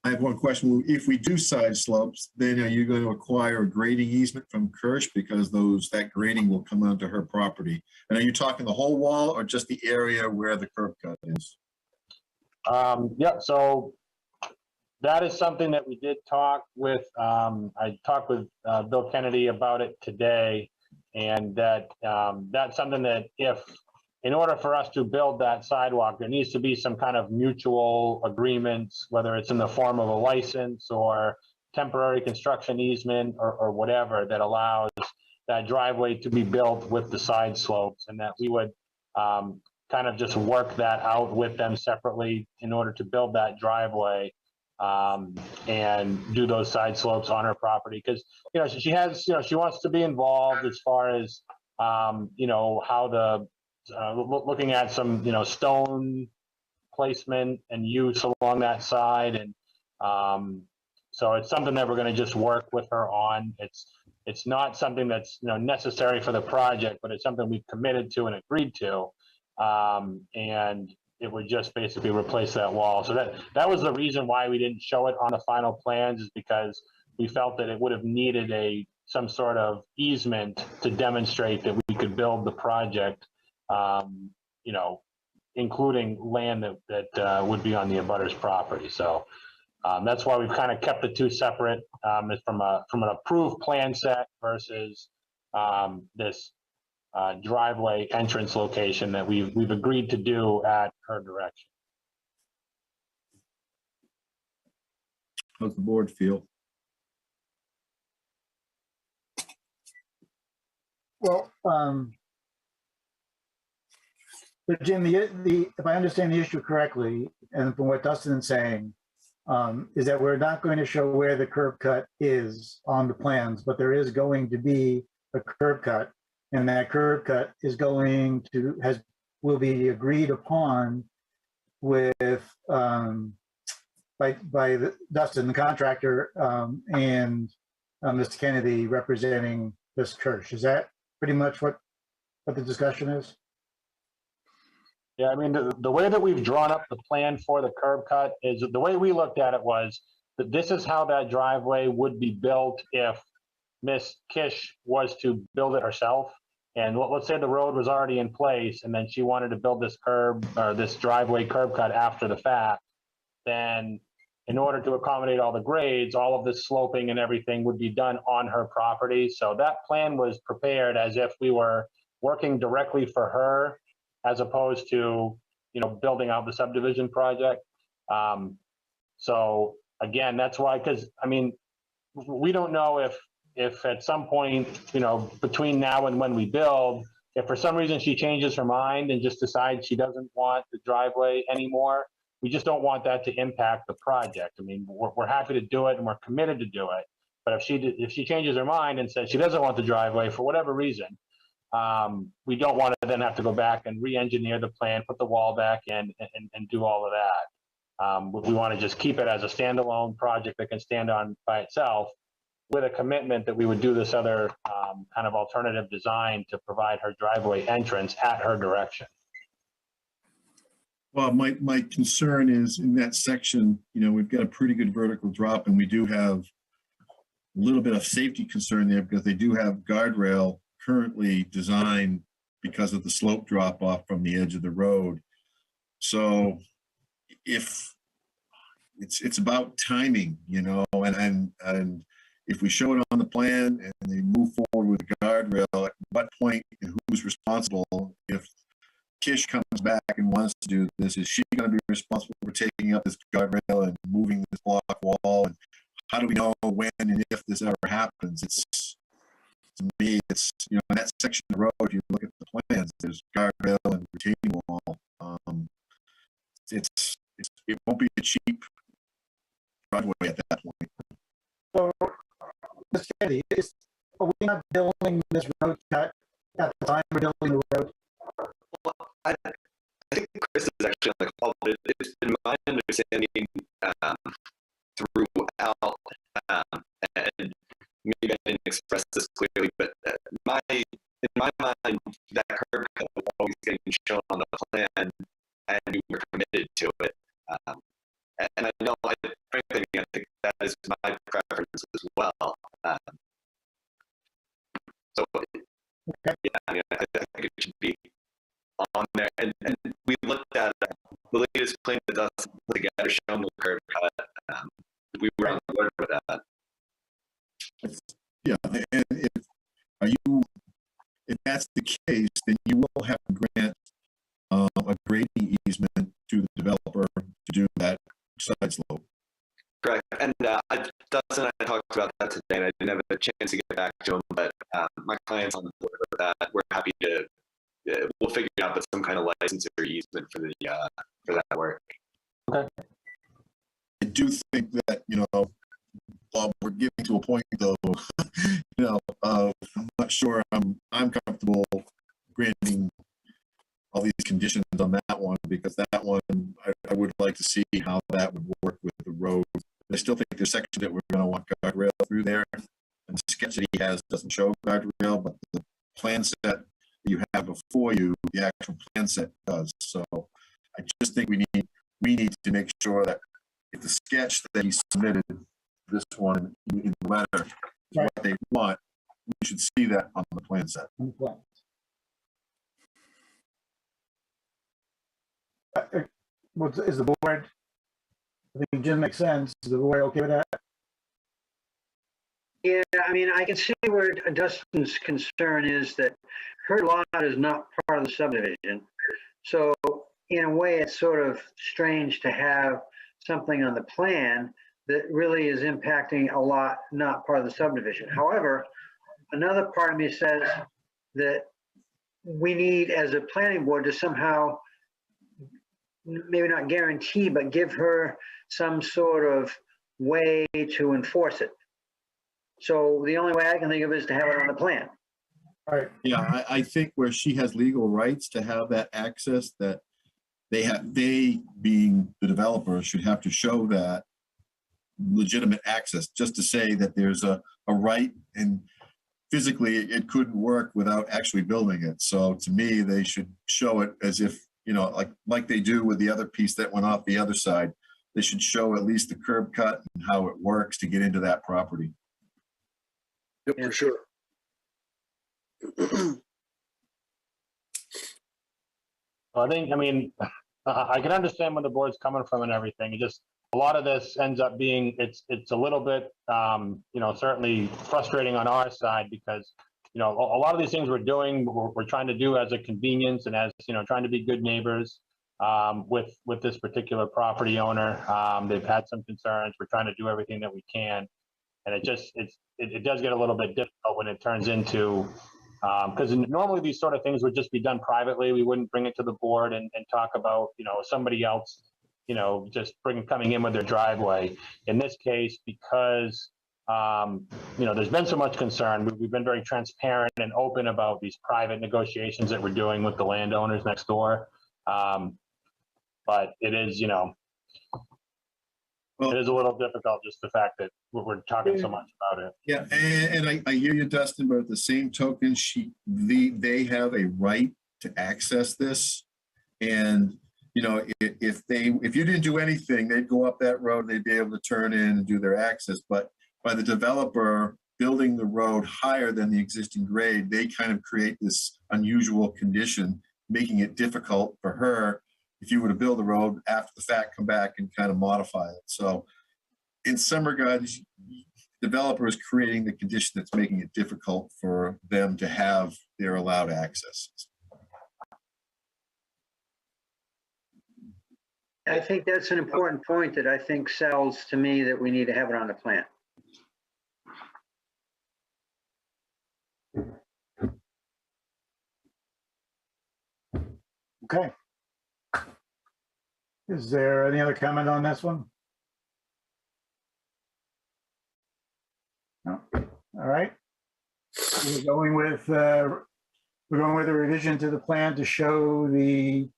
I have one question. If we do side slopes, then are you going to acquire a grading easement from Kirsch, because that grading will come onto her property? And are you talking the whole wall or just the area where the curb cut is? Yeah, so that is something that we did talk with, I talked with Bill Kennedy about it today, and that's something that in order for us to build that sidewalk, there needs to be some kind of mutual agreements, whether it's in the form of a license or temporary construction easement or whatever, that allows that driveway to be built with the side slopes, and that we would kind of just work that out with them separately in order to build that driveway and do those side slopes on her property. Because, you know, she has, you know, she wants to be involved as far as, you know, how the, looking at some, you know, stone placement and use along that side. And so it's something that we're going to just work with her on. It's not something that's, you know, necessary for the project, but it's something we've committed to and agreed to. And it would just basically replace that wall. So that was the reason why we didn't show it on the final plans, is because we felt that it would have needed some sort of easement to demonstrate that we could build the project, you know, including land that would be on the abutter's property. So that's why we've kind of kept the two separate, from an approved plan set versus this driveway entrance location that we've agreed to do at her direction. How's the board feel? Well, but Jim, if I understand the issue correctly, and from what Dustin's saying, is that we're not going to show where the curb cut is on the plans, but there is going to be a curb cut, and that curb cut is will be agreed upon with by Dustin, the contractor, and Mr. Kennedy representing this church. Is that pretty much what the discussion is? Yeah, I mean, the way that we've drawn up the plan for the curb cut is, the way we looked at it was that this is how that driveway would be built if Miss Kish was to build it herself. And let's say the road was already in place and then she wanted to build this curb or this driveway curb cut after the fact, then in order to accommodate all the grades, all of this sloping and everything would be done on her property. So that plan was prepared as if we were working directly for her, as opposed to, you know, building out the subdivision project. So again, that's why, because I mean, we don't know if at some point, you know, between now and when we build, if for some reason she changes her mind and just decides she doesn't want the driveway anymore, we just don't want that to impact the project. I mean, we're happy to do it and we're committed to do it. But if she changes her mind and says she doesn't want the driveway for whatever reason, we don't want to then have to go back and re-engineer the plan, put the wall back in, and do all of that. We want to just keep it as a standalone project that can stand on by itself, with a commitment that we would do this other kind of alternative design to provide her driveway entrance at her direction. Well, my concern is in that section, you know, we've got a pretty good vertical drop, and we do have a little bit of safety concern there because they do have guardrail currently designed because of the slope drop off from the edge of the road. So if it's about timing, you know, and if we show it on the plan and they move forward with the guardrail, at what point and who's responsible? If Kish comes back and wants to do this, is she going to be responsible for taking up this guardrail and moving this block wall? And how do we know when and if this ever happens? To me, it's, you know, in that section of the road, if you look at the plans, there's guardrail and retaining wall. It won't be a cheap driveway at that point. So, Mr. Kennedy, are we not building this road cut at the time we're building the road? Well, I think Chris is actually on the call, but it's been my understanding throughout, and maybe I didn't express this clearly, but in my mind, that curb cut was always getting shown on the plan, and we were committed to it. And I know, frankly, I think that is my preference as well. So, yeah, I mean, I think it should be on there. And we looked at the latest plan that does together, showing the curb cut. We were on board with that. Yeah, and if that's the case, then you will have to grant a grading easement to the developer to do that side slope. Correct. And Dustin and I talked about that today, and I didn't have a chance to get back to him, but my client's on the board with that. We're happy to we'll figure it out, but some kind of license or easement for that work. I do think that, Bob, we're getting to a point though, I'm not sure I'm comfortable granting all these conditions on that one, because that one, I would like to see how that would work with the road. I still think there's section that we're going to want guardrail through there, and the sketch that he has doesn't show guardrail, but the plan set that you have before you, the actual plan set does. So I just think we need to make sure that if the sketch that he submitted, this one in the letter, is what they want, we should see that on the plan set. Is the board, I think Jim makes sense, is the board okay with that? Yeah, I mean, I can see where Dustin's concern is that her lot is not part of the subdivision. So in a way, it's sort of strange to have something on the plan that really is impacting a lot not part of the subdivision. However, another part of me says that we need, as a planning board, to somehow maybe not guarantee, but give her some sort of way to enforce it. So the only way I can think of is to have it on the plan. Right. Yeah, I think where she has legal rights to have that access, that they being the developer should have to show that legitimate access, just to say that there's a right, and physically it couldn't work without actually building it. So to me, they should show it as if, like they do with the other piece that went off the other side. They should show at least the curb cut and how it works to get into that property. Yep, for sure. I can understand where the board's coming from and everything. It just, a lot of this ends up being, it's a little bit, certainly frustrating on our side, because, a lot of these things we're doing, we're trying to do as a convenience and as, trying to be good neighbors with this particular property owner. They've had some concerns. We're trying to do everything that we can. And it does get a little bit difficult when it turns into, because normally these sort of things would just be done privately. We wouldn't bring it to the board and talk about, somebody else, just coming in with their driveway. In this case, because, there's been so much concern, we've been very transparent and open about these private negotiations that we're doing with the landowners next door. But it is, it is a little difficult, just the fact that we're talking so much about it. Yeah, and I hear you, Dustin, but at the same token, they have a right to access this. And, if you didn't do anything, they'd go up that road, they'd be able to turn in and do their access. But by the developer building the road higher than the existing grade, they kind of create this unusual condition, making it difficult for her, if you were to build the road after the fact, come back and kind of modify it. So in some regards, developer is creating the condition that's making it difficult for them to have their allowed access. I think that's an important point that I think sells to me that we need to have it on the plan. Okay. Is there any other comment on this one? No. All right. We're going with a revision to the plan to show the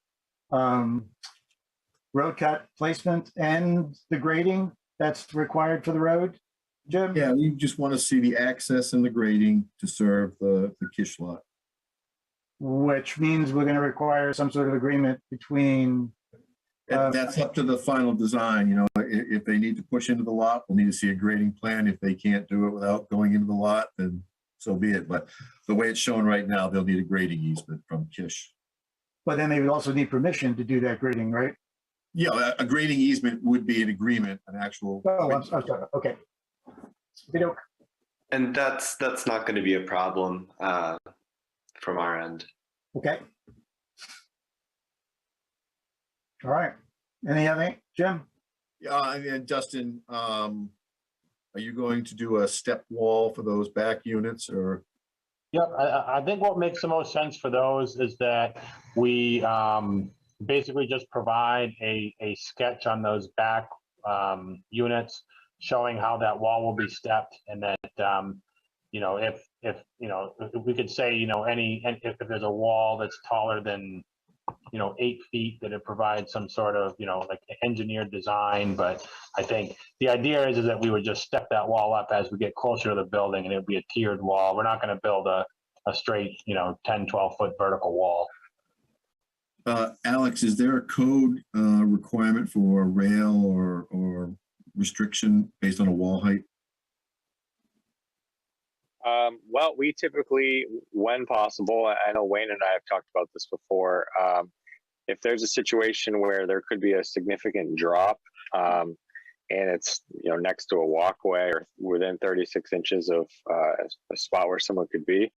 road cut placement and the grading that's required for the road. Jim? Yeah, you just want to see the access and the grading to serve the Kish lot. Which means we're going to require some sort of agreement between. That's up to the final design. If they need to push into the lot, we'll need to see a grading plan. If they can't do it without going into the lot, then so be it. But the way it's shown right now, they'll need a grading easement from Kish. But then they would also need permission to do that grading, right? Yeah, a grading easement would be an agreement, an actual. Oh, I'm sorry. Okay. And that's not going to be a problem from our end. Okay. All right. Any other, Jim? Yeah, and Dustin, are you going to do a step wall for those back units, or? Yep, I think what makes the most sense for those is that we basically just provide a sketch on those back units showing how that wall will be stepped, and that if we could say if there's a wall that's taller than 8 feet, that it provides some sort of like engineered design. But I think the idea is that we would just step that wall up as we get closer to the building, and it would be a tiered wall. We're not going to build a straight 10-12 foot vertical wall. Alex, is there a code requirement for rail or restriction based on a wall height? Well, we typically, when possible, I know Wayne and I have talked about this before, if there's a situation where there could be a significant drop and it's next to a walkway or within 36 inches of a spot where someone could be,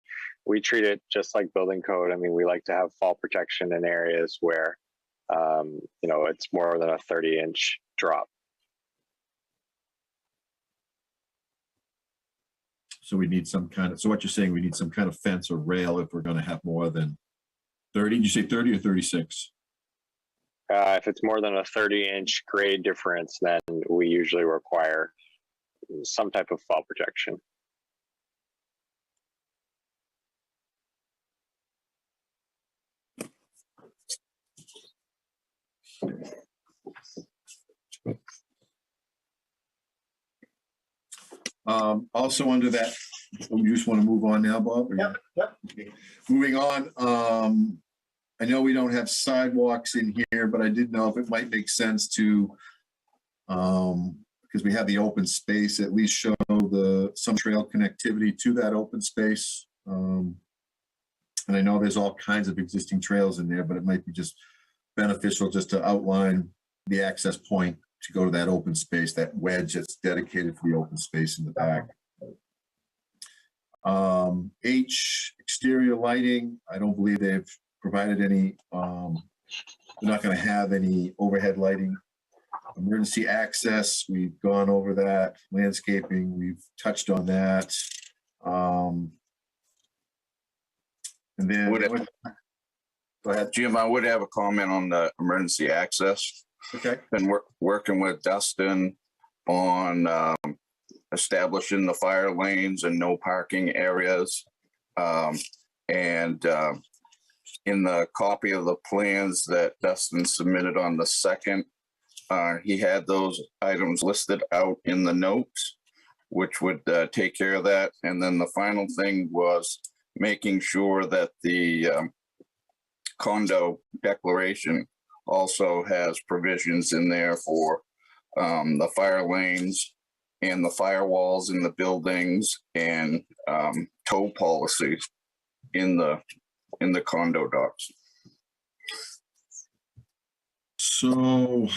we treat it just like building code. I mean, we like to have fall protection in areas where it's more than a 30-inch drop. So we need some kind of, so what you're saying, we need some kind of fence or rail if we're going to have more than 30. Did you say 30 or 36? If it's more than a 30-inch grade difference, then we usually require some type of fall protection. Also under that, you just want to move on now, Bob? Yep. Okay. Moving on, I know we don't have sidewalks in here, but I did know if it might make sense to, because we have the open space, at least show some trail connectivity to that open space. And I know there's all kinds of existing trails in there, but it might be just beneficial just to outline the access point to go to that open space, that wedge that's dedicated for the open space in the back. H, exterior lighting. I don't believe they've provided any, they're not going to have any overhead lighting. Emergency access, we've gone over that. Landscaping, we've touched on that. And then, go ahead. Jim, I would have a comment on the emergency access. Okay. Been working with Dustin on establishing the fire lanes and no parking areas. In the copy of the plans that Dustin submitted on the 2nd, he had those items listed out in the notes, which would take care of that. And then the final thing was making sure that the condo declaration also has provisions in there for the fire lanes and the firewalls in the buildings and tow policies in the condo docs. So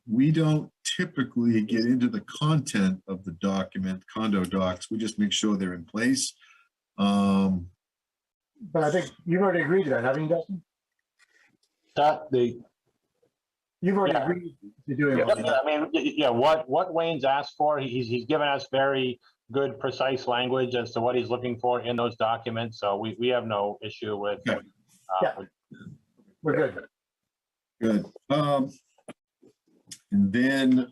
we don't typically get into the content of the document, condo docs. We just make sure they're in place. But I think you've already agreed to that, haven't you, Dustin? You've already agreed to doing it. I mean, yeah, what Wayne's asked for, he's given us very good, precise language as to what he's looking for in those documents. So we have no issue with. Yeah, we're good. Good. And then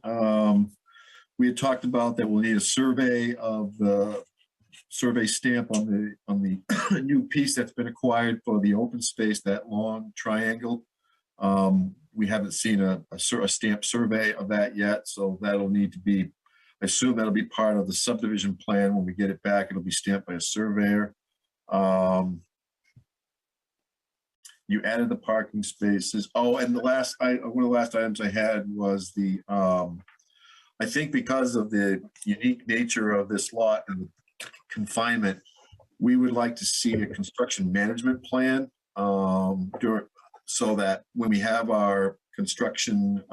we had talked about that we'll need a survey of the survey stamp on the new piece that's been acquired for the open space, that long triangle. We haven't seen a stamp survey of that yet, so that'll need to be, I assume that'll be part of the subdivision plan. When we get it back, it'll be stamped by a surveyor. You added the parking spaces. Oh, and one of the last items I had was the, I think because of the unique nature of this lot and the confinement, we would like to see a construction management plan so that when we have our construction,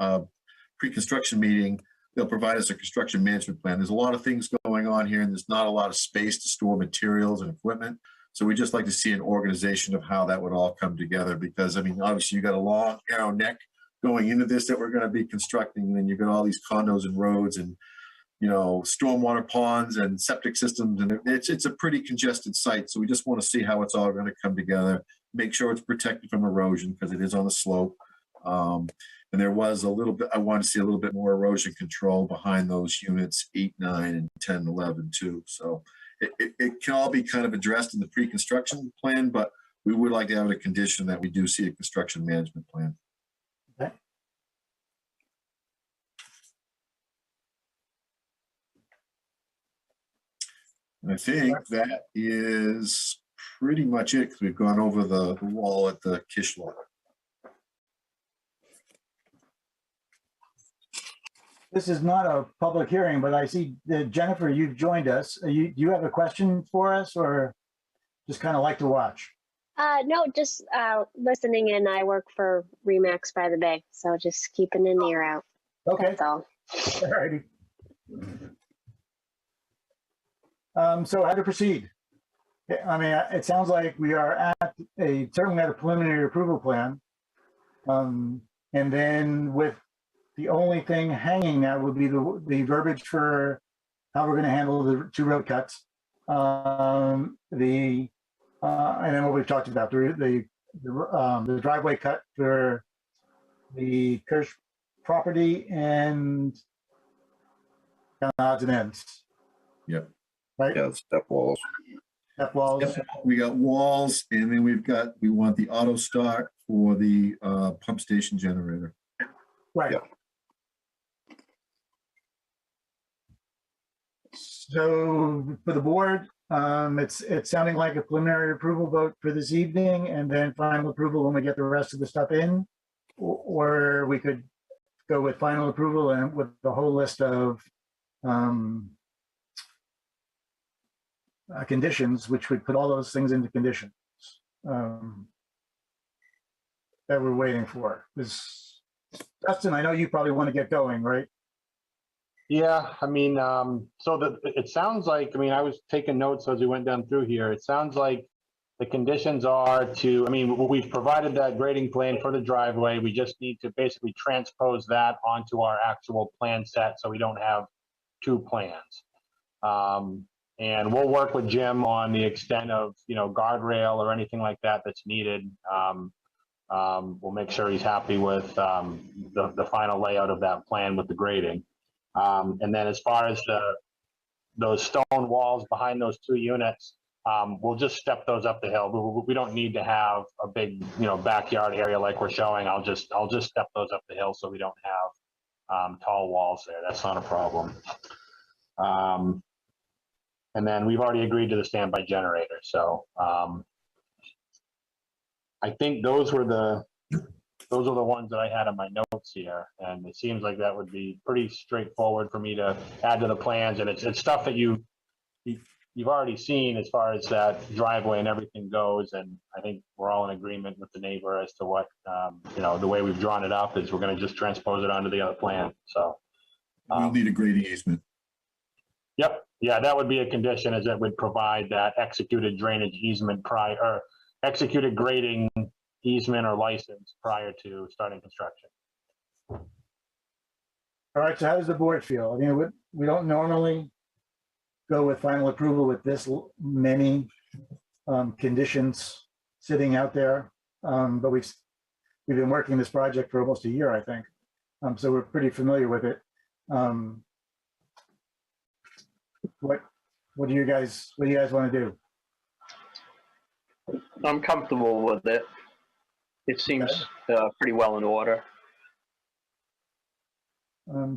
pre-construction meeting, they'll provide us a construction management plan. There's a lot of things going on here and there's not a lot of space to store materials and equipment. So we just like to see an organization of how that would all come together, because I mean, obviously you got a long narrow neck going into this that we're going to be constructing, and then you've got all these condos and roads, and stormwater ponds and septic systems, and it's a pretty congested site. So we just want to see how it's all going to come together, make sure it's protected from erosion because it is on a slope. And there was a little bit, I want to see a little bit more erosion control behind those units 8, 9, and 10, 11 too. So it can all be kind of addressed in the pre-construction plan, but we would like to have a condition that we do see a construction management plan. Okay. And I think that is pretty much it because we've gone over the wall at the Kish lot. This is not a public hearing, but I see that Jennifer, you've joined us. Do you have a question for us or just kind of like to watch? No, just listening in. I work for Remax by the Bay, so just keeping an ear out. Okay. That's all. All righty. So how to proceed? I mean, it sounds like we are certainly at a preliminary approval plan. And then with the only thing hanging that would be the verbiage for how we're going to handle the 2 road cuts. And then what we've talked about, the driveway cut for the Kirsch property and odds and ends. Yep. Right? Yeah, step walls. Step walls. Yep. We got walls, and then we want the auto start for the pump station generator. Right. Yep. So for the board, it's sounding like a preliminary approval vote for this evening and then final approval when we get the rest of the stuff in. Or we could go with final approval and with the whole list of conditions, which would put all those things into conditions that we're waiting for. Dustin, I know you probably want to get going, right? Yeah, I mean, it sounds like, I mean, I was taking notes as we went down through here. It sounds like the conditions are we've provided that grading plan for the driveway. We just need to basically transpose that onto our actual plan set so we don't have 2 plans. And we'll work with Jim on the extent of, guardrail or anything like that that's needed. We'll make sure he's happy with the final layout of that plan with the grading. And then as far as those stone walls behind those 2 units, we'll just step those up the hill. We don't need to have a big, backyard area like we're showing. I'll just step those up the hill so we don't have tall walls there. That's not a problem. And then we've already agreed to the standby generator. So I think those were the ones that I had on my notes here. And it seems like that would be pretty straightforward for me to add to the plans. And it's stuff that you've already seen as far as that driveway and everything goes. And I think we're all in agreement with the neighbor as to what, the way we've drawn it up is we're going to just transpose it onto the other plan. So we'll need a grading easement. Yep. Yeah, that would be a condition, as it would provide that executed drainage easement or executed grading easement or license prior to starting construction. All right, so how does the board feel? I mean, we don't normally go with final approval with this many conditions sitting out there, but we've been working this project for almost a year, I think. So we're pretty familiar with it. What do you guys want to do? I'm comfortable with it. It seems pretty well in order.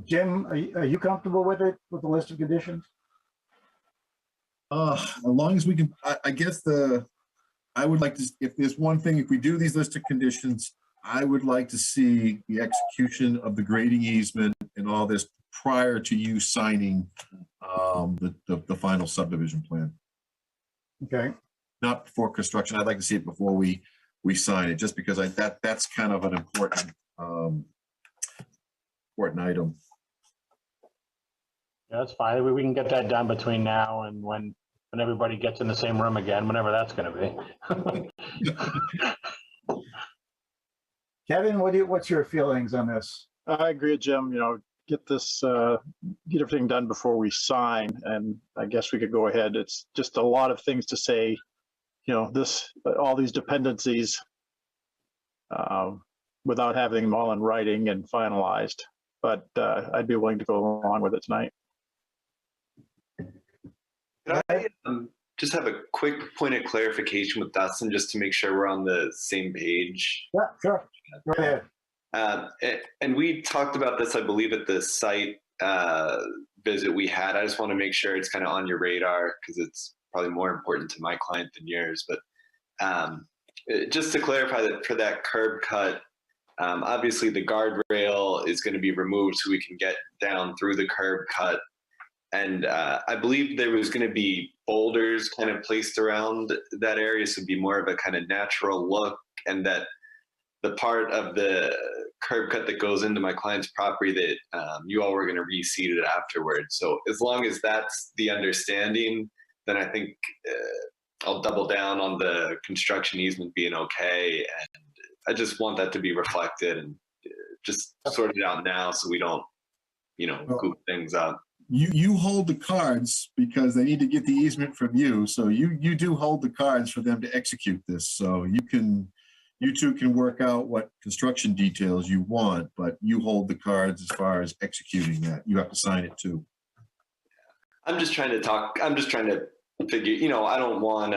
Jim, are you comfortable with it, with the list of conditions? As long as we can, I guess I would like to, if there's one thing, if we do these list of conditions, I would like to see the execution of the grading easement and all this prior to you signing the final subdivision plan. Okay. Not before construction. I'd like to see it before we sign it, just because that's kind of an important item. Yeah, that's fine. We can get that done between now and when everybody gets in the same room again, whenever that's going to be. Kevin, what's your feelings on this? I agree with Jim. get this, get everything done before we sign, and I guess we could go ahead. It's just a lot of things to say, you know, all these dependencies without having them all in writing and finalized. But I'd be willing to go along with it tonight. Can I just have a quick point of clarification with Dustin, just to make sure we're on the same page? Yeah, sure. Go ahead. And we talked about this, I believe, at the site visit we had. I just want to make sure it's kind of on your radar, because it's probably more important to my client than yours. But just to clarify that for that curb cut, obviously the guardrail is going to be removed so we can get down through the curb cut. And I believe there was going to be boulders kind of placed around that area, so it'd be more of a kind of natural look, and that the part of the curb cut that goes into my client's property that you all were going to reseed it afterwards. So as long as that's the understanding, then I think I'll double down on the construction easement being okay. And I just want that to be reflected and just sort it out now, so we don't, you know, goop things up. You hold the cards because they need to get the easement from you. So you do hold the cards for them to execute this. So you two can work out what construction details you want, but you hold the cards as far as executing that. You have to sign it too. I'm just trying to figure, you know, I don't want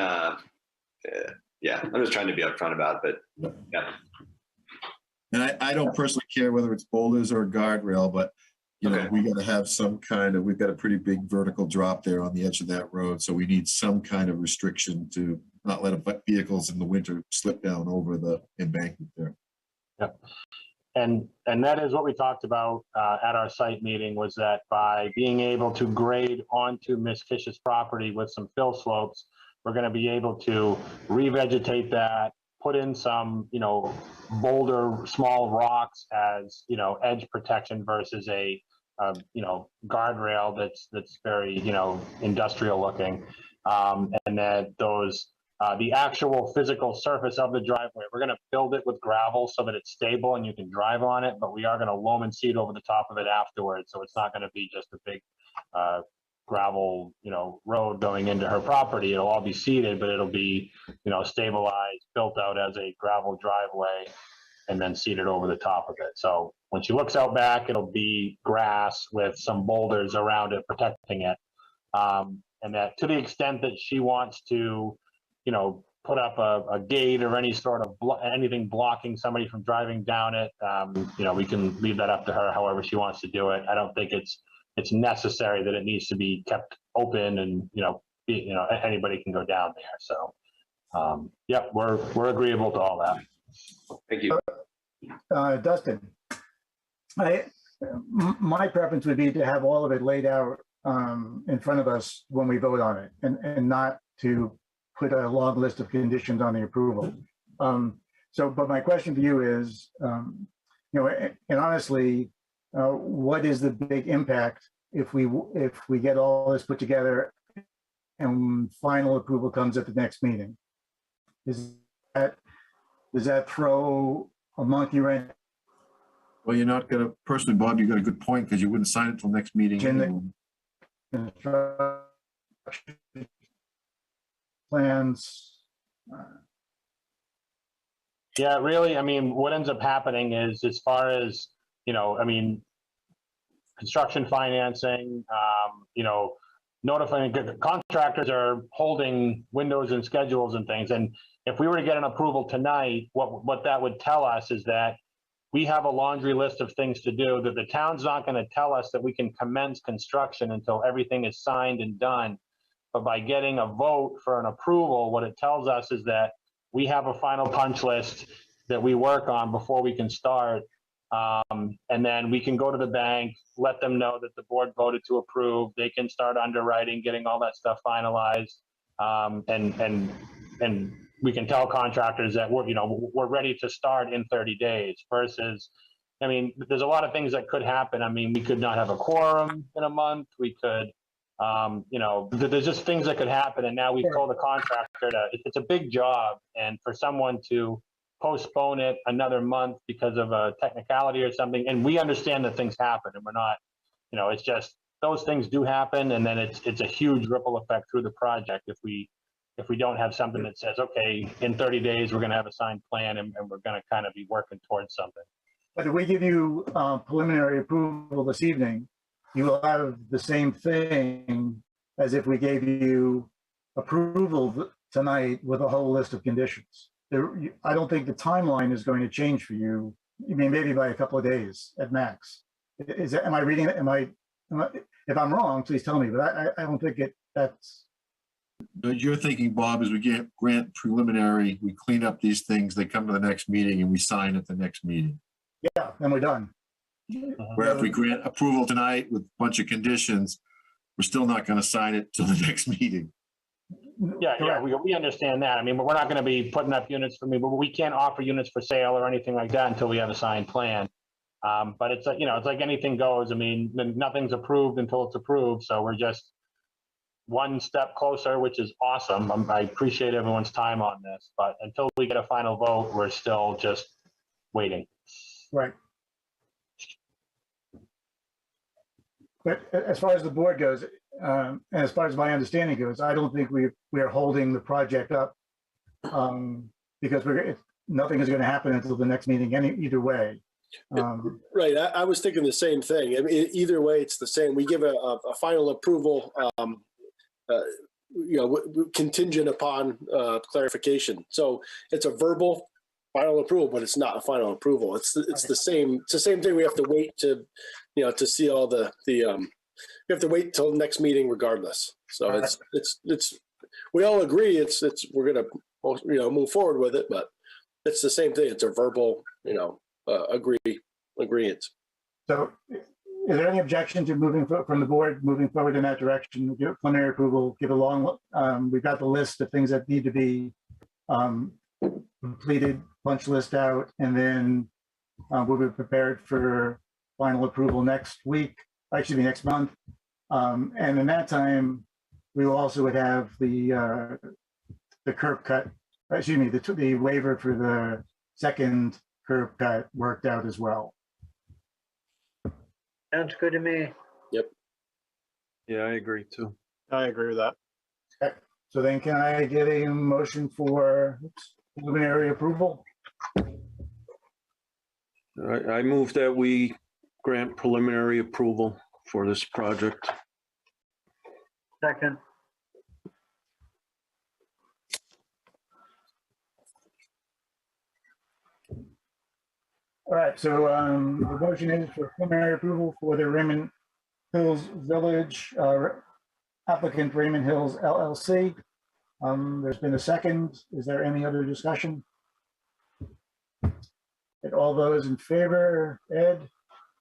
yeah, I'm just trying to be upfront about it, but yeah. And I don't personally care whether it's boulders or a guardrail, but you know, we got to have some kind of, we've got a pretty big vertical drop there on the edge of that road. So we need some kind of restriction to not let vehicles in the winter slip down over the embankment there. Yep. And that is what we talked about at our site meeting, was that by being able to grade onto Miss Fish's property with some fill slopes, we're going to be able to revegetate that, put in some, you know, boulder, small rocks as, you know, edge protection versus a, you know, guardrail that's very, you know, industrial looking. And that those, the actual physical surface of the driveway, we're going to build it with gravel so that it's stable and you can drive on it, but we are going to loam and seed over the top of it afterwards. So it's not going to be just a big gravel, you know, road going into her property. It'll all be seeded, but it'll be, you know, stabilized, built out as a gravel driveway, and then seeded over the top of it. So when she looks out back, it'll be grass with some boulders around it protecting it. And that to the extent that she wants to, you know, put up a gate or any sort of anything blocking somebody from driving down it, you know, we can leave that up to her however she wants to do it. I don't think it's necessary that it needs to be kept open and, you know, anybody can go down there. So, yeah, we're agreeable to all that. Thank you. Dustin, my preference would be to have all of it laid out in front of us when we vote on it, and not to put a long list of conditions on the approval. But my question to you is, you know, and honestly, what is the big impact if we get all this put together and final approval comes at the next meeting? Does that throw a monkey wrench? Well, you're not going to, personally, Bob, you got a good point, because you wouldn't sign it till next meeting. Plans. Yeah, really, I mean, what ends up happening is, as far as, you know, I mean, construction financing, you know, notifying contractors are holding windows and schedules and things. And if we were to get an approval tonight, what that would tell us is that we have a laundry list of things to do, that the town's not going to tell us that we can commence construction until everything is signed and done. But by getting a vote for an approval, what it tells us is that we have a final punch list that we work on before we can start. And then we can go to the bank, let them know that the board voted to approve. They can start underwriting, getting all that stuff finalized. And we can tell contractors that we're ready to start in 30 days versus, I mean, there's a lot of things that could happen. I mean, we could not have a quorum in a month. We could, you know, there's just things that could happen. And now we've told the contractor that it's a big job. And for someone to postpone it another month because of a technicality or something. And we understand that things happen and we're not, it's just, those things do happen. And then it's a huge ripple effect through the project if we don't have something that says, okay, in 30 days, we're going to have a signed plan and we're going to kind of be working towards something. But if we give you preliminary approval this evening, you will have the same thing as if we gave you approval tonight with a whole list of conditions. I don't think the timeline is going to change for you. I mean, maybe by a couple of days at max. Am I reading it? If I'm wrong, please tell me, but I don't think that's. You're thinking, Bob, is we grant preliminary, we clean up these things, they come to the next meeting and we sign at the next meeting. Yeah, then we're done. Where if we grant approval tonight with a bunch of conditions, we're still not going to sign it till the next meeting. Yeah, we understand that. I mean, but we're not going to be putting up units for me, but we can't offer units for sale or anything like that until we have a signed plan. But it's like, it's like anything goes. I mean, nothing's approved until it's approved. So we're just one step closer, which is awesome. I appreciate everyone's time on this, but until we get a final vote, we're still just waiting. Right. But as far as the board goes, and as far as my understanding goes, I don't think we are holding the project up because nothing is going to happen until the next meeting either way. Right. I was thinking the same thing. I mean, either way, it's the same. We give a final approval, contingent upon clarification. So it's a verbal final approval, but it's not a final approval. It's the same. It's the same thing. We have to wait to see all the we have to wait till next meeting regardless. So it's we all agree we're gonna move forward with it, but it's the same thing. It's a verbal agreement. So is there any objection to moving from the board moving forward in that direction? Give preliminary approval, give we've got the list of things that need to be completed, punch list out, and then we'll be prepared for final approval next month. And in that time, we also would have the curb cut, the waiver for the second curb cut worked out as well. Sounds good to me. Yep. Yeah, I agree too. I agree with that. Okay. So then can I get a motion for preliminary approval? I move that we grant preliminary approval for this project. Second. All right, so the motion is for preliminary approval for the Raymond Hills Village applicant Raymond Hills LLC. There's been a second. Is there any other discussion? And all those in favor, Ed,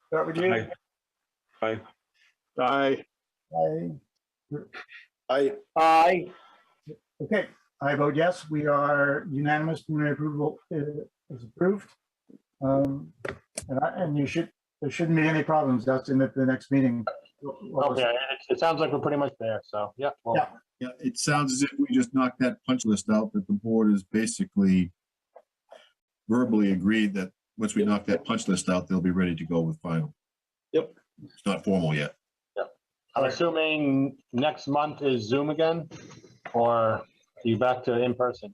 start with you. Aye. Aye. Aye. Aye. Okay, I vote yes. We are unanimous. Preliminary approval is approved. And there shouldn't be any problems, Dustin, at the next meeting. Okay, it sounds like we're pretty much there. So yeah. Well, Yeah, it sounds as if we just knocked that punch list out, that the board is basically verbally agreed that once we knock that punch list out, they'll be ready to go with final. Yep. It's not formal yet. Yep. I'm assuming next month is Zoom again, or are you back to in person?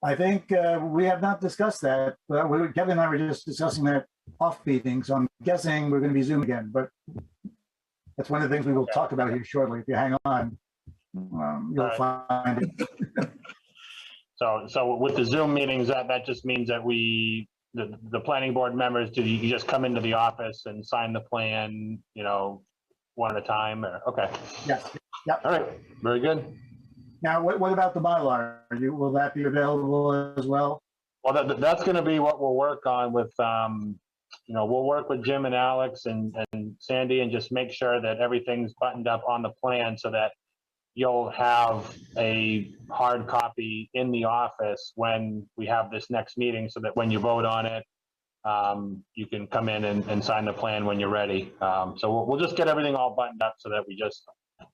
I think we have not discussed that, but Kevin and I were just discussing that off meeting, so I'm guessing we're going to be Zoom again, but that's one of the things we will talk about here shortly. If you hang on, you'll find it. So with the Zoom meetings, that just means that the planning board members, you just come into the office and sign the plan, one at a time, or okay. Yes. Yep. All right. Very good. Now, what about the Mylar? Will that be available as well? Well, that's going to be what we'll work on with, we'll work with Jim and Alex and Sandy and just make sure that everything's buttoned up on the plan so that you'll have a hard copy in the office when we have this next meeting so that when you vote on it, you can come in and sign the plan when you're ready. So we'll just get everything all buttoned up so that we just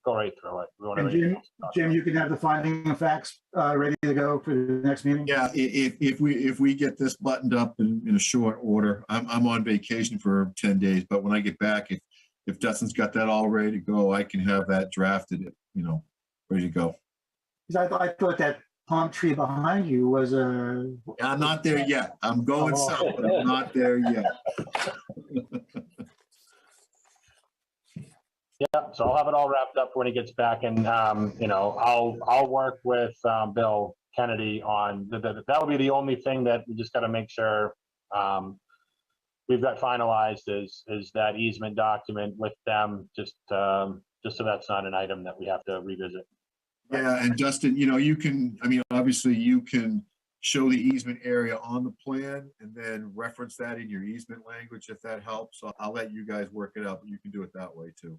go right through it. We won't have And anything Jim, else to talk Jim, about. you can have the finding of facts ready to go for the next meeting? Yeah, if we get this buttoned up in a short order, I'm on vacation for 10 days, but when I get back, if Dustin's got that all ready to go, I can have that drafted, ready to go. Because I thought that palm tree behind you was a. I'm not there yet. I'm going Oh. south, but I'm not there yet. Yeah, so I'll have it all wrapped up when he gets back, and I'll work with Bill Kennedy on that'll be the only thing that we just got to make sure we've got finalized is that easement document with them, just so that's not an item that we have to revisit. Yeah, and Dustin, obviously you can show the easement area on the plan and then reference that in your easement language if that helps. So I'll let you guys work it out, but you can do it that way too.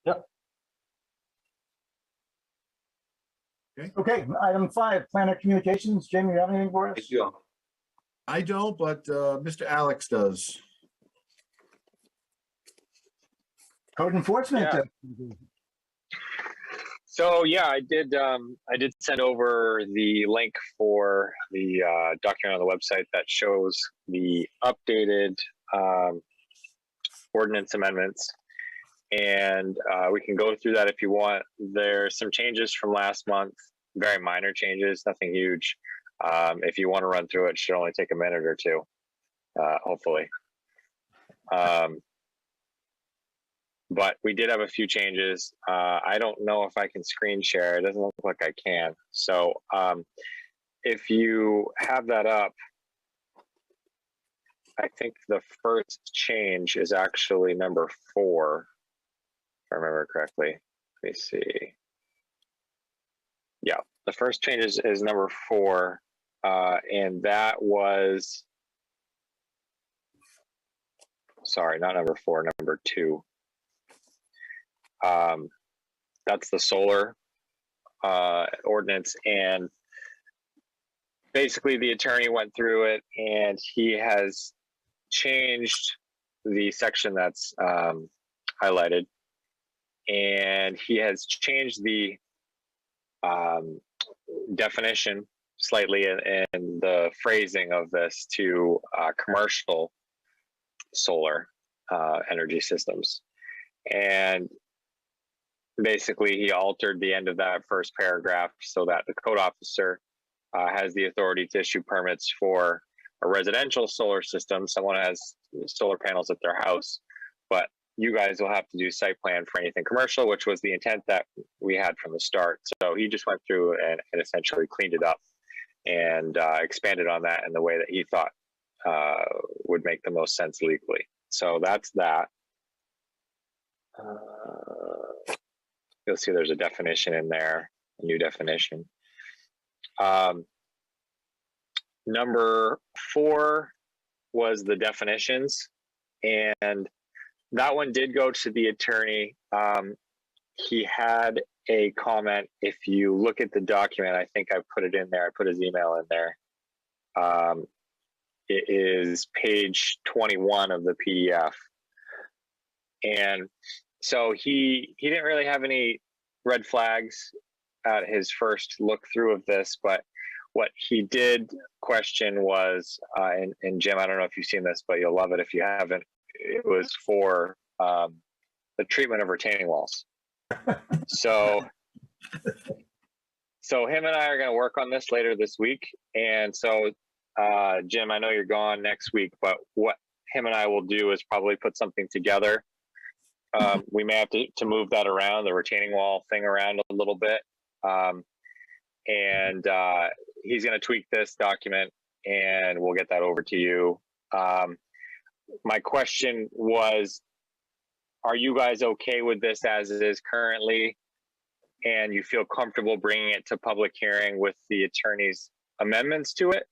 Yep. Okay, item 5, planner communications. Jamie, you have anything for us? Thank you. I don't, but Mr. Alex does. Code enforcement. Yeah. So yeah, I did send over the link for the document on the website that shows the updated ordinance amendments, and we can go through that if you want. There's some changes from last month, very minor changes, nothing huge. If you want to run through it, it should only take a minute or two, hopefully. But we did have a few changes. I don't know if I can screen share. It doesn't look like I can. So if you have that up, I think the first change is actually number 4, if I remember correctly. Let me see. Yeah, the first change is number 4. And that was, sorry, not number 4, number 2. That's the solar ordinance, and basically the attorney went through it and he has changed the section that's highlighted, and he has changed the definition slightly in the phrasing of this to commercial solar energy systems. And basically he altered the end of that first paragraph so that the code officer has the authority to issue permits for a residential solar system. Someone has solar panels at their house, but you guys will have to do site plan for anything commercial, which was the intent that we had from the start. So he just went through and essentially cleaned it up and expanded on that in the way that he thought would make the most sense legally. So that's that. You'll see there's a definition in there, a new definition. Number 4 was the definitions, and that one did go to the attorney. He had a comment. If you look at the document, I think I put it in there. I put his email in there. It is page 21 of the PDF. And so he didn't really have any red flags at his first look through of this, but what he did question was, and Jim, I don't know if you've seen this, but you'll love it if you haven't, it was for the treatment of retaining walls. So him and I are going to work on this later this week. And so, Jim, I know you're gone next week, but what him and I will do is probably put something together. We may have to move that around, the retaining wall thing around a little bit. And he's going to tweak this document and we'll get that over to you. My question was, are you guys okay with this as it is currently? And you feel comfortable bringing it to public hearing with the attorney's amendments to it?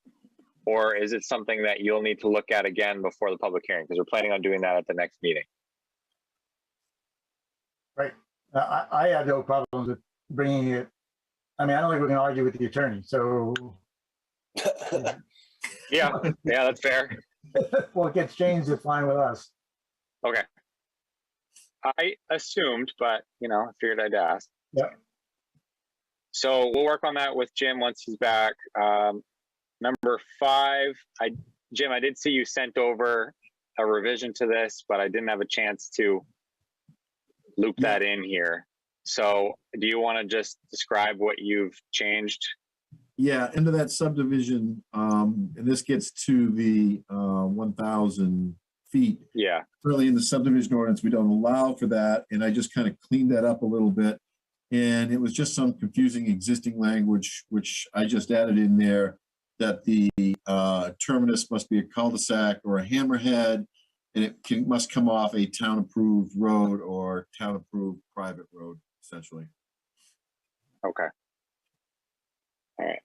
Or is it something that you'll need to look at again before the public hearing? Because we're planning on doing that at the next meeting. Right. I have no problems with bringing it. I mean, I don't think we're going to argue with the attorney. So. Yeah, that's fair. Well, it gets changed, it's fine with us. Okay. I assumed, but I figured I'd ask. Yeah. So we'll work on that with Jim once he's back. Number 5, Jim, I did see you sent over a revision to this, but I didn't have a chance to loop that in here. So do you want to just describe what you've changed? Yeah, into that subdivision, and this gets to the 1,000 feet. Yeah. Currently in the subdivision ordinance, we don't allow for that, and I just kind of cleaned that up a little bit. And it was just some confusing existing language, which I just added in there, that the terminus must be a cul-de-sac or a hammerhead, and it must come off a town-approved road or town-approved private road, essentially. Okay. All right.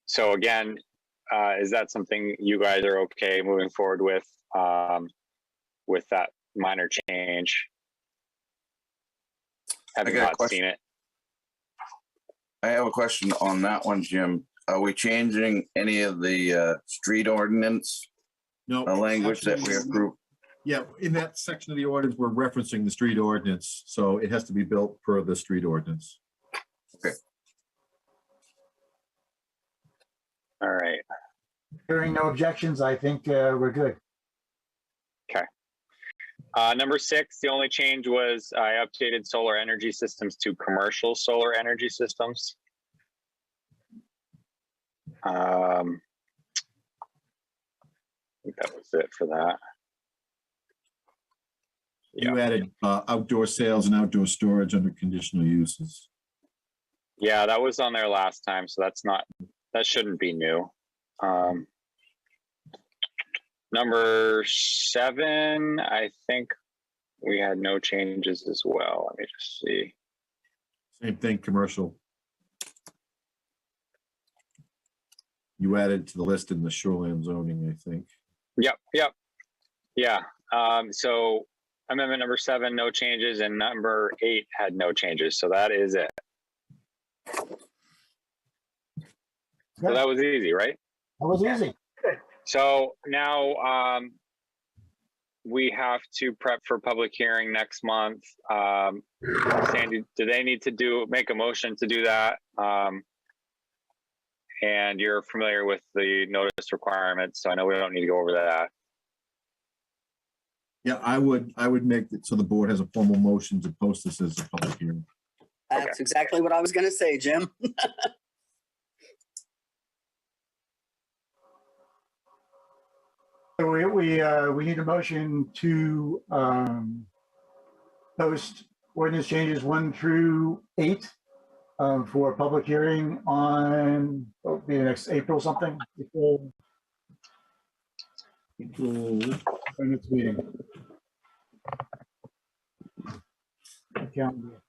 So again, is that something you guys are okay moving forward with that minor change? Have you not seen it? I have a question on that one, Jim. Are we changing any of the street ordinance? No. Language that we approved? Yeah, in that section of the ordinance, we're referencing the street ordinance, so it has to be built per the street ordinance. Okay. All right. Hearing no objections, I think we're good. Okay. Number 6, the only change was I updated solar energy systems to commercial solar energy systems. I think that was it for that. You added outdoor sales and outdoor storage under conditional uses. Yeah, that was on there last time, so that shouldn't be new. Number 7, I think we had no changes as well. Let me just see. Same thing, commercial. You added to the list in the shoreline zoning, I think. Yep. Yeah. So amendment number 7, no changes, and number 8 had no changes. So that is it. So that was easy, right? That was easy. So now we have to prep for public hearing next month. Sandy, do they need to make a motion to do that? And you're familiar with the notice requirements, so I know we don't need to go over that. Yeah, I would make it so the board has a formal motion to post this as a public hearing. That's exactly what I was going to say, Jim. So we need a motion to post ordinance changes 1 through 8 for public hearing on the next April something. April next meeting. Calendar.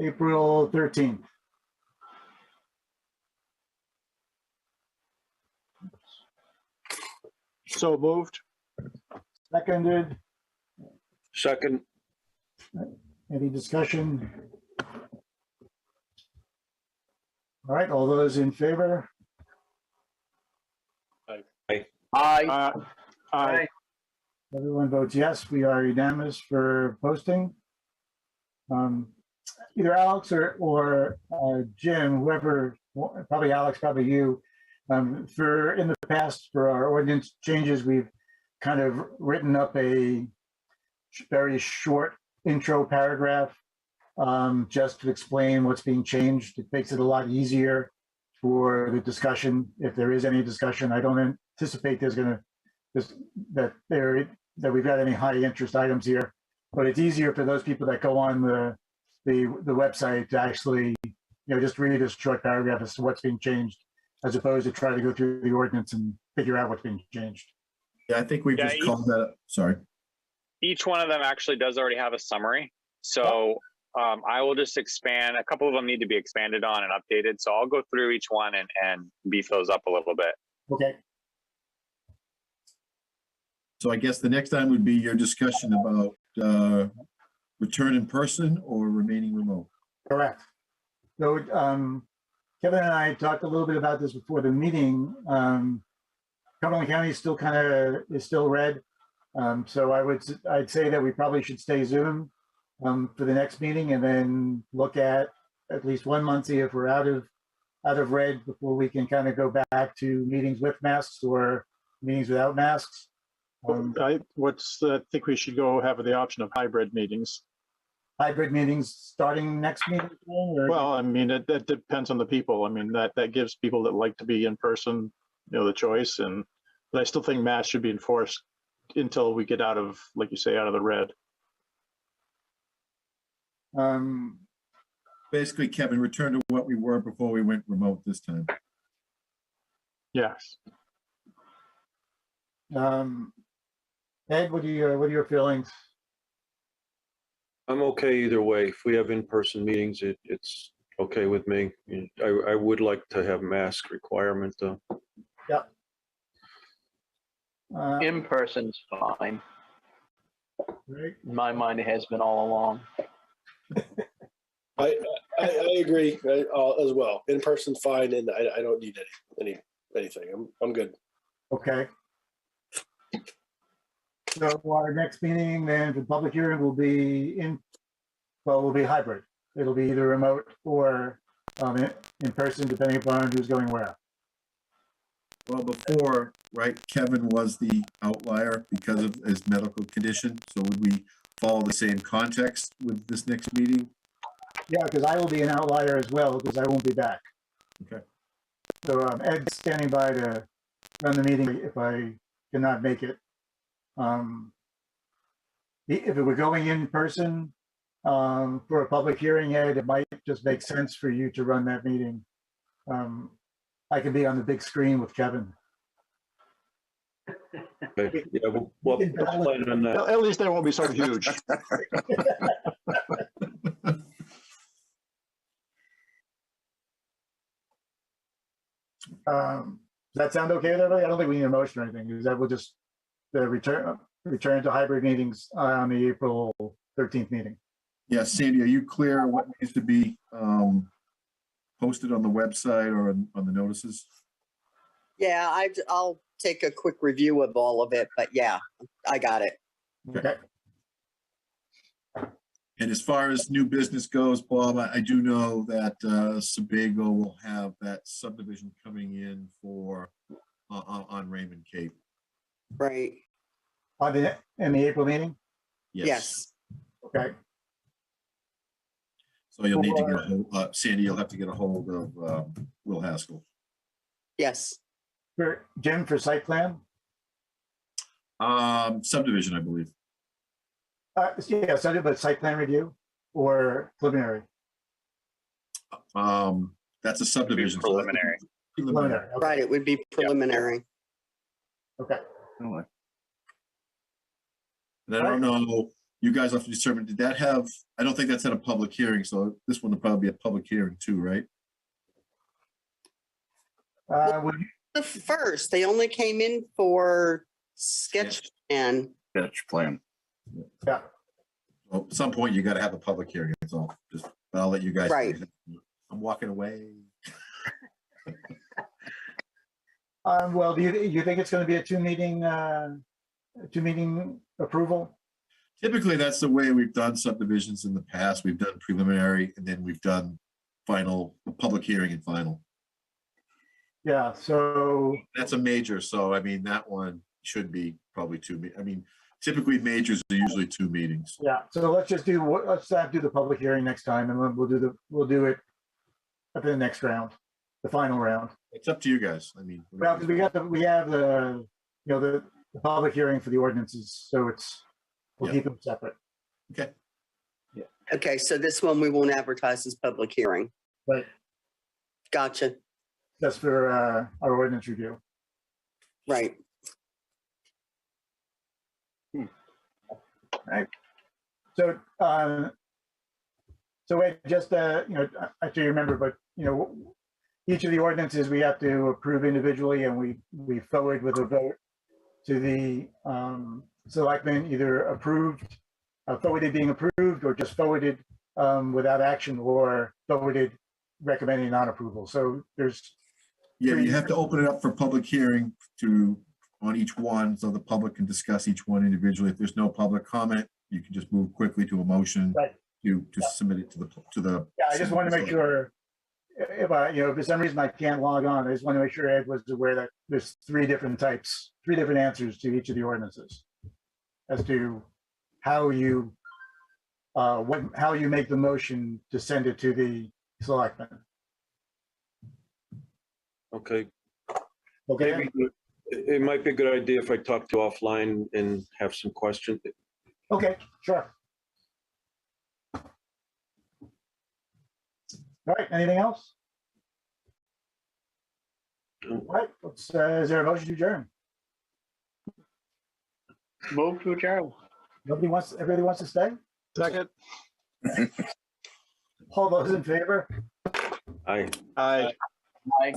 April 13th. So moved. Seconded. Second. Any discussion? All right, all those in favor? Aye. Aye. Everyone votes yes. We are unanimous for posting. Either Alex or Jim, whoever, probably Alex, probably you. For in the past, for our ordinance changes, we've kind of written up a very short intro paragraph just to explain what's being changed. It makes it a lot easier for the discussion. If there is any discussion, I don't anticipate there's going to that we've got any high interest items here, but it's easier for those people that go on the website to actually just read a short paragraph as to what's being changed, as opposed to try to go through the ordinance and figure out what's being changed. Yeah, I think we've just called that. Sorry. Each one of them actually does already have a summary. So I will just expand. A couple of them need to be expanded on and updated. So I'll go through each one and beef those up a little bit. Okay. So I guess the next time would be your discussion about return in person or remaining remote. Correct. So Kevin and I talked a little bit about this before the meeting. Cumberland County is still red. So I'd say that we probably should stay Zoom for the next meeting and then look at least 1 month, see if we're out of red before we can kind of go back to meetings with masks or meetings without masks. I think we should go have the option of hybrid meetings. Hybrid meetings starting next meeting? Or? Well, I mean, it depends on the people. I mean, that gives people that like to be in person, the choice. But I still think masks should be enforced until we get out of, like you say, out of the red. Basically, Kevin, return to what we were before we went remote this time. Yes. Ed, what are your feelings? I'm okay either way. If we have in-person meetings, it's okay with me. I would like to have mask requirement though. Yeah. In person's fine. Right. In my mind, it has been all along. I agree as well. In person, fine, and I don't need anything. I'm good. Okay. So our next meeting then for public hearing will be will be hybrid. It'll be either remote or in person, depending upon who's going where. Well, before, right, Kevin was the outlier because of his medical condition. So would we follow the same context with this next meeting? Yeah, because I will be an outlier as well because I won't be back. Okay. So Ed's standing by to run the meeting if I cannot make it. If it were going in person for a public hearing, Ed, it might just make sense for you to run that meeting. I can be on the big screen with Kevin. Okay. Yeah, we'll plan on that. At least they won't be so huge. Does that sound okay with everybody? I don't think we need a motion or anything, because that will just return to hybrid meetings on the April 13th meeting. Yeah, Sandy, are you clear what needs to be posted on the website or on the notices? Yeah, I'll take a quick review of all of it, but yeah, I got it. Okay. And as far as new business goes, Bob, I do know that Sebago will have that subdivision coming in for on Raymond Cape. Right. In the April meeting? Yes. Okay. So you'll need to get a hold, Sandy, you'll have to get a hold of Will Haskell. Yes. For Jim, for site plan? Subdivision, I believe. Yeah, but site plan review or preliminary? That's a subdivision. Preliminary. Preliminary. Okay. Right, it would be preliminary. Okay. And I don't know, you guys have to determine, did that have, I don't think that's at a public hearing, so this one will probably be a public hearing too, right? The first, they only came in for sketch plan. Sketch plan. Yeah. Well, at some point you got to have a public hearing. That's all. Just, I'll let you guys. Right. I'm walking away. Well, do you think it's going to be a two meeting approval? Typically, that's the way we've done subdivisions in the past. We've done preliminary, and then we've done final, public hearing and final. Yeah. So that's a major. So I mean, that one should be probably two. I mean, typically majors are usually 2 meetings. Yeah. So let's do the public hearing next time, and then we'll do it at the next round, the final round. It's up to you guys. I mean, well, we have the the public hearing for the ordinances, so we'll keep them separate. Okay. Yeah. Okay, so this one we won't advertise as public hearing. Right. Gotcha. That's for our ordinance review. Right. Right. So, Ed, just actually remember, but each of the ordinances we have to approve individually, and we forward with a vote to the selectmen, either forwarded being approved, or just forwarded without action, or forwarded recommending non-approval. So there's you have to open it up for public hearing to on each one so the public can discuss each one individually. If there's no public comment, you can just move quickly to a motion Right. to submit it to the. Yeah, I just want to make sure, if if for some reason I can't log on, I just want to make sure Ed was aware that there's three different answers to each of the ordinances as to how you make the motion to send it to the selectmen. Okay. Okay. Maybe it might be a good idea if I talk to you offline and have some questions. Okay, sure. All right, anything else? All right, is there a motion to adjourn? Move to adjourn. Everybody wants to stay? Second. All those in favor? Aye. Aye. Aye.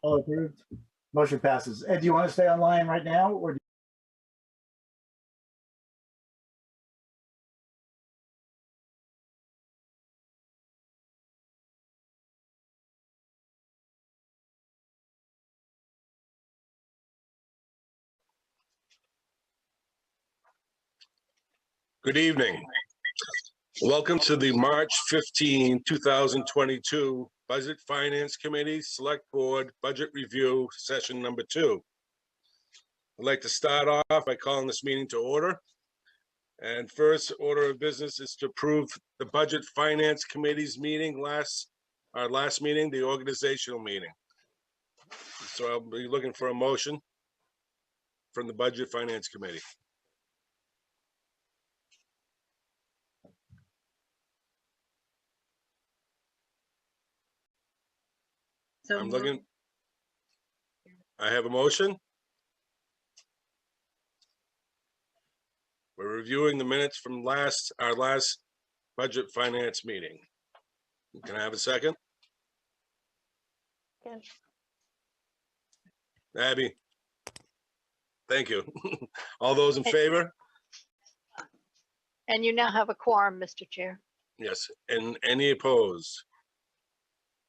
All approved? Motion passes. Ed, do you want to stay online right now, or? Good evening. Welcome to the March 15, 2022 Budget Finance Committee Select Board Budget Review Session Number 2. I'd like to start off by calling this meeting to order. And first order of business is to approve the Budget Finance Committee's meeting, our last meeting, the organizational meeting. So I'll be looking for a motion from the Budget Finance Committee. I'm looking. I have a motion. We're reviewing the minutes from our last budget finance meeting. Can I have a second? Yes. Abby. Thank you. All those in favor? And you now have a quorum, Mr. Chair. Yes. And any opposed?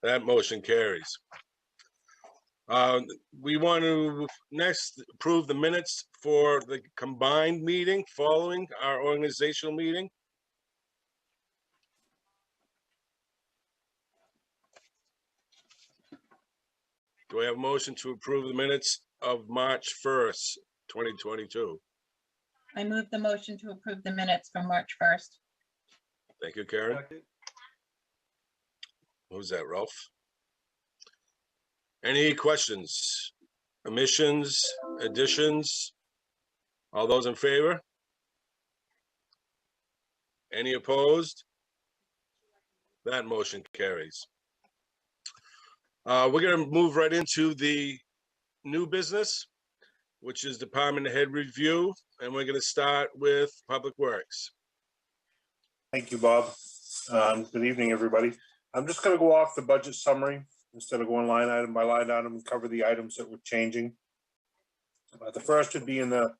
That motion carries. We want to next approve the minutes for the combined meeting following our organizational meeting. Do I have a motion to approve the minutes of March 1st, 2022? I move the motion to approve the minutes from March 1st. Thank you, Karen. Who's that, Ralph? Any questions, omissions, additions? All those in favor? Any opposed? That motion carries. We're going to move right into the new business, which is department head review, and we're going to start with Public Works. Thank you, Bob. Good evening, everybody. I'm just going to go off the budget summary instead of going line item by line item and cover the items that we're changing. The first would be in the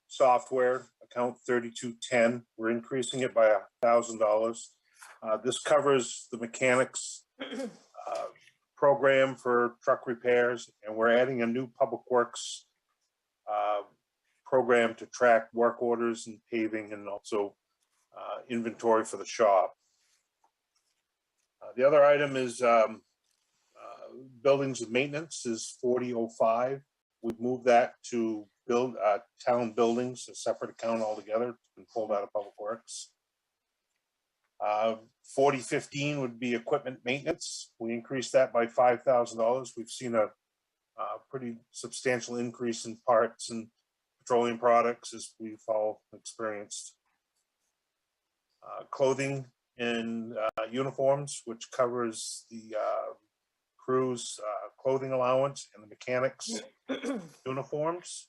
software account 3210. We're increasing it by $1,000. This covers the mechanics program for truck repairs, and we're adding a new Public Works program to track work orders and paving, and also inventory for the shop. The other item is buildings and maintenance is 4005. We've moved that to build town buildings, a separate account altogether. It's been pulled out of Public Works. 4015 would be equipment maintenance. We increased that by $5,000. We've seen a pretty substantial increase in parts and petroleum products, as we've all experienced. Clothing and uniforms, which covers the crew's clothing allowance and the mechanics uniforms.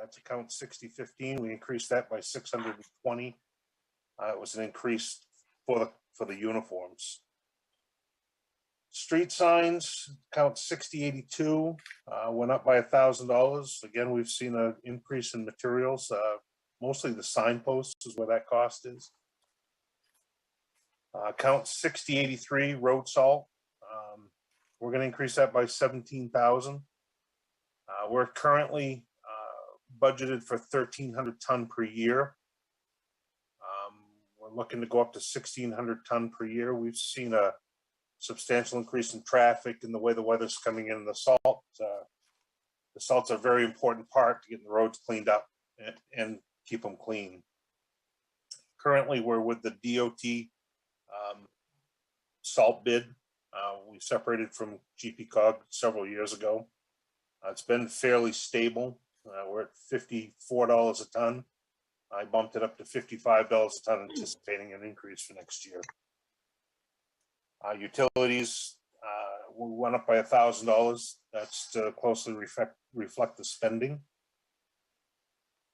That's account 6015. We increased that by 620. It was an increase for the uniforms. Street signs, count 6082, went up by $1,000. Again, we've seen an increase in materials. Mostly the signposts is where that cost is. Count 6083, road salt. We're going to increase that by 17,000. We're currently budgeted for 1,300 ton per year. We're looking to go up to 1,600 ton per year. We've seen a substantial increase in traffic and the way the weather's coming in. The salt's a very important part to getting the roads cleaned up and keep them clean. Currently, we're with the DOT salt bid. We separated from GPCOG several years ago. It's been fairly stable. We're at $54 a ton. I bumped it up to $55 a ton, anticipating an increase for next year. Utilities went up by $1,000. That's to closely reflect the spending.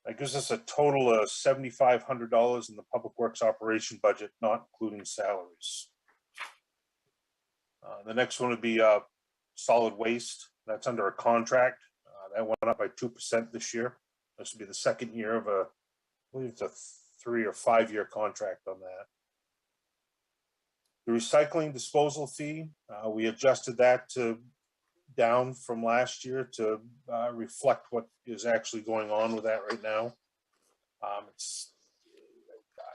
That gives us a total of $7,500 in the Public Works operation budget, not including salaries. The next one would be solid waste. That's under a contract. That went up by 2% this year. This would be the second year of I believe it's a 3 or 5 year contract on that. The recycling disposal fee, we adjusted that down from last year to reflect what is actually going on with that right now. I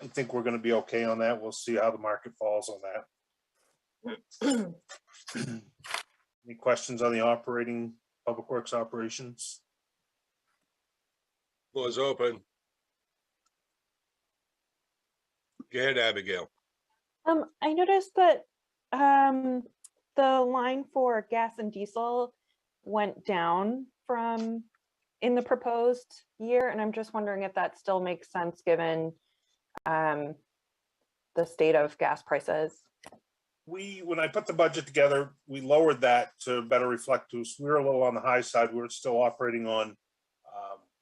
think we're going to be okay on that. We'll see how the market falls on that. Any questions on the operating Public Works operations? Floor is open. Go ahead, Abigail. I noticed that the line for gas and diesel went down from in the proposed year, and I'm just wondering if that still makes sense given the state of gas prices. When I put the budget together, we lowered that to better reflect us. We were a little on the high side. We were still operating on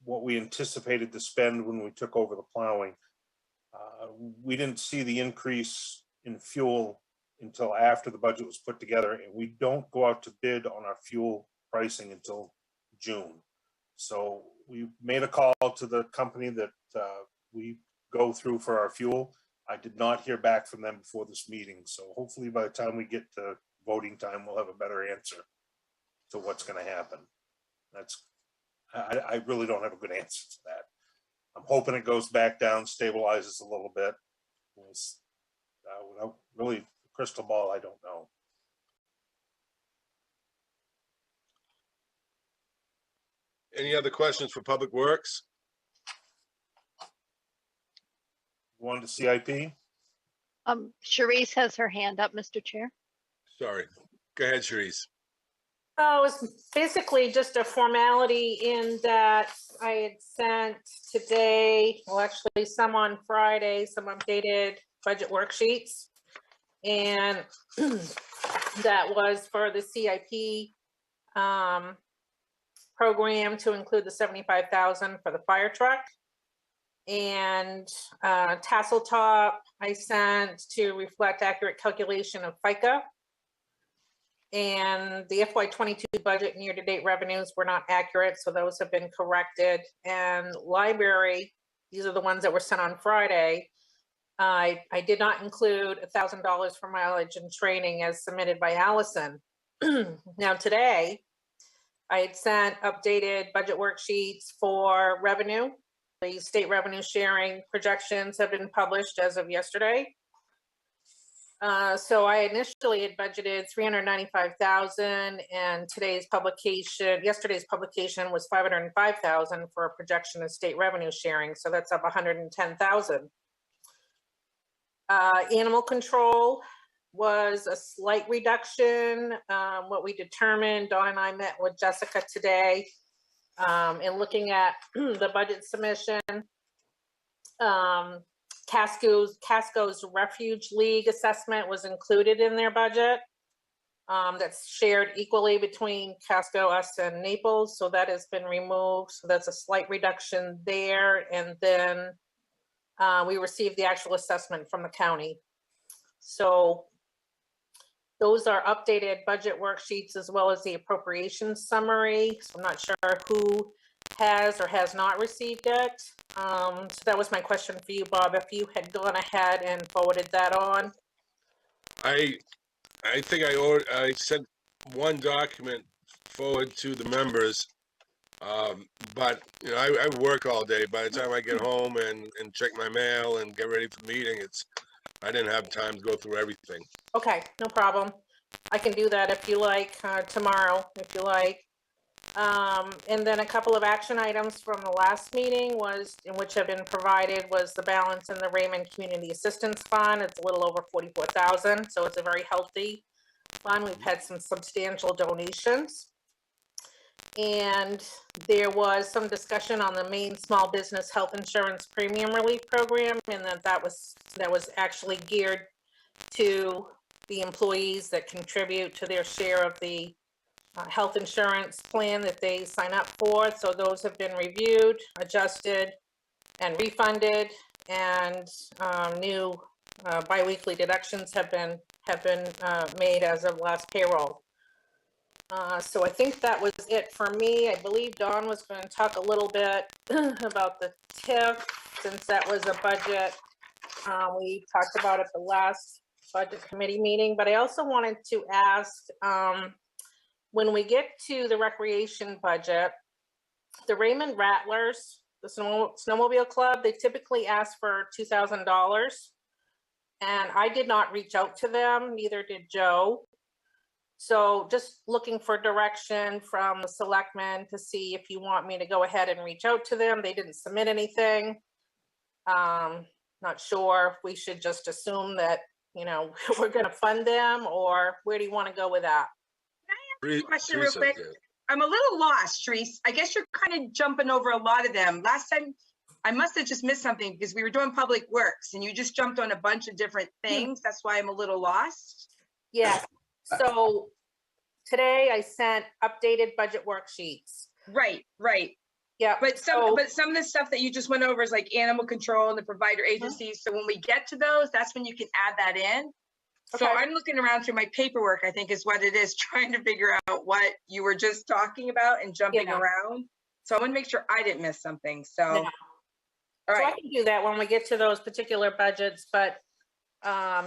what we anticipated to spend when we took over the plowing. We didn't see the increase in fuel until after the budget was put together, and we don't go out to bid on our fuel pricing until June. So we made a call to the company that we go through for our fuel. I did not hear back from them before this meeting. So hopefully by the time we get to voting time, we'll have a better answer to what's going to happen. I really don't have a good answer to that. I'm hoping it goes back down, stabilizes a little bit. Without really crystal ball, I don't know. Any other questions for Public Works? One to CIP? Sharice has her hand up, Mr. Chair. Sorry. Go ahead, Sharice. Oh, it was basically just a formality in that I had sent today, well, actually some on Friday, some updated budget worksheets. And that was for the CIP program to include the $75,000 for the fire truck. And tassel top I sent to reflect accurate calculation of FICA. And the FY22 budget and year-to-date revenues were not accurate, so those have been corrected. And library, these are the ones that were sent on Friday. I did not include $1,000 for mileage and training as submitted by Allison. Now today, I had sent updated budget worksheets for revenue. The state revenue sharing projections have been published as of yesterday. So I initially had budgeted $395,000, and yesterday's publication was $505,000 for a projection of state revenue sharing. So that's up $110,000. Animal control was a slight reduction. What we determined, Dawn and I met with Jessica today, in looking at the budget submission. Casco's Refuge League assessment was included in their budget. That's shared equally between Casco, us, and Naples. So that has been removed. So that's a slight reduction there. And then we received the actual assessment from the county. So those are updated budget worksheets as well as the appropriations summary. So I'm not sure who has or has not received it. So that was my question for you, Bob, if you had gone ahead and forwarded that on. I think I sent one document forward to the members. But, you know, I work all day. By the time I get home and check my mail and get ready for the meeting, I didn't have time to go through everything. Okay, no problem. I can do that if you like, tomorrow, if you like. And then a couple of action items from the last meeting was, in which have been provided, was the balance in the Raymond Community Assistance Fund. It's a little over 44,000, so it's a very healthy fund. We've had some substantial donations. And there was some discussion on the Maine Small Business Health Insurance Premium Relief Program, and that was actually geared to the employees that contribute to their share of the health insurance plan that they sign up for. So those have been reviewed, adjusted, and refunded, and new biweekly deductions have been made as of last payroll. So I think that was it for me. I believe Dawn was going to talk a little bit about the TIF, since that was a budget we talked about at the last budget committee meeting. But I also wanted to ask, when we get to the recreation budget, the Raymond Rattlers, the snowmobile club, they typically ask for $2,000. And I did not reach out to them, neither did Joe. So just looking for direction from the selectmen to see if you want me to go ahead and reach out to them. They didn't submit anything. Not sure if we should just assume that, you know, we're going to fund them, or where do you want to go with that? Question real quick. I'm a little lost, Therese. I guess you're kind of jumping over a lot of them. Last time, I must have just missed something because we were doing public works and you just jumped on a bunch of different things. That's why I'm a little lost. Yeah. So today I sent updated budget worksheets. Right. Yeah. But some of the stuff that you just went over is like animal control and the provider agencies. So when we get to those, that's when you can add that in. So I'm looking around through my paperwork, I think is what it is, trying to figure out what you were just talking about and jumping around. So I want to make sure I didn't miss something. So, all right. So I can do that when we get to those particular budgets, but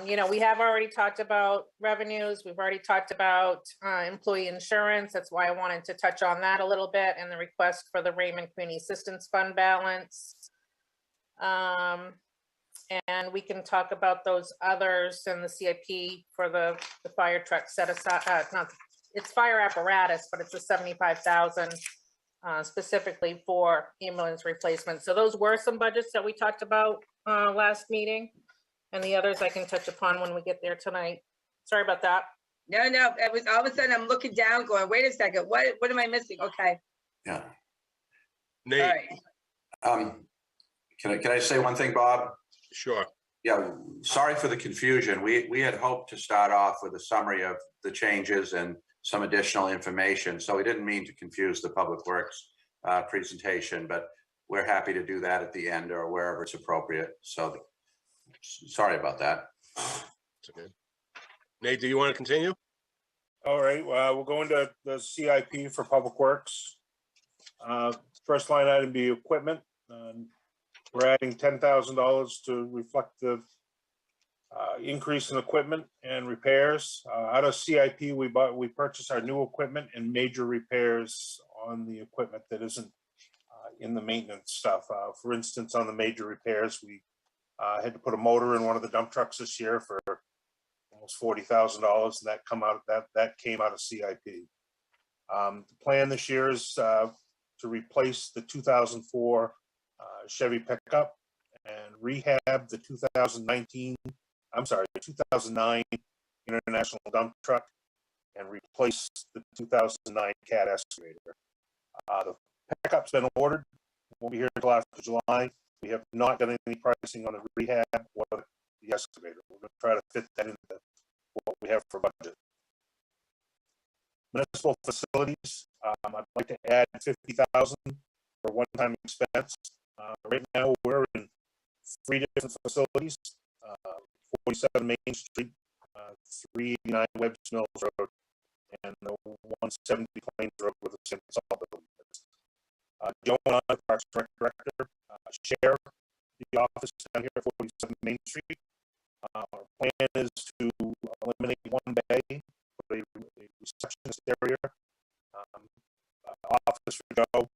you know, we have already talked about revenues. We've already talked about employee insurance. That's why I wanted to touch on that a little bit, and the request for the Raymond Community Assistance Fund balance. And we can talk about those others and the CIP for the fire truck set aside. It's fire apparatus, but it's a 75,000 specifically for ambulance replacement. So those were some budgets that we talked about last meeting, and the others I can touch upon when we get there tonight. Sorry about that. No, it was all of a sudden I'm looking down going, wait a second, what am I missing? Okay. Yeah. Nate. All right. Can I say one thing, Bob? Sure. Yeah, sorry for the confusion. We had hoped to start off with a summary of the changes and some additional information. So we didn't mean to confuse the Public Works presentation, but we're happy to do that at the end or wherever it's appropriate. So sorry about that. It's okay. Nate, do you want to continue? All right, we'll go into the CIP for Public Works. First line item be equipment. We're adding $10,000 to reflect the increase in equipment and repairs. Out of CIP, we purchased our new equipment and major repairs on the equipment that isn't in the maintenance stuff. For instance, on the major repairs, we had to put a motor in one of the dump trucks this year for almost $40,000, and that came out of CIP. The plan this year is to replace the 2004 Chevy pickup and rehab the 2009 International dump truck and replace the 2009 Cat excavator. The pickup's been ordered. Won't be here until after July. We have not done any pricing on the rehab or the excavator. We're going to try to fit that into what we have for budget. Municipal facilities, I'd like to add $50,000 for one-time expense. Right now, we're in 3 different facilities, 47 Main Street, 389 Webb's Mills Road, and the 170 Plains Road with the St. Saul building. Joe and I, Parks and Rec Director, share the office down here at 47 Main Street. Our plan is to eliminate one bay, put a receptionist area, office for Joe,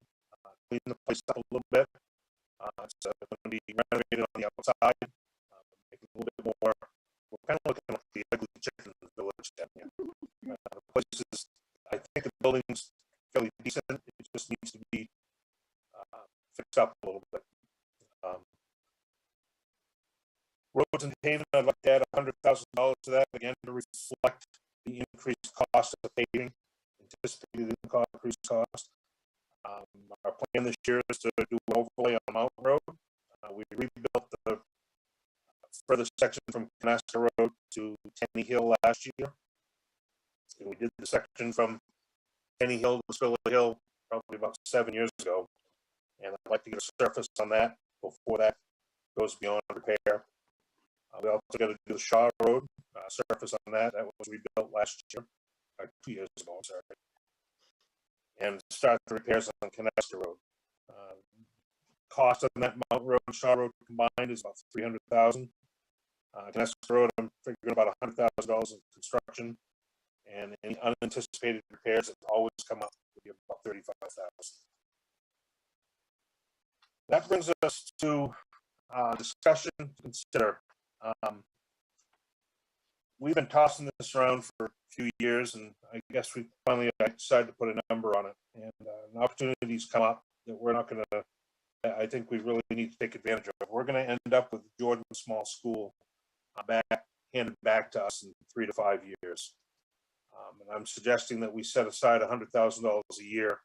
building's fairly decent. It just needs to be fixed up a little bit. Roads and paving, I'd like to add $100,000 to that, again, to reflect the increased cost of paving, anticipated increased cost. Our plan this year is to do an overlay on Mountain Road. We rebuilt the further section from Canasta Road to Tenny Hill last year. And we did the section from Tenny Hill to Spiller Hill probably about 7 years ago. And I'd like to get a surface on that before that goes beyond repair. We also got to do the Shaw Road surface on that. That was rebuilt last year, or 2 years ago, I'm sorry. And start the repairs on Canasta Road. Cost on that Mountain Road and Shaw Road combined is about $300,000. Canasta Road, I'm figuring about $100,000 in construction, and any unanticipated repairs that always come up would be about $35,000. That brings us to discussion to consider. We've been tossing this around for a few years, and I guess we finally decided to put a number on it. And an opportunities come up that we're not going to, I think we really need to take advantage of. We're going to end up with Jordan Small School handed back to us in 3 to 5 years. And I'm suggesting that we set aside $100,000 a year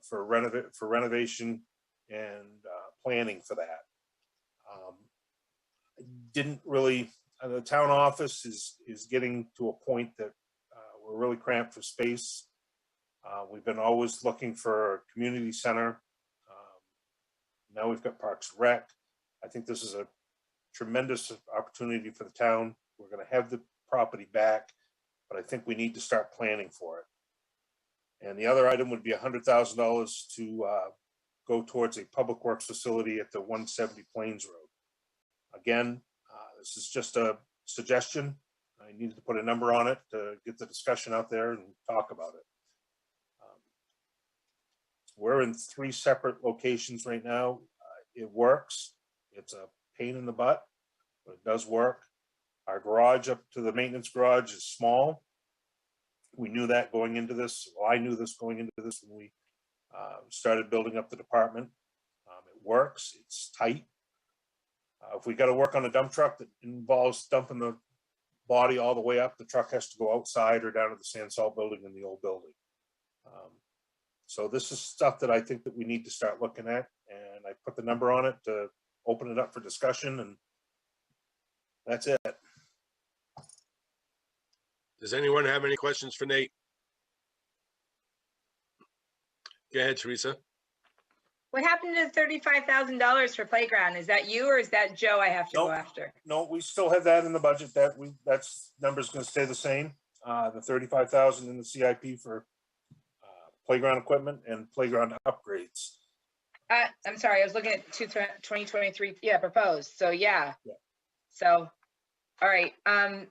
for renovation and planning for that. Didn't really, the town office is getting to a point that we're really cramped for space. We've been always looking for a community center. Now we've got Parks and Rec. I think this is a tremendous opportunity for the town. We're going to have the property back, but I think we need to start planning for it. And the other item would be $100,000 to go towards a public works facility at the 170 Plains Road. Again, this is just a suggestion. I needed to put a number on it to get the discussion out there and talk about it. We're in 3 separate locations right now. It works. It's a pain in the butt, but it does work. Our garage up to the maintenance garage is small. We knew that going into this. Well, I knew this going into this when we started building up the department. It works. It's tight. If we got to work on a dump truck that involves dumping the body all the way up, the truck has to go outside or down to the sand salt building in the old building. So this is stuff that I think that we need to start looking at, and I put the number on it to open it up for discussion, and that's it. Does anyone have any questions for Nate? Go ahead, Teresa. What happened to the $35,000 for playground? Is that you or is that Joe I have to go after? No, we still have that in the budget. That's number's going to stay the same. The $35,000 in the CIP for playground equipment and playground upgrades. I'm sorry, I was looking at 2023. Yeah, proposed. So yeah. So, all right. And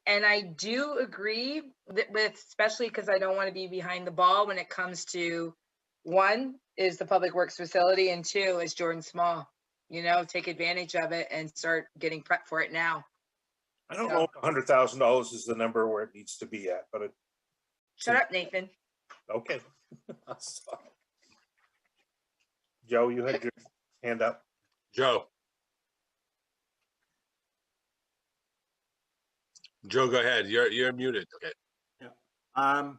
I do agree with, especially because I don't want to be behind the ball when it comes to, 1 is the public works facility, and 2 is Jordan Small. You know, take advantage of it and start getting prepped for it now. I don't know if $100,000 is the number where it needs to be at, but it. Shut up, Nathan. Okay. Joe, you had your hand up. Joe, go ahead. You're muted. Okay. Yeah.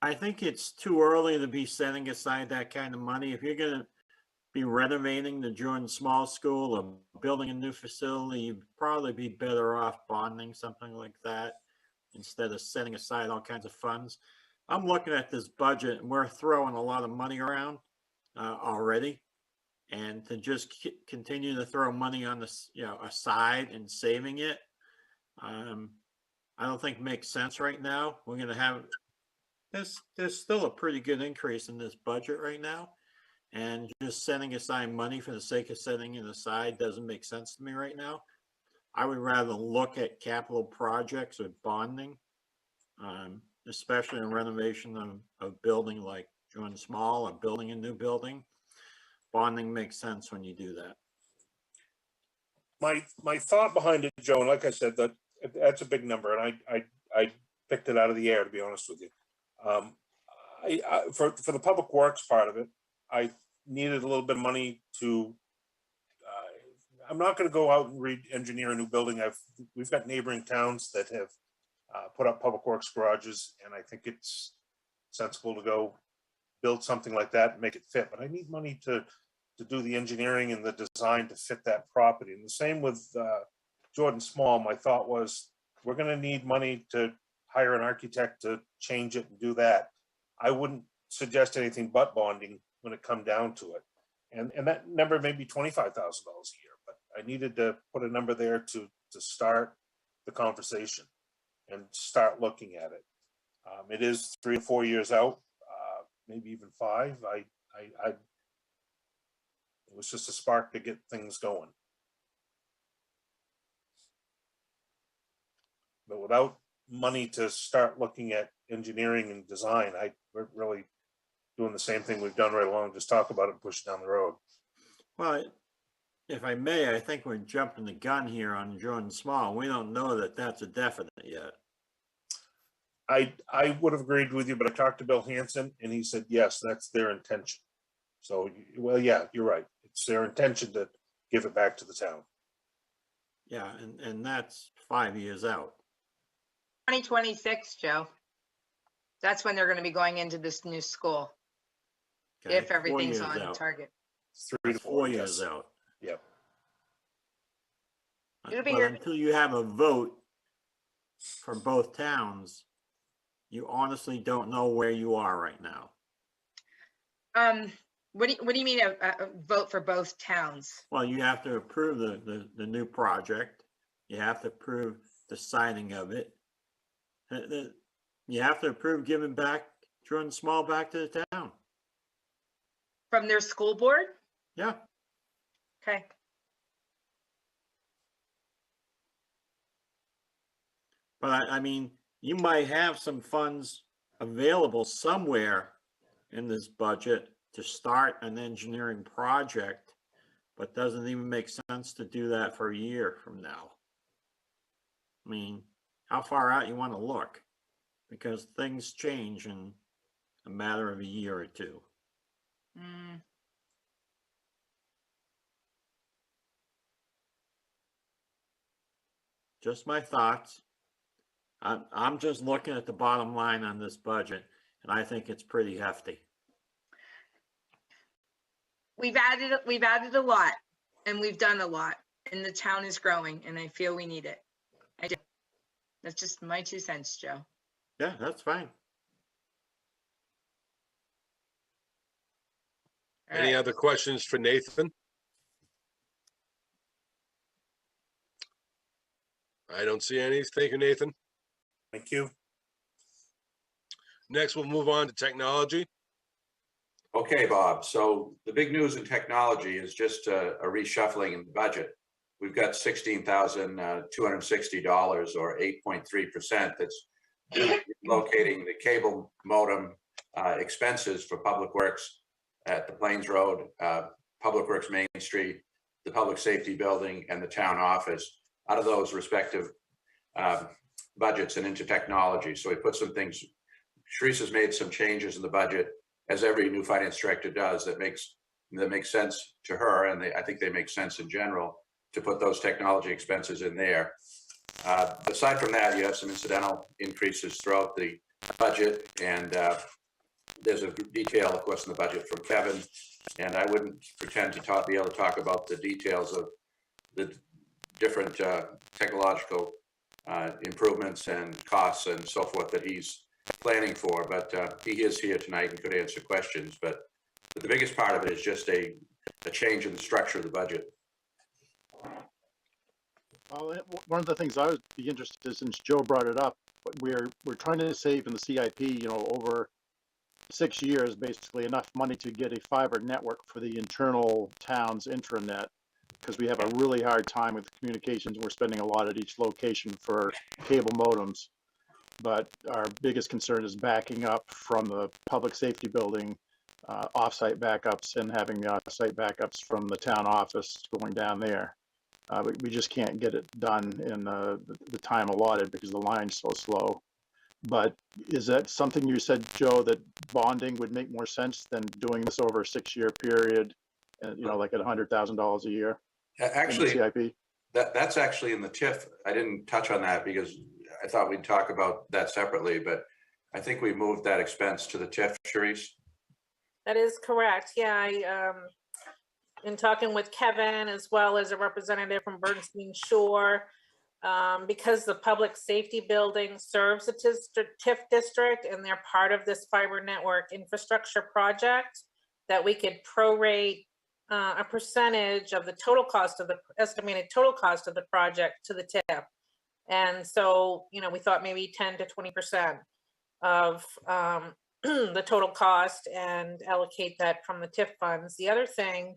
I think it's too early to be setting aside that kind of money. If you're going to be renovating the Jordan Small School or building a new facility, you'd probably be better off bonding something like that instead of setting aside all kinds of funds. I'm looking at this budget and we're throwing a lot of money around already, and to just continue to throw money on this, aside and saving it, I don't think makes sense right now. We're going to have there's still a pretty good increase in this budget right now, and just setting aside money for the sake of setting it aside doesn't make sense to me right now. I would rather look at capital projects or bonding, especially in renovation of building like Jordan Small or building a new building. Bonding makes sense when you do that. My thought behind it, Joe, and like I said, that's a big number, and I picked it out of the air, to be honest with you. For the public works part of it, I needed a little bit of money to, I'm not gonna go out and re-engineer a new building. We've got neighboring towns that have put up public works garages, and I think it's sensible to go build something like that and make it fit, but I need money to do the engineering and the design to fit that property. And the same with Jordan Small. My thought was, we're gonna need money to hire an architect to change it and do that. I wouldn't suggest anything but bonding when it come down to it. And that number may be $25,000 a year, but I needed to put a number there to start the conversation and start looking at it. It is 3 to 4 years out, maybe even 5. It was just a spark to get things going. But without money to start looking at engineering and design, we're really doing the same thing we've done right along, just talk about it and push it down the road. Well, if I may, I think we're jumping the gun here on Jordan Small. We don't know that that's a definite yet. I would have agreed with you, but I talked to Bill Hansen and he said, yes, that's their intention. So, well, yeah, you're right. It's their intention to give it back to the town. Yeah, and that's 5 years out. 2026, Joe. That's when they're going to be going into this new school. Okay, If everything's 4 years on out. target. 3 to 4 years out. Yep. It'll be But here. until you have a vote for both towns, you honestly don't know where you are right now. What do you mean a vote for both towns? Well, you have to approve the new project. You have to approve the signing of it. You have to approve giving back Jordan Small back to the town. From their school board? Yeah. Okay. But I mean, you might have some funds available somewhere in this budget to start an engineering project, but doesn't even make sense to do that for a year from now. I mean, how far out you want to look? Because things change in a matter of a year or two. Just my thoughts. I'm just looking at the bottom line on this budget, and I think it's pretty hefty. We've added a lot and we've done a lot and the town is growing and I feel we need it. I do. That's just my 2 cents, Joe. Yeah, that's fine. Any other questions for Nathan? I don't see any. Thank you, Nathan. Thank you. Next, we'll move on to technology. Okay, Bob. So the big news in technology is just a reshuffling in the budget. We've got $16,260 or 8.3% that's locating the cable modem expenses for Public Works at the Plains Road, Public Works Main Street, the Public Safety Building, and the town office out of those respective budgets and into technology. So we put some things, Teresa's made some changes in the budget, as every new finance director does, that makes sense to her, and I think they make sense in general to put those technology expenses in there. Aside from that, you have some incidental increases throughout the budget, and there's a detail, of course, in the budget from Kevin, and I wouldn't pretend to be able to talk about the details of the different technological improvements and costs and so forth that he's planning for, but he is here tonight and could answer questions. But the biggest part of it is just a change in the structure of the budget. Well, one of the things I would be interested in, since Joe brought it up, we're trying to save in the CIP, over 6 years, basically enough money to get a fiber network for the internal town's intranet, because we have a really hard time with communications. We're spending a lot at each location for cable modems. But our biggest concern is backing up from the public safety building, offsite backups, and having the offsite backups from the town office going down there. We just can't get it done in the time allotted because the line's so slow. But is that something you said, Joe, that bonding would make more sense than doing this over a 6-year period? You know, like at $100,000 a year? Actually, CIP? that's actually in the TIF. I didn't touch on that because I thought we'd talk about that separately, but I think we moved that expense to the TIF, Sharice. That is correct. Yeah, I, in talking with Kevin as well as a representative from Bernstein Shore, because the public safety building serves the TIF district and they're part of this fiber network infrastructure project, that we could prorate a percentage of the total cost of the estimated total cost of the project to the TIF. And so, you know, we thought maybe 10 to 20% of the total cost and allocate that from the TIF funds. The other thing,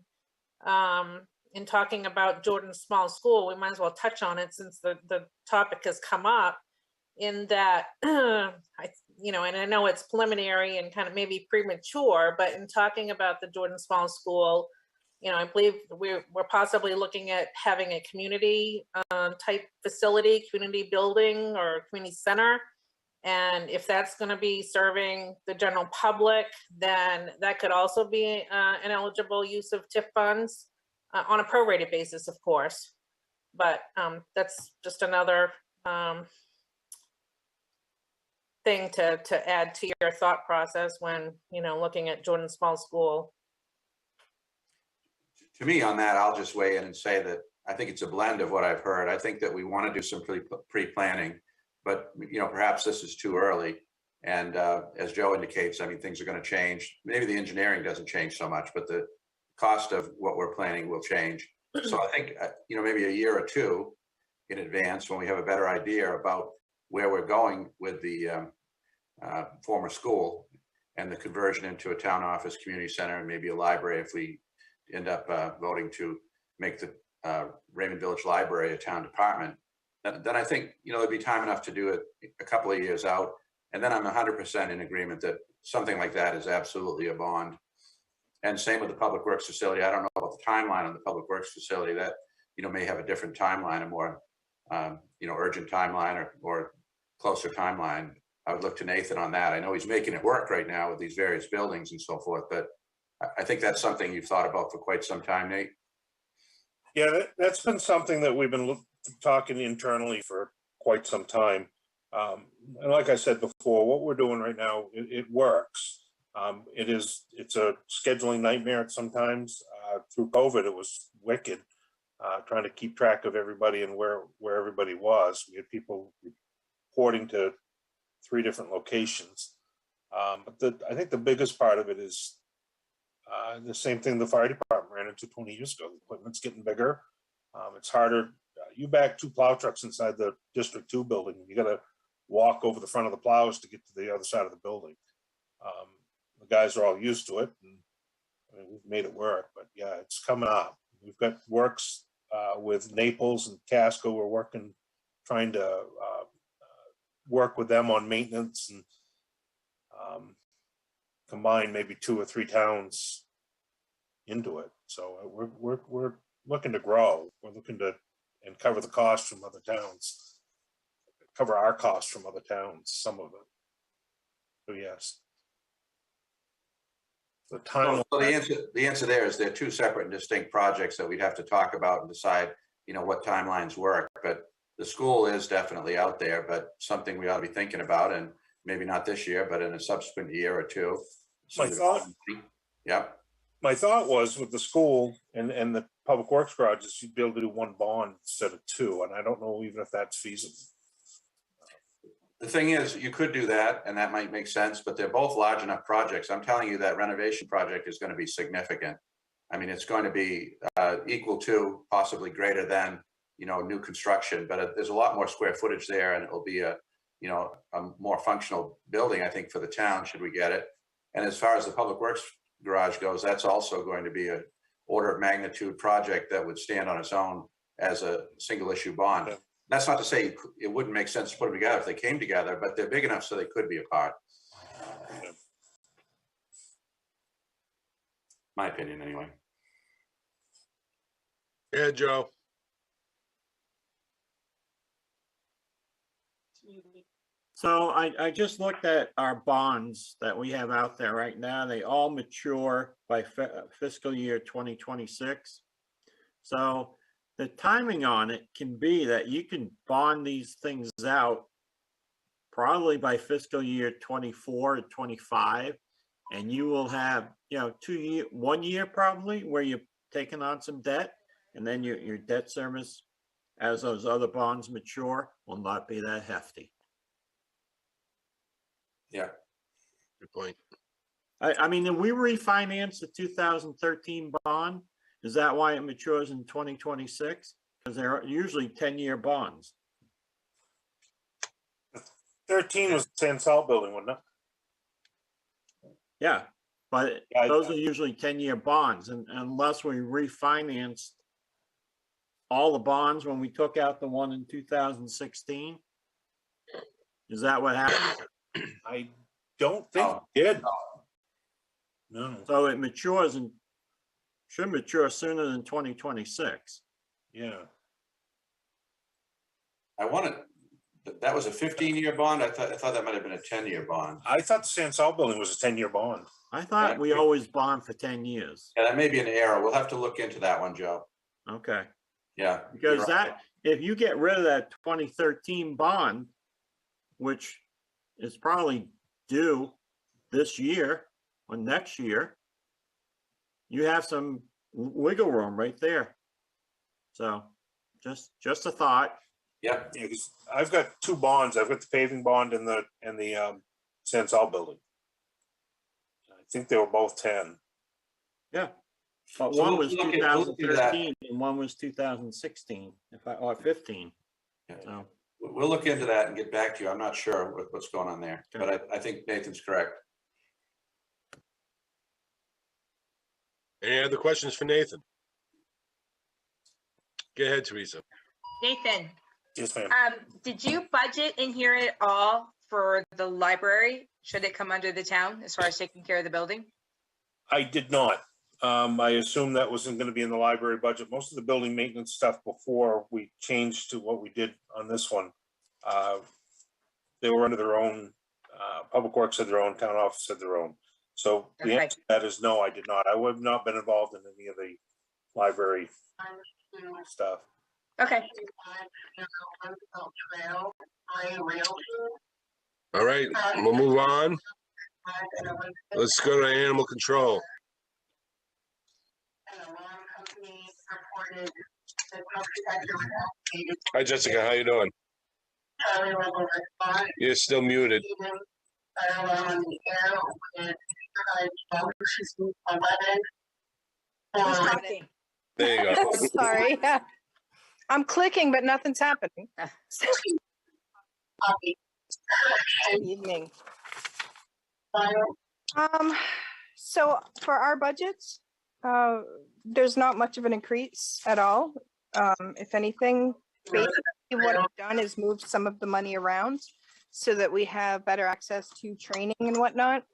in talking about Jordan Small School, we might as well touch on it since the topic has come up, in that, you know, and I know it's preliminary and kind of maybe premature, but in talking about the Jordan Small School, you know, I believe we're possibly looking at having a community type facility, community building or community center. And if that's going to be serving the general public, then that could also be an eligible use of TIF funds on a prorated basis, of course. But that's just another thing to add to your thought process when, you know, looking at Jordan Small School. To me on that, I'll just weigh in and say that I think it's a blend of what I've heard. I think that we want to do some pre-planning, but, you know, perhaps this is too early. And as Joe indicates, I mean, things are going to change. Maybe the engineering doesn't change so much, but the cost of what we're planning will change. So I think, you know, maybe a year or two in advance, when we have a better idea about where we're going with the former school and the conversion into a town office, community center, and maybe a library if we end up voting to make the Raymond Village Library a town department, then I think, you know, there'd be time enough to do it a couple of years out. And then I'm 100% in agreement that something like that is absolutely a bond. And same with the Public Works facility. I don't know about the timeline on the Public Works facility. That, you know, may have a different timeline, a more, you know, urgent timeline or closer timeline. I would look to Nathan on that. I know he's making it work right now with these various buildings and so forth, but I think that's something you've thought about for quite some time, Nate. Yeah, that's been something that we've been talking internally for quite some time. And like I said before, what we're doing right now, it works. It's a scheduling nightmare sometimes. Through COVID, it was wicked, trying to keep track of everybody and where everybody was. We had people reporting to 3 different locations. But I think the biggest part of it is the same thing the fire department ran into 20 years ago. The equipment's getting bigger. It's harder. You back 2 plow trucks inside the District 2 building. You got to walk over the front of the plows to get to the other side of the building. The guys are all used to it, and I mean, we've made it work. But yeah, it's coming up. We've got works with Naples and Casco. We're working, trying to work with them on maintenance and combine maybe 2 or 3 towns into it. So we're looking to grow. We're looking to and cover the cost from other towns, cover our costs from other towns, some of it. So yes. The time. Well, the answer there is they're 2 separate and distinct projects that we'd have to talk about and decide, you know, what timelines work. But the school is definitely out there, but something we ought to be thinking about, and maybe not this year, but in a subsequent year or 2. My thought, yeah. My thought was with the school and the public works garages, you'd be able to do 1 bond instead of 2, and I don't know even if that's feasible. The thing is, you could do that, and that might make sense, but they're both large enough projects. I'm telling you that renovation project is going to be significant. I mean, it's going to be equal to, possibly greater than, you know, new construction, but there's a lot more square footage there, and it will be a, you know, a more functional building, I think, for the town, should we get it. And as far as the public works garage goes, that's also going to be a order of magnitude project that would stand on its own as a single issue bond. Yeah. That's not to say it wouldn't make sense to put them together if they came together, but they're big enough so they could be apart. Yeah. My opinion, anyway. Yeah, Joe. So I just looked at our bonds that we have out there right now. They all mature by fiscal year 2026. So the timing on it can be that you can bond these things out probably by fiscal year 24 or 25, and you will have, 1 year probably where you're taking on some debt, and then your debt service as those other bonds mature will not be that hefty. Yeah. Good point. I mean, if we refinance the 2013 bond, is that why it matures in 2026? Because they're usually 10-year bonds. 13 was the Sand Salt building, wasn't it? Yeah, but those are usually 10-year bonds, and unless we refinanced all the bonds when we took out the one in 2016, is that what happened? I don't think it did. No. So it matures and should mature sooner than 2026. Yeah. That was a 15-year bond. I thought that might have been a 10-year bond. I thought the Sand Salt building was a 10-year bond. I thought we always bond for 10 years. Yeah, that may be an error. We'll have to look into that one, Joe. Okay. Yeah. Because if you get rid of that 2013 bond, which is probably due this year or next year, you have some wiggle room right there. So just a thought. Yeah. Yeah, 'cause I've got two bonds. I've got the paving bond and the Sand Salt building. I think they were both 10. Yeah. But So one we'll was look at- we'll look into that. 2013 and one was 2016, or 15. Yeah. So, We'll look into that and get back to you. I'm not sure what's going on there, but I think Nathan's correct. Any other questions for Nathan? Go ahead, Teresa. Nathan, Yes, ma'am. did you budget in here at all for the library? Should it come under the town as far as taking care of the building? I did not. I assumed that wasn't going to be in the library budget. Most of the building maintenance stuff before we changed to what we did on this one, they were under their own, Public Works had their own, town office had their own. So the Okay. answer to that is no, I did not. I would have not been involved in any of the library stuff. Okay. All right, we'll move on. Let's go to animal control. Hi, Jessica, how you doing? You're still muted. There you go. Sorry. I'm clicking, but nothing's happening. Good evening. So for our budgets, there's not much of an increase at all. If anything, basically what I've done is moved some of the money around so that we have better access to training and whatnot.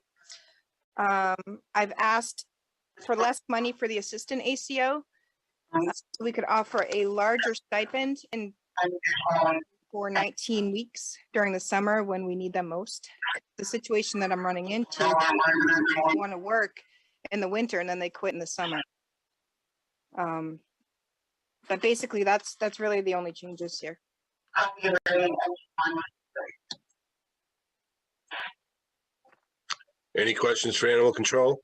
I've asked for less money for the assistant ACO. So we could offer a larger stipend for 19 weeks during the summer when we need them most. The situation that I'm running into, they want to work in the winter and then they quit in the summer. But basically that's really the only changes here. Any questions for animal control?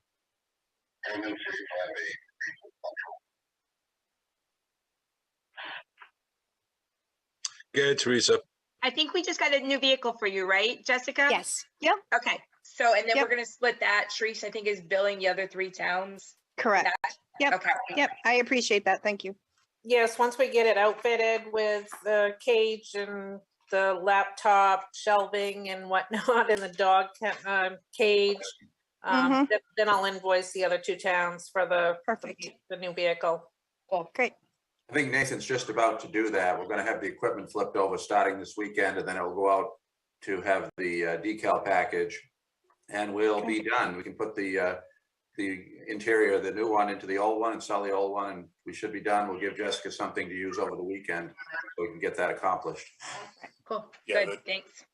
Go ahead, Teresa. I think we just got a new vehicle for you, right, Jessica? Yes. Yep. Okay. So, and then Yep. we're going to split that. Sharice, I think, is billing the other 3 towns. Correct. Yep. Okay. Yep. I appreciate that. Thank you. Yes, once we get it outfitted with the cage and the laptop shelving and whatnot in the dog cage, then I'll invoice the other 2 towns for the new vehicle. Cool. Great. I think Nathan's just about to do that. We're going to have the equipment flipped over starting this weekend, and then it'll go out to have the decal package, and we'll be done. We can put the interior of the new one into the old one and sell the old one, and we should be done. We'll give Jessica something to use over the weekend so we can get that accomplished. Cool. Yeah, Good. Thanks.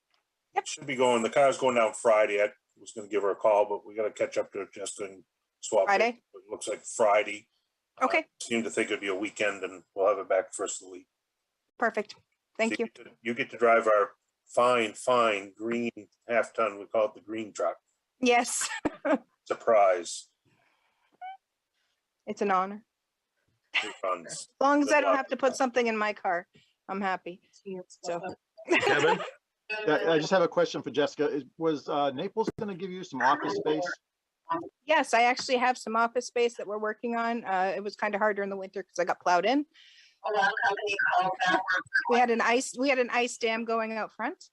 Should be going, the car's going down Friday. I was gonna give her a call, but we gotta catch up to just and swap. Friday? It looks like Friday. Okay, Seem to think it'd be a weekend and we'll have it back first of the week. perfect. Thank you. You get to drive our fine green half-ton, we call it the green truck. Yes, Surprise. it's an honor. It runs. As long as Good I don't luck. have to put something in my car, I'm happy. So, Kevin? I just have a question for Jessica. Was Naples going to give you some office space? yes, I actually have some office space that we're working on. It was kind of hard during the winter because I got plowed in. We had an ice dam going out front.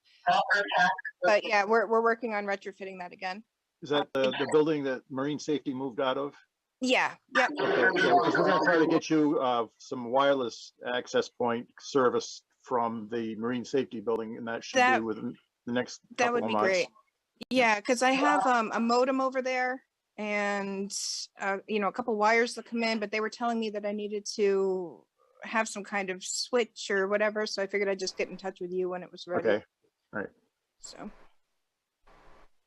But yeah, we're working on retrofitting that again. Is that the building that Marine Safety moved out of? Yeah, yep. Okay, yeah, because we're going to try to get you some wireless access point service from the Marine Safety building, and that should be within the next That couple would of be months. great. Yeah, because I have a modem over there and a couple wires that come in, but they were telling me that I needed to have some kind of switch or whatever. So I figured I'd just get in touch with you when it was ready. Okay, all right. So,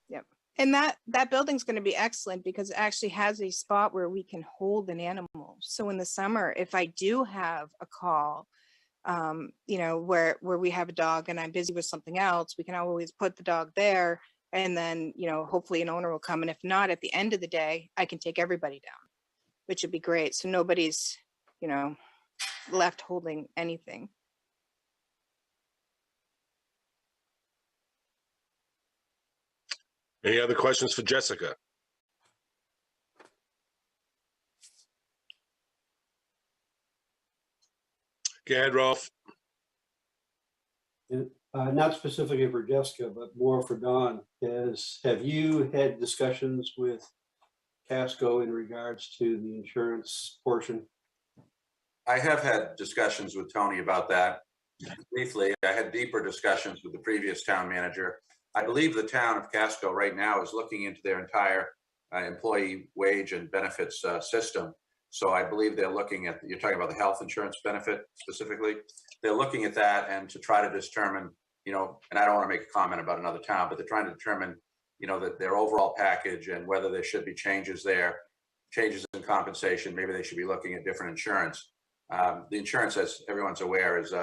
yep. And that building's going to be excellent because it actually has a spot where we can hold an animal. So in the summer, if I do have a call, where we have a dog and I'm busy with something else, we can always put the dog there. And then, hopefully an owner will come. And if not, at the end of the day, I can take everybody down, which would be great. So nobody's, left holding anything. Any other questions for Jessica? Go ahead, Rolf. Not specifically for Jessica, but more for Dawn, have you had discussions with Casco in regards to the insurance portion? I have had discussions with Tony about that briefly. I had deeper discussions with the previous town manager. I believe the town of Casco right now is looking into their entire employee wage and benefits system. So I believe they're looking at, you're talking about the health insurance benefit specifically. They're looking at that and to try to determine, and I don't want to make a comment about another town, but they're trying to determine, that their overall package and whether there should be changes there, changes in compensation. Maybe they should be looking at different insurance. The insurance, as everyone's aware, is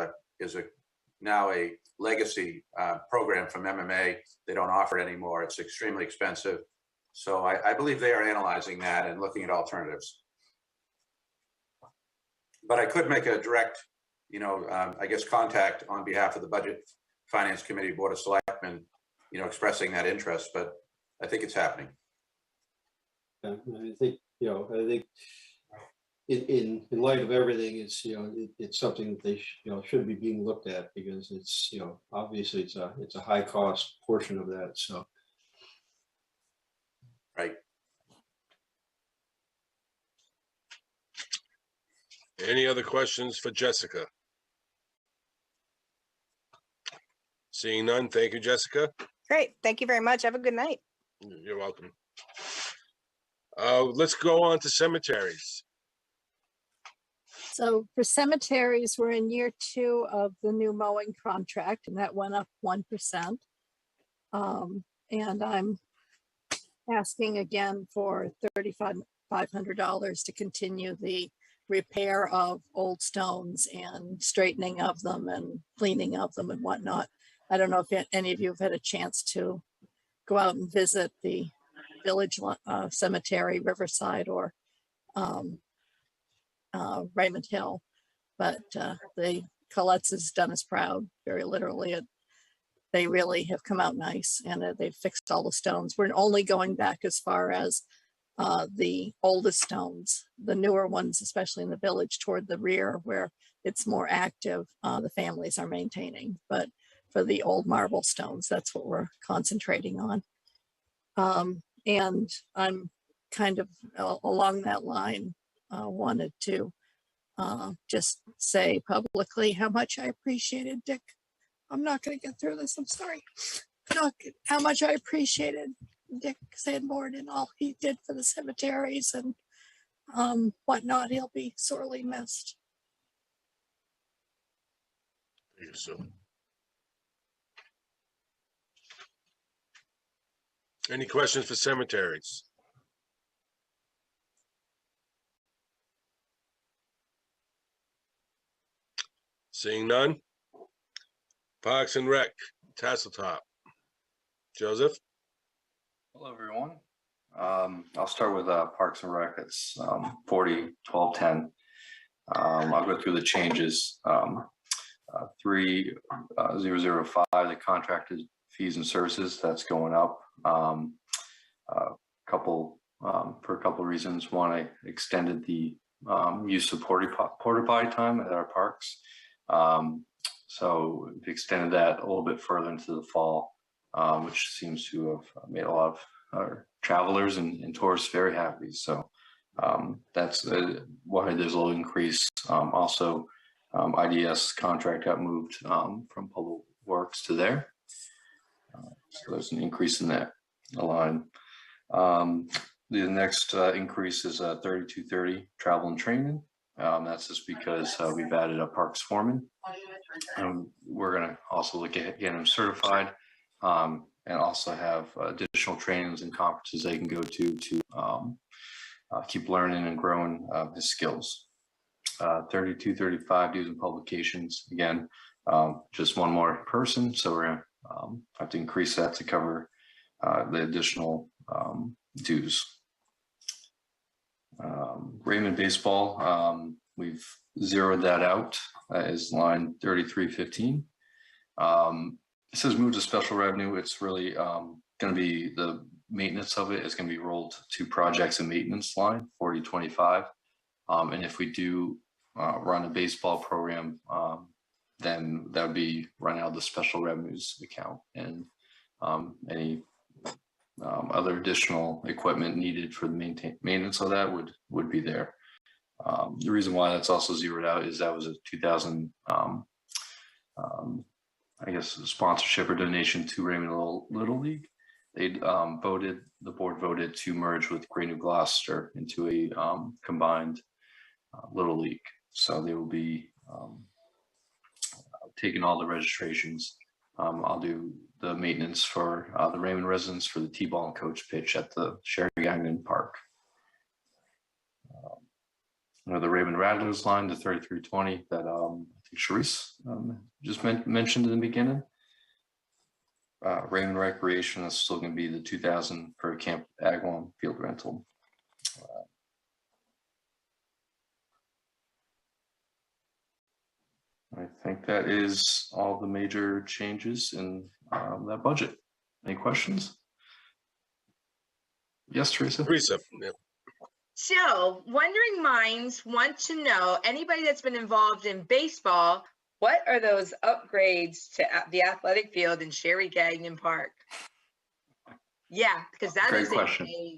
now a legacy program from MMA. They don't offer it anymore. It's extremely expensive. So I believe they are analyzing that and looking at alternatives. But I could make a direct, contact on behalf of the Budget Finance Committee, Board of Selectmen, expressing that interest, but I think it's happening. I think, in light of everything, it's, it's something that they, should be being looked at because it's, obviously it's a high cost portion of that. So. Right. Any other questions for Jessica? Seeing none, thank you, Jessica. Great. Thank you very much. Have a good night. You're welcome. Let's go on to cemeteries. So for cemeteries, we're in year 2 of the new mowing contract, and that went up 1%. And I'm asking again for $3,500 to continue the repair of old stones and straightening of them and cleaning of them and whatnot. I don't know if any of you have had a chance to go out and visit the village cemetery, Riverside, or Raymond Hill, but the Colette's has done us proud, very literally. They really have come out nice, and they've fixed all the stones. We're only going back as far as the oldest stones, the newer ones, especially in the village toward the rear where it's more active, the families are maintaining. But for the old marble stones, that's what we're concentrating on. And I'm kind of along that line, wanted to just say publicly how much I appreciated Dick. I'm not going to get through this. I'm sorry. How much I appreciated Dick Sanborn and all he did for the cemeteries and whatnot. He'll be sorely missed. Thank you, Sue. Any questions for cemeteries? Seeing none? Parks and Rec, Tasseltop. Joseph? Hello, everyone. I'll start with Parks and Rec. It's 40-12-10. I'll go through the changes. 3005, the contracted fees and services, that's going up. For a couple of reasons. One, I extended the use of porta potty time at our parks. So we extended that a little bit further into the fall, which seems to have made a lot of our travelers and tourists very happy. So that's why there's a little increase. Also, IDS contract got moved from Public Works to there. So there's an increase in that line. The next increase is 3230 travel and training. That's just because we've added a parks foreman. We're going to also look at getting him certified and also have additional trainings and conferences they can go to keep learning and growing his skills. 3235 dues and publications. Again, just one more person. So we're going to have to increase that to cover the additional dues. Raymond Baseball, we've zeroed that out as line 3315. It says move to special revenue. It's really going to be the maintenance of it is going to be rolled to projects and maintenance line 4025. And if we do run a baseball program, then that would be run out of the special revenues account, and any other additional equipment needed for the maintenance of that would be there. The reason why that's also zeroed out is that was a 2000, I guess, sponsorship or donation to Raymond Little League. The board voted to merge with Great New Gloucester into a combined Little League. So they will be taking all the registrations. I'll do the maintenance for the Raymond residents for the T-ball and coach pitch at the Sherry Gagnon Park. The Raymond Rattlers line, the 3320 that I think Charisse just mentioned in the beginning. Raymond Recreation is still going to be the 2000 for Camp Agawam field rental. I think that is all the major changes in that budget. Any questions? Yes, Teresa. Teresa. Yeah. So, wondering minds want to know, anybody that's been involved in baseball, what are those upgrades to the athletic field in Sherry Gagnon Park? Yeah, because that is a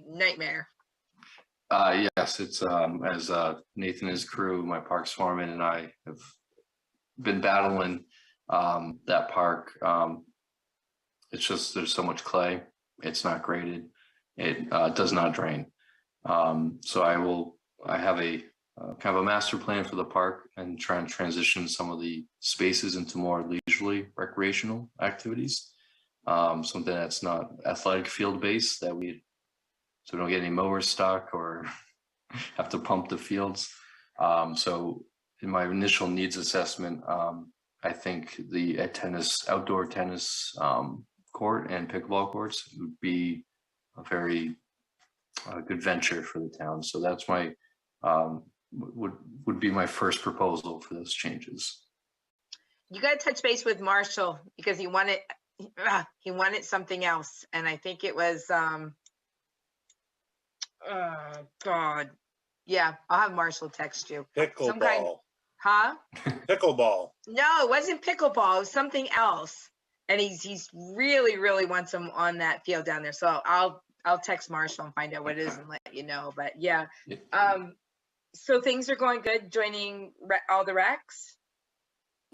nightmare. Yes, it's as Nathan, his crew, my parks foreman, and I have been battling that park. It's just there's so much clay. It's not graded. It does not drain. So I have a kind of a master plan for the park and try and transition some of the spaces into more leisurely recreational activities. Something that's not athletic field based, so we don't get any mowers stuck or have to pump the fields. So in my initial needs assessment, I think the outdoor tennis court and pickleball courts would be a very good venture for the town. So that's my would be my first proposal for those changes. You got to touch base with Marshall because he wanted something else, and I think it was God, yeah. I'll have Marshall text you. Pickleball. Huh? Pickleball. No, it wasn't pickleball. It was something else. And he's really wants him on that field down there. So I'll text Marshall and find out what it is and let you know. But yeah. So things are going good, joining all the recs?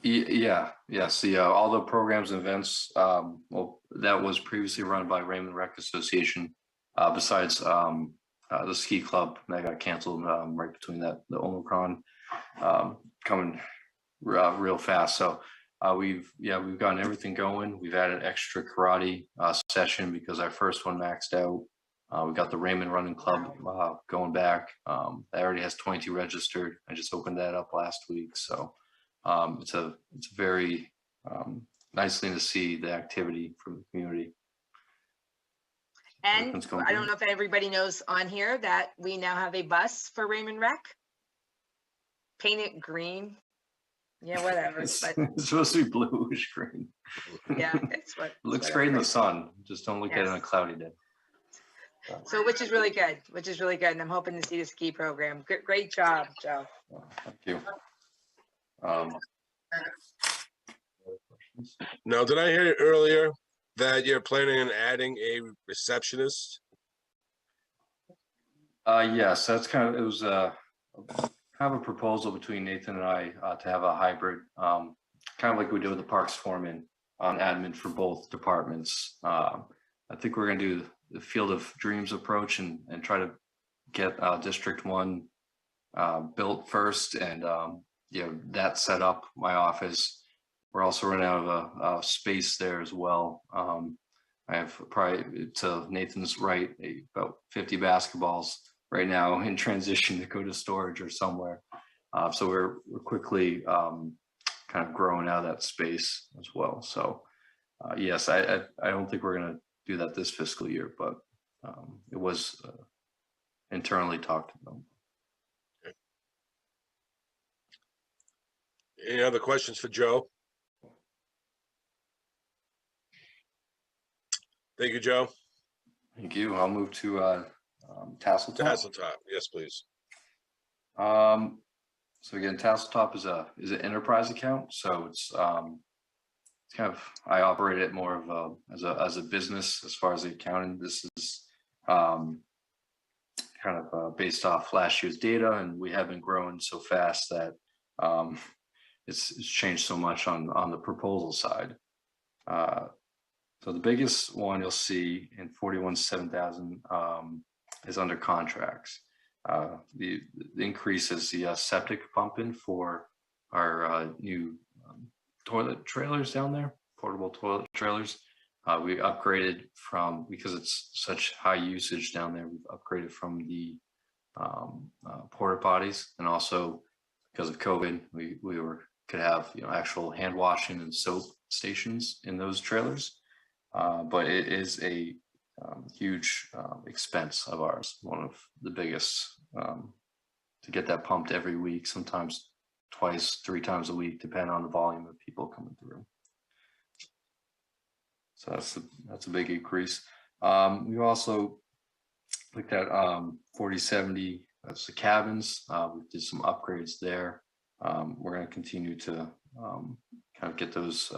Yeah, yes. All the programs and events, well, that was previously run by Raymond Rec Association, besides the ski club that got canceled right between the Omicron coming real fast. So we've gotten everything going. We've added extra karate session because our first one maxed out. We got the Raymond Running Club going back. That already has 22 registered. I just opened that up last week. So it's a very nice thing to see the activity from the community. And I don't know if everybody knows on here that we now have a bus for Raymond Rec. Paint it green. Yeah, whatever. It's But supposed to be bluish green. yeah, it's what It looks great in the whatever. sun. Just don't look at it on a cloudy day. So which is really good, and I'm hoping to see the ski program. Great job, Joe. Thank you. Now, did I hear earlier that you're planning on adding a receptionist? Yes, that's kind of, it was kind of a proposal between Nathan and I to have a hybrid, kind of like we did with the parks foreman on admin for both departments. I think we're going to do the Field of Dreams approach and try to get District 1 built first, and that set up my office. We're also running out of a space there as well. I have probably, to Nathan's right, about 50 basketballs right now in transition to go to storage or somewhere. So we're quickly kind of growing out of that space as well. So yes, I don't think we're going to do that this fiscal year, but it was internally talked about. Any other questions for Joe? Thank you, Joe. Thank you. I'll move to Tassel Top. Tassel Top, yes, please. So again, Tassel Top is an enterprise account. So it's kind of, I operate it more of as a business as far as the accounting. This is kind of based off last year's data, and we have been growing so fast that it's changed so much on the proposal side. So the biggest one you'll see in 41,700 is under contracts. The increase is the septic pumping for our new toilet trailers down there, portable toilet trailers. We upgraded from, because it's such high usage down there, we've upgraded from the porta potties, and also because of COVID, we could have actual hand washing and soap stations in those trailers. But it is a huge expense of ours, one of the biggest, to get that pumped every week, sometimes twice, 3 times a week, depending on the volume of people coming through. So that's a big increase. We also looked at 4070, that's the cabins. We did some upgrades there. We're going to continue to kind of get those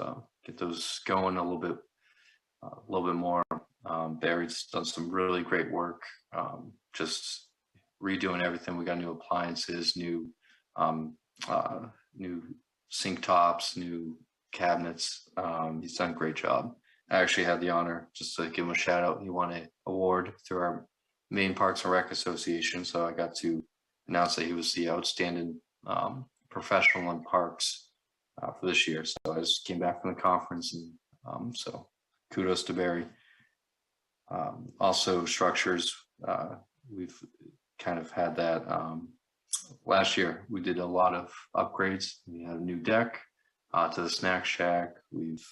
going a little bit more. Barry's done some really great work, just redoing everything. We got new appliances, new sink tops, new cabinets. He's done a great job. I actually had the honor, just to give him a shout out, he won an award through our Maine Parks and Rec Association. So I got to announce that he was the outstanding professional in parks for this year. So I just came back from the conference, and so kudos to Barry. Also structures, we've kind of had that. Last year, we did a lot of upgrades. We had a new deck to the snack shack. We've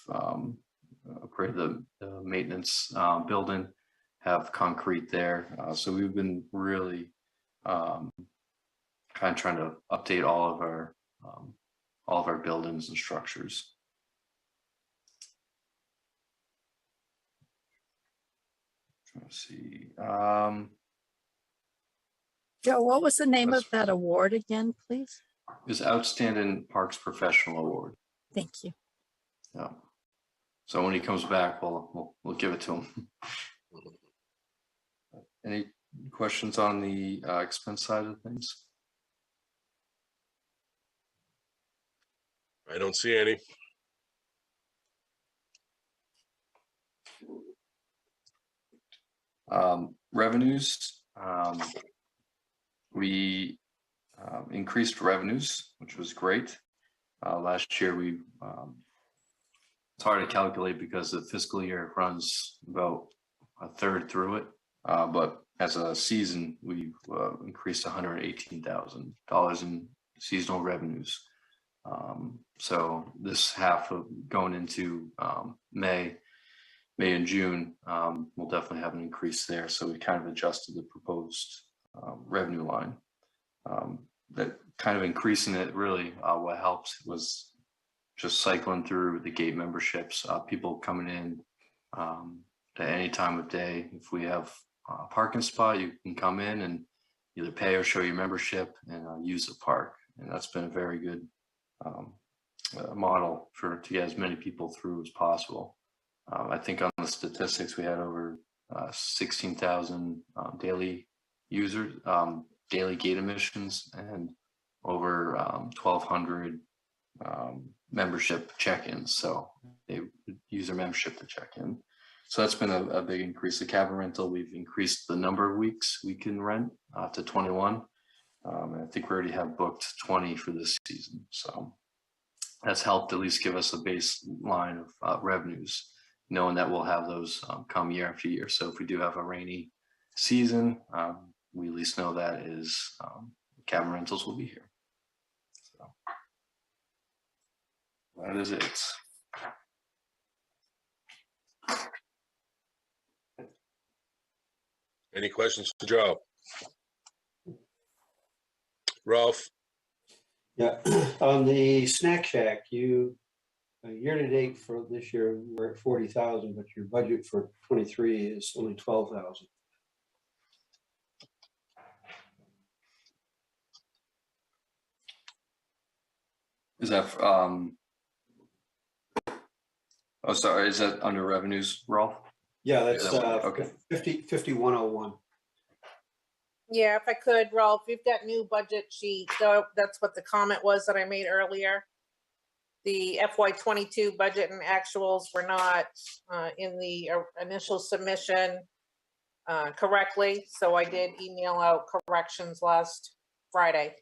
upgraded the maintenance building, have concrete there. So we've been really kind of trying to update all of our buildings and structures. Let's see. Joe, what was the name of that award again, please? It was Outstanding Parks Professional Award. Thank you. Yeah. So when he comes back, we'll give it to him. Any questions on the expense side of things? I don't see any. Revenues. We increased revenues, which was great. Last year we it's hard to calculate because the fiscal year runs about a third through it. But as a season, we've increased $118,000 in seasonal revenues. So this half of going into May and June, we'll definitely have an increase there. So we kind of adjusted the proposed revenue line. That kind of increasing it really, what helps was just cycling through the gate memberships, people coming in at any time of day. If we have a parking spot, you can come in and either pay or show your membership and use the park. And that's been a very good model to get as many people through as possible. I think on the statistics, we had over 16,000 daily users, daily gate emissions, and over 1,200 membership check-ins. So they use their membership to check in. So that's been a big increase. The cabin rental, we've increased the number of weeks we can rent to 21. And I think we already have booked 20 for this season. So that's helped at least give us a baseline of revenues, knowing that we'll have those come year after year. So if we do have a rainy season, we at least know that is cabin rentals will be here. So that is it. Any questions for Joe? Ralph? Yeah, on the snack shack, you, year to date for this year, we're at 40,000, but your budget for 23 is only 12,000. Is that, oh, sorry, is that under revenues, Rolf? Yeah, that's okay. 5101. Yeah, if I could, Ralph, we've got new budget sheet. So that's what the comment was that I made earlier. The FY22 budget and actuals were not in the initial submission correctly. So I did email out corrections last Friday.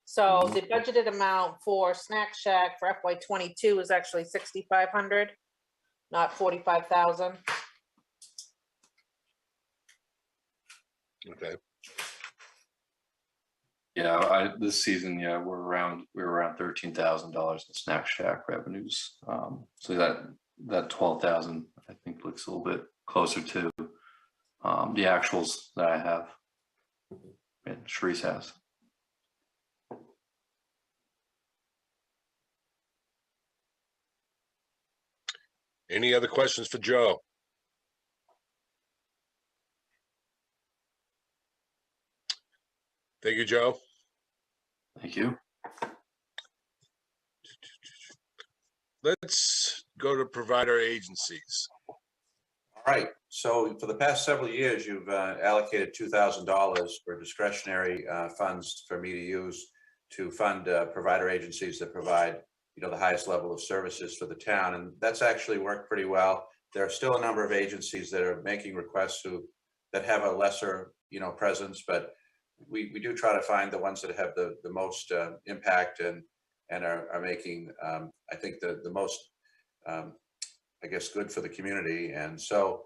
So the budgeted amount for Snack Shack for FY22 is actually 6,500, not 45,000. Okay. Yeah, this season, yeah, we're around $13,000 in Snack Shack revenues. So that 12,000, I think, looks a little bit closer to the actuals that I have and Sharice has. Any other questions for Joe? Thank you, Joe. Thank you. Let's go to provider agencies. All right. So for the past several years, you've allocated $2,000 for discretionary funds for me to use to fund provider agencies that provide, the highest level of services for the town. And that's actually worked pretty well. There are still a number of agencies that are making requests that have a lesser, presence, but we do try to find the ones that have the most impact and are making, I think, the most, I guess, good for the community. And so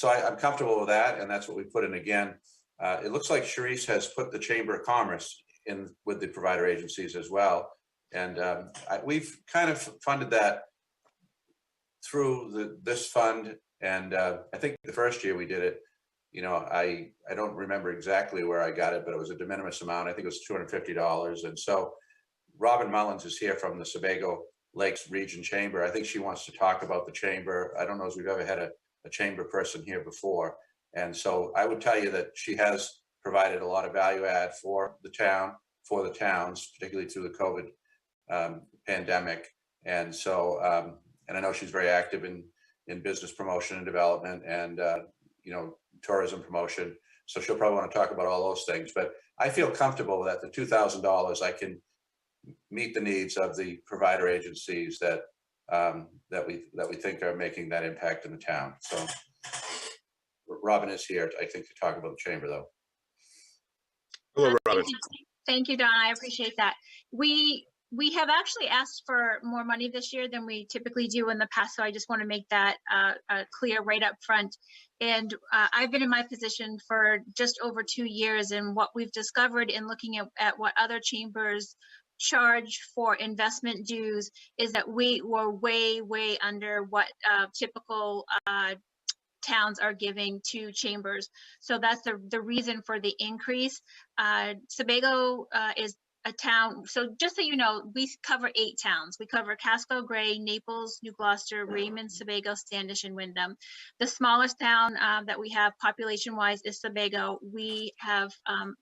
I'm comfortable with that. And that's what we put in again. It looks like Sharice has put the Chamber of Commerce in with the provider agencies as well. And we've kind of funded that through this fund. And I think the first year we did it, I don't remember exactly where I got it, but it was a de minimis amount. I think it was $250. And so Robin Mullins is here from the Sebago Lakes Region Chamber. I think she wants to talk about the chamber. I don't know if we've ever had a chamber person here before. And so I would tell you that she has provided a lot of value add for the town, for the towns, particularly through the COVID pandemic. And so, and I know she's very active in business promotion and development and, tourism promotion. So she'll probably want to talk about all those things, but I feel comfortable that the $2,000, I can meet the needs of the provider agencies that we think are making that impact in the town. So Robin is here, I think, to talk about the chamber, though. Hello, Robin. Thank you, Don. I appreciate that. We We have actually asked for more money this year than we typically do in the past, so I just want to make that clear right up front. And I've been in my position for just over 2 years, and what we've discovered in looking at what other chambers charge for investment dues is that we were way under what typical towns are giving to chambers. So that's the reason for the increase. Sebago is a town, so just so you know, we cover 8 towns. We cover Casco, Gray, Naples, New Gloucester, Raymond, Sebago, Standish, and Wyndham. The smallest town that we have population-wise is Sebago. We have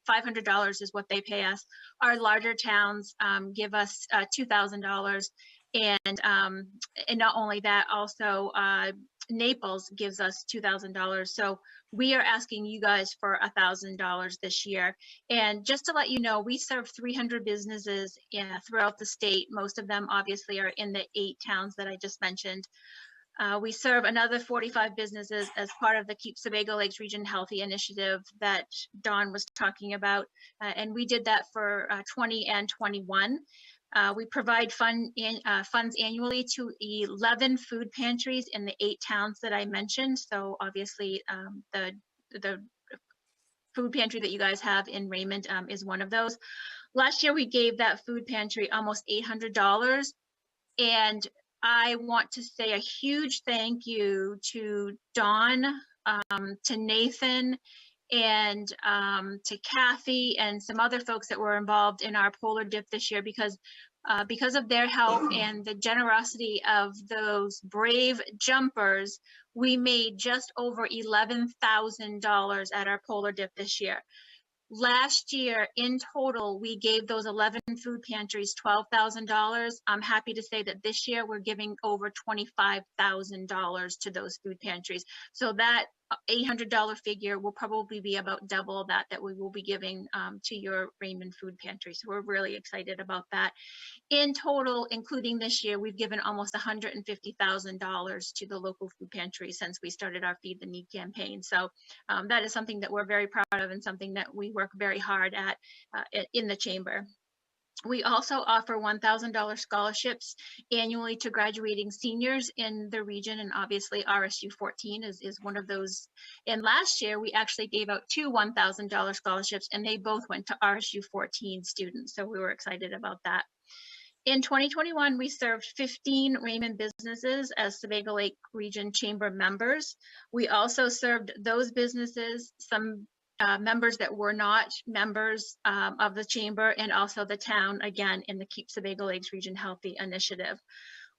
$500 is what they pay us. Our larger towns give us $2,000. And not only that, also Naples gives us $2,000. So we are asking you guys for $1,000 this year. And just to let you know, we serve 300 businesses throughout the state. Most of them obviously are in the 8 towns that I just mentioned. We serve another 45 businesses as part of the Keep Sebago Lakes Region Healthy initiative that Dawn was talking about. And we did that for 20 and 21. We provide funds annually to 11 food pantries in the 8 towns that I mentioned. So obviously the food pantry that you guys have in Raymond is one of those. Last year we gave that food pantry almost $800. And I want to say a huge thank you to Dawn, to Nathan, and to Kathy and some other folks that were involved in our polar dip this year, because of their help and the generosity of those brave jumpers, we made just over $11,000 at our polar dip this year. Last year, in total, we gave those 11 food pantries $12,000. I'm happy to say that this year we're giving over $25,000 to those food pantries. So that $800 figure will probably be about double that we will be giving to your Raymond food pantry. So we're really excited about that. In total, including this year, we've given almost $150,000 to the local food pantry since we started our Feed the Need campaign. So that is something that we're very proud of and something that we work very hard at in the chamber. We also offer $1,000 scholarships annually to graduating seniors in the region, and obviously RSU 14 is one of those. And last year, we actually gave out 2 $1,000 scholarships, and they both went to RSU 14 students, so we were excited about that. In 2021, we served 15 Raymond businesses as Sebago Lake Region Chamber members. We also served those businesses, some members that were not members of the chamber, and also the town, again, in the Keep Sebago Lakes Region Healthy initiative.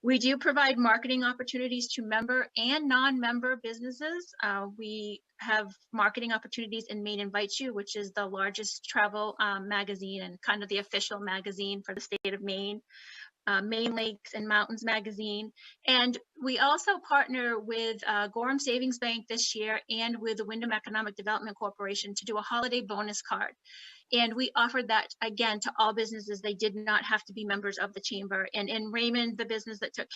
We do provide marketing opportunities to member and non-member businesses. We have marketing opportunities in Maine Invites You, which is the largest travel magazine and kind of the official magazine for the state of Maine. Maine Lakes and Mountains magazine. And we also partner with Gorham Savings Bank this year and with the Wyndham Economic Development Corporation to do a holiday bonus card. And we offered that again to all businesses. They did not have to be members of the chamber. And in Raymond, the business that took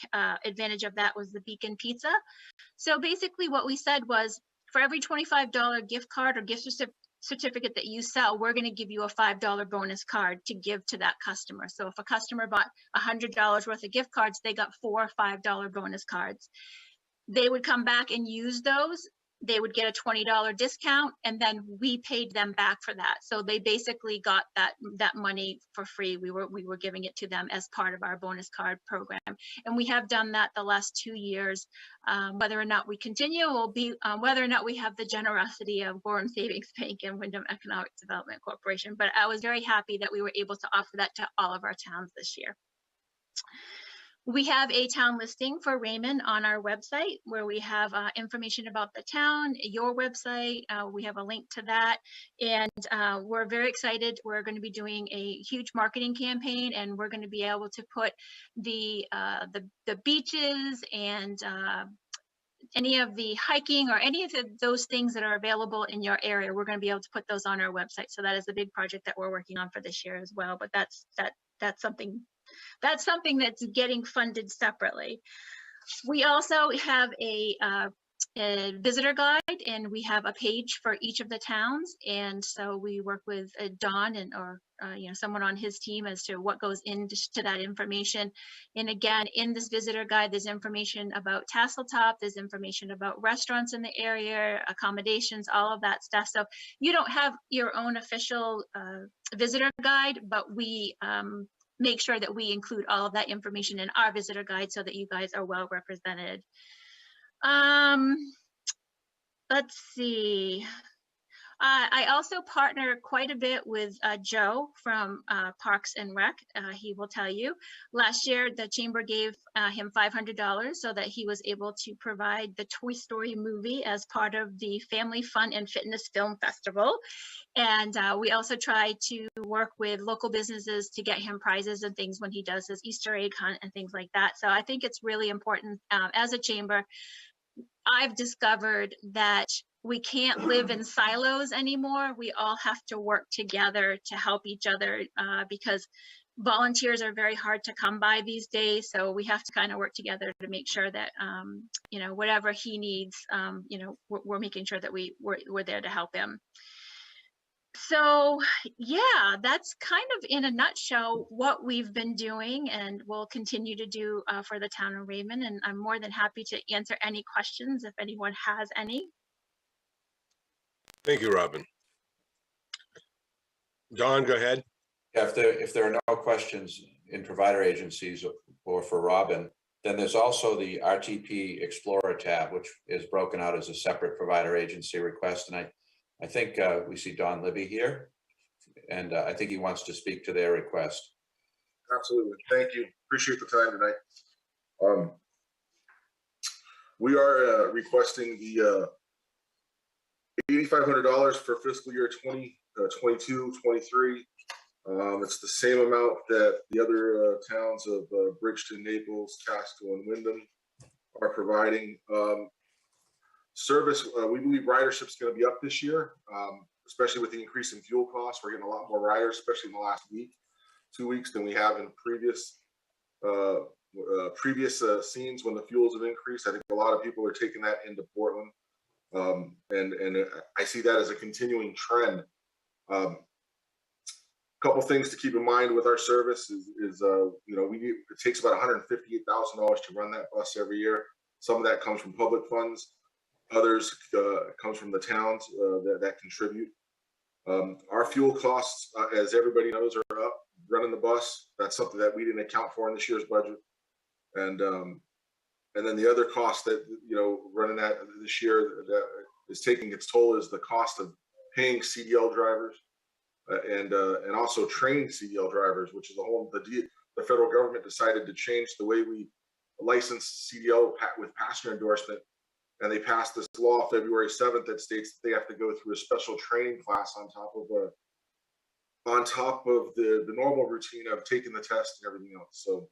advantage of that was the Beacon Pizza. So basically what we said was, for every $25 gift card or gift certificate that you sell, we're going to give you a $5 bonus card to give to that customer. So if a customer bought $100 worth of gift cards, they got 4 $5 bonus cards. They would come back and use those. They would get a $20 discount, and then we paid them back for that. So they basically got that money for free. We were giving it to them as part of our bonus card program, and we have done that the last 2 years. Whether or not we continue will be whether or not we have the generosity of Gorham Savings Bank and Wyndham Economic Development Corporation. But I was very happy that we were able to offer that to all of our towns this year. We have a town listing for Raymond on our website where we have information about the town, your website. We have a link to that, and we're very excited. We're going to be doing a huge marketing campaign, and we're going to be able to put the beaches and any of the hiking or any of those things that are available in your area. We're going to be able to put those on our website. So that is a big project that we're working on for this year as well. But that's something that's getting funded separately. We also have a a visitor guide, and we have a page for each of the towns. And so we work with Don and or someone on his team as to what goes into that information. And again, in this visitor guide, there's information about Tasseltop, there's information about restaurants in the area, accommodations, all of that stuff. So you don't have your own official visitor guide, but we make sure that we include all of that information in our visitor guide so that you guys are well represented. Let's see. I also partner quite a bit with Joe from Parks and Rec. He will tell you. Last year, the chamber gave him $500 so that he was able to provide the Toy Story movie as part of the Family Fun and Fitness Film Festival. And we also try to work with local businesses to get him prizes and things when he does his Easter egg hunt and things like that. So I think it's really important as a chamber. I've discovered that we can't live in silos anymore. We all have to work together to help each other because volunteers are very hard to come by these days. So we have to kind of work together to make sure that, whatever he needs, we're making sure that we're there to help him. So yeah, that's kind of in a nutshell what we've been doing and will continue to do for the town of Raymond. And I'm more than happy to answer any questions if anyone has any. Thank you, Robin. Don, go ahead. Yeah, if there are no questions in provider agencies or for Robin, then there's also the RTP Explorer tab, which is broken out as a separate provider agency request. And I think we see Don Libby here, and I think he wants to speak to their request. Absolutely. Thank you. Appreciate the time tonight. We are requesting the $8,500 for fiscal year 2022-23. It's the same amount that the other towns of Bridgeton, Naples, Casco, and Wyndham are providing. Service, we believe ridership's going to be up this year, especially with the increase in fuel costs. We're getting a lot more riders, especially in the last week, 2 weeks, than we have in previous scenes when the fuels have increased. I think a lot of people are taking that into Portland, and I see that as a continuing trend. Couple things to keep in mind with our service is it takes about $158,000 to run that bus every year. Some of that comes from public funds. Others comes from the towns that contribute. Our fuel costs, as everybody knows, are up. Running the bus, that's something that we didn't account for in this year's budget. And then the other cost that running that this year that is taking its toll is the cost of paying CDL drivers and also trained CDL drivers, which is the federal government decided to change the way we license CDL with passenger endorsement. And they passed this law February 7th that states that they have to go through a special training class on top of the normal routine of taking the test and everything else. So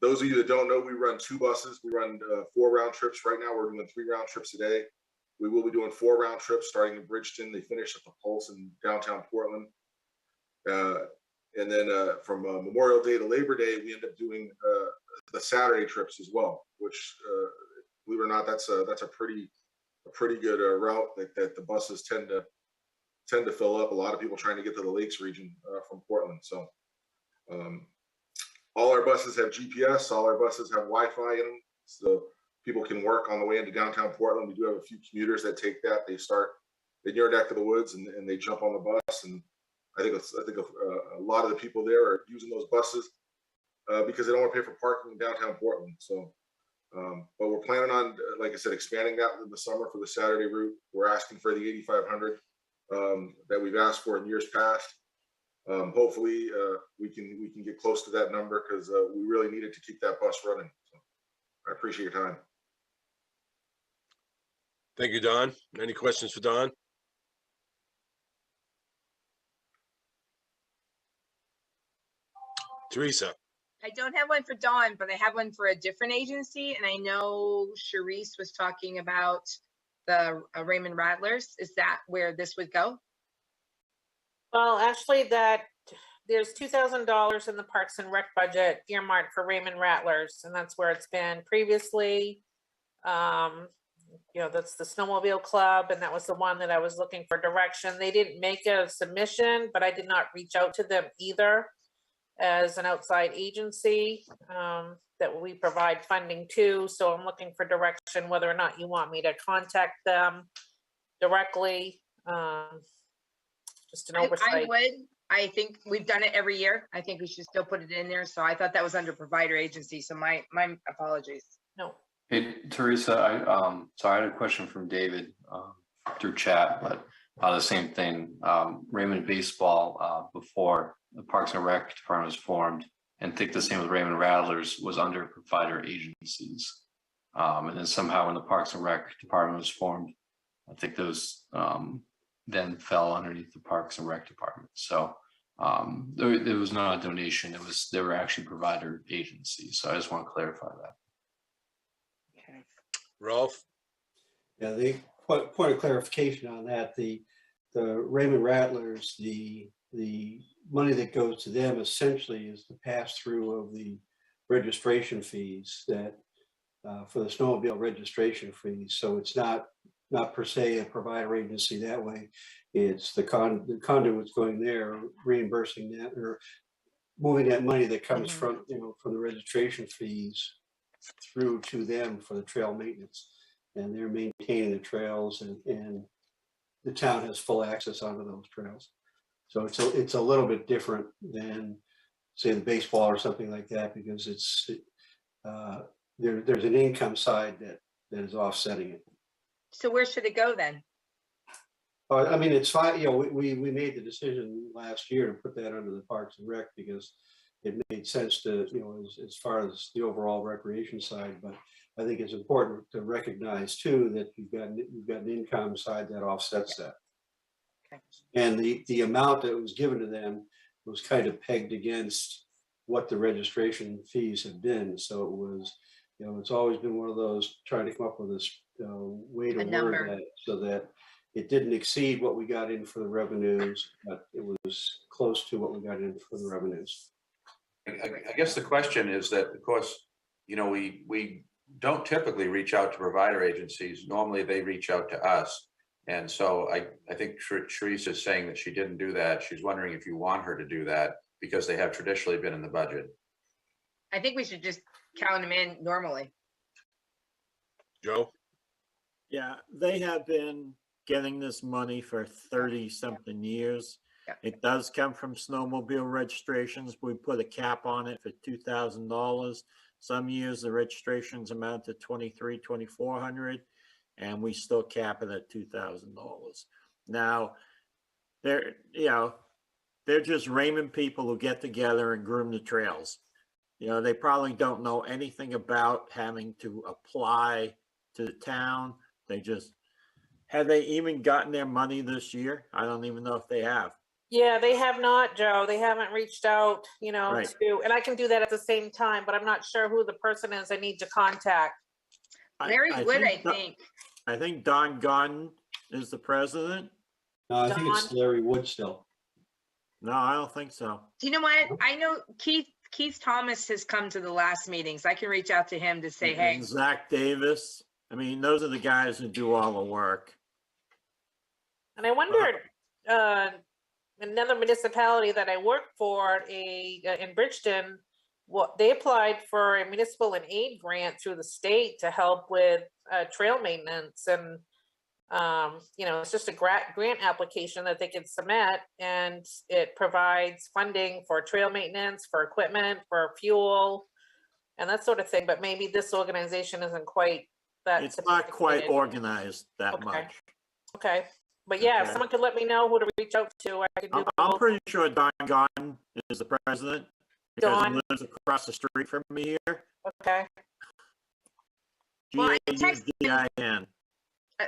those of you that don't know, we run 2 buses. We run 4 round trips. Right now we're doing 3 round trips a day. We will be doing 4 round trips starting in Bridgeton. They finish at the Pulse in downtown Portland. And then from Memorial Day to Labor Day, we end up doing the Saturday trips as well, which believe it or not, that's a pretty good route that the buses tend to fill up. A lot of people trying to get to the Lakes region from Portland. So all our buses have GPS. All our buses have Wi-Fi in them, so people can work on the way into downtown Portland. We do have a few commuters that take that. They start in your neck of the woods and they jump on the bus. And I think a lot of the people there are using those buses because they don't want to pay for parking in downtown Portland. So. But we're planning on, like I said, expanding that in the summer for the Saturday route. We're asking for the $8,500 that we've asked for in years past. Hopefully, we can get close to that number because we really needed to keep that bus running. So I appreciate your time. Thank you, Don. Any questions for Don? Teresa. I don't have one for Dawn, but I have one for a different agency. And I know Sharice was talking about the Raymond Rattlers. Is that where this would go? Well, actually, there's $2,000 in the Parks and Rec budget earmarked for Raymond Rattlers, and that's where it's been previously. You know, that's the snowmobile club, and that was the one that I was looking for direction. They didn't make a submission, but I did not reach out to them either as an outside agency that we provide funding to. So I'm looking for direction, whether or not you want me to contact them directly. Just an oversight. I would. I think we've done it every year. I think we should still put it in there. So I thought that was under provider agency. So my apologies. No. Hey, Teresa, so I had a question from David through chat, but the same thing. Raymond Baseball, before the Parks and Rec Department was formed, and I think the same with Raymond Rattlers, was under provider agencies. And then somehow when the Parks and Rec Department was formed, I think those then fell underneath the Parks and Rec Department. So there was not a donation, they were actually provider agencies. So I just want to clarify that. Ralph? Yeah, the point of clarification on that, the Raymond Rattlers, the money that goes to them essentially is the pass-through of the registration fees that for the snowmobile registration fees. So it's not per se a provider agency that way. It's the conduit's going there, reimbursing that or moving that money that comes from, from the registration fees through to them for the trail maintenance. And they're maintaining the trails, and the town has full access onto those trails. So it's a little bit different than, say, the baseball or something like that, because it's there's an income side that is offsetting it. So where should it go then? I mean, it's fine. We made the decision last year to put that under the Parks and Rec because it made sense to, as far as the overall recreation side. But I think it's important to recognize too that you've got an income side that offsets that. Okay. And the amount that was given to them was kind of pegged against what the registration fees have been. So it was, it's always been one of those trying to come up with this way to word that so that it didn't exceed what we got in for the revenues, but it was close to what we got in for the revenues. I guess the question is that, of course, we don't typically reach out to provider agencies. Normally they reach out to us. And so I think Teresa is saying that she didn't do that. She's wondering if you want her to do that because they have traditionally been in the budget. I think we should just count them in normally. Joe? Yeah, they have been getting this money for 30-something years. Yeah. It does come from snowmobile registrations. We put a cap on it for $2,000. Some years the registrations amount to $2,300, $2,400, and we still cap it at $2,000. Now, they're just Raymond people who get together and groom the trails. They probably don't know anything about having to apply to the town. Have they even gotten their money this year? I don't even know if they have. Yeah, they have not, Joe. They haven't reached out, Right. and I can do that at the same time, but I'm not sure who the person is I need to contact. Larry Wood, I think. I think Don Gunn is the president. No, I think it's Larry Wood still. No, I don't think so. Do you know what? I know Keith Thomas has come to the last meetings. I can reach out to him to say, hey. And Zach Davis. I mean, those are the guys who do all the work. And I wondered, another municipality that I work for in Bridgeton, they applied for a municipal and aid grant through the state to help with trail maintenance. And, it's just a grant application that they can submit, and it provides funding for trail maintenance, for equipment, for fuel, and that sort of thing. But maybe this organization isn't quite that. It's not quite organized that much. Okay. But yeah, Okay. if someone could let me know who to reach out to, I could do I'm pretty sure Don Gunn is the president because Don. he lives across the street from me here. Okay. Well, I texted G-A-D-I-N.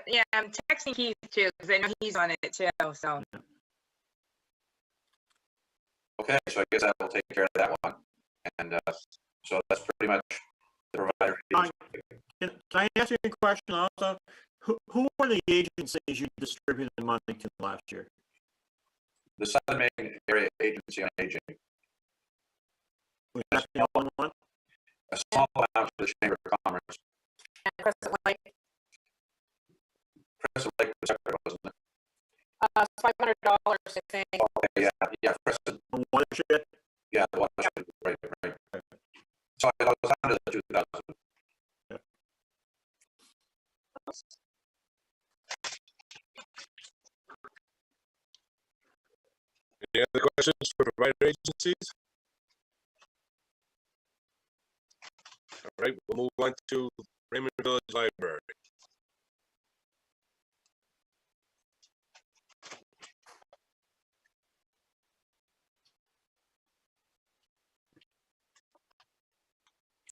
Yeah, I'm texting Keith too, because I know he's on it too, so. Okay, so I guess that will take care of that one. And so that's pretty much the provider. Can I ask you a question also? Who are the agencies you distributed money to last year? The Southern Maine Area Agency on Aging. Was that the only one? A small amount to the Chamber of Commerce. And Crescent Lake. Crescent Lake was separate, wasn't it? $500, I think. Okay, yeah, Crescent, Watershed. yeah, the one, right. So I was under the 2,000. Any other questions for provider agencies? All right, we'll move on to Raymond Village Library.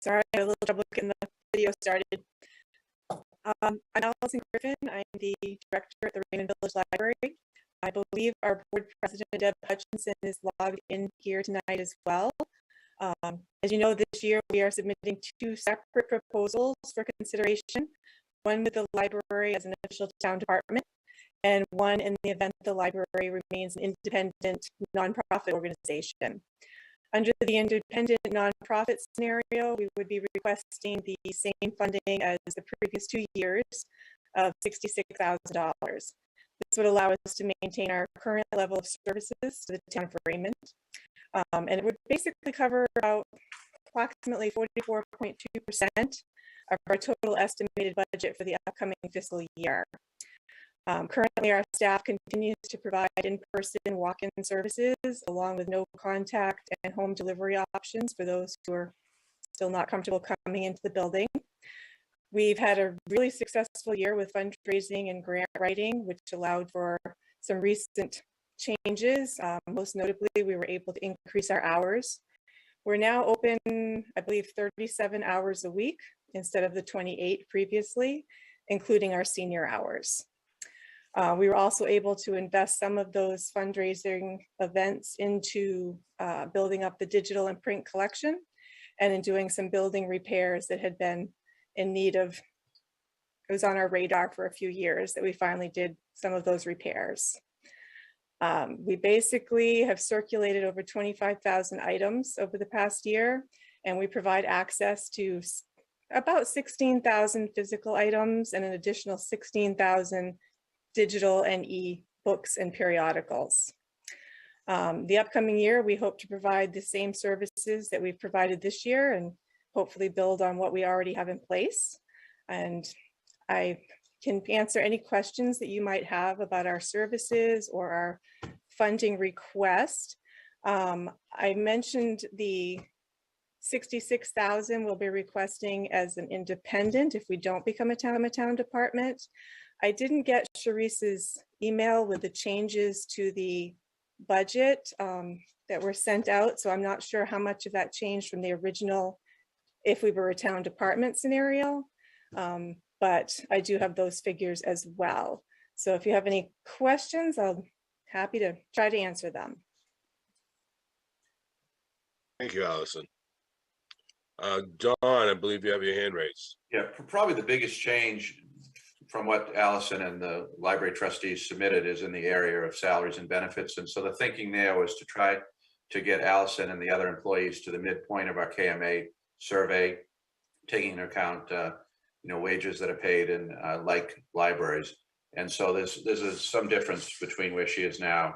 Sorry, I had a little trouble getting the video started. I'm Allison Griffin. I'm the director at the Raymond Village Library. I believe our board president, Deb Hutchinson, is logged in here tonight as well. As you know, this year we are submitting 2 separate proposals for consideration, one with the library as an official town department, and one in the event the library remains an independent nonprofit organization. Under the independent nonprofit scenario, we would be requesting the same funding as the previous 2 years of $66,000. This would allow us to maintain our current level of services to the town of Raymond. And it would basically cover about approximately 44.2% of our total estimated budget for the upcoming fiscal year. Currently, our staff continues to provide in-person walk-in services along with no contact and home delivery options for those who are still not comfortable coming into the building. We've had a really successful year with fundraising and grant writing, which allowed for some recent changes. Most notably, we were able to increase our hours. We're now open, I believe, 37 hours a week instead of the 28 previously, including our senior hours. We were also able to invest some of those fundraising events into building up the digital and print collection and in doing some building repairs that had been in need of, it was on our radar for a few years that we finally did some of those repairs. We basically have circulated over 25,000 items over the past year, and we provide access to about 16,000 physical items and an additional 16,000 digital and e-books and periodicals. The upcoming year, we hope to provide the same services that we've provided this year and hopefully build on what we already have in place. And I can answer any questions that you might have about our services or our funding request. I mentioned the 66,000 we'll be requesting as an independent if we don't become a town department. I didn't get Sharice's email with the changes to the budget that were sent out, so I'm not sure how much of that changed from the original if we were a town department scenario, but I do have those figures as well. So if you have any questions, I'm happy to try to answer them. Thank you, Allison. John, I believe you have your hand raised. Yeah, probably the biggest change from what Allison and the library trustees submitted is in the area of salaries and benefits. And so the thinking there was to try to get Allison and the other employees to the midpoint of our KMA survey, taking into account wages that are paid in like libraries. And so there's some difference between where she is now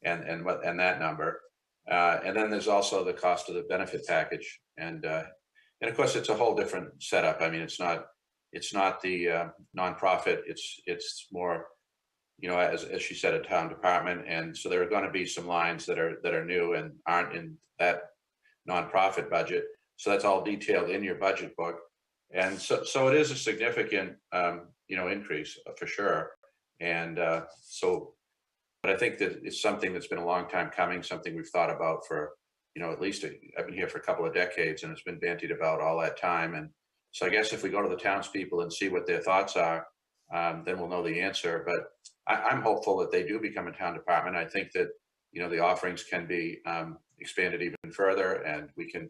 and that number. And then there's also the cost of the benefit package. And of course, it's a whole different setup. I mean, it's not the nonprofit. It's more, as she said, a town department. And so there are going to be some lines that are new and aren't in that nonprofit budget. So that's all detailed in your budget book. And so it is a significant, increase for sure. And but I think that it's something that's been a long time coming, something we've thought about for, at least I've been here for a couple of decades, and it's been bandied about all that time. And so I guess if we go to the townspeople and see what their thoughts are, then we'll know the answer. But I'm hopeful that they do become a town department. I think that, the offerings can be expanded even further, and we can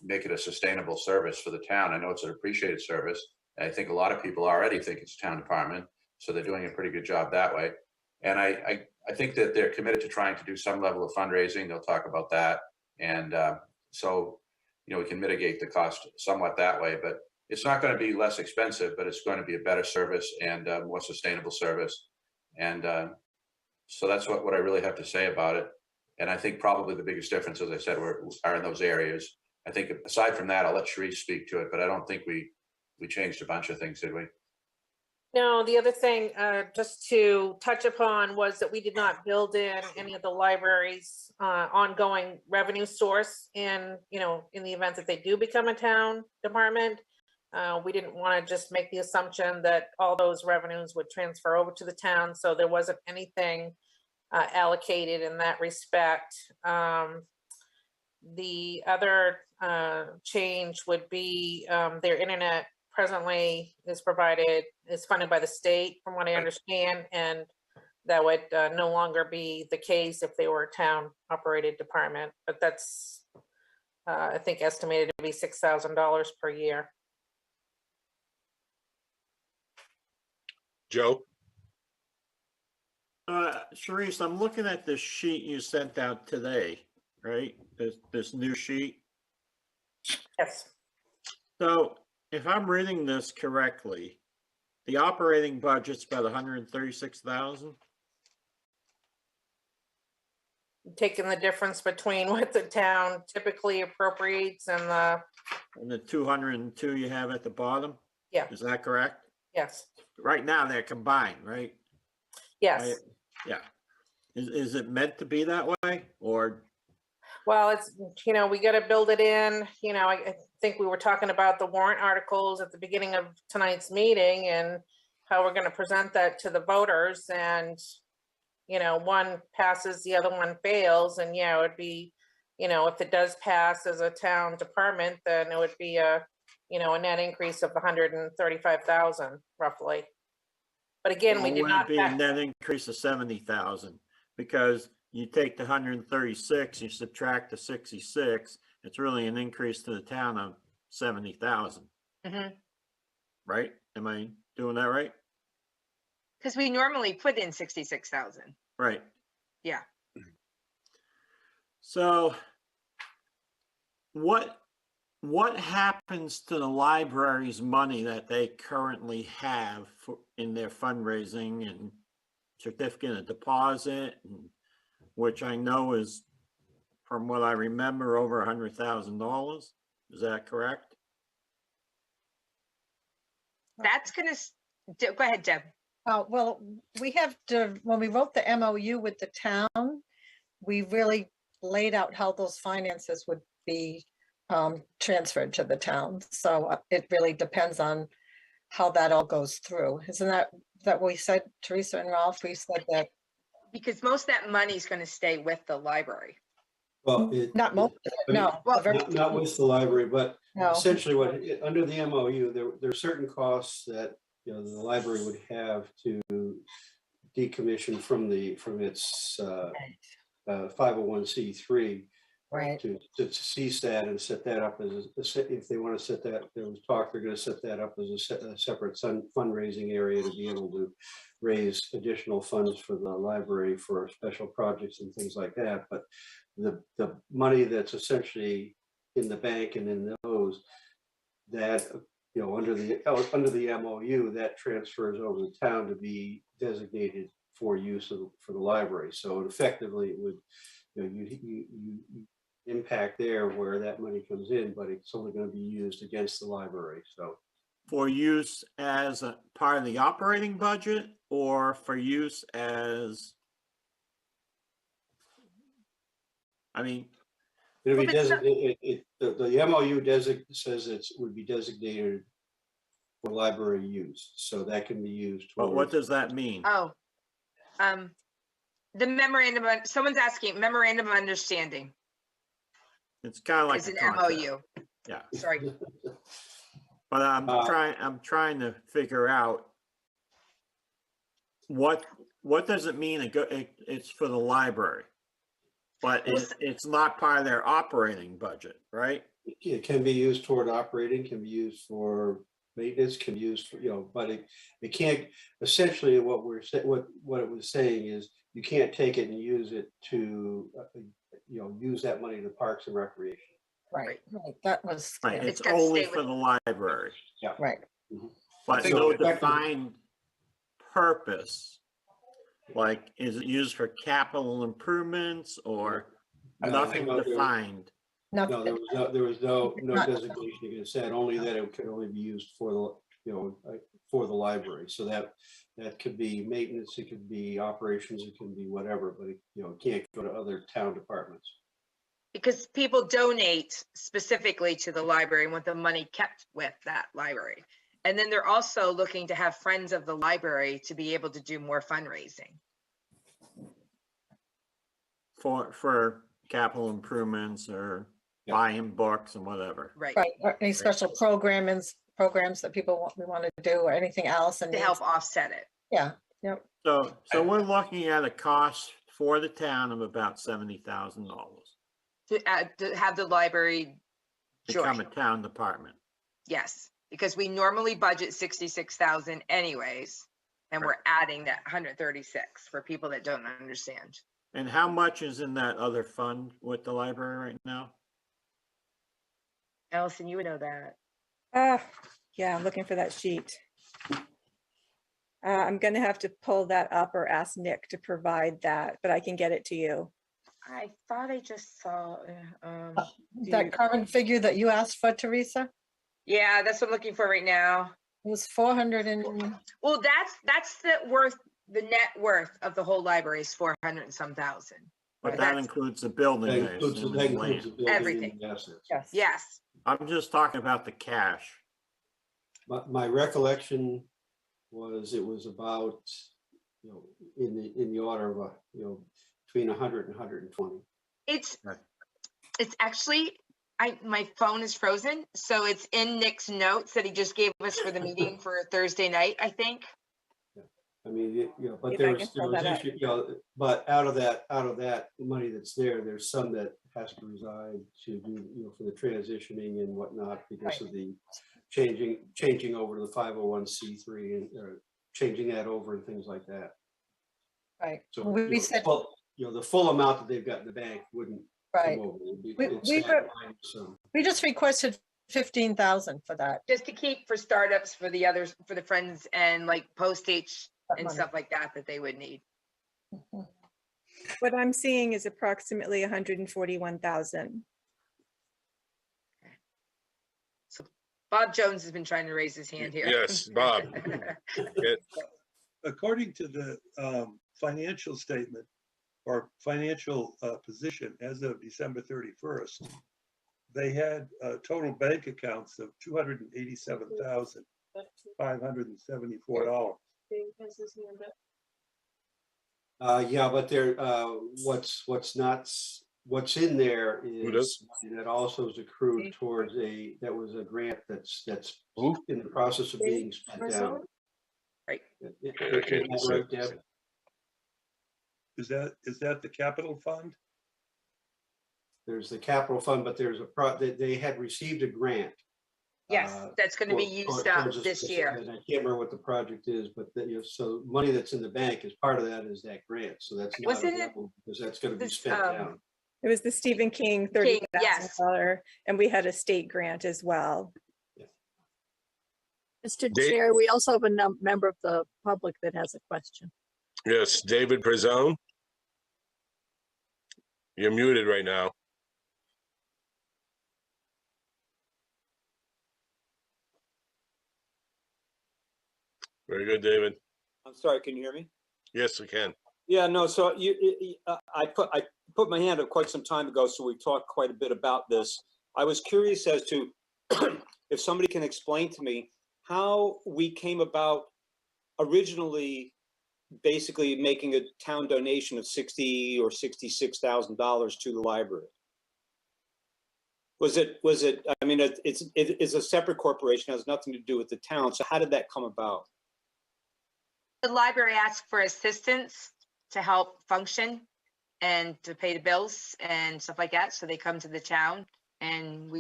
make it a sustainable service for the town. I know it's an appreciated service. I think a lot of people already think it's a town department, so they're doing a pretty good job that way. And I think that they're committed to trying to do some level of fundraising. They'll talk about that. And so, we can mitigate the cost somewhat that way. But it's not going to be less expensive, but it's going to be a better service and more sustainable service. And so that's what I really have to say about it. And I think probably the biggest difference, as I said, are in those areas. I think aside from that, I'll let Sharice speak to it, but I don't think we changed a bunch of things, did we? No, the other thing, just to touch upon, was that we did not build in any of the library's ongoing revenue source in, in the event that they do become a town department. We didn't want to just make the assumption that all those revenues would transfer over to the town, so there wasn't anything allocated in that respect. The other change would be their internet presently is funded by the state, from what I understand, and that would no longer be the case if they were a town operated department, but that's I think estimated to be $6,000 per year. Joe? Sharice, I'm looking at this sheet you sent out today, right? This new sheet. Yes. So if I'm reading this correctly, the operating budget's about 136,000. Taking the difference between what the town typically appropriates and the 202 you have at the bottom. Yeah. Is that correct? Yes. Right now they're combined, right? Yes. Yeah. Is it meant to be that way, or? Well, it's, we got to build it in. I think we were talking about the warrant articles at the beginning of tonight's meeting and how we're going to present that to the voters, and one passes, the other one fails, and it would be, if it does pass as a town department, then it would be a net increase of 135,000 roughly. But again, we did not be a net increase of 70,000, because you take the 136, you subtract the 66, it's really an increase to the town of 70,000. Mm-hmm. Right? Am I doing that right? Because we normally put in 66,000. Right. Yeah. So what happens to the library's money that they currently have in their fundraising and certificate of deposit, which I know is, from what I remember, over $100,000? Is that correct? That's going to, go ahead, Deb. Well, we have to, when we wrote the MOU with the town, we really laid out how those finances would be transferred to the town. So it really depends on how that all goes through. Isn't that what we said, Teresa and Ralph? We said that. Because most of that money is going to stay with the library. Well, not most, no. Not with the library, but No. essentially under the MOU, there are certain costs that the library would have to decommission from its 501c3, right? To cease that and set that up as if they want to set that. There was talk they're going to set that up as a separate fundraising area to be able to raise additional funds for the library for special projects and things like that. But the money that's essentially in the bank and in those that under the MOU, that transfers over to the town to be designated for use for the library. So effectively it would you impact there where that money comes in, but it's only going to be used against the library. So for use as a part of the operating budget, or for use as, I mean, it'll be designated. The MOU says it would be designated for library use, so that can be used. But what does that mean? Oh, the memorandum. Someone's asking memorandum of understanding. It's kind of like it's an MOU. Yeah. Sorry. But I'm trying to figure out what does it mean? It's for the library, but it's not part of their operating budget, right? It can be used toward operating, can be used for maintenance, can be used for but it can't. Essentially, what it was saying is you can't take it and use it to use that money to Parks and Recreation. Right, that was. Right, yeah. it's only for the library. Yeah. Right. But think no effectively- defined purpose. Like, is it used for capital improvements or nothing No, defined? No, there was no designation against that, only that it could only be used for the, for the library. So that could be maintenance, it could be operations, it can be whatever, but it can't go to other town departments. Because people donate specifically to the library and want the money kept with that library. And then they're also looking to have friends of the library to be able to do more fundraising. For capital improvements or buying books and whatever. Right. Right, or any special programs that we want to do or anything else. And To help offset it. Yeah, yep. So we're looking at a cost for the town of about $70,000 To have the library become a join. town department. Yes, because we normally budget 66,000 anyways. And we're adding that 136 for people that don't understand. And how much is in that other fund with the library right now? Allison, you would know that. Yeah, I'm looking for that sheet. I'm gonna have to pull that up or ask Nick to provide that, but I can get it to you. I thought I just saw. That current figure that you asked for, Teresa? Yeah, that's what I'm looking for right now. It was 400 and. Well, that's the net worth of the whole library is 400 and some thousand. But that includes the building. That I includes assume, the and building land. and Everything. the assets. Yes. Yes. I'm just talking about the cash. My recollection was it was about, in the order of, between 100 and 120. It's actually, my phone is frozen. So it's in Nick's notes that he just gave us for the meeting for Thursday night, I think. I mean, but If there I was, can pull that up. but out of that money that's there's some that has to reside to do, for the transitioning and whatnot because of the changing over to the 501c3 and changing that over and things like that. Right. So We said. the full amount that they've got in the bank wouldn't Right. come over. It'd be- We- it's we that were- line, so. We just requested 15,000 for that. Just to keep for startups for the others, for the friends and like postage That and money. stuff like that they would need. What I'm seeing is approximately 141,000. Bob Jones has been trying to raise his hand here. Yes, Bob. According to the financial statement or financial position as of December 31st, they had total bank accounts of $287,574. Yeah, but there, what's in there is money that also is accrued towards that was a grant that's in the process of being spent down. Right. Isn't that right, Deb? Is that the capital fund? There's the capital fund, but there's they had received a grant. Yes, that's going to be used up this year. And I can't remember what the project is, but so money that's in the bank is part of that is that grant. So that's not Wasn't it available because that's going to be spent down. It was the Stephen King $30,000, and we had a state grant as well. Mr. Chair, we also have a member of the public that has a question. Yes, David Prezone. You're muted right now. Very good, David. I'm sorry, can you hear me? Yes, we can. Yeah, no, so I put my hand up quite some time ago, so we talked quite a bit about this. I was curious as to if somebody can explain to me how we came about originally basically making a town donation of $60,000 or $66,000 to the library. Was it, I mean, it's a separate corporation, has nothing to do with the town. So how did that come about? The library asked for assistance to help function and to pay the bills and stuff like that. So they come to the town and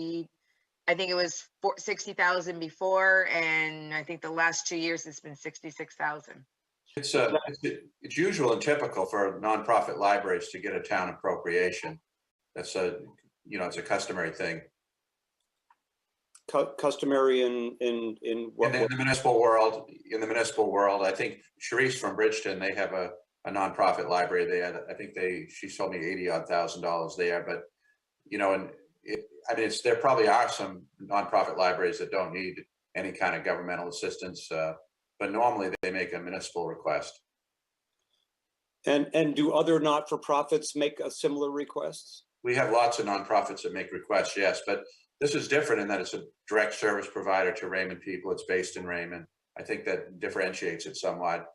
I think it was 60,000 before. And I think the last 2 years it's been 66,000. It's usual and typical for nonprofit libraries to get a town appropriation. That's it's a customary thing. customary in what? In the municipal world, I think Sharice from Bridgeton, they have a nonprofit library. They had, I think she told me $80,000 there, but you know, and there probably are some nonprofit libraries that don't need any kind of governmental assistance, but normally they make a municipal request. And do other not-for-profits make a similar requests? We have lots of nonprofits that make requests, yes, but this is different in that it's a direct service provider to Raymond people. It's based in Raymond. I think that differentiates it somewhat.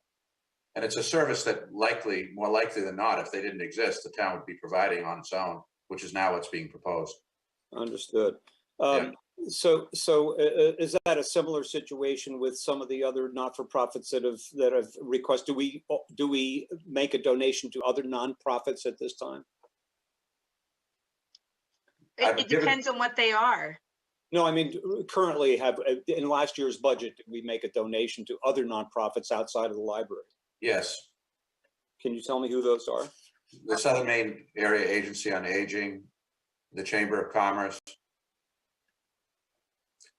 And it's a service that more likely than not, if they didn't exist, the town would be providing on its own, which is now what's being proposed. Understood. So is that a similar situation with some of the other not-for-profits that have requested? Do we make a donation to other nonprofits at this time? It depends on what they are. No, I mean, currently in last year's budget, did we make a donation to other nonprofits outside of the library? Yes. Can you tell me who those are? The Southern Maine Area Agency on Aging, the Chamber of Commerce,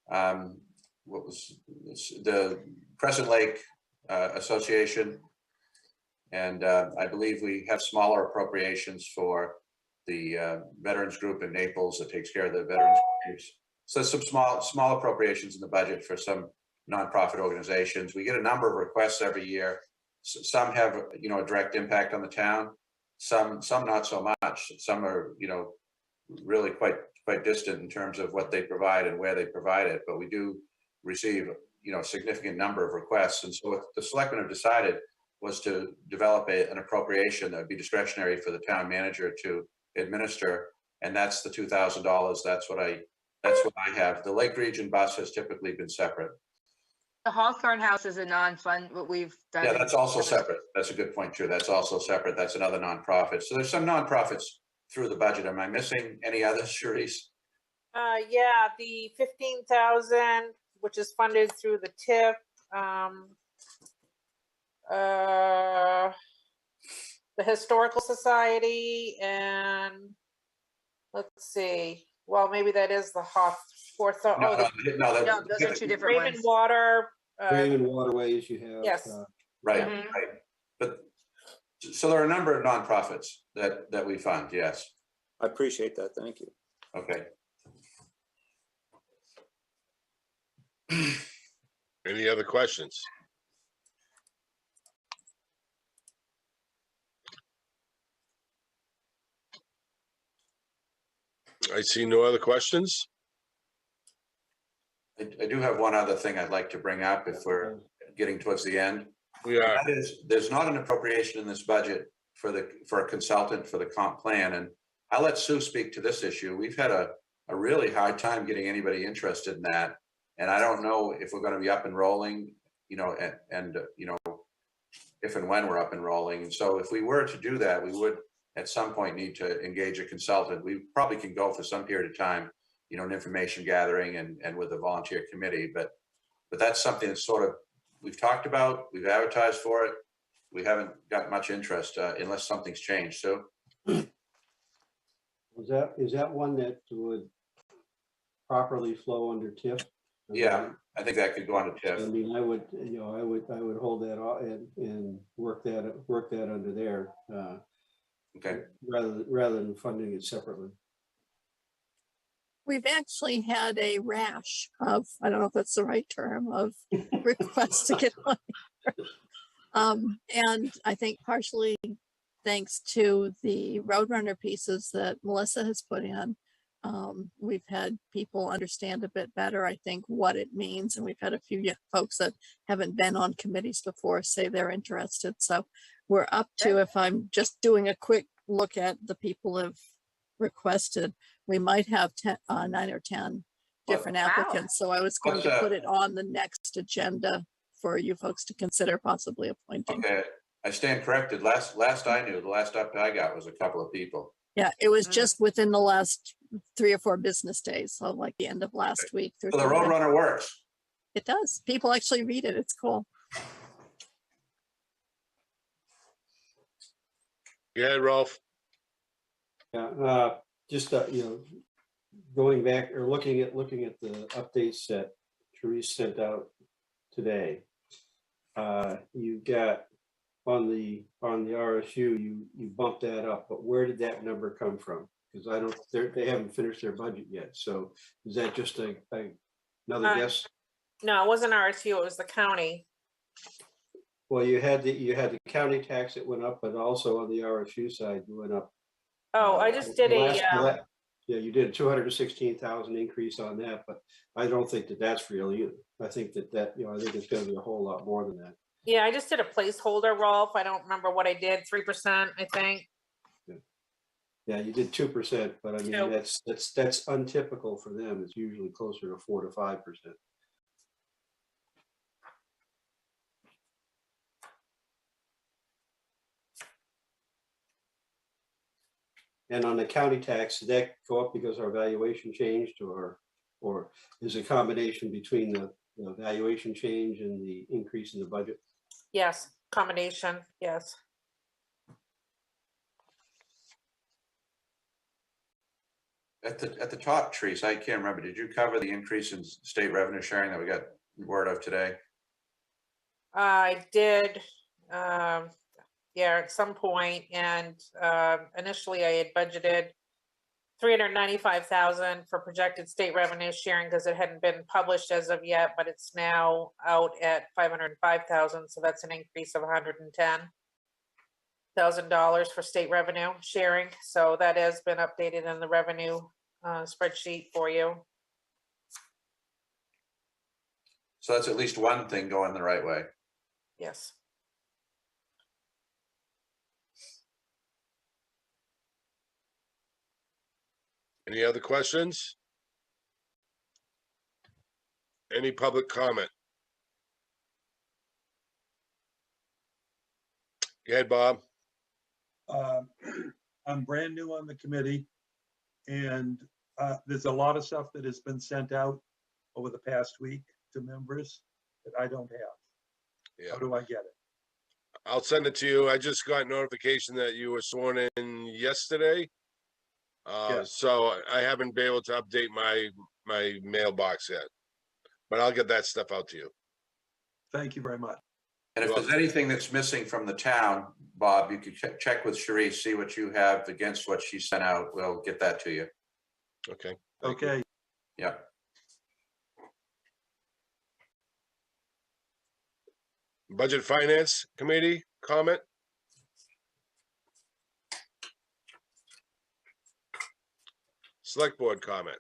what was this? The Crescent Lake Association, and I believe we have smaller appropriations for the veterans group in Naples that takes care of the veterans groups. So some small appropriations in the budget for some nonprofit organizations. We get a number of requests every year. Some have, you know, a direct impact on the town. Some not so much. Some are, you know, really quite distant in terms of what they provide and where they provide it. But we do receive, you know, a significant number of requests. And so what the selectmen have decided was to develop an appropriation that would be discretionary for the town manager to administer. And that's the $2,000. That's what I have. The Lake Region bus has typically been separate. The Hawthorne House is a non-fund, what we've done. Yeah, that's also separate. That's a good point too. That's also separate. That's another nonprofit. So there's some nonprofits through the budget. Am I missing any others, Sharice? Yeah, the 15,000, which is funded through the TIP. The Historical Society, and let's see. Well, maybe that is the Hawthorne. No, those are two different Raymond ones. Water. Raymond Waterways, you have. Yes. Right, right. But so there are a number of nonprofits that we fund. Yes. I appreciate that. Thank you. Okay. Any other questions? I see no other questions. I do have one other thing I'd like to bring up if we're getting towards the end. Yeah. That is, there's not an appropriation in this budget for a consultant for the comp plan. And I'll let Sue speak to this issue. We've had a really hard time getting anybody interested in that. And I don't know if we're going to be up and rolling, you know, and you know, if and when we're up and rolling. And so if we were to do that, we would at some point need to engage a consultant. We probably can go for some period of time, you know, an information gathering and with a volunteer committee, but that's something that's sort of, we've talked about, we've advertised for it. We haven't got much interest unless something's changed. So is that one that would properly flow under TIF? Yeah, I think that could go on to TIF. I mean, I would hold that off and work that under there. Okay. Rather than funding it separately. We've actually had a rash of, I don't know if that's the right term, of requests to get on here. And I think partially thanks to the Roadrunner pieces that Melissa has put in, we've had people understand a bit better, I think, what it means. And we've had a few folks that haven't been on committees before say they're interested. So we're up to, if I'm just doing a quick look at the people who've requested, we might have 9 or 10 different applicants. So I was going to put it on the next agenda for you folks to consider possibly appointing. Okay, I stand corrected. Last I knew, the last up I got was a couple of people. Yeah, it was just within the last 3 or 4 business days. So like the end of last week. So the Roadrunner works. It does. People actually read it. It's cool. Yeah, Rolf. Yeah, just you know, going back or looking at the updates that Therese sent out today, you got on the RSU, you bumped that up, but where did that number come from? Because they haven't finished their budget yet. So is that just another guess? No, it wasn't RSU, it was the county. Well, you had the county tax that went up, but also on the RSU side, you went up. Oh, I just did Yeah, you did a 216,000 increase on that, but I don't think that that's real either. I think that I think it's going to be a whole lot more than that. Yeah, I just did a placeholder, Rolf. I don't remember what I did, 3%, I think. Yeah, you did 2%, but I mean, that's untypical for them. It's usually closer to 4 to 5%. And on the county tax, did that go up because our valuation changed, or is it a combination between the valuation change and the increase in the budget? Yes, combination, yes. At the top, Therese, I can't remember, did you cover the increase in state revenue sharing that we got word of today? I did, yeah, at some point, and initially I had budgeted 395,000 for projected state revenue sharing because it hadn't been published as of yet, but it's now out at 505,000, so that's an increase of $110,000 for state revenue sharing. So that has been updated in the revenue spreadsheet for you. So that's at least one thing going the right way. Yes. Any other questions? Any public comment? Go ahead, Bob. I'm brand new on the committee, and there's a lot of stuff that has been sent out over the past week to members that I don't have. Yeah. How do I get it? I'll send it to you. I just got notification that you were sworn in yesterday. So I haven't been able to update my mailbox yet, but I'll get that stuff out to you. Thank you very much. And if there's anything that's missing from the town, Bob, you could check with Cherie, see what you have against what she sent out. We'll get that to you. Okay. Okay. Yeah. Budget Finance Committee comment? Select Board comment.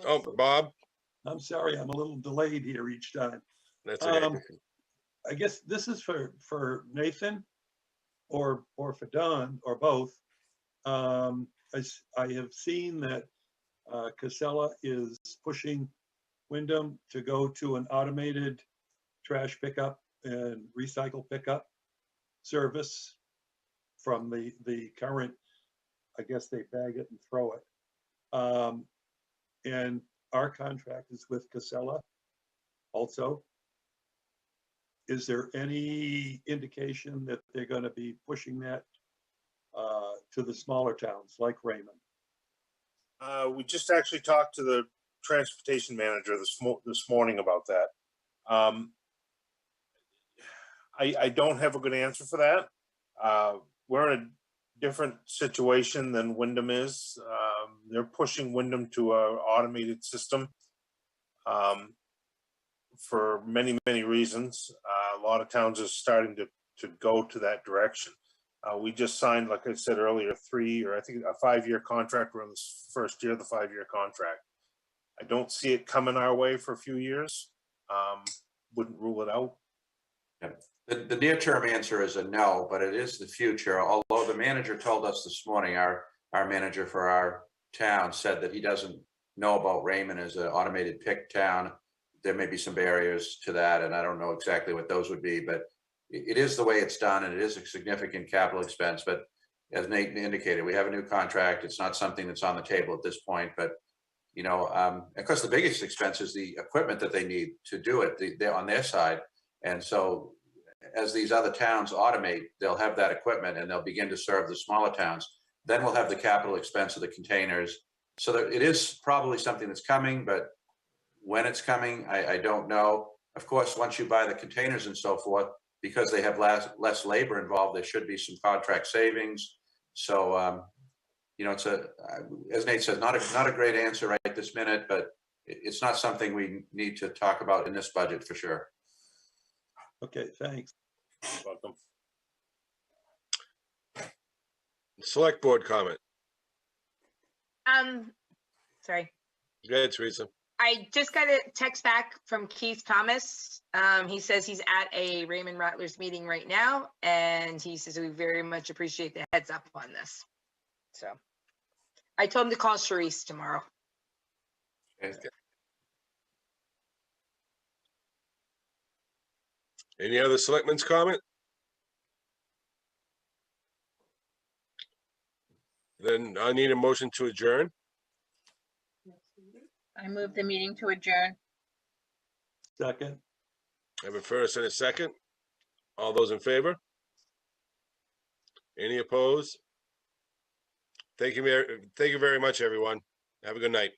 Oh, Bob? I'm sorry, I'm a little delayed here each time. That's okay. I guess this is for Nathan or for Don or both. I have seen that Casella is pushing Wyndham to go to an automated trash pickup and recycle pickup service from the current, I guess they bag it and throw it. And our contract is with Casella also. Is there any indication that they're going to be pushing that to the smaller towns like Raymond? We just actually talked to the transportation manager this morning about that. I don't have a good answer for that. We're in a different situation than Wyndham is. They're pushing Wyndham to an automated system for many, many reasons. A lot of towns are starting to go to that direction. We just signed, like I said earlier, 3 or I think a 5-year contract. We're in this first year of the 5-year contract. I don't see it coming our way for a few years. Wouldn't rule it out. Yeah. The near-term answer is a no, but it is the future. Although the manager told us this morning, our manager for our town said that he doesn't know about Raymond as an automated pick town. There may be some barriers to that, and I don't know exactly what those would be, but it is the way it's done, and it is a significant capital expense. But as Nate indicated, we have a new contract. It's not something that's on the table at this point, but you know, of course, the biggest expense is the equipment that they need to do it. They're on their side, and so as these other towns automate, they'll have that equipment and they'll begin to serve the smaller towns. Then we'll have the capital expense of the containers. So that it is probably something that's coming, but when it's coming, I don't know. Of course, once you buy the containers and so forth, because they have less labor involved, there should be some contract savings. So, you know, it's as Nate says, not a great answer right this minute, but it's not something we need to talk about in this budget for sure. Okay, thanks. You're welcome. Select board comment. Sorry. Go ahead, Teresa. I just got a text back from Keith Thomas. He says he's at a Raymond Rattlers meeting right now, and he says we very much appreciate the heads up on this. So I told him to call Charisse tomorrow. Okay. Any other selectmen's comment? Then I need a motion to adjourn. I move the meeting to adjourn. Second. I have a first and a second. All those in favor? Any opposed? Thank you very much, everyone. Have a good night.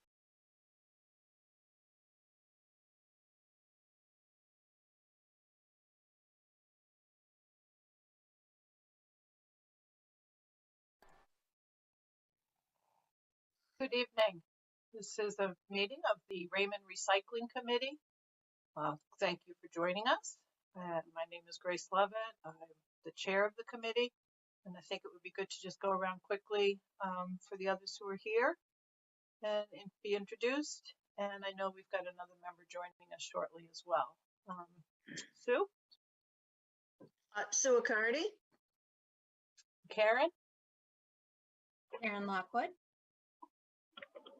Good evening. This is a meeting of the Raymond Recycling Committee. Thank you for joining us. My name is Grace Levitt. I'm the chair of the committee, and I think it would be good to just go around quickly for the others who are here and be introduced. And I know we've got another member joining us shortly as well. Sue? Sue Accardi. Karen? Karen Lockwood.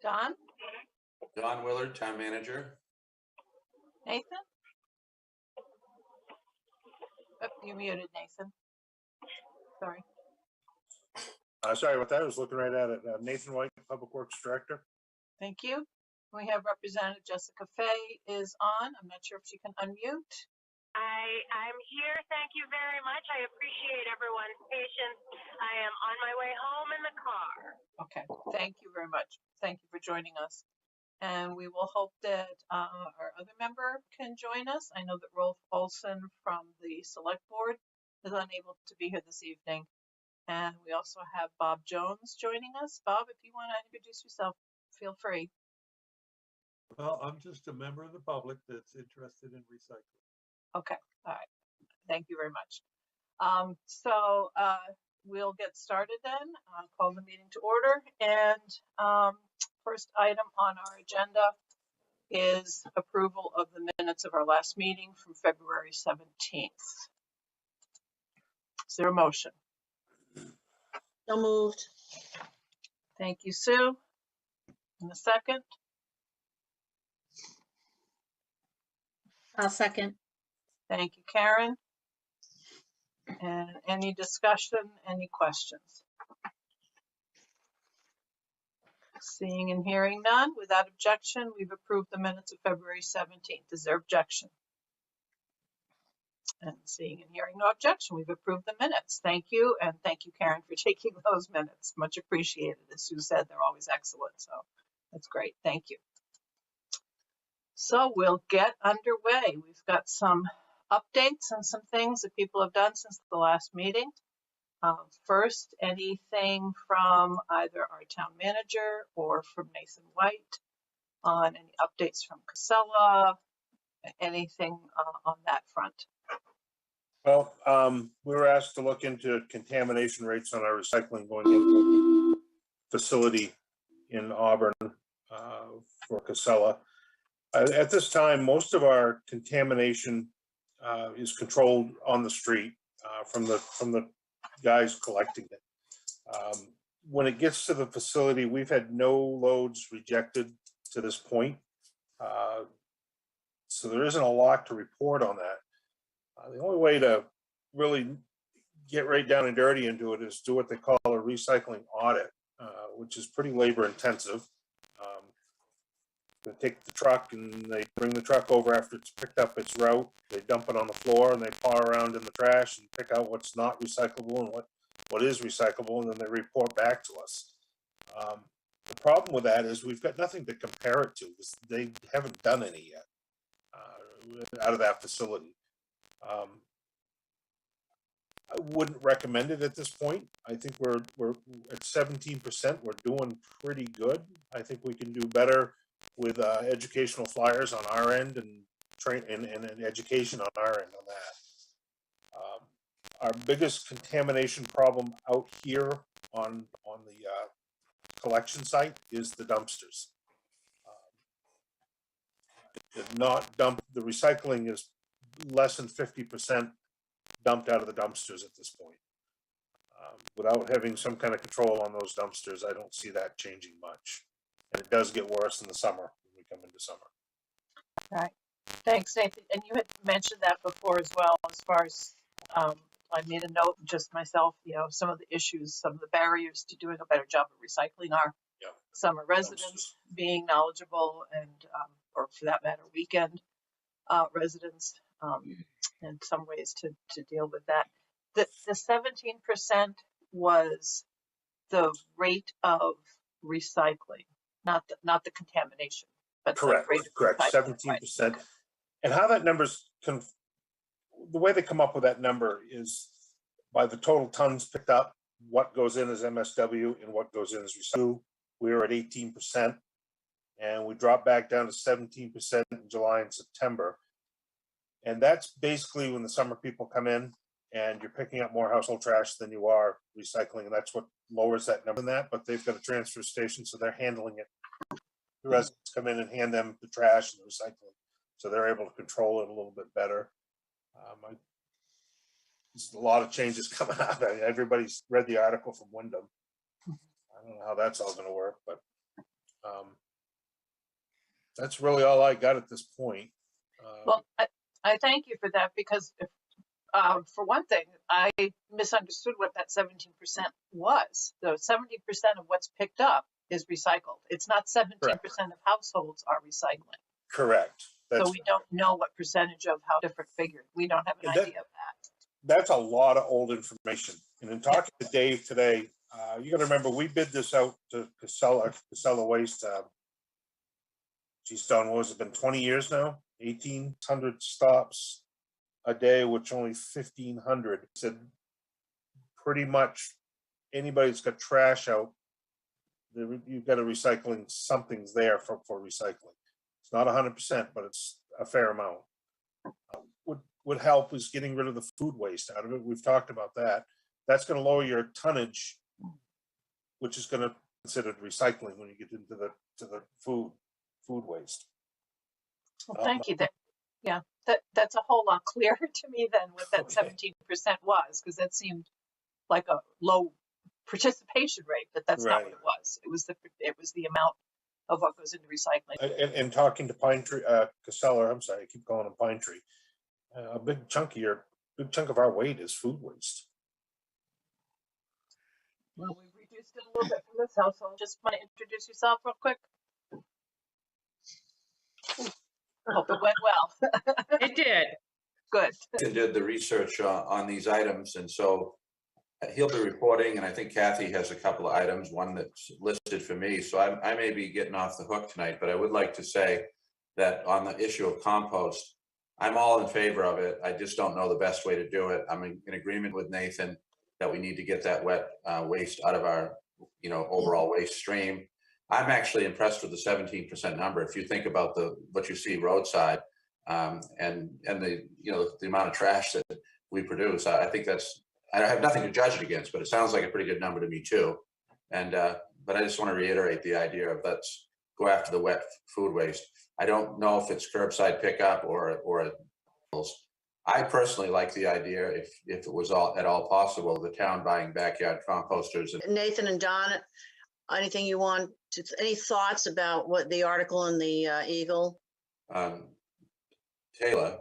Don? Don Willard, town manager. Nathan? Oh, you're muted, Nathan. Sorry. Sorry about that. I was looking right at it. Nathan White, Public Works Director. Thank you. We have Representative Jessica Fay is on. I'm not sure if she can unmute. I'm here. Thank you very much. I appreciate everyone's patience. I am on my way home in the car. Okay, thank you very much. Thank you for joining us. And we will hope that our other member can join us. I know that Rolf Olson from the Select Board is unable to be here this evening. And we also have Bob Jones joining us. Bob, if you want to introduce yourself, feel free. Well, I'm just a member of the public that's interested in recycling. Okay, all right. Thank you very much. We'll get started then. I'll call the meeting to order. And first item on our agenda is approval of the minutes of our last meeting from February 17th. Is there a motion? So moved. Thank you, Sue. And a second? I'll second. Thank you, Karen. And any discussion, any questions? Seeing and hearing none, without objection, we've approved the minutes of February 17th. Is there objection? And seeing and hearing no objection, we've approved the minutes. Thank you, and thank you, Karen, for taking those minutes. Much appreciated. As Sue said, they're always excellent, so that's great. Thank you. So we'll get underway. We've got some updates and some things that people have done since the last meeting. First, anything from either our town manager or from Nathan White on any updates from Casella, anything on that front? Well, we were asked to look into contamination rates on our recycling going into the facility in Auburn for Casella. At this time, most of our contamination is controlled on the street from the guys collecting it. When it gets to the facility, we've had no loads rejected to this point. So there isn't a lot to report on that. The only way to really get right down and dirty into it is do what they call a recycling audit, which is pretty labor intensive. They take the truck and they bring the truck over after it's picked up its route. They dump it on the floor and they paw around in the trash and pick out what's not recyclable and what is recyclable, and then they report back to us. The problem with that is we've got nothing to compare it to, because they haven't done any yet out of that facility. I wouldn't recommend it at this point. I think we're at 17%. We're doing pretty good. I think we can do better with educational flyers on our end and education on our end on that. Our biggest contamination problem out here on the collection site is the dumpsters. The recycling is less than 50% dumped out of the dumpsters at this point. Without having some kind of control on those dumpsters, I don't see that changing much. And it does get worse in the summer when we come into summer. All right. Thanks, Nathan. And you had mentioned that before as well, as far as I made a note just myself, some of the issues, some of the barriers to doing a better job of recycling are summer residents being knowledgeable and, or for that matter, weekend residents, and some ways to deal with that. The 17% was the rate of recycling, not the contamination, but correct, the rate of correct, 17%. And how that number's the way they come up with that number is by the total tons picked up, what goes in as MSW and what goes in as recycled. We were at 18%, and we dropped back down to 17% in July and September. And that's basically when the summer people come in and you're picking up more household trash than you are recycling. And that's what lowers that number than that, but they've got a transfer station, so they're handling it. The residents come in and hand them the trash and the recycling. So they're able to control it a little bit better. There's a lot of changes coming out. I mean, everybody's read the article from Wyndham. I don't know how that's all going to work, but that's really all I got at this point. Well, I thank you for that, because for one thing, I misunderstood what that 17% was. So 70% of what's picked up is recycled. It's not 17% of households are recycling. Correct. So we don't know what percentage of how different figure. We don't have an idea of that. That's a lot of old information. And in talking to Dave today, you got to remember, we bid this out to Casella Waste. Don, what has it been 20 years now? 1,800 stops a day, which only 1,500. Said pretty much anybody that's got trash out, you've got a recycling, something's there for recycling. It's not 100%, but it's a fair amount. Would help is getting rid of the food waste out of it. We've talked about that. That's going to lower your tonnage, which is going to be considered recycling when you get into the food waste. Well, thank you. That's a whole lot clearer to me than what that 17% was, because that seemed like a low participation rate, but that's not what it was. It was the amount of what goes into recycling. And talking to Pine Tree, Casella, I'm sorry, I keep calling him Pine Tree. A big chunk of our weight is food waste. Well, we reduced it a little bit from this household. Just want to introduce yourself real quick. Hope it went well. It did. Good. And did the research on these items, and so he'll be reporting, and I think Kathy has a couple of items, one that's listed for me. So I may be getting off the hook tonight, but I would like to say that on the issue of compost, I'm all in favor of it. I just don't know the best way to do it. I'm in agreement with Nathan that we need to get that wet waste out of our, overall waste stream. I'm actually impressed with the 17% number. If you think about what you see roadside and the amount of trash that we produce, I think I have nothing to judge it against, but it sounds like a pretty good number to me too. And but I just want to reiterate the idea of let's go after the wet food waste. I don't know if it's curbside pickup or I personally like the idea, if it was at all possible, the town buying backyard composters. Nathan and Don, anything you want, any thoughts about what the article in the Eagle? Taylor,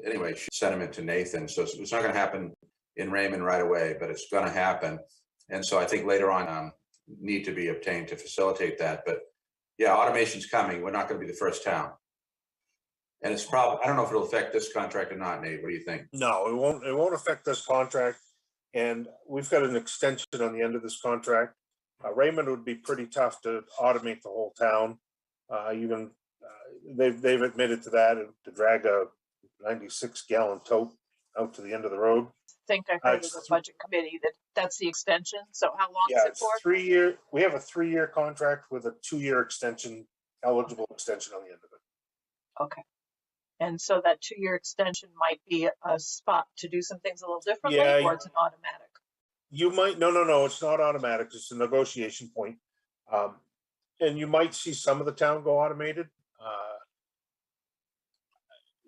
anyway, she sent him to Nathan. So it's not going to happen in Raymond right away, but it's going to happen. And so I think later on need to be obtained to facilitate that. But yeah, automation's coming. We're not going to be the first town. And it's probably, I don't know if it'll affect this contract or not, Nate. What do you think? No, it won't affect this contract. And we've got an extension on the end of this contract. Raymond would be pretty tough to automate the whole town. Even they've admitted to that, and to drag a 96-gallon tote out to the end of the road. I think I heard of the budget committee that that's the extension. So how long is Yeah, it it's for? 3 year. We have a 3-year contract with a 2-year extension, eligible extension on the end of it. Okay. And so that 2-year extension might be a spot to do some things a little differently, Yeah, or it's an automatic. You might, no, it's not automatic. It's a negotiation point. And you might see some of the town go automated.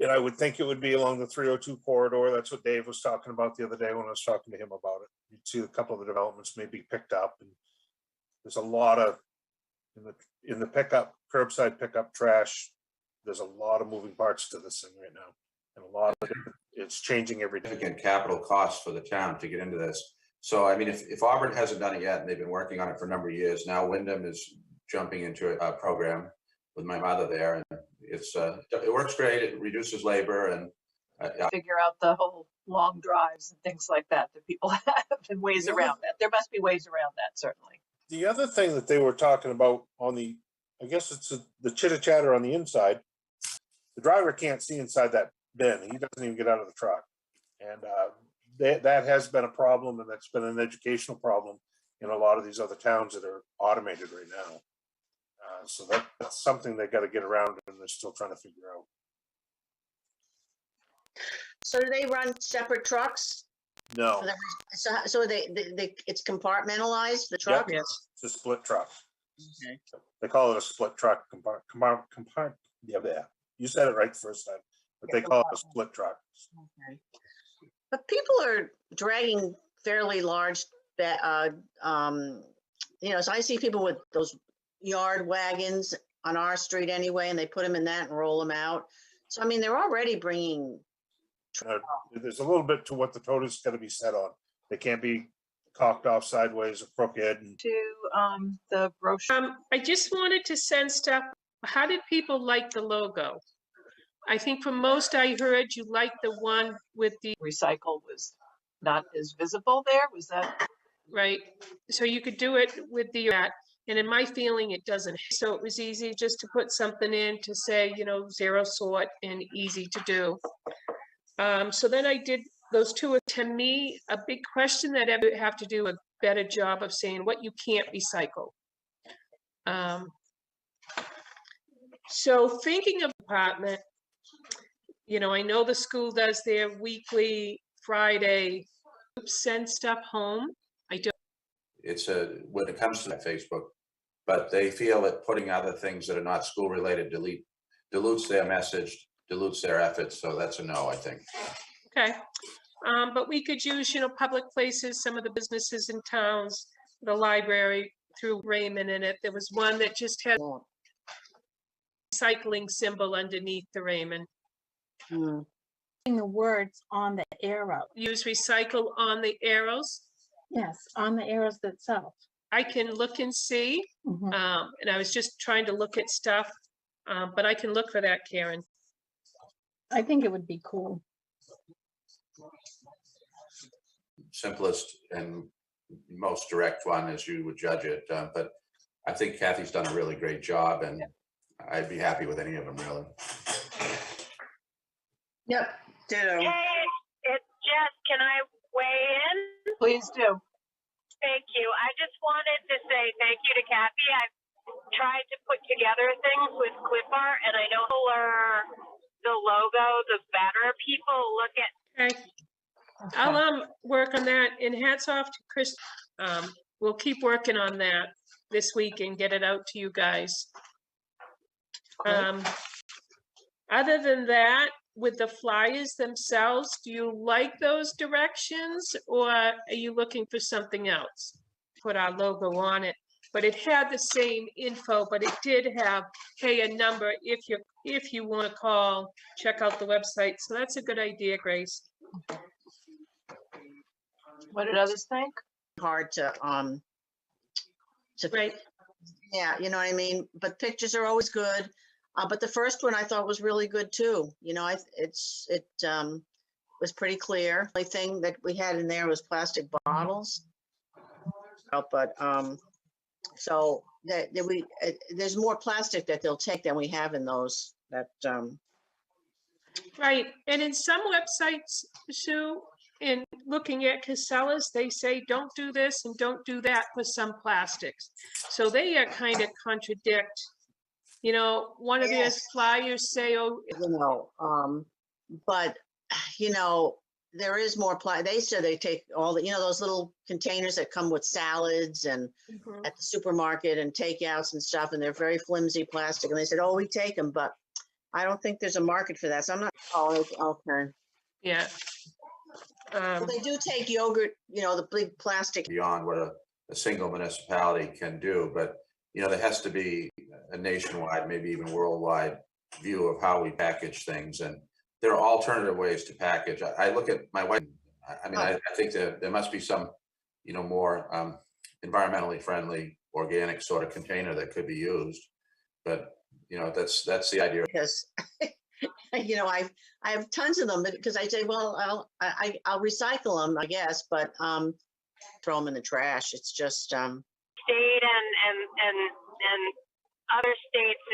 And I would think it would be along the 302 corridor. That's what Dave was talking about the other day when I was talking to him about it. You'd see a couple of the developments may be picked up, and there's a lot of, in the pickup, curbside pickup trash, there's a lot of moving parts to this thing right now. And a lot of it's changing every day. Significant capital costs for the town to get into this. So, I mean, if Auburn hasn't done it yet, and they've been working on it for a number of years, now Wyndham is jumping into a program with my mother there, and it works great. It reduces labor and Figure out the whole long drives and things like that that people have, and ways around that. There must be ways around that, certainly. The other thing that they were talking about on the, I guess it's the chitter chatter on the inside, the driver can't see inside that bin. He doesn't even get out of the truck. And that has been a problem, and that's been an educational problem in a lot of these other towns that are automated right now. So that's something they got to get around, and they're still trying to figure out. So do they run separate trucks? No, So they it's compartmentalized, the truck? Yep, it's a split truck. Okay. They call it a split truck. Yeah, you said it right the first time, but they call it a split truck. Okay. But people are dragging fairly large, so I see people with those yard wagons on our street anyway, and they put them in that and roll them out. So, I mean, they're already bringing. There's a little bit to what the total is going to be set on. They can't be cocked off sideways or crooked. And to the brochure. I just wanted to send stuff. How did people like the logo? I think from most I heard you liked the one with the recycle was not as visible there. Was that right? So you could do it with the that. And in my feeling, it doesn't. So it was easy just to put something in to say, zero sort and easy to do. So then I did those two. To me, a big question that I would have to do a better job of saying what you can't recycle. So thinking of department, I know the school does their weekly Friday send stuff home. I don't. it's when it comes to Facebook, but they feel that putting other things that are not school related dilutes their message, dilutes their efforts. So that's a no, I think. Okay. But we could use, public places, some of the businesses in towns, the library through Raymond in it. There was one that just had recycling symbol underneath the Raymond. The words on the arrow. Use recycle on the arrows. Yes, on the arrows itself. I can look and see. And I was just trying to look at stuff, but I can look for that, Karen. I think it would be cool. Simplest and most direct one as you would judge it. But I think Kathy's done a really great job, and I'd be happy with any of them, really. Yep. Ditto. Hey, it's Jess. Can I weigh in? Please do. Thank you. I just wanted to say thank you to Kathy. I've tried to put together things with clip art, and I know the logo, the better people look at. Okay. I'll work on that, and hats off to Chris. We'll keep working on that this week and get it out to you guys. Other than that, with the flyers themselves, do you like those directions, or are you looking for something else? Put our logo on it, but it had the same info, but it did have, hey, a number if you want to call, check out the website. So that's a good idea, Grace. What did others think? Hard to right. Yeah, you know what I mean? But pictures are always good. But the first one I thought was really good too. It was pretty clear. The only thing that we had in there was plastic bottles. But So there's more plastic that they'll take than we have in those that, Right, and in some websites, Sue, in looking at Casellas, they say, don't do this and don't do that with some plastics. So they are kind of contradict, you know, one of their Yes. flyers say, oh, but there is more they said they take all the, those little containers that come with salads and at the supermarket and takeouts and stuff, and they're very flimsy plastic. And they said, oh, we take them, but I don't think there's a market for that. So I'm not, okay. Yeah. Well, they do take yogurt, the big plastic. Beyond what a single municipality can do, but there has to be a nationwide, maybe even worldwide view of how we package things, and there are alternative ways to package. I look at my wife. I think that there must be some, more environmentally friendly, organic sort of container that could be used, but that's the idea. Because I have tons of them because I say, well, I'll recycle them, I guess, but throw them in the trash. It's just state and other states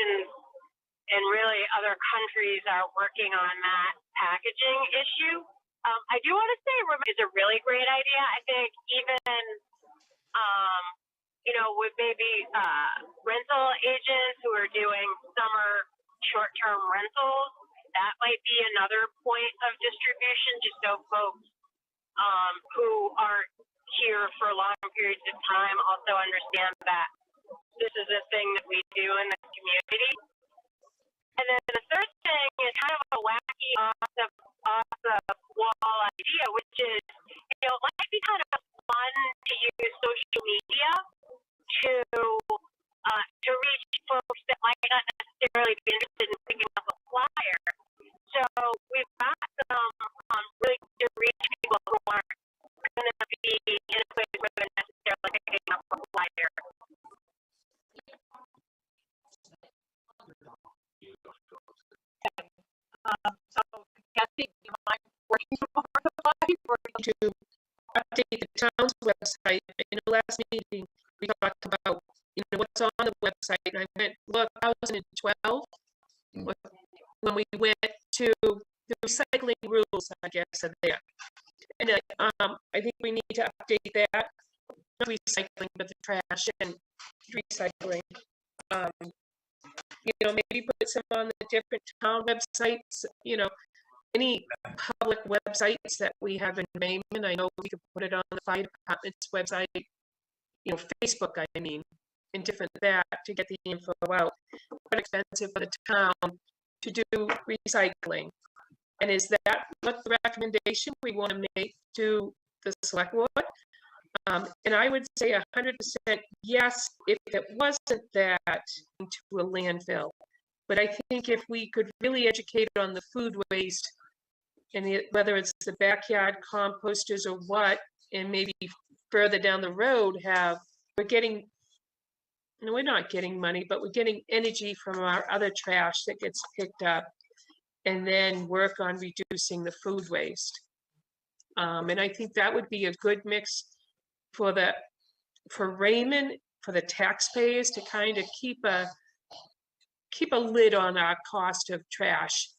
and really other countries are working on that packaging issue. I do want to say it's a really great idea. I think even with maybe rental agents who are doing summer short-term rentals, that might be another point of distribution, just so folks who aren't here for long periods of time also understand that this is a thing that we do in the community. And then the third thing is kind of a wacky off the wall idea, which is, it might be kind of fun to use social media to reach folks that might not necessarily be interested in picking up a flyer. So we've got some really to reach people who aren't going to be in a place where they're necessarily picking up a flyer. So Kathy, do you mind working on the flyer or to update the town's website? In the last meeting, we talked about, what's on the website. And I went, look, 2012, when we went to the recycling rules, I guess, are there. And I think we need to update that, not recycling, but the trash and recycling. Maybe put some on the different town websites, any public websites that we have in Maine. I know we could put it on the fire department's website, Facebook, and different that to get the info out. But expensive for the town to do recycling. And is that what the recommendation we want to make to the select board? And I would say 100% yes, if it wasn't that into a landfill. But I think if we could really educate on the food waste and whether it's the backyard composters or what, and maybe further down the road we're not getting money, but we're getting energy from our other trash that gets picked up, and then work on reducing the food waste. And I think that would be a good mix for Raymond, for the taxpayers to kind of keep a lid on our cost of trash,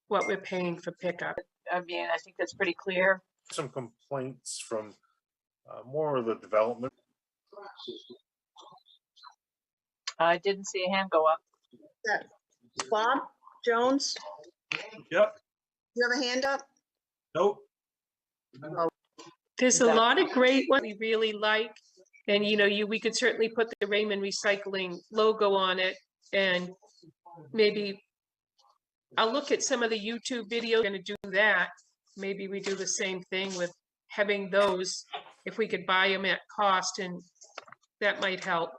what we're paying for pickup. I think that's pretty clear. Some complaints from more of the development. I didn't see a hand go up. Bob Jones? Yep. You have a hand up? Nope. There's a lot of great ones we really like. And, we could certainly put the Raymond Recycling logo on it. And maybe I'll look at some of the YouTube videos, going to do that. Maybe we do the same thing with having those, if we could buy them at cost, and that might help.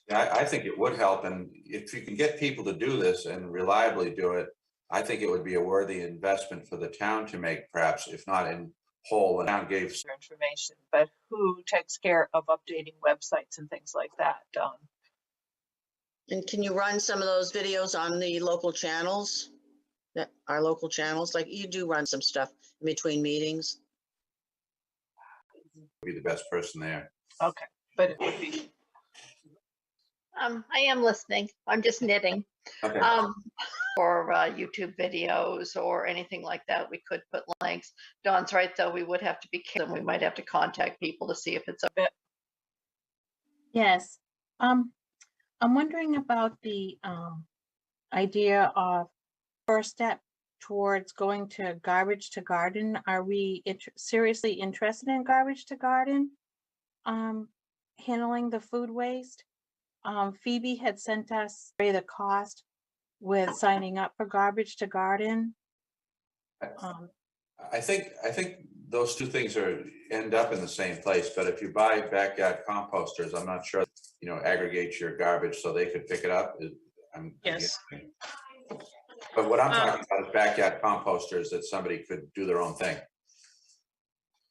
Yeah, I think it would help. And if you can get people to do this and reliably do it, I think it would be a worthy investment for the town to make, perhaps, if not in whole. The town gave information, but who takes care of updating websites and things like that? And can you run some of those videos on the local channels? Our local channels, like you do run some stuff in between meetings. Be the best person there. Okay, but it would be I am listening. I'm just knitting. Okay. For YouTube videos or anything like that, we could put links. Dawn's right, though. We would have to be careful. We might have to contact people to see if it's a bit. Yes. I'm wondering about the idea of first step towards going to garbage to garden. Are we seriously interested in garbage to garden? Handling the food waste? Phoebe had sent us the cost with signing up for garbage to garden. I think those two things end up in the same place, but if you buy backyard composters, I'm not sure, aggregate your garbage so they could pick it up. Yes. But what I'm talking about is backyard composters that somebody could do their own thing.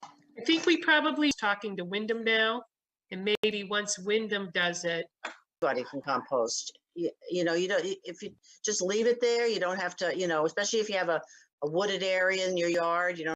I think we probably talking to Wyndham now, and maybe once Wyndham does it. Everybody can compost. You don't, if you just leave it there, you don't have to, especially if you have a wooded area in your yard, you don't